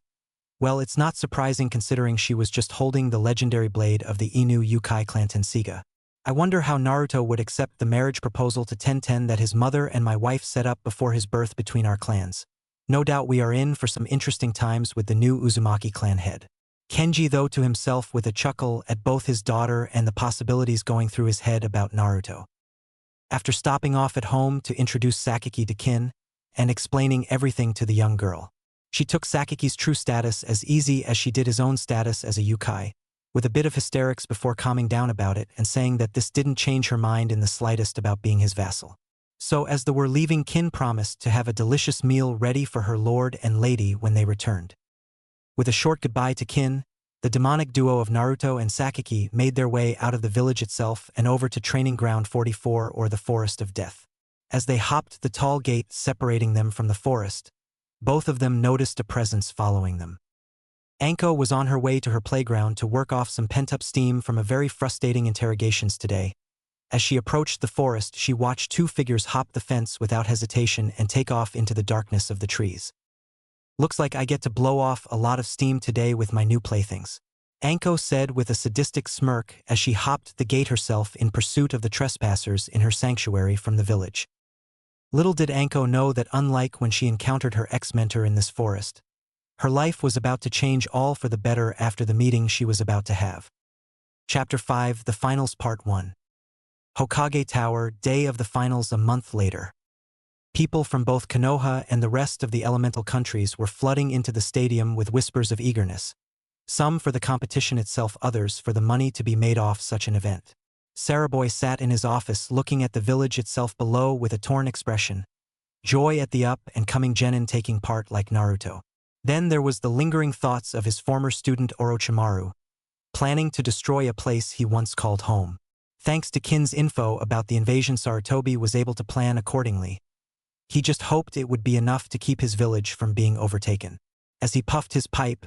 Speaker 1: Well, it's not surprising considering she was just holding the legendary blade of the Inu Yukai clan Tensiga. I wonder how Naruto would accept the marriage proposal to Tenten that his mother and my wife set up before his birth between our clans. No doubt we are in for some interesting times with the new Uzumaki clan head. Kenji though to himself with a chuckle at both his daughter and the possibilities going through his head about Naruto. After stopping off at home to introduce Sakaki to Kin, and explaining everything to the young girl, she took Sakaki's true status as easy as she did his own status as a yokai, with a bit of hysterics before calming down about it and saying that this didn't change her mind in the slightest about being his vassal. So as they were leaving, Kin promised to have a delicious meal ready for her lord and lady when they returned. With a short goodbye to Kin, the demonic duo of Naruto and Sakaki made their way out of the village itself and over to Training Ground 44 or the Forest of Death. As they hopped the tall gate separating them from the forest, both of them noticed a presence following them. Anko was on her way to her playground to work off some pent-up steam from a very frustrating interrogations today. As she approached the forest, she watched two figures hop the fence without hesitation and take off into the darkness of the trees. Looks like I get to blow off a lot of steam today with my new playthings, Anko said with a sadistic smirk as she hopped the gate herself in pursuit of the trespassers in her sanctuary from the village. Little did Anko know that unlike when she encountered her ex-mentor in this forest, her life was about to change all for the better after the meeting she was about to have. Chapter 5, The Finals Part 1. Hokage Tower, day of the finals a month later. People from both Konoha and the rest of the elemental countries were flooding into the stadium with whispers of eagerness. Some for the competition itself, others for the money to be made off such an event. Saraboy sat in his office looking at the village itself below with a torn expression. Joy at the up and coming genin taking part like Naruto. Then there was the lingering thoughts of his former student Orochimaru, planning to destroy a place he once called home. Thanks to Kin's info about the invasion, Sarutobi was able to plan accordingly. He just hoped it would be enough to keep his village from being overtaken. As he puffed his pipe,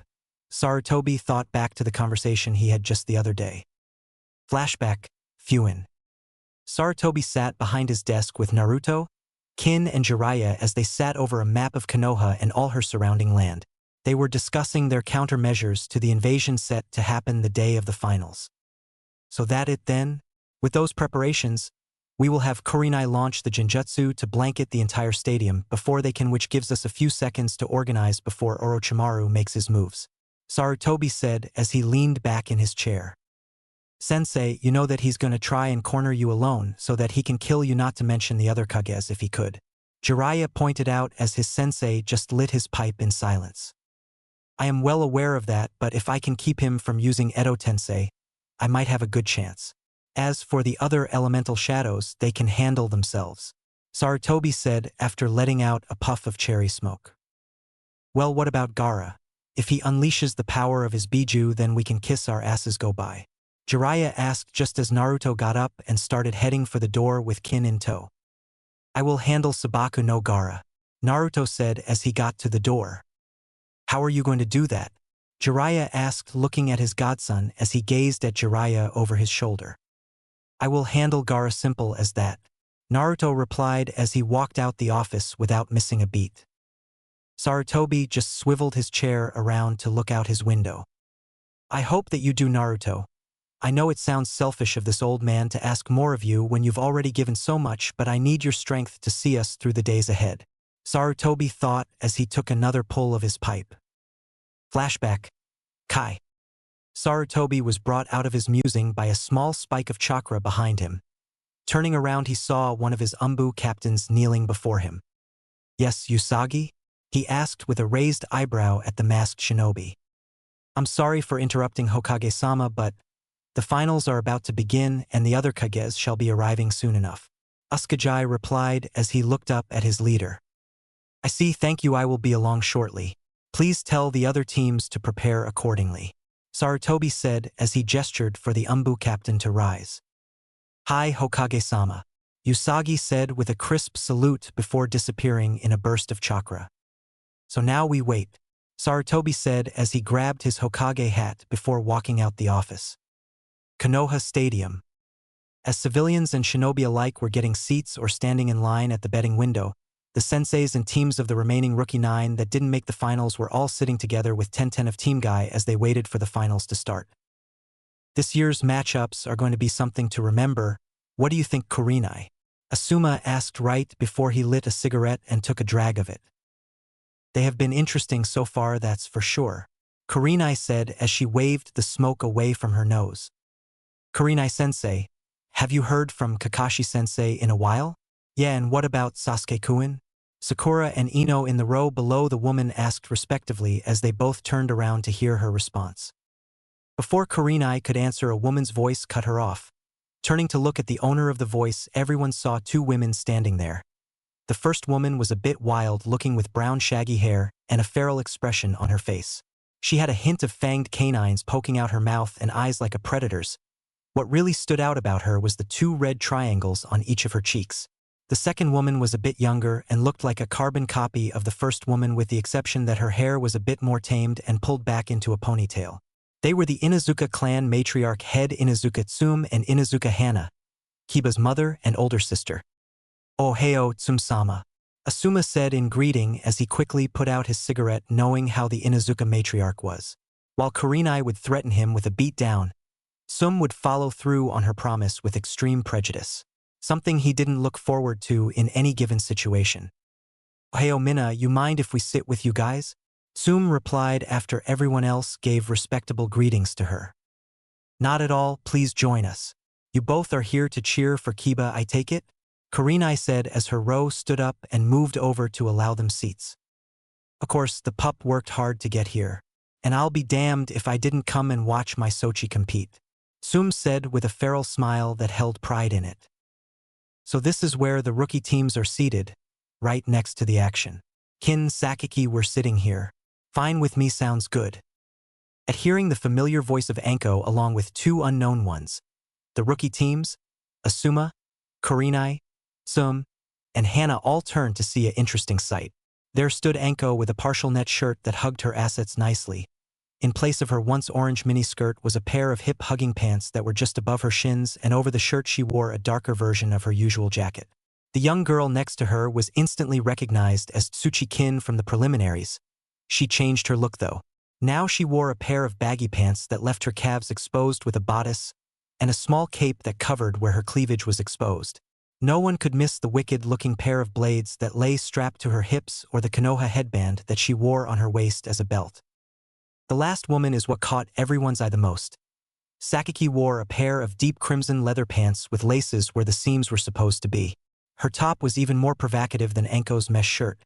Speaker 1: Sarutobi thought back to the conversation he had just the other day. Flashback, Fuin. Sarutobi sat behind his desk with Naruto, Kin and Jiraiya as they sat over a map of Konoha and all her surrounding land. They were discussing their countermeasures to the invasion set to happen the day of the finals. So that it then? With those preparations, we will have Kurenai launch the Genjutsu to blanket the entire stadium before they can, which gives us a few seconds to organize before Orochimaru makes his moves. Sarutobi said as he leaned back in his chair. Sensei, you know that he's gonna try and corner you alone so that he can kill you, not to mention the other Kages if he could. Jiraiya pointed out as his sensei just lit his pipe in silence. I am well aware of that, but if I can keep him from using Edo Tensei, I might have a good chance. As for the other elemental shadows, they can handle themselves, Sarutobi said after letting out a puff of cherry smoke. Well, what about Gaara? If he unleashes the power of his Biju, then we can kiss our asses go by. Jiraiya asked just as Naruto got up and started heading for the door with Kin in tow. I will handle Sabaku no Gaara, Naruto said as he got to the door. How are you going to do that? Jiraiya asked, looking at his godson as he gazed at Jiraiya over his shoulder. I will handle Gaara, simple as that, Naruto replied as he walked out the office without missing a beat. Sarutobi just swiveled his chair around to look out his window. I hope that you do, Naruto. I know it sounds selfish of this old man to ask more of you when you've already given so much, but I need your strength to see us through the days ahead, Sarutobi thought as he took another pull of his pipe. Flashback. Kai. Sarutobi was brought out of his musing by a small spike of chakra behind him. Turning around, he saw one of his Umbu captains kneeling before him. Yes, Usagi? He asked with a raised eyebrow at the masked shinobi. I'm sorry for interrupting, Hokage-sama, but the finals are about to begin and the other Kages shall be arriving soon enough, Usagi replied as he looked up at his leader. I see, thank you, I will be along shortly. Please tell the other teams to prepare accordingly, Sarutobi said as he gestured for the Umbu captain to rise. Hi, Hokage-sama, Usagi said with a crisp salute before disappearing in a burst of chakra. So now we wait, Sarutobi said as he grabbed his Hokage hat before walking out the office. Konoha Stadium. As civilians and shinobi alike were getting seats or standing in line at the betting window, the senseis and teams of the remaining rookie 9 that didn't make the finals were all sitting together with Tenten of Team Guy as they waited for the finals to start. This year's matchups are going to be something to remember. What do you think, Kurenai? Asuma asked right before he lit a cigarette and took a drag of it. They have been interesting so far, that's for sure, Kurenai said as she waved the smoke away from her nose. Kurenai-sensei, have you heard from Kakashi-sensei in a while? Yeah, and what about Sasuke-kun? Sakura and Ino in the row below the woman asked respectively as they both turned around to hear her response. Before Kurenai could answer, a woman's voice cut her off. Turning to look at the owner of the voice, everyone saw two women standing there. The first woman was a bit wild-looking with brown shaggy hair and a feral expression on her face. She had a hint of fanged canines poking out her mouth and eyes like a predator's. What really stood out about her was the two red triangles on each of her cheeks. The second woman was a bit younger and looked like a carbon copy of the first woman, with the exception that her hair was a bit more tamed and pulled back into a ponytail. They were the Inuzuka clan matriarch head Inuzuka Tsume and Inuzuka Hana, Kiba's mother and older sister. "Ohio, Tsume-sama," Asuma said in greeting as he quickly put out his cigarette, knowing how the Inuzuka matriarch was. While Kurenai would threaten him with a beat-down, Tsume would follow through on her promise with extreme prejudice, something he didn't look forward to in any given situation. "Ohio Mina, you mind if we sit with you guys?" Tsume replied after everyone else gave respectable greetings to her. "Not at all, please join us. You both are here to cheer for Kiba, I take it?" Kurenai said as her row stood up and moved over to allow them seats. "Of course, the pup worked hard to get here, and I'll be damned if I didn't come and watch my Sochi compete," Tsume said with a feral smile that held pride in it. "So this is where the rookie teams are seated, right next to the action. Kin Sakaki, we're sitting here. Fine with me, sounds good." At hearing the familiar voice of Anko along with two unknown ones, the rookie teams, Asuma, Kurenai, Tsume, and Hana all turned to see an interesting sight. There stood Anko with a partial net shirt that hugged her assets nicely. In place of her once orange miniskirt was a pair of hip-hugging pants that were just above her shins, and over the shirt she wore a darker version of her usual jacket. The young girl next to her was instantly recognized as Tsuchi-kin from the preliminaries. She changed her look though. Now she wore a pair of baggy pants that left her calves exposed with a bodice, and a small cape that covered where her cleavage was exposed. No one could miss the wicked-looking pair of blades that lay strapped to her hips or the Konoha headband that she wore on her waist as a belt. The last woman is what caught everyone's eye the most. Sakaki wore a pair of deep crimson leather pants with laces where the seams were supposed to be. Her top was even more provocative than Anko's mesh shirt.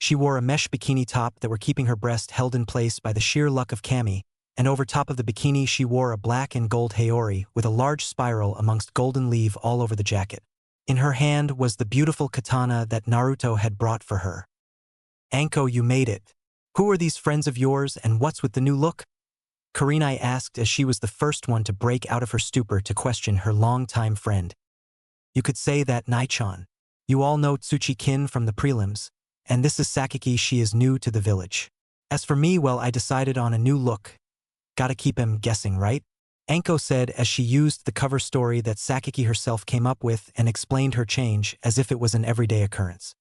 Speaker 1: She wore a mesh bikini top that were keeping her breast held in place by the sheer luck of kami, and over top of the bikini she wore a black and gold haori with a large spiral amongst golden leaf all over the jacket. In her hand was the beautiful katana that Naruto had brought for her. "Anko, you made it. Who are these friends of yours and what's with the new look?" Kurenai asked as she was the first one to break out of her stupor to question her long-time friend. "You could say that, Nai-chan. You all know Tsuchi-kin from the prelims, and this is Sakaki, she is new to the village. As for me, well, I decided on a new look. Gotta keep him guessing, right?" Anko said as she used the cover story that Sakaki herself came up with and explained her change as if it was an everyday occurrence.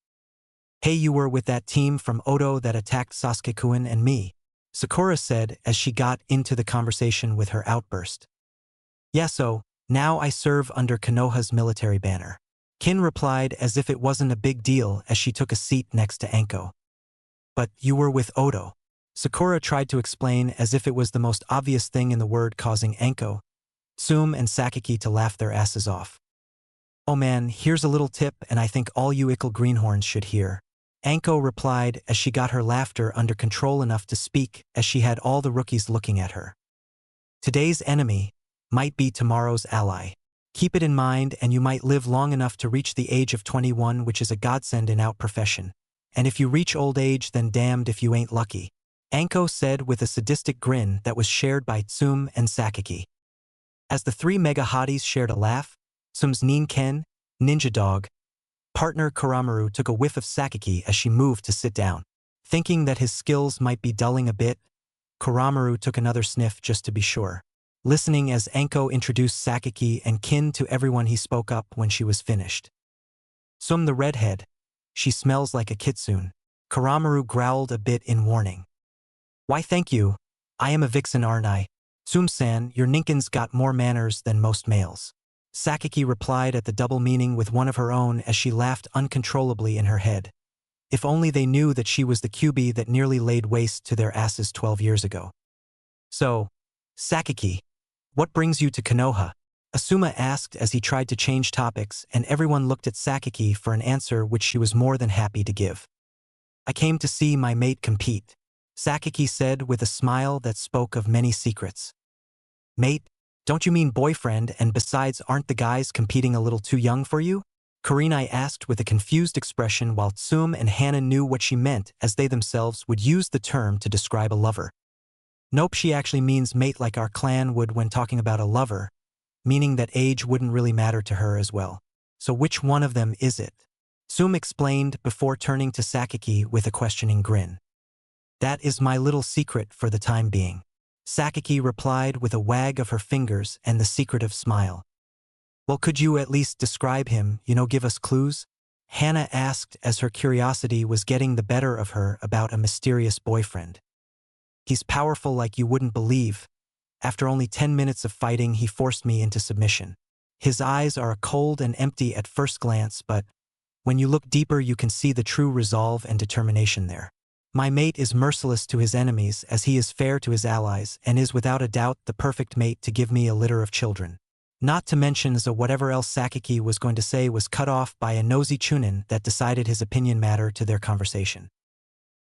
Speaker 1: "Hey, you were with that team from Odo that attacked Sasuke-kun and me," Sakura said as she got into the conversation with her outburst. "Yeah, so, now I serve under Konoha's military banner," Kin replied as if it wasn't a big deal as she took a seat next to Anko. "But you were with Odo," Sakura tried to explain as if it was the most obvious thing in the world, causing Anko, Tsume and Sakaki to laugh their asses off. "Oh man, here's a little tip and I think all you ickle greenhorns should hear," Anko replied as she got her laughter under control enough to speak as she had all the rookies looking at her. "Today's enemy might be tomorrow's ally. Keep it in mind and you might live long enough to reach the age of 21, which is a godsend in our profession. And if you reach old age, then damned if you ain't lucky," Anko said with a sadistic grin that was shared by Tsume and Sakaki. As the three mega hotties shared a laugh, Tsume's Nin-ken, ninja dog, partner Kuramaru took a whiff of Sakaki as she moved to sit down. Thinking that his skills might be dulling a bit, Kuramaru took another sniff just to be sure. Listening as Anko introduced Sakaki and Kin to everyone, he spoke up when she was finished. "Tsume the redhead. She smells like a kitsune." Kuramaru growled a bit in warning. "Why thank you. I am a vixen, aren't I?" Tsum-san, your Ninkins got more manners than most males. Sakaki replied at the double meaning with one of her own as she laughed uncontrollably in her head. If only they knew that she was the QB that nearly laid waste to their asses 12 years ago. So, Sakaki, what brings you to Konoha? Asuma asked as he tried to change topics, and everyone looked at Sakaki for an answer which she was more than happy to give. I came to see my mate compete, Sakaki said with a smile that spoke of many secrets. Mate? Don't you mean boyfriend, and besides aren't the guys competing a little too young for you? Kurenai asked with a confused expression while Tsum and Hana knew what she meant as they themselves would use the term to describe a lover. Nope, she actually means mate like our clan would when talking about a lover, meaning that age wouldn't really matter to her as well. So which one of them is it? Tsum explained before turning to Sakaki with a questioning grin. That is my little secret for the time being. Sakaki replied with a wag of her fingers and the secretive smile. Well, could you at least describe him, give us clues? Hana asked as her curiosity was getting the better of her about a mysterious boyfriend. He's powerful like you wouldn't believe. After only 10 minutes of fighting, he forced me into submission. His eyes are cold and empty at first glance, but when you look deeper you can see the true resolve and determination there. My mate is merciless to his enemies as he is fair to his allies and is without a doubt the perfect mate to give me a litter of children. Not to mention whatever else Sakaki was going to say was cut off by a nosy Chunin that decided his opinion mattered to their conversation.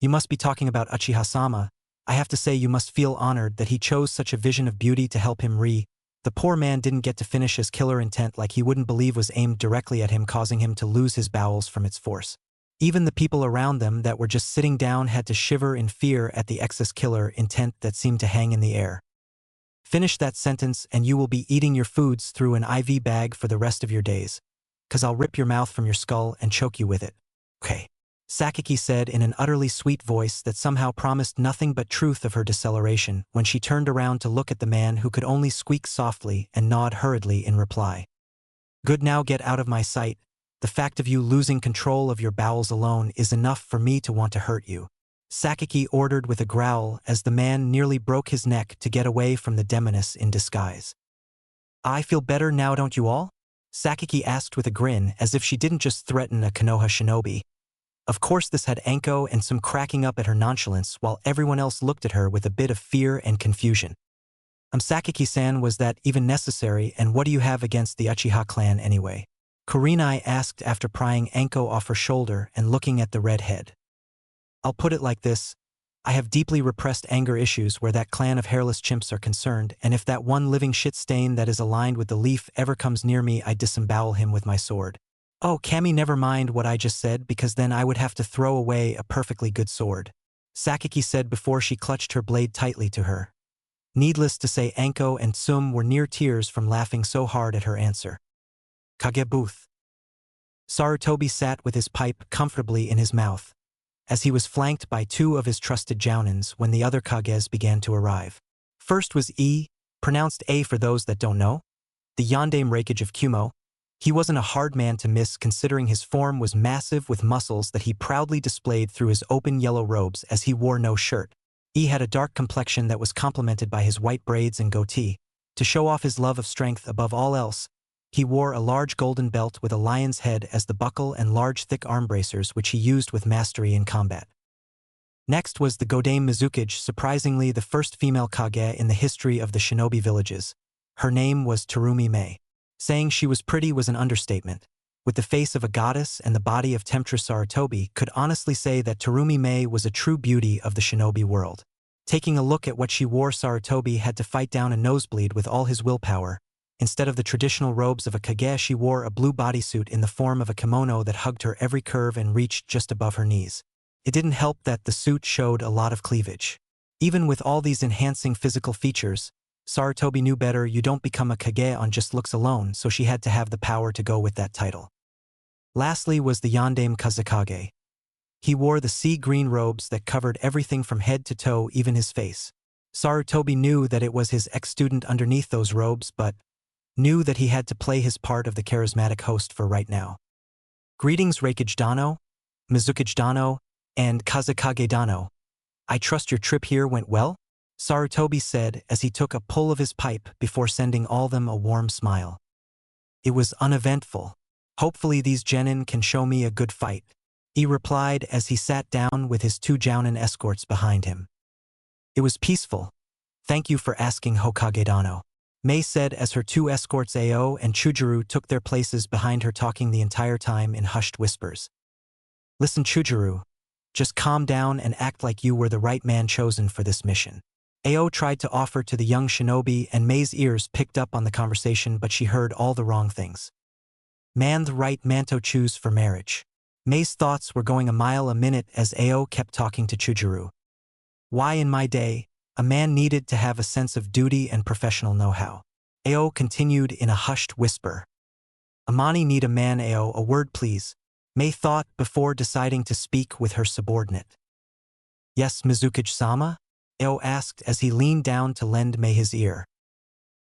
Speaker 1: You must be talking about Uchiha-sama. I have to say you must feel honored that he chose such a vision of beauty to help him The poor man didn't get to finish his killer intent like he wouldn't believe was aimed directly at him, causing him to lose his bowels from its force. Even the people around them that were just sitting down had to shiver in fear at the excess killer intent that seemed to hang in the air. Finish that sentence and you will be eating your foods through an IV bag for the rest of your days. 'Cause I'll rip your mouth from your skull and choke you with it. Okay. Sakaki said in an utterly sweet voice that somehow promised nothing but truth of her deceleration when she turned around to look at the man who could only squeak softly and nod hurriedly in reply. Good, now get out of my sight. The fact of you losing control of your bowels alone is enough for me to want to hurt you. Sakaki ordered with a growl as the man nearly broke his neck to get away from the demoness in disguise. I feel better now, don't you all? Sakaki asked with a grin as if she didn't just threaten a Konoha shinobi. Of course this had Anko and some cracking up at her nonchalance while everyone else looked at her with a bit of fear and confusion. Sakaki-san, was that even necessary, and what do you have against the Uchiha clan anyway? Kurenai asked after prying Anko off her shoulder and looking at the red head. I'll put it like this. I have deeply repressed anger issues where that clan of hairless chimps are concerned, and if that one living shit stain that is aligned with the leaf ever comes near me, I disembowel him with my sword. Oh, Kami, never mind what I just said, because then I would have to throw away a perfectly good sword. Sakaki said before she clutched her blade tightly to her. Needless to say, Anko and Tsum were near tears from laughing so hard at her answer. Kage booth. Sarutobi sat with his pipe comfortably in his mouth, as he was flanked by two of his trusted jounins when the other Kages began to arrive. First was pronounced A for those that don't know, the yondaime Reikage of Kumo. He wasn't a hard man to miss considering his form was massive with muscles that he proudly displayed through his open yellow robes as he wore no shirt. He had a dark complexion that was complemented by his white braids and goatee. To show off his love of strength above all else, he wore a large golden belt with a lion's head as the buckle and large thick arm bracers which he used with mastery in combat. Next was the Godaime Mizukage, surprisingly the first female Kage in the history of the shinobi villages. Her name was Terumi Mei. Saying she was pretty was an understatement. With the face of a goddess and the body of temptress Sarutobi, could honestly say that Terumi Mei was a true beauty of the shinobi world. Taking a look at what she wore, Sarutobi had to fight down a nosebleed with all his willpower. Instead of the traditional robes of a Kage, she wore a blue bodysuit in the form of a kimono that hugged her every curve and reached just above her knees. It didn't help that the suit showed a lot of cleavage. Even with all these enhancing physical features, Sarutobi knew better. You don't become a Kage on just looks alone, so she had to have the power to go with that title. Lastly was the yondaime Kazekage. He wore the sea green robes that covered everything from head to toe, even his face. Sarutobi knew that it was his ex-student underneath those robes, but knew that he had to play his part of the charismatic host for right now. Greetings, Reikage Dano, Mizukage Dano, and Kazekage Dano. I trust your trip here went well? Sarutobi said as he took a pull of his pipe before sending all them a warm smile. It was uneventful. Hopefully these genin can show me a good fight, he replied as he sat down with his 2 jounin escorts behind him. It was peaceful. Thank you for asking, Hokage Dano, Mei said as her 2 escorts Ao and Chujuru took their places behind her, talking the entire time in hushed whispers. Listen, Chujuru, just calm down and act like you were the right man chosen for this mission. Ao tried to offer to the young shinobi, and Mei's ears picked up on the conversation, but she heard all the wrong things. Man, the right man to choose for marriage. Mei's thoughts were going a mile a minute as Ao kept talking to Chujuru. Why in my day, a man needed to have a sense of duty and professional know-how. Ao continued in a hushed whisper. Amani need a man. Ao, a word please, Mei thought before deciding to speak with her subordinate. Yes, Mizukage-sama? Ao asked as he leaned down to lend Mei his ear.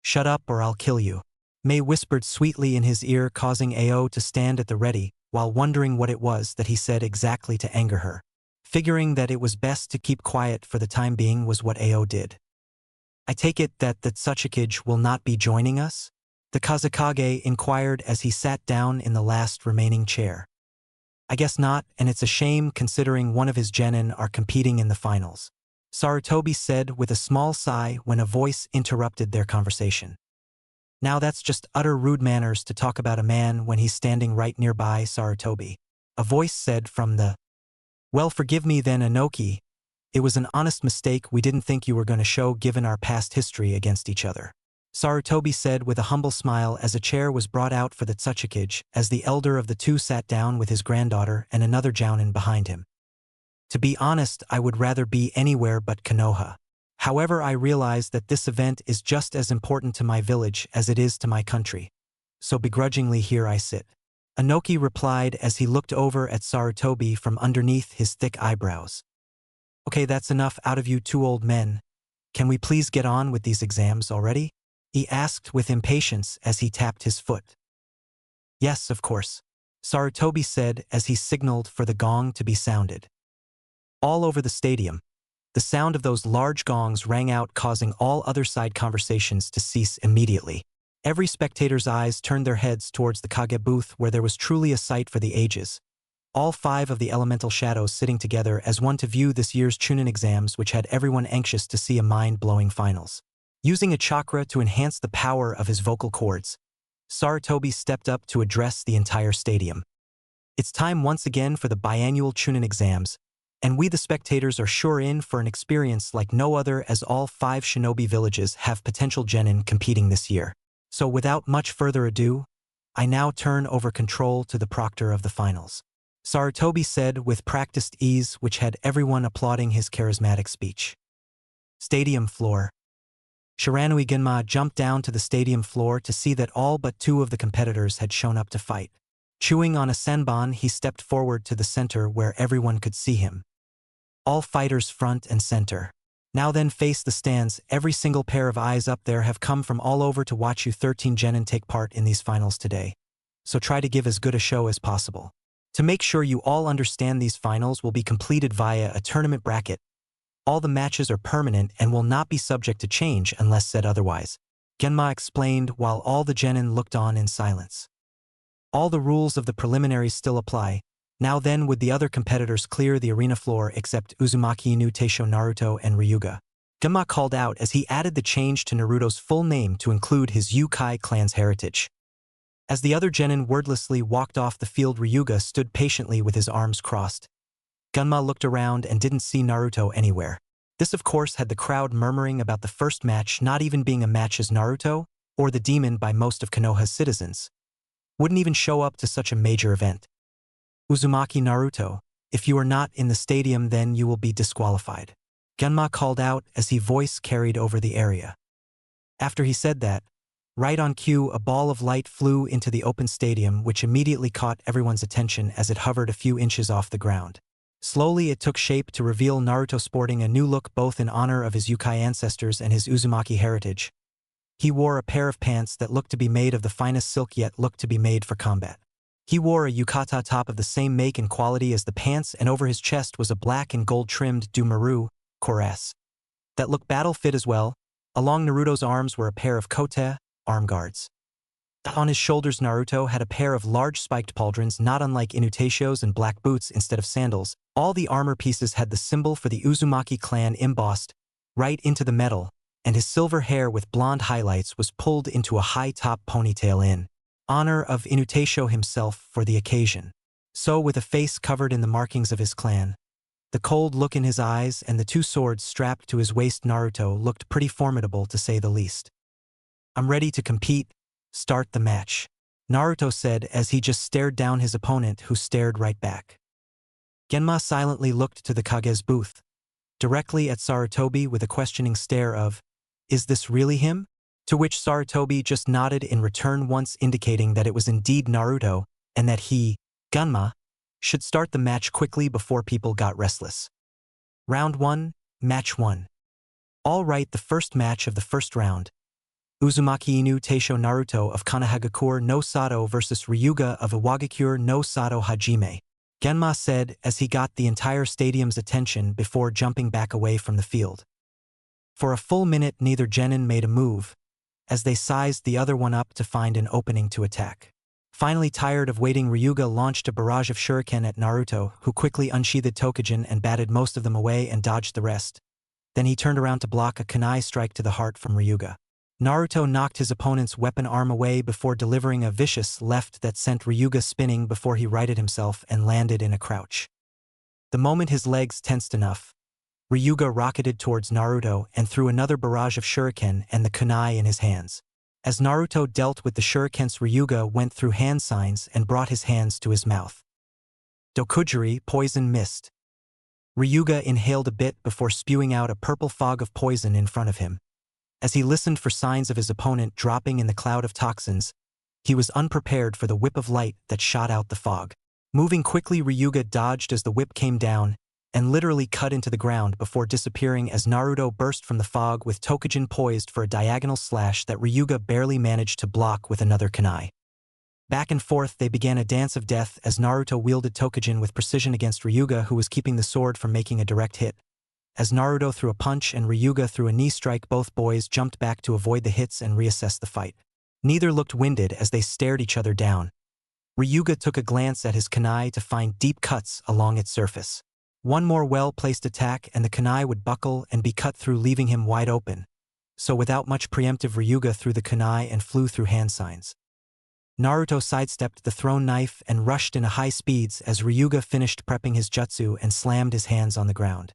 Speaker 1: Shut up or I'll kill you, Mei whispered sweetly in his ear, causing Ao to stand at the ready, while wondering what it was that he said exactly to anger her. Figuring that it was best to keep quiet for the time being was what Ao did. I take it that the Tsuchikage will not be joining us? The Kazekage inquired as he sat down in the last remaining chair. I guess not, and it's a shame considering one of his genin are competing in the finals, Sarutobi said with a small sigh when a voice interrupted their conversation. Now that's just utter rude manners to talk about a man when he's standing right nearby, Sarutobi, a voice said from the. Well, forgive me then, Inoki. It was an honest mistake. We didn't think you were going to show given our past history against each other, Sarutobi said with a humble smile as a chair was brought out for the Tsuchikage, as the elder of the 2 sat down with his granddaughter and another jounin behind him. To be honest, I would rather be anywhere but Konoha. However, I realize that this event is just as important to my village as it is to my country. So begrudgingly here I sit, Inoki replied as he looked over at Sarutobi from underneath his thick eyebrows. Okay, that's enough out of you 2 old men. Can we please get on with these exams already? He asked with impatience as he tapped his foot. Yes, of course, Sarutobi said as he signaled for the gong to be sounded. All over the stadium, the sound of those large gongs rang out, causing all other side conversations to cease immediately. Every spectator's eyes turned their heads towards the Kage booth, where there was truly a sight for the ages. All 5 of the elemental shadows sitting together as one to view this year's Chunin exams, which had everyone anxious to see a mind-blowing finals. Using a chakra to enhance the power of his vocal cords, Sarutobi stepped up to address the entire stadium. It's time once again for the biannual Chunin exams, and we the spectators are sure in for an experience like no other, as all 5 shinobi villages have potential genin competing this year. So without much further ado, I now turn over control to the proctor of the finals, Sarutobi said with practiced ease, which had everyone applauding his charismatic speech. Stadium floor. Shiranui Genma jumped down to the stadium floor to see that all but 2 of the competitors had shown up to fight. Chewing on a senbon, he stepped forward to the center where everyone could see him. All fighters front and center. Now then face the stands. Every single pair of eyes up there have come from all over to watch you 13 genin take part in these finals today. So try to give as good a show as possible. To make sure you all understand, these finals will be completed via a tournament bracket. All the matches are permanent and will not be subject to change unless said otherwise, Genma explained while all the genin looked on in silence. All the rules of the preliminaries still apply. Now then, would the other competitors clear the arena floor except Uzumaki Inu Teisho, Naruto, and Ryuga? Genma called out as he added the change to Naruto's full name to include his Yukai clan's heritage. As the other genin wordlessly walked off the field, Ryuga stood patiently with his arms crossed. Genma looked around and didn't see Naruto anywhere. This of course had the crowd murmuring about the first match not even being a match, as Naruto, or the demon by most of Konoha's citizens, wouldn't even show up to such a major event. Uzumaki Naruto, if you are not in the stadium then you will be disqualified, Genma called out as his voice carried over the area. After he said that, right on cue a ball of light flew into the open stadium, which immediately caught everyone's attention as it hovered a few inches off the ground. Slowly it took shape to reveal Naruto sporting a new look, both in honor of his Yukai ancestors and his Uzumaki heritage. He wore a pair of pants that looked to be made of the finest silk yet looked to be made for combat. He wore a yukata top of the same make and quality as the pants, and over his chest was a black and gold trimmed do maru cuirass. that looked battle-fit as well. Along Naruto's arms were a pair of kote, arm guards. On his shoulders Naruto had a pair of large spiked pauldrons not unlike Inuteshio's and black boots instead of sandals. All the armor pieces had the symbol for the Uzumaki clan embossed right into the metal, and his silver hair with blonde highlights was pulled into a high-top ponytail in honor of Inuteshio himself for the occasion. So with a face covered in the markings of his clan, the cold look in his eyes and the two swords strapped to his waist, Naruto looked pretty formidable to say the least. "I'm ready to compete. Start the match," Naruto said as he just stared down his opponent, who stared right back. Genma silently looked to the Kage's booth, directly at Sarutobi with a questioning stare of, "Is this really him?" To which Sarutobi just nodded in return, once indicating that it was indeed Naruto and that he, Genma, should start the match quickly before people got restless. Round 1, Match 1. All right, the first match of the first round. Uzumaki Inu Teisho Naruto of Konohagakure no Sato versus Ryuga of Iwagakure no Sato Hajime, Genma said as he got the entire stadium's attention before jumping back away from the field. For a full minute neither genin made a move, as they sized the other one up to find an opening to attack. Finally tired of waiting, Ryuga launched a barrage of shuriken at Naruto, who quickly unsheathed Tokujin and batted most of them away and dodged the rest. Then he turned around to block a kunai strike to the heart from Ryuga. Naruto knocked his opponent's weapon arm away before delivering a vicious left that sent Ryuga spinning before he righted himself and landed in a crouch. The moment his legs tensed enough, Ryuga rocketed towards Naruto and threw another barrage of shuriken and the kunai in his hands. As Naruto dealt with the shurikens, Ryuga went through hand signs and brought his hands to his mouth. Dokujiri, poison mist. Ryuga inhaled a bit before spewing out a purple fog of poison in front of him. As he listened for signs of his opponent dropping in the cloud of toxins, he was unprepared for the whip of light that shot out the fog. Moving quickly, Ryuga dodged as the whip came down and literally cut into the ground before disappearing as Naruto burst from the fog with Tokujin poised for a diagonal slash that Ryuga barely managed to block with another kunai. Back and forth they began a dance of death as Naruto wielded Tokujin with precision against Ryuga, who was keeping the sword from making a direct hit. As Naruto threw a punch and Ryuga threw a knee strike, both boys jumped back to avoid the hits and reassess the fight. Neither looked winded as they stared each other down. Ryuga took a glance at his kunai to find deep cuts along its surface. One more well-placed attack and the kunai would buckle and be cut through, leaving him wide open. So without much preemptive, Ryuga threw the kunai and flew through hand signs. Naruto sidestepped the thrown knife and rushed in a high speeds as Ryuga finished prepping his jutsu and slammed his hands on the ground.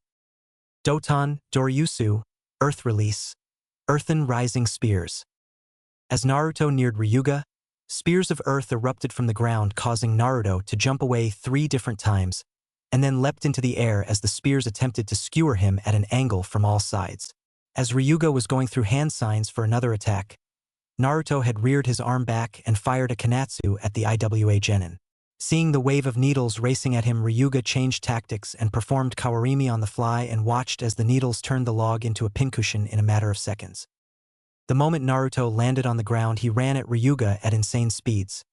Speaker 1: Doton, Doryusu, Earth Release, Earthen Rising Spears. As Naruto neared Ryuga, spears of earth erupted from the ground, causing Naruto to jump away 3 different times, and then leapt into the air as the spears attempted to skewer him at an angle from all sides. As Ryuga was going through hand signs for another attack, Naruto had reared his arm back and fired a kanatsu at the IWA genin. Seeing the wave of needles racing at him, Ryuga changed tactics and performed kawarimi on the fly and watched as the needles turned the log into a pincushion in a matter of seconds. The moment Naruto landed on the ground, he ran at Ryuga at insane speeds.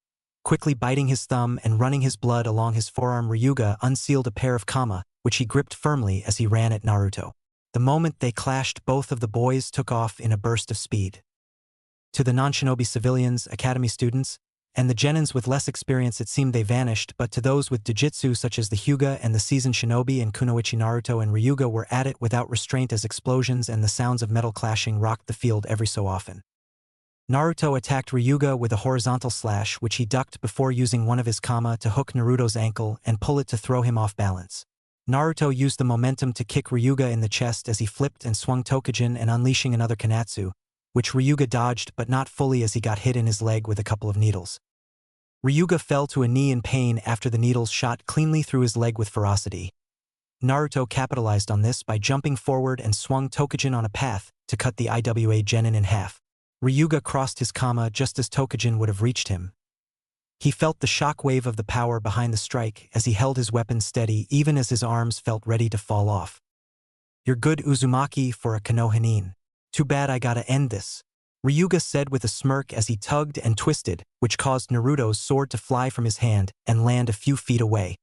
Speaker 1: Quickly biting his thumb and running his blood along his forearm, Ryuga unsealed a pair of kama, which he gripped firmly as he ran at Naruto. The moment they clashed, both of the boys took off in a burst of speed. To the non-shinobi civilians, academy students, and the genins with less experience, it seemed they vanished, but to those with jujitsu such as the Hyuga and the seasoned shinobi and kunoichi, Naruto and Ryuga were at it without restraint as explosions and the sounds of metal clashing rocked the field every so often. Naruto attacked Ryuga with a horizontal slash, which he ducked before using one of his kama to hook Naruto's ankle and pull it to throw him off balance. Naruto used the momentum to kick Ryuga in the chest as he flipped and swung Tokujin and unleashing another kanatsu, which Ryuga dodged but not fully as he got hit in his leg with a couple of needles. Ryuga fell to a knee in pain after the needles shot cleanly through his leg with ferocity. Naruto capitalized on this by jumping forward and swung Tokujin on a path to cut the IWA genin in half. Ryuga crossed his kama just as Tokujin would have reached him. He felt the shockwave of the power behind the strike as he held his weapon steady even as his arms felt ready to fall off. "You're good Uzumaki for a Konohanin. Too bad I gotta end this," Ryuga said with a smirk as he tugged and twisted, which caused Naruto's sword to fly from his hand and land a few feet away.